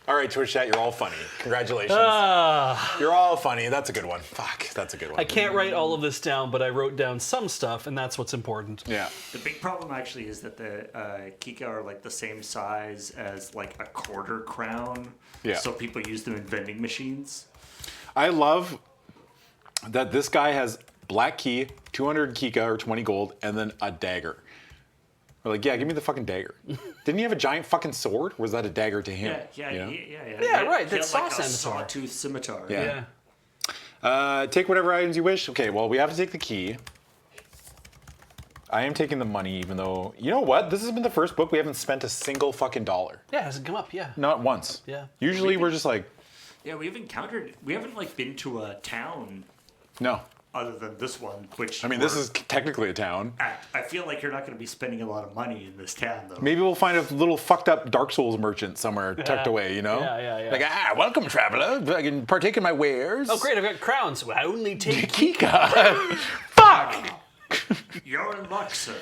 All right, Twitch chat, you're all funny. Congratulations. You're all funny. That's a good one. Fuck, that's a good one. I can't write all of this down, but I wrote down some stuff, and that's what's important. Yeah. The big problem actually is that the Kika are like the same size as like a quarter crown. Yeah. So people use them in vending machines. I love that this guy has black key, 200 kika or 20 gold, and then a dagger. We're like, yeah, give me the fucking dagger. Didn't he have a giant fucking sword? Or was that a dagger to him? Yeah, You know? Yeah, right, He that's had like a scimitar. sawtooth scimitar. Yeah. Yeah. Take whatever items you wish. Okay, well, we have to take the key. I am taking the money, even though, you know what? This has been the first book we haven't spent a single fucking dollar. Yeah, it hasn't come up, yeah. Not once. Yeah. Usually we're just like, Yeah, we haven't like been to a town. no. other than this one, which I mean, this is technically a town. I feel like you're not going to be spending a lot of money in this town, though. Maybe we'll find a little fucked up Dark Souls merchant somewhere tucked away, you know? Yeah. Like, welcome, traveler. I can partake in my wares. Oh, great, I've got crowns. Well, I only take Kika. Fuck! You're in luck, sir.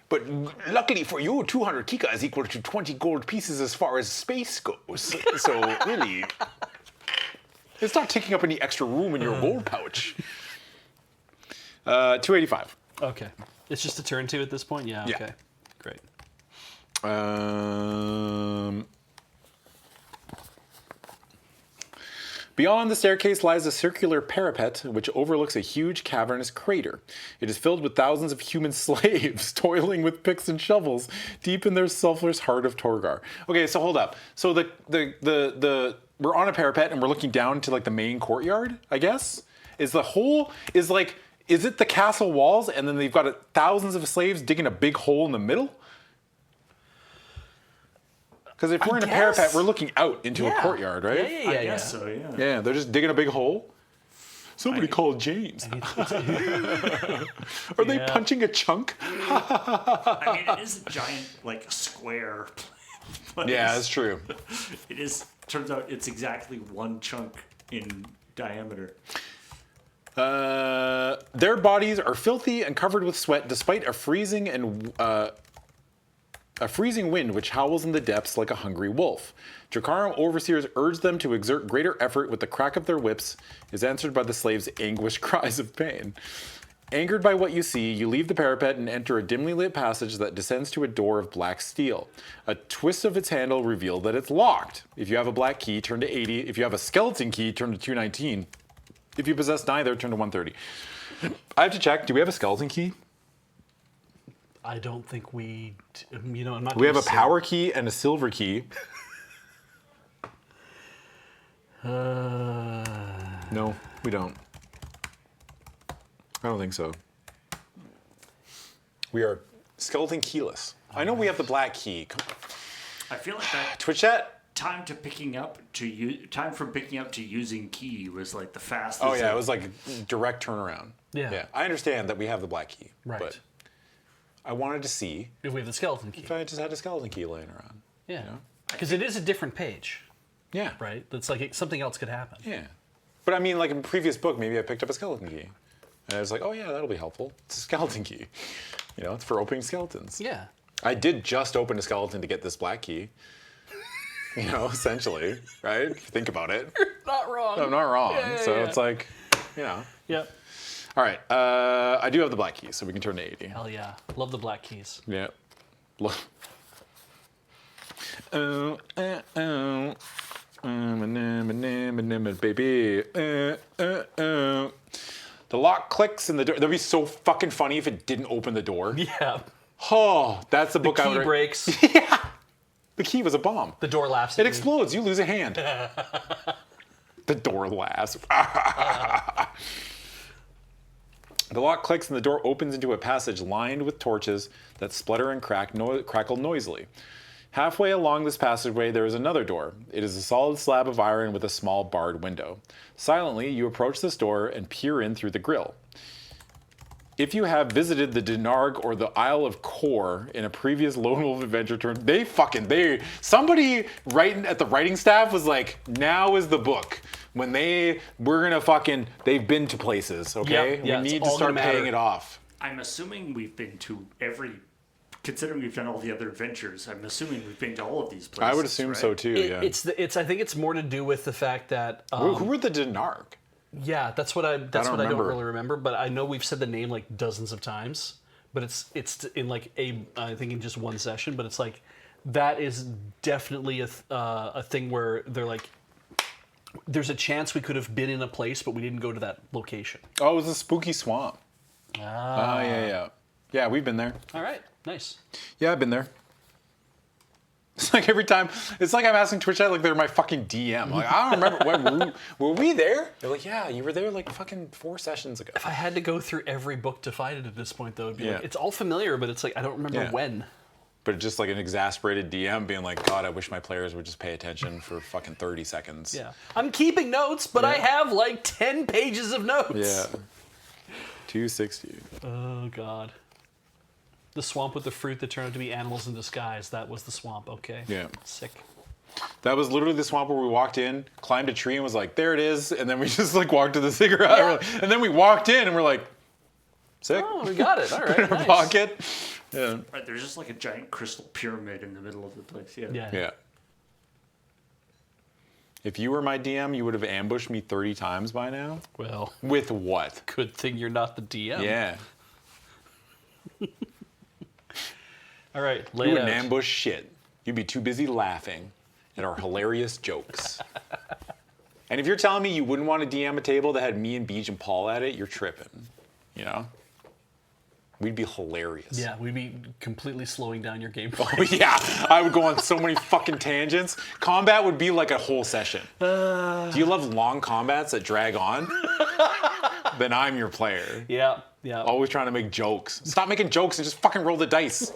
But luckily for you, 200 Kika is equal to 20 gold pieces as far as space goes. So, really, it's not taking up any extra room in your gold pouch. 285. Okay. It's just a turn 2 at this point? Yeah, Yeah. okay. Great. Beyond the staircase lies a circular parapet which overlooks a huge cavernous crater. It is filled with thousands of human slaves toiling with picks and shovels deep in their selfless heart of Torgar. Okay, so hold up. So the we're on a parapet and we're looking down to like the main courtyard, I guess. Is it the castle walls and then they've got thousands of slaves digging a big hole in the middle? Because if we're in a parapet, we're looking out into a courtyard, right? Yeah. I guess so, yeah. Yeah, they're just digging a big hole. Somebody called James. Are they punching a chunk? I mean, it is a giant, like, square place. Yeah, that's true. It is. Turns out it's exactly one chunk in diameter. Their bodies are filthy and covered with sweat, despite a freezing wind which howls in the depths like a hungry wolf. Drakarum overseers urge them to exert greater effort with the crack of their whips is answered by the slaves' anguished cries of pain. Angered by what you see, you leave the parapet and enter a dimly lit passage that descends to a door of black steel. A twist of its handle reveals that it's locked. If you have a black key, turn to 80. If you have a skeleton key, turn to 219. If you possess neither, turn to 130. I have to check. Do we have a skeleton key? I don't think I'm not. We have a power key and a silver key. No, we don't. I don't think so. We are skeleton keyless. I know we have the black key. I feel like that Twitch chat? time from picking up to using key was like the fastest. Oh yeah, it was like a direct turnaround. Yeah. I understand that we have the black key. Right. But I wanted to see If we have the skeleton key. if I just had a skeleton key laying around. Yeah. Because it is a different page, Yeah. right? That's like something else could happen. Yeah. But I mean, like in a previous book, maybe I picked up a skeleton key. And I was like, oh yeah, that'll be helpful. It's a skeleton key. It's for opening skeletons. Yeah. I did just open a skeleton to get this black key. Essentially, right? If you think about it. Not wrong. I'm not wrong. Yeah. It's like, Yep. All right. I do have the black key, so we can turn to 80. Hell yeah. Love the black keys. Yeah. Baby. The lock clicks and the door. That'd be so fucking funny if it didn't open the door. Yeah. Oh, that's the book I Key would. breaks. Yeah. The key was a bomb. The door laughs It at me. explodes. You lose a hand. The door laughs. The lock clicks and the door opens into a passage lined with torches that splutter and crackle noisily. Halfway along this passageway, there is another door. It is a solid slab of iron with a small barred window. Silently, you approach this door and peer in through the grill. If you have visited the Denarg or the Isle of Kor in a previous Lone Wolf Adventure turn, somebody writing at the writing staff was like, now is the book. When they've been to places, okay? Yeah, we need it's to all start gonna paying matter. it off. I'm assuming we've been to considering we've done all the other adventures, I'm assuming we've been to all of these places. I would assume right? so too, yeah. I think it's more to do with the fact that Who were the Denarg? yeah, that's what I don't remember. really remember, but I know we've said the name like dozens of times, but it's in like I think in just one session, but it's like that is definitely a thing where they're like there's a chance we could have been in a place but we didn't go to that location. Oh, it was a spooky swamp. Ah. Yeah. Yeah, we've been there. All right. Nice. Yeah, I've been there. It's like every time, it's like I'm asking Twitch chat like they're my fucking DM. Like, I don't remember, were we there? They're like, yeah, you were there like fucking 4 sessions ago. If I had to go through every book to find it at this point, though, it'd be Yeah. like, it's all familiar, but it's like, I don't remember Yeah. when. but just like an exasperated DM being like, God, I wish my players would just pay attention for fucking 30 seconds. Yeah. I'm keeping notes, but I have like 10 pages of notes. Yeah. 260. Oh, God. The swamp with the fruit that turned out to be animals in disguise. That was the swamp. Okay. Yeah. Sick. That was literally the swamp where we walked in, climbed a tree, and was like, there it is. And then we just like walked to the cigarette. And then we walked in and we're like, sick. Oh, we got it. All right. In our Nice. pocket. Yeah. Right, there's just like a giant crystal pyramid in the middle of the place. Yeah. Yeah. Yeah. If you were my DM, you would have ambushed me 30 times by now. Well, With what? good thing you're not the DM. Yeah. All right. You Lay it wouldn't out. ambush shit. You'd be too busy laughing at our hilarious jokes. And if you're telling me you wouldn't want to DM a table that had me and Beej and Paul at it, you're tripping. You know? We'd be hilarious. Yeah, we'd be completely slowing down your gameplay. Oh, yeah, I would go on so many fucking tangents. Combat would be like a whole session. Do you love long combats that drag on? Then I'm your player. Yeah, yeah. Always trying to make jokes. Stop making jokes and just fucking roll the dice.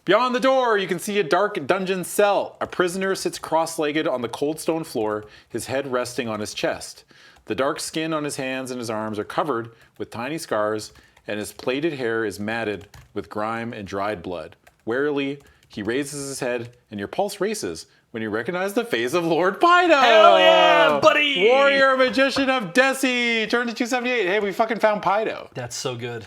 Beyond the door, you can see a dark dungeon cell. A prisoner sits cross-legged on the cold stone floor, his head resting on his chest. The dark skin on his hands and his arms are covered with tiny scars, and his plaited hair is matted with grime and dried blood. Warily, he raises his head, and your pulse races when you recognize the face of Lord Pido. Hell yeah, buddy! Warrior magician of Desi, turned to 278. Hey, we fucking found Pido. That's so good.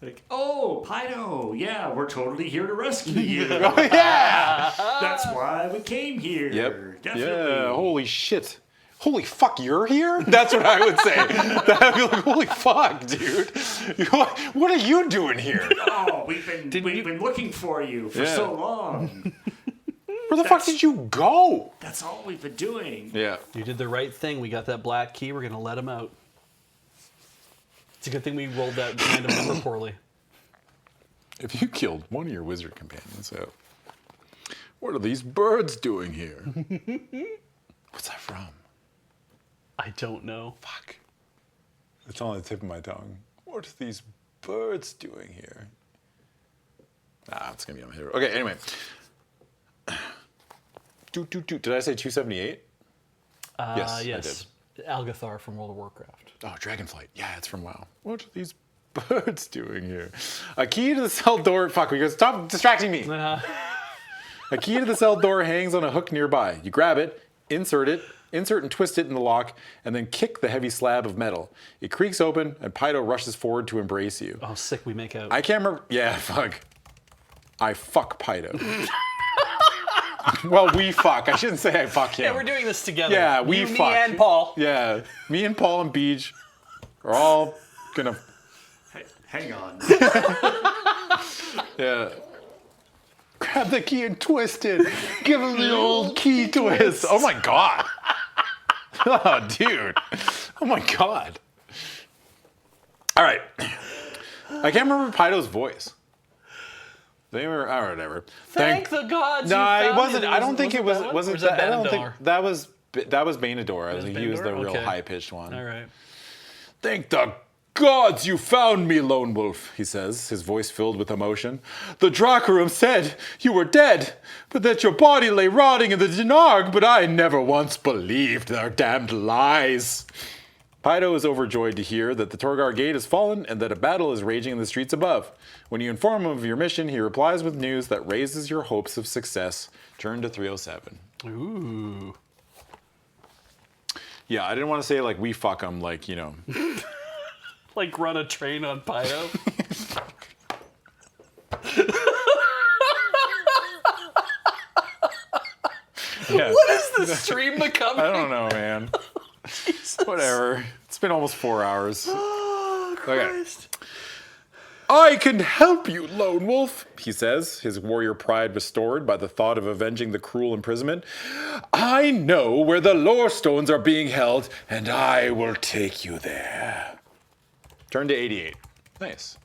Like, oh, Pido, yeah, we're totally here to rescue you. Oh yeah. That's why we came here. Yep. Definitely. Yeah. Holy shit. Holy fuck, you're here? That's what I would say. I'd be like, holy fuck, dude. What are you doing here? Oh, we've been looking for you for Yeah. so long. Where the fuck did you go? That's all we've been doing. Yeah. You did the right thing. We got that black key. We're going to let him out. It's a good thing we rolled that random number poorly. If you killed one of your wizard companions, what are these birds doing here? What's that from? I don't know. Fuck. It's on the tip of my tongue. What are these birds doing here? It's gonna be on my head. Okay, anyway. Did I say 278? Yes, I Yes. Algathar from World of Warcraft. Oh, Dragonflight. Yeah, it's from WoW. What are these birds doing here? A key to the cell door. Fuck, you guys stop distracting me. A key to the cell door hangs on a hook nearby. You grab it, insert and twist it in the lock, and then kick the heavy slab of metal. It creaks open, and Pido rushes forward to embrace you. Oh, sick. We make out. I can't remember. Yeah, fuck. I fuck Pido. Well, we fuck. I shouldn't say I fuck him. Yeah, we're doing this together. Yeah, we you, fuck. Me and Paul. Yeah, me and Paul and Beej are all gonna. Hey, hang on. Yeah. Grab the key and twist it. Give him the old key twist. Oh my god. Oh, dude. Oh my god. All right. I can't remember Pido's voice. They were, or whatever. Thank the gods. No, you found it wasn't. I don't think it was. that one? Wasn't Or is that that? I don't think Benador? that was. That was Benador. I think he was the Benador? real Okay. high-pitched one. All right. Thank the gods you found me, Lone Wolf, he says, his voice filled with emotion. The Dracarum said you were dead, but that your body lay rotting in the Dinarg, but I never once believed their damned lies. Pido is overjoyed to hear that the Torgar gate has fallen and that a battle is raging in the streets above. When you inform him of your mission, he replies with news that raises your hopes of success. Turn to 307. Ooh. Yeah, I didn't want to say like we fuck him, like, you know. Like run a train on Pido. Yeah. What is the stream becoming? I don't know, man. Whatever. It's been almost 4 hours. Oh, Christ. I can help you, Lone Wolf, he says, his warrior pride restored by the thought of avenging the cruel imprisonment. I know where the lore stones are being held, and I will take you there. Turn to 88. Nice.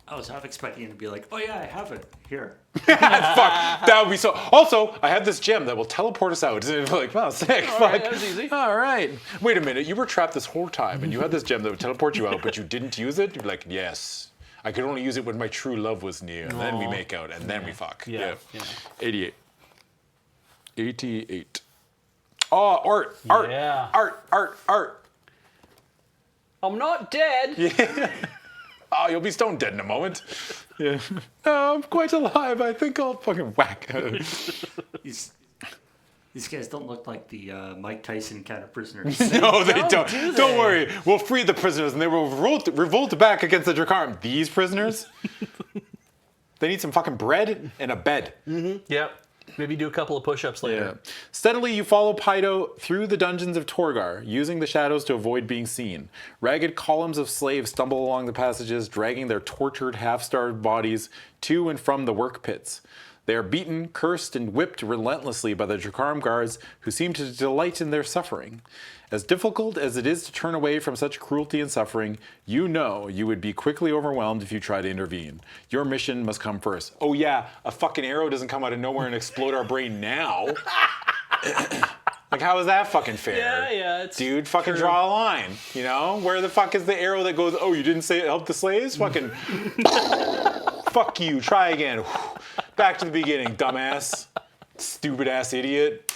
I was half expecting him to be like, oh yeah, I have it. Here. Fuck, that would be so. Also, I have this gem that will teleport us out. Like, wow, sick. All Fuck. right, that was easy. All right. Wait a minute. You were trapped this whole time, and you had this gem that would teleport you out, but you didn't use it? You'd be like, yes, I could only use it when my true love was near, and then we make out, and then we fuck. Yeah. 88. 88. Oh, art. Yeah. Art. I'm not dead. Oh, you'll be stone dead in a moment. Yeah. No, I'm quite alive. I think I'll fucking whack. These guys don't look like the Mike Tyson kind of prisoners. No, they don't. do Don't they? worry. We'll free the prisoners, and they will revolt back against the Drakkar. These prisoners, they need some fucking bread and a bed. Yep. Maybe do a couple of push-ups later. Steadily, you follow Pydo through the dungeons of Torgar, using the shadows to avoid being seen. Ragged columns of slaves stumble along the passages, dragging their tortured, half-starved bodies to and from the work pits. They are beaten, cursed, and whipped relentlessly by the Drakkar guards, who seem to delight in their suffering. As difficult as it is to turn away from such cruelty and suffering, you know you would be quickly overwhelmed if you try to intervene. Your mission must come first. Oh yeah, a fucking arrow doesn't come out of nowhere and explode our brain now. Like, how is that fucking fair? Yeah, it's Dude, fucking true. draw a line, you know? Where the fuck is the arrow that goes, oh, you didn't say help the slaves? Fucking, fuck you, try again. Back to the beginning, dumbass. Stupid ass idiot.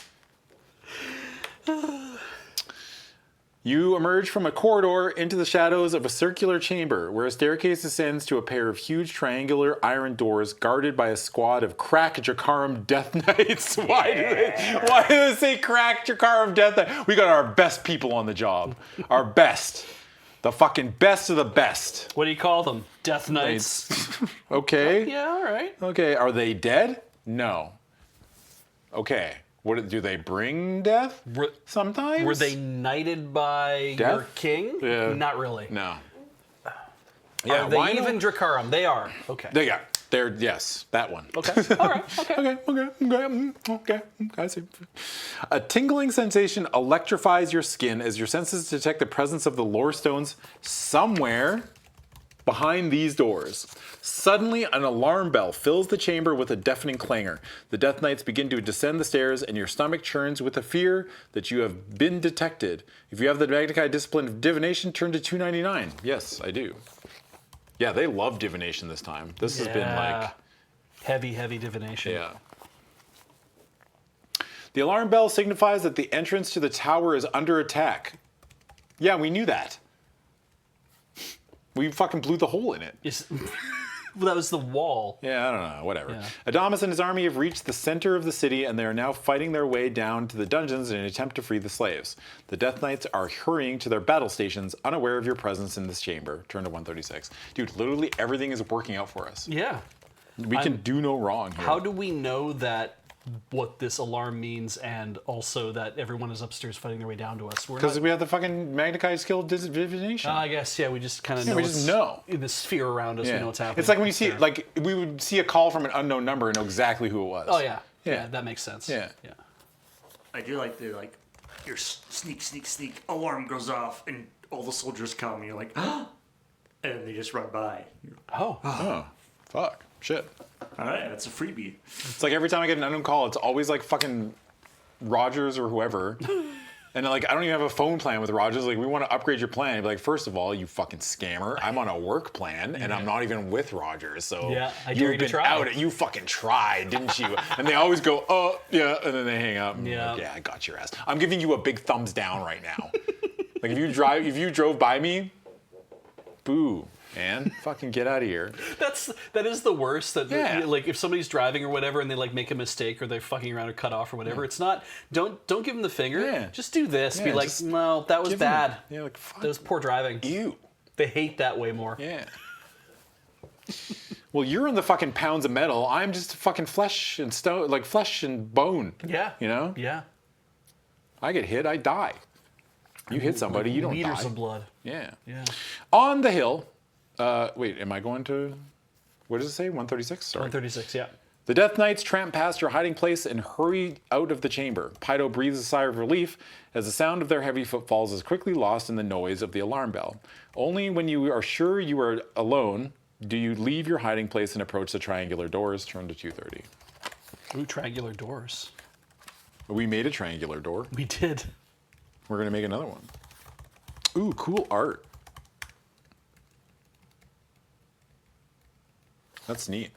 You emerge from a corridor into the shadows of a circular chamber where a staircase ascends to a pair of huge triangular iron doors guarded by a squad of crack Jakaram Death Knights. Why do they say crack Jakaram Death Knights? We got our best people on the job. Our best. The fucking best of the best. What do you call them? Death Knights. Okay. Yeah, all right. Okay. Are they dead? No. Okay. What do they bring death? Sometimes? Were they knighted by Death? your king? Yeah. Not really. No. Are they why not? even Drakkar? They are. Okay. They're yes, that one. Okay. All right. Okay. Okay. I see. A tingling sensation electrifies your skin as your senses detect the presence of the lore stones somewhere behind these doors. Suddenly, an alarm bell fills the chamber with a deafening clangor. The Death Knights begin to descend the stairs, and your stomach churns with the fear that you have been detected. If you have the Magnified discipline of divination, turn to 299. Yes, I do. Yeah, they love divination this time. This has been like... heavy divination. Yeah. The alarm bell signifies that the entrance to the tower is under attack. Yeah, we knew that. We fucking blew the hole in it. Well, that was the wall. Yeah, I don't know, whatever. Yeah. Adamus and his army have reached the center of the city, and they are now fighting their way down to the dungeons in an attempt to free the slaves. The Death Knights are hurrying to their battle stations, unaware of your presence in this chamber. Turn to 136. Dude, literally everything is working out for us. Yeah. We can do no wrong here. How do we know that what this alarm means, and also that everyone is upstairs fighting their way down to us? Because we have the fucking Magnified skill divination. I guess, yeah, we just kind of know. we just know. In the sphere around us, we know what's happening. It's like when you see, like, we would see a call from an unknown number and know exactly who it was. Oh, yeah. Yeah. Yeah, that makes sense. Yeah. I do like the your sneak, alarm goes off, and all the soldiers come, and you're like, and they just run by. Oh. Oh, fuck. Shit. All right, that's a freebie. It's like every time I get an unknown call, it's always like fucking Rogers or whoever. And like, I don't even have a phone plan with Rogers. Like, we want to upgrade your plan. I'd be like, first of all, you fucking scammer. I'm on a work plan, and I'm not even with Rogers. So Yeah, I dare you to try. You fucking tried, didn't you? And they always go, oh, yeah, and then they hang up. And I'm Yeah. like, yeah, I got your ass. I'm giving you a big thumbs down right now. Like, if you drove by me, boo. Man, fucking get out of here. That is the worst. That Yeah. like if somebody's driving or whatever and they like make a mistake or they're fucking around or cut off or whatever, it's not. Don't give them the finger. Yeah. Just do this. Be Yeah, like, just no, that was give 'em- bad. Yeah, like, fuck. That was poor driving. You. They hate that way more. Yeah. Well, you're in the fucking pounds of metal. I'm just fucking flesh and stone, like flesh and bone. Yeah. You know? Yeah. I get hit, I die. You hit somebody, you don't Liters die. of blood. Yeah. Yeah. On the hill. Wait, am I going to? What does it say? 136? Sorry. 136. Yeah. The Death Knights tramp past your hiding place and hurry out of the chamber. Pydo breathes a sigh of relief as the sound of their heavy footfalls is quickly lost in the noise of the alarm bell. Only when you are sure you are alone do you leave your hiding place and approach the triangular doors. Turn to 230. Ooh, triangular doors. We made a triangular door. We did. We're going to make another one. Ooh, cool art. That's neat.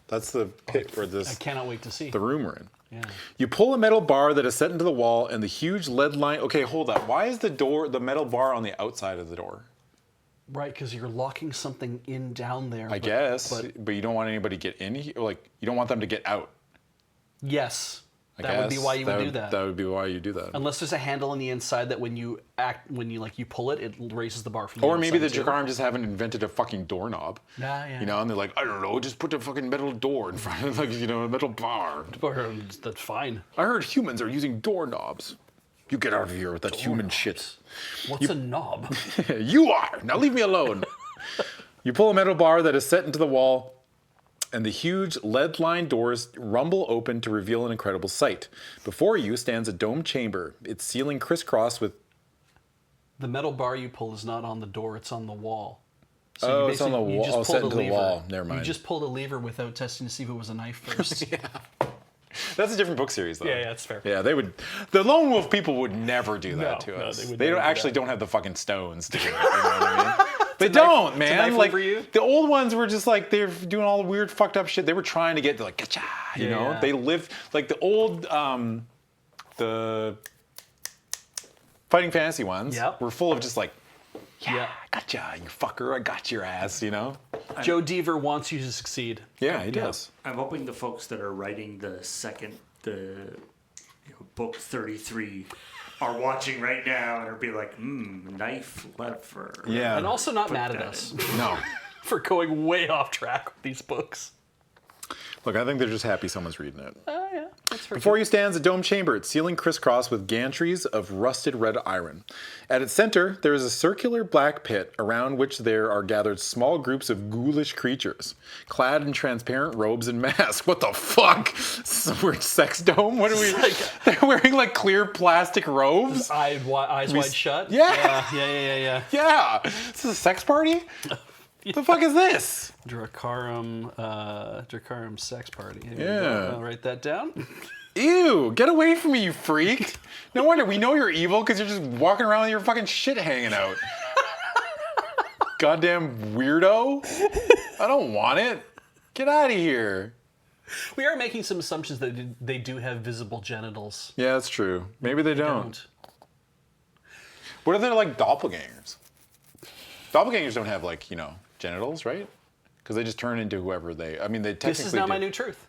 That's the pit where I cannot wait to see. the room we're in. Yeah. You pull a metal bar that is set into the wall, and the huge lead line. Okay, hold up. Why is the metal bar on the outside of the door? Right, because you're locking something in down there. I guess, but you don't want anybody to get in here. Like, you don't want them to get out. Yes. I That would be guess. why you would do that. That would be why you do that. Unless there's a handle on the inside that when you pull it, it raises the bar from the Or maybe the outside, too. Drakarm just haven't invented a fucking doorknob. Yeah. You know, and they're like, I don't know, just put a fucking metal door in front of, like, you know, a metal bar. That's fine. I heard humans are using doorknobs. You get out of here with that human shit. What's a knob? You are! Now leave me alone. You pull a metal bar that is set into the wall, and the huge lead-lined doors rumble open to reveal an incredible sight. Before you stands a domed chamber, its ceiling crisscrossed with... The metal bar you pull is not on the door, it's on the wall. Oh, you it's on the basically- you wall. just Oh, pulled set a into the lever. wall. Never mind. You just pulled a lever without testing to see if it was a knife first. That's a different book series, though. Yeah, that's fair. Yeah, they would... The Lone Wolf people would never do that No, to no, us. they would They never don't, do actually that. don't have the fucking stones to do it, you know what I mean? They don't, man. knife Like, over you? the old ones were just like, they're doing all the weird fucked up shit. They were trying to get, they're like, gotcha, you know? Yeah. They lived, like the old, the Fighting Fantasy ones Yep. were full of just like, Yeah. gotcha, you fucker, I got your ass, you know? Joe Deaver wants you to succeed. Yeah, he does. I'm hoping the folks that are writing the book 33 are watching right now and are be like, knife lever. Yeah. And also not Put mad at that us No. for going way off track with these books. Look, I think they're just happy someone's reading it. Oh, yeah. That's fair. Before you stands a domed chamber, its ceiling crisscrossed with gantries of rusted red iron. At its center, there is a circular black pit around which there are gathered small groups of ghoulish creatures, clad in transparent robes and masks. What the fuck? Some weird sex dome? What are we? They're wearing like clear plastic robes? Eyes wide shut? Yeah. Yeah. Yeah. This is a sex party? What the fuck is this? Dracarum sex party. Here we Yeah. go. I'll write that down. Ew, get away from me, you freak. No wonder we know you're evil because you're just walking around with your fucking shit hanging out. Goddamn weirdo. I don't want it. Get out of here. We are making some assumptions that they do have visible genitals. Yeah, that's true. Maybe they don't. Don't. What if they're like doppelgangers? Doppelgangers don't have like, you know, genitals, right? Because they just turn into whoever they... I mean, they technically This is now do. my new truth.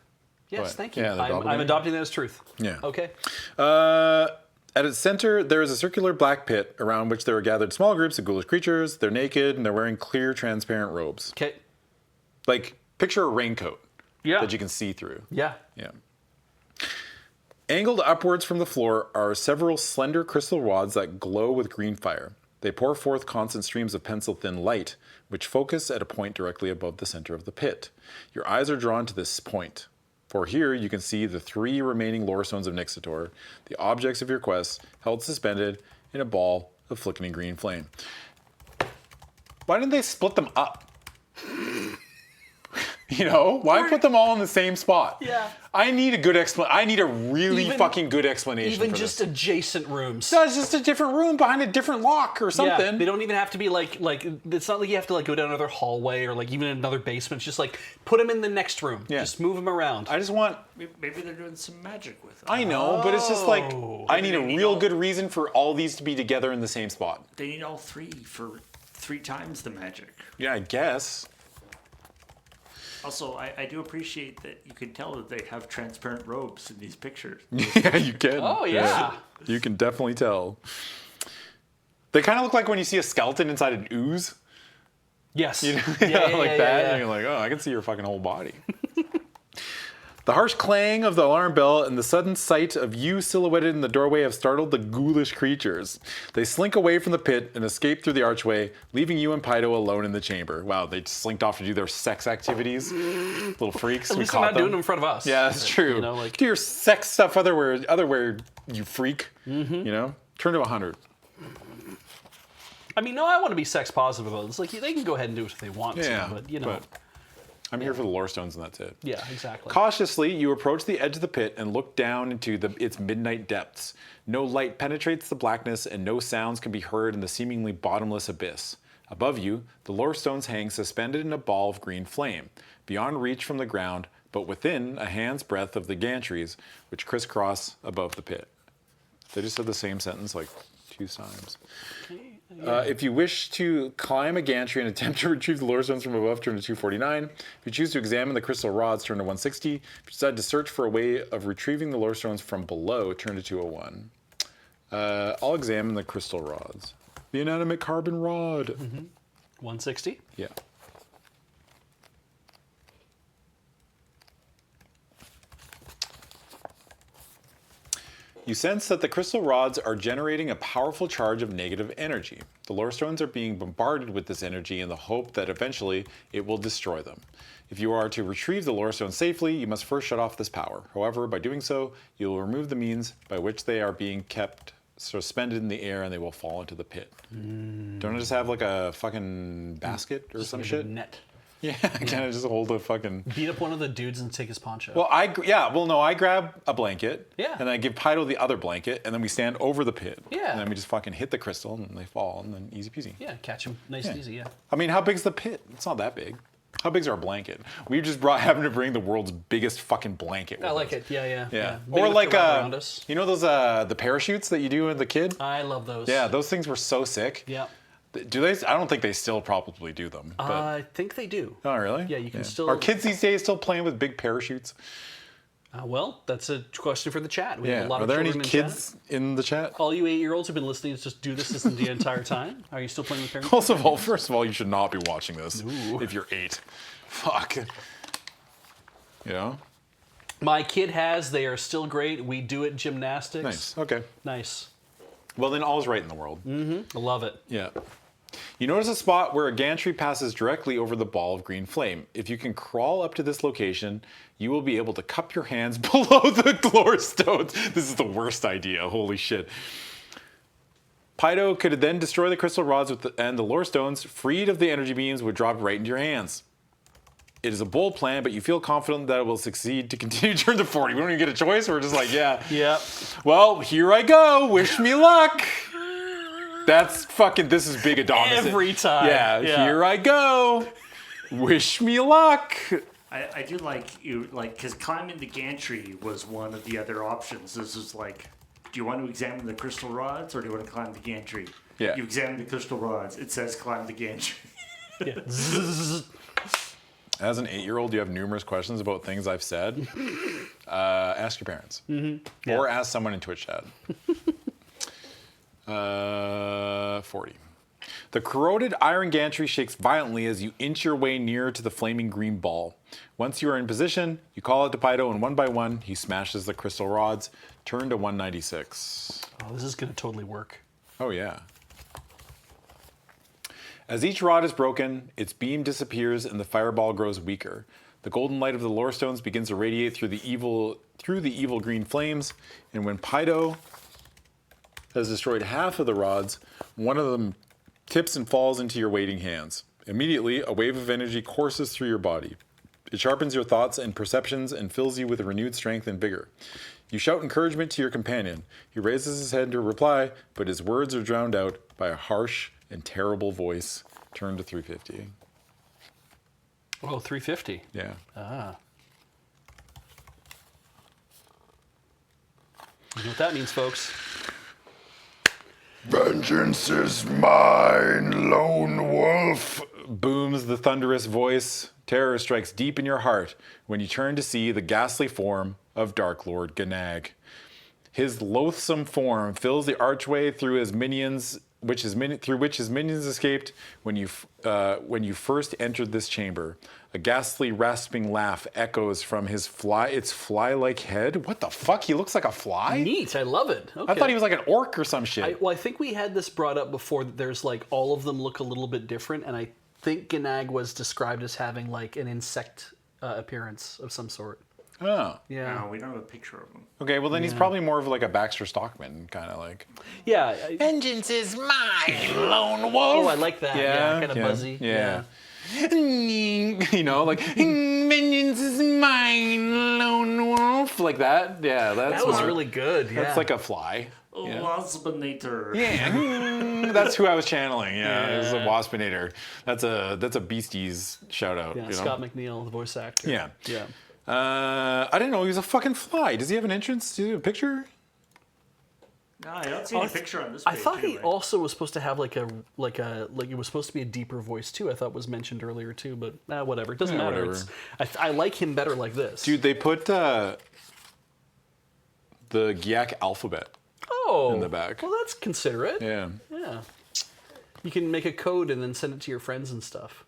Yes, What? thank you. Yeah, the I'm doppelganger? adopting that as truth. Yeah. Okay. At its center, there is a circular black pit around which there are gathered small groups of ghoulish creatures. They're naked and they're wearing clear, transparent robes. Okay. Like, picture a raincoat Yeah. that you can see through. Yeah. Yeah. Angled upwards from the floor are several slender crystal rods that glow with green fire. They pour forth constant streams of pencil-thin light, which focus at a point directly above the center of the pit. Your eyes are drawn to this point, for here you can see the 3 remaining lore stones of Nixator, the objects of your quest, held suspended in a ball of flickering green flame. Why didn't they split them up? You know, why put them all in the same spot? Yeah. I need a good explanation. I need a really fucking good explanation. Even for just this. adjacent rooms. No, it's just a different room behind a different lock or something. Yeah, they don't even have to be like it's not like you have to like go down another hallway or like even another basement. It's just like put them in the next room. Yeah. Just move them around. I just want. Maybe they're doing some magic with them. I know, but it's just like Oh. I need a Maybe real all- good reason for all these to be together in the same spot. They need all 3 for 3 times the magic. Yeah, I guess. Also, I do appreciate that you can tell that they have transparent robes in these pictures. Yeah, you can. Oh, yeah. You can definitely tell. They kind of look like when you see a skeleton inside an ooze. Yes. You know? Yeah, like that. yeah. And you're like, oh, I can see your fucking whole body. The harsh clang of the alarm bell and the sudden sight of you silhouetted in the doorway have startled the ghoulish creatures. They slink away from the pit and escape through the archway, leaving you and Pydo alone in the chamber. Wow, they slinked off to do their sex activities. Little freaks. At We least they're caught not doing them in front of us. Yeah, that's true. You know, like Do your sex stuff otherwhere, you freak. You know? Turn to 100. I mean, no, I want to be sex positive about this. Like they can go ahead and do it if they want Yeah, to, but you know. I'm here for the lore stones and that's it. Yeah, exactly. Cautiously, you approach the edge of the pit and look down into its midnight depths. No light penetrates the blackness and no sounds can be heard in the seemingly bottomless abyss. Above you, the lore stones hang suspended in a ball of green flame. beyond reach from the ground, but within a hand's breadth of the gantries, which crisscross above the pit. They just said the same sentence like 2 times. If you wish to climb a gantry and attempt to retrieve the lore stones from above, turn to 249. If you choose to examine the crystal rods, turn to 160. If you decide to search for a way of retrieving the lore stones from below, turn to 201. I'll examine the crystal rods. The inanimate carbon rod. 160. Yeah. You sense that the crystal rods are generating a powerful charge of negative energy. The lore stones are being bombarded with this energy in the hope that eventually it will destroy them. If you are to retrieve the lore stones safely, you must first shut off this power. However, by doing so, you will remove the means by which they are being kept suspended in the air and they will fall into the pit. Don't I just have like a fucking basket or some Like a shit? net. Yeah, kind of just hold a fucking... Beat up one of the dudes and take his poncho. Well, I grab a blanket. Yeah. And I give Pydo the other blanket, and then we stand over the pit. Yeah. And then we just fucking hit the crystal, and they fall, and then easy peasy. Yeah, catch him nice and easy, yeah. I mean, how big's the pit? It's not that big. How big's our blanket? We just happened to bring the world's biggest fucking blanket with I like us. it, yeah. Yeah. Big Or enough like, to wrap around us. you know those, the parachutes that you do as a kid? I love those. Yeah, those things were so sick. Yeah. Do they? I don't think they still probably do them. But, I think they do. oh, really? Yeah, you can still... Are kids these days still playing with big parachutes? Well, that's a question for the chat. We have Yeah. a lot Are of there any children in kids in the chat? All you 8-year-olds who've been listening to just do this the entire time. Are you still playing with parents? First of all, you should not be watching this if you're 8. Fuck. You know? My kid has. They are still great. We do it gymnastics. Nice. Okay. Nice. Well, then all's right in the world. I love it. Yeah. You notice a spot where a gantry passes directly over the ball of green flame. If you can crawl up to this location, you will be able to cup your hands below the lore stones. This is the worst idea. Holy shit. Pydo could then destroy the crystal rods and the lore stones, freed of the energy beams, would drop right into your hands. It is a bold plan, but you feel confident that it will succeed to continue to turn to 40. We don't even get a choice. We're just like, yeah. Yep. Well, here I go. Wish me luck. That's fucking, this is big Adonis. Every time. Yeah, here I go. Wish me luck. I do like you, like, because climbing the gantry was one of the other options. This is like, do you want to examine the crystal rods or do you want to climb the gantry? Yeah. You examine the crystal rods. It says climb the gantry. Yeah. As an 8-year-old, you have numerous questions about things I've said. Ask your parents. Yeah. Or ask someone in Twitch chat. 40. The corroded iron gantry shakes violently as you inch your way nearer to the flaming green ball. Once you are in position, you call out to Pydo, and one by one, he smashes the crystal rods. Turn to 196. Oh, this is going to totally work. Oh, yeah. As each rod is broken, its beam disappears and the fireball grows weaker. The golden light of the lore stones begins to radiate through the evil green flames, and when Pydo has destroyed half of the rods, one of them tips and falls into your waiting hands. Immediately, a wave of energy courses through your body. It sharpens your thoughts and perceptions and fills you with renewed strength and vigor. You shout encouragement to your companion. He raises his head to reply, but his words are drowned out by a harsh and terrible voice. Turn to 350. Oh, 350. Yeah. Ah. You know what that means, folks? Vengeance is mine, lone wolf. Booms the thunderous voice. Terror strikes deep in your heart when you turn to see the ghastly form of Dark Lord Ganag. His loathsome form fills the archway through his minions, through which his minions escaped when you first entered this chamber. A ghastly, rasping laugh echoes from its fly-like head. What the fuck? He looks like a fly? Neat. I love it. Okay. I thought he was like an orc or some shit. I think we had this brought up before that there's like all of them look a little bit different, and I think Ganag was described as having like an insect appearance of some sort. Oh. Yeah. No, we don't have a picture of him. Okay, well then he's probably more of like a Baxter Stockman kind of like. Yeah. Vengeance is mine, lone wolf. Oh, I like that. Yeah, kind of buzzy. Yeah. You know, like vengeance is mine, lone wolf, like that. Yeah, That was really good. Yeah. That's like a fly. Waspinator. Yeah. That's who I was channeling. Yeah, it was a Waspinator. That's a Beasties shout out. Yeah, you know? Scott McNeil, the voice actor. Yeah. Yeah. I didn't know he was a fucking fly. Does he have an entrance? Do you have a picture? No, I don't see any picture on this I page. thought he anyway. also was supposed to have like it was supposed to be a deeper voice too. I thought was mentioned earlier too, but whatever. It doesn't matter. whatever. I like him better like this. Dude, they put the Gyak alphabet in the back. Well, that's considerate. Yeah. Yeah. You can make a code and then send it to your friends and stuff.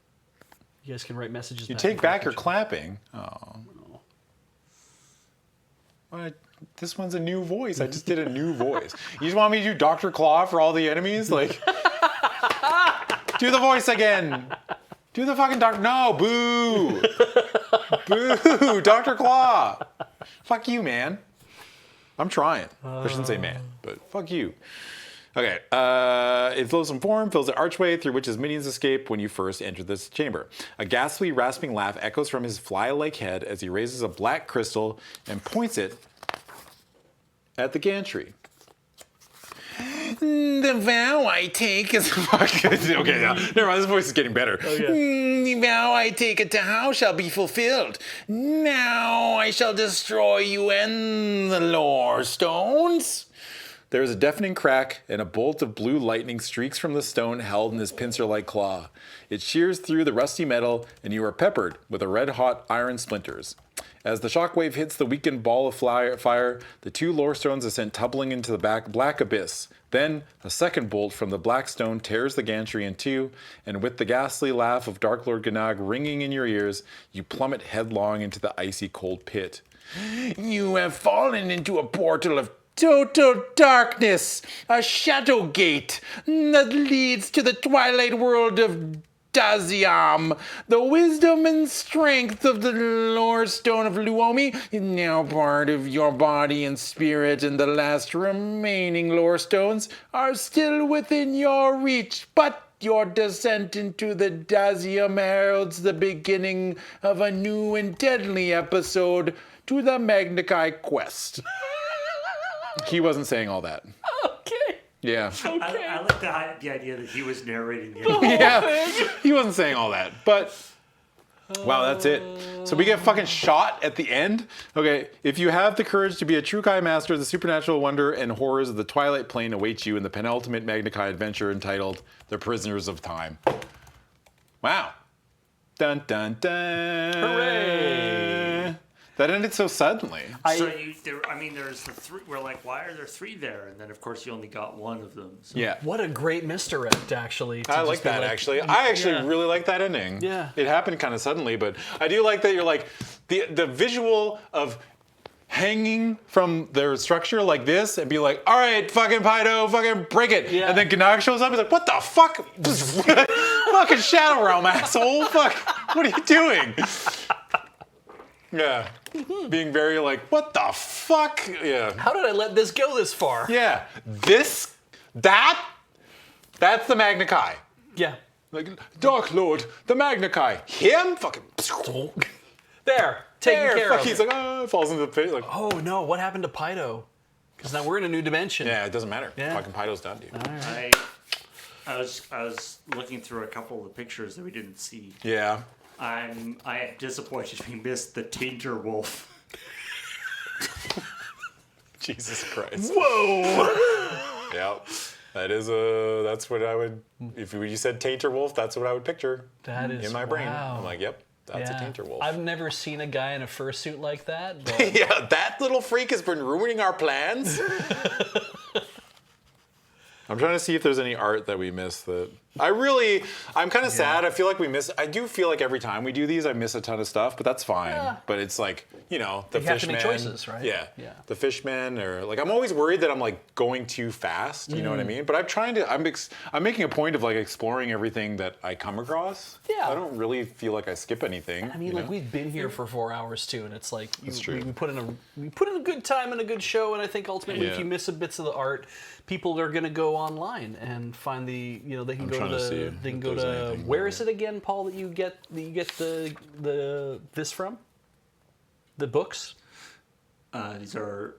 You guys can write messages. You back take and back your forth. clapping. Oh. What? This one's a new voice. I just did a new voice. You just want me to do Dr. Claw for all the enemies? Like, do the voice again. Do the fucking Doctor. No, boo. Boo, Dr. Claw. Fuck you, man. I'm trying. I shouldn't say man, but fuck you. Okay, it flows some form, fills the archway through which his minions escape when you first enter this chamber. A ghastly, rasping laugh echoes from his fly-like head as he raises a black crystal and points it at the gantry. The vow I take is... okay, now, never mind, this voice is getting better. The vow I take at Tahoe shall be fulfilled. Now I shall destroy you and the lore stones. There is a deafening crack, and a bolt of blue lightning streaks from the stone held in his pincer-like claw. It shears through the rusty metal, and you are peppered with red-hot iron splinters. As the shockwave hits the weakened ball of fire, the two lore stones are sent tumbling into the black abyss. Then, a second bolt from the black stone tears the gantry in two, and with the ghastly laugh of Dark Lord Ganag ringing in your ears, you plummet headlong into the icy cold pit. You have fallen into a portal of total darkness, a shadow gate that leads to the twilight world of Daziam. The wisdom and strength of the lore stone of Luomi is now part of your body and spirit, and the last remaining lore stones are still within your reach, but your descent into the Dazium heralds the beginning of a new and deadly episode to the Magnakai quest. He wasn't saying all that. Okay. Yeah. I like the idea that he was narrating the Yeah. He wasn't saying all that. But, wow, that's it. So we get fucking shot at the end. Okay, if you have the courage to be a true Kai master, the supernatural wonder and horrors of the Twilight Plane await you in the penultimate Magna Kai adventure entitled The Prisoners of Time. Wow. Dun, dun, dun. Hooray. That ended so suddenly. There's the three. We're like, why are there three there? And then, of course, you only got one of them. So. Yeah. What a great misdirect, actually. to I just like be that, actually. I actually really like that ending. Yeah. It happened kind of suddenly, but I do like that you're like, the visual of hanging from their structure like this and be like, all right, fucking Pydo, fucking break it. Yeah. And then Ganag shows up, he's like, what the fuck? Fucking Shadow Realm, asshole. Fuck, what are you doing? Yeah. Being very like, what the fuck? Yeah. How did I let this go this far? Yeah. That's the Magna Kai. Yeah. Like, Dark Lord, the Magna Kai. Him? Fucking. There. Taken care of. He's like, oh, falls into the pit. Like, Oh no, what happened to Pydo? Because now we're in a new dimension. yeah, it doesn't matter. Yeah. Fucking Pydo's done, dude. I was looking through a couple of the pictures that we didn't see. Yeah. I am disappointed we missed the Tainter Wolf. Jesus Christ. Whoa! Yep. That's what I would, if you said Tainter Wolf, that's what I would picture That is in my brain. wow. I'm like, yep, that's a Tainter Wolf. I've never seen a guy in a fursuit like that. But Yeah, that little freak has been ruining our plans. I'm trying to see if there's any art that we missed that I'm kind of sad. I feel like I do feel like every time we do these, I miss a ton of stuff, but that's fine. Yeah. But it's like, the You have to Fishmen. make choices, right? Yeah. Yeah. The Fishmen, or like, I'm always worried that I'm like going too fast, you know what I mean? But I'm making a point of like exploring everything that I come across. Yeah. I don't really feel like I skip anything. I mean, like we've been here for 4 hours too, and it's like true. we put in a good time and a good show, and I think ultimately if Yeah. you miss a bits of the art, people are gonna go online and find they can go trying to see to they can if go there's to anything where there. is it again, Paul, that you get the this from? The books? These are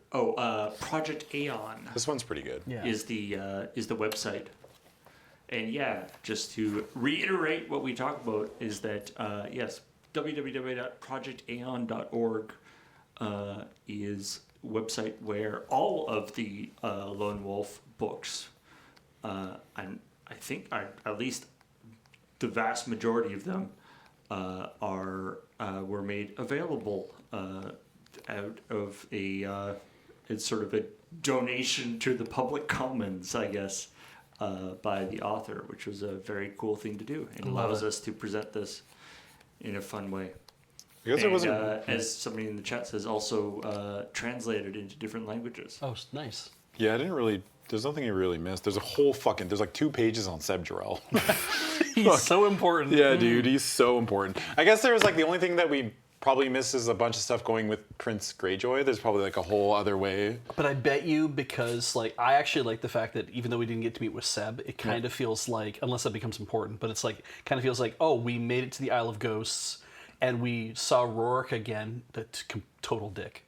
Project Aeon This one's pretty good. Yeah. is the website. And yeah, just to reiterate what we talked about is that, yes, www.projectaeon.org is a website where all of the Lone Wolf books, and I think at least the vast majority of them were made available out of it's sort of a donation to the public commons, I guess, by the author, which was a very cool thing to do. It allows us to present this in a fun way. Because And, as somebody in the chat says, also translated into different languages. Oh, nice. Yeah, there's nothing you really missed. There's there's like 2 pages on Seb Jarrell. He's so important. Yeah, dude, he's so important. I guess there was like the only thing that we probably missed is a bunch of stuff going with Prince Greyjoy. There's probably like a whole other way. But I bet you, because like I actually like the fact that even though we didn't get to meet with Seb, it kind of feels like, unless that becomes important, but it's like kind of feels like, oh, we made it to the Isle of Ghosts and we saw Rourke again. That's total dick.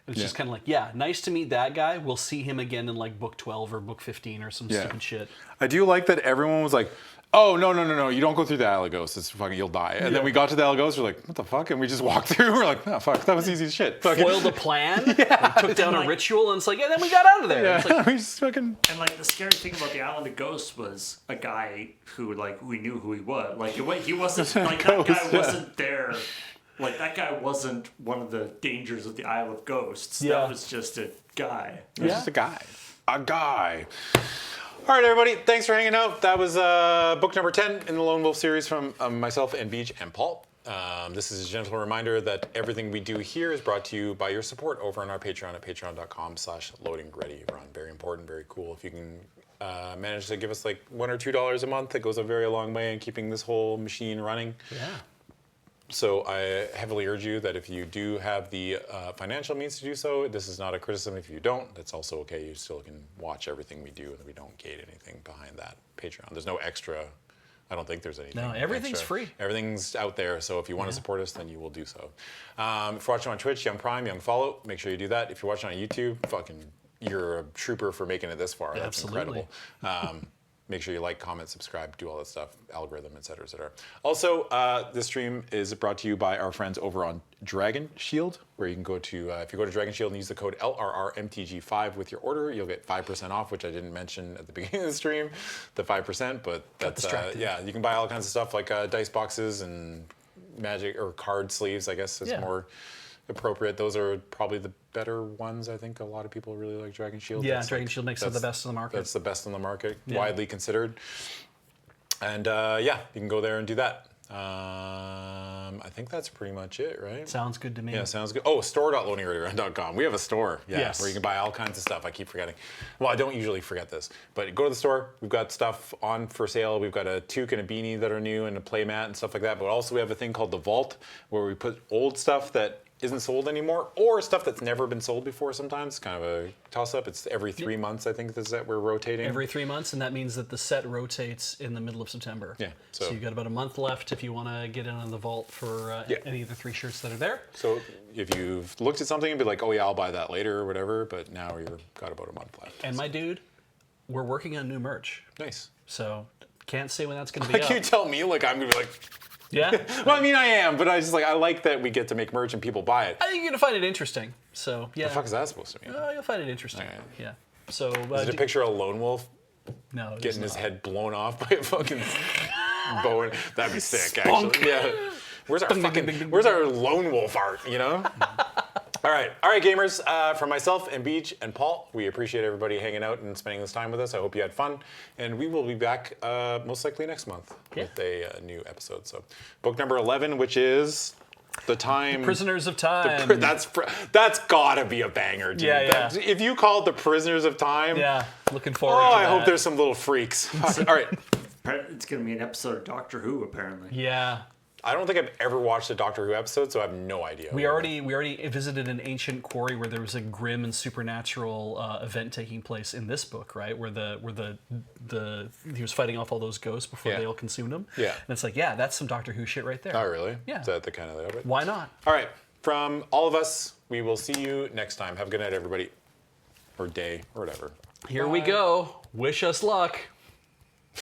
And it's just kind of like, yeah, nice to meet that guy. We'll see him again in like book 12 or book 15 or some stupid shit. I do like that everyone was like, oh, no, you don't go through the Isle of Ghosts. It's fucking, you'll die. And then we got to the Isle of Ghosts, we're like, what the fuck? And we just walked through, we're like, oh, fuck, that was easy as shit. Fucking, Foiled a plan, like, took down a ritual, and it's like, yeah, then we got out of there. It's like, we just fucking... And like the scary thing about the Island of Ghosts was a guy who we knew who he was. Like he wasn't like that guy wasn't there. Like that guy wasn't one of the dangers of the Isle of Ghosts. Yeah. That was just a guy. It was just a guy. A guy. All right, everybody. Thanks for hanging out. That was book number 10 in the Lone Wolf series from myself and Beej and Paul. This is a gentle reminder that everything we do here is brought to you by your support over on our Patreon at patreon.com/loadingreadyrun. Very important, very cool. If you can manage to give us like $1 or $2 a month, it goes a very long way in keeping this whole machine running. yeah. So I heavily urge you that if you do have the financial means to do so, this is not a criticism. If you don't, that's also okay. You still can watch everything we do, and we don't gate anything behind that Patreon. There's no extra. I don't think there's anything. No, everything's extra. free. Everything's out there. So if you want to support us, then you will do so. If you're watching on Twitch, Young Prime, Young Follow, make sure you do that. If you're watching on YouTube, fucking, you're a trooper for making it this far. That's Absolutely. incredible. Make sure you like, comment, subscribe, do all that stuff, algorithm, et cetera, et cetera. Also, this stream is brought to you by our friends over on Dragon Shield, where you can go to, if you go to Dragon Shield and use the code LRRMTG5 with your order, you'll get 5% off, which I didn't mention at the beginning of the stream, the 5%, but that's, yeah, you can buy all kinds of stuff like dice boxes and magic, or card sleeves, I guess is more appropriate. Those are probably the better ones. I think a lot of people really like Dragon Shield. Yeah, Dragon Shield makes it the best on the market. That's the best on the market, widely considered. And yeah, you can go there and do that. I think that's pretty much it, right? Sounds good to me. Yeah, sounds good. Oh, store.loadingreadyrun.com. We have a store, Yes. where you can buy all kinds of stuff. I keep forgetting. Well, I don't usually forget this, but go to the store. We've got stuff on for sale. We've got a toque and a beanie that are new and a play mat and stuff like that. But also we have a thing called the Vault, where we put old stuff that isn't sold anymore, or stuff that's never been sold before sometimes. Kind of a toss-up. It's every 3 months, I think, that we're rotating. Every 3 months, and that means that the set rotates in the middle of September. Yeah. So you've got about a month left if you want to get in on the vault for any of the 3 shirts that are there. So if you've looked at something and be like, oh yeah, I'll buy that later or whatever, but now you've got about a month left. And my dude, we're working on new merch. Nice. So can't say when that's going to be Like, you tell me, like, I'm going to be like... Yeah. Well, I mean, I am, but I like that we get to make merch and people buy it. I think you're going to find it interesting. So, yeah. The fuck is that supposed to mean? You'll find it interesting. Okay. Yeah. So, Is it a picture of a lone wolf no, it getting is his not. head blown off by a fucking bow? That'd be sick, actually. Yeah. Where's our lone wolf art, you know? All right, gamers. From myself and Beej and Paul, we appreciate everybody hanging out and spending this time with us. I hope you had fun, and we will be back most likely next month with a new episode. So, book number 11, which is The Time. Prisoners of Time. That's gotta be a banger, dude. Yeah. If you call it The Prisoners of Time, Yeah, looking forward oh, to I that. hope there's some little freaks. All right. It's going to be an episode of Doctor Who, apparently. Yeah. I don't think I've ever watched a Doctor Who episode, so I have no idea. We already visited an ancient quarry where there was a grim and supernatural event taking place in this book, right? Where he was fighting off all those ghosts before they all consumed him. Yeah. And it's like, yeah, that's some Doctor Who shit right there. Oh, really? Yeah. Is that the kind of it? Why not? All right. From all of us, we will see you next time. Have a good night, everybody. Or day, or whatever. Here we go. Wish us luck.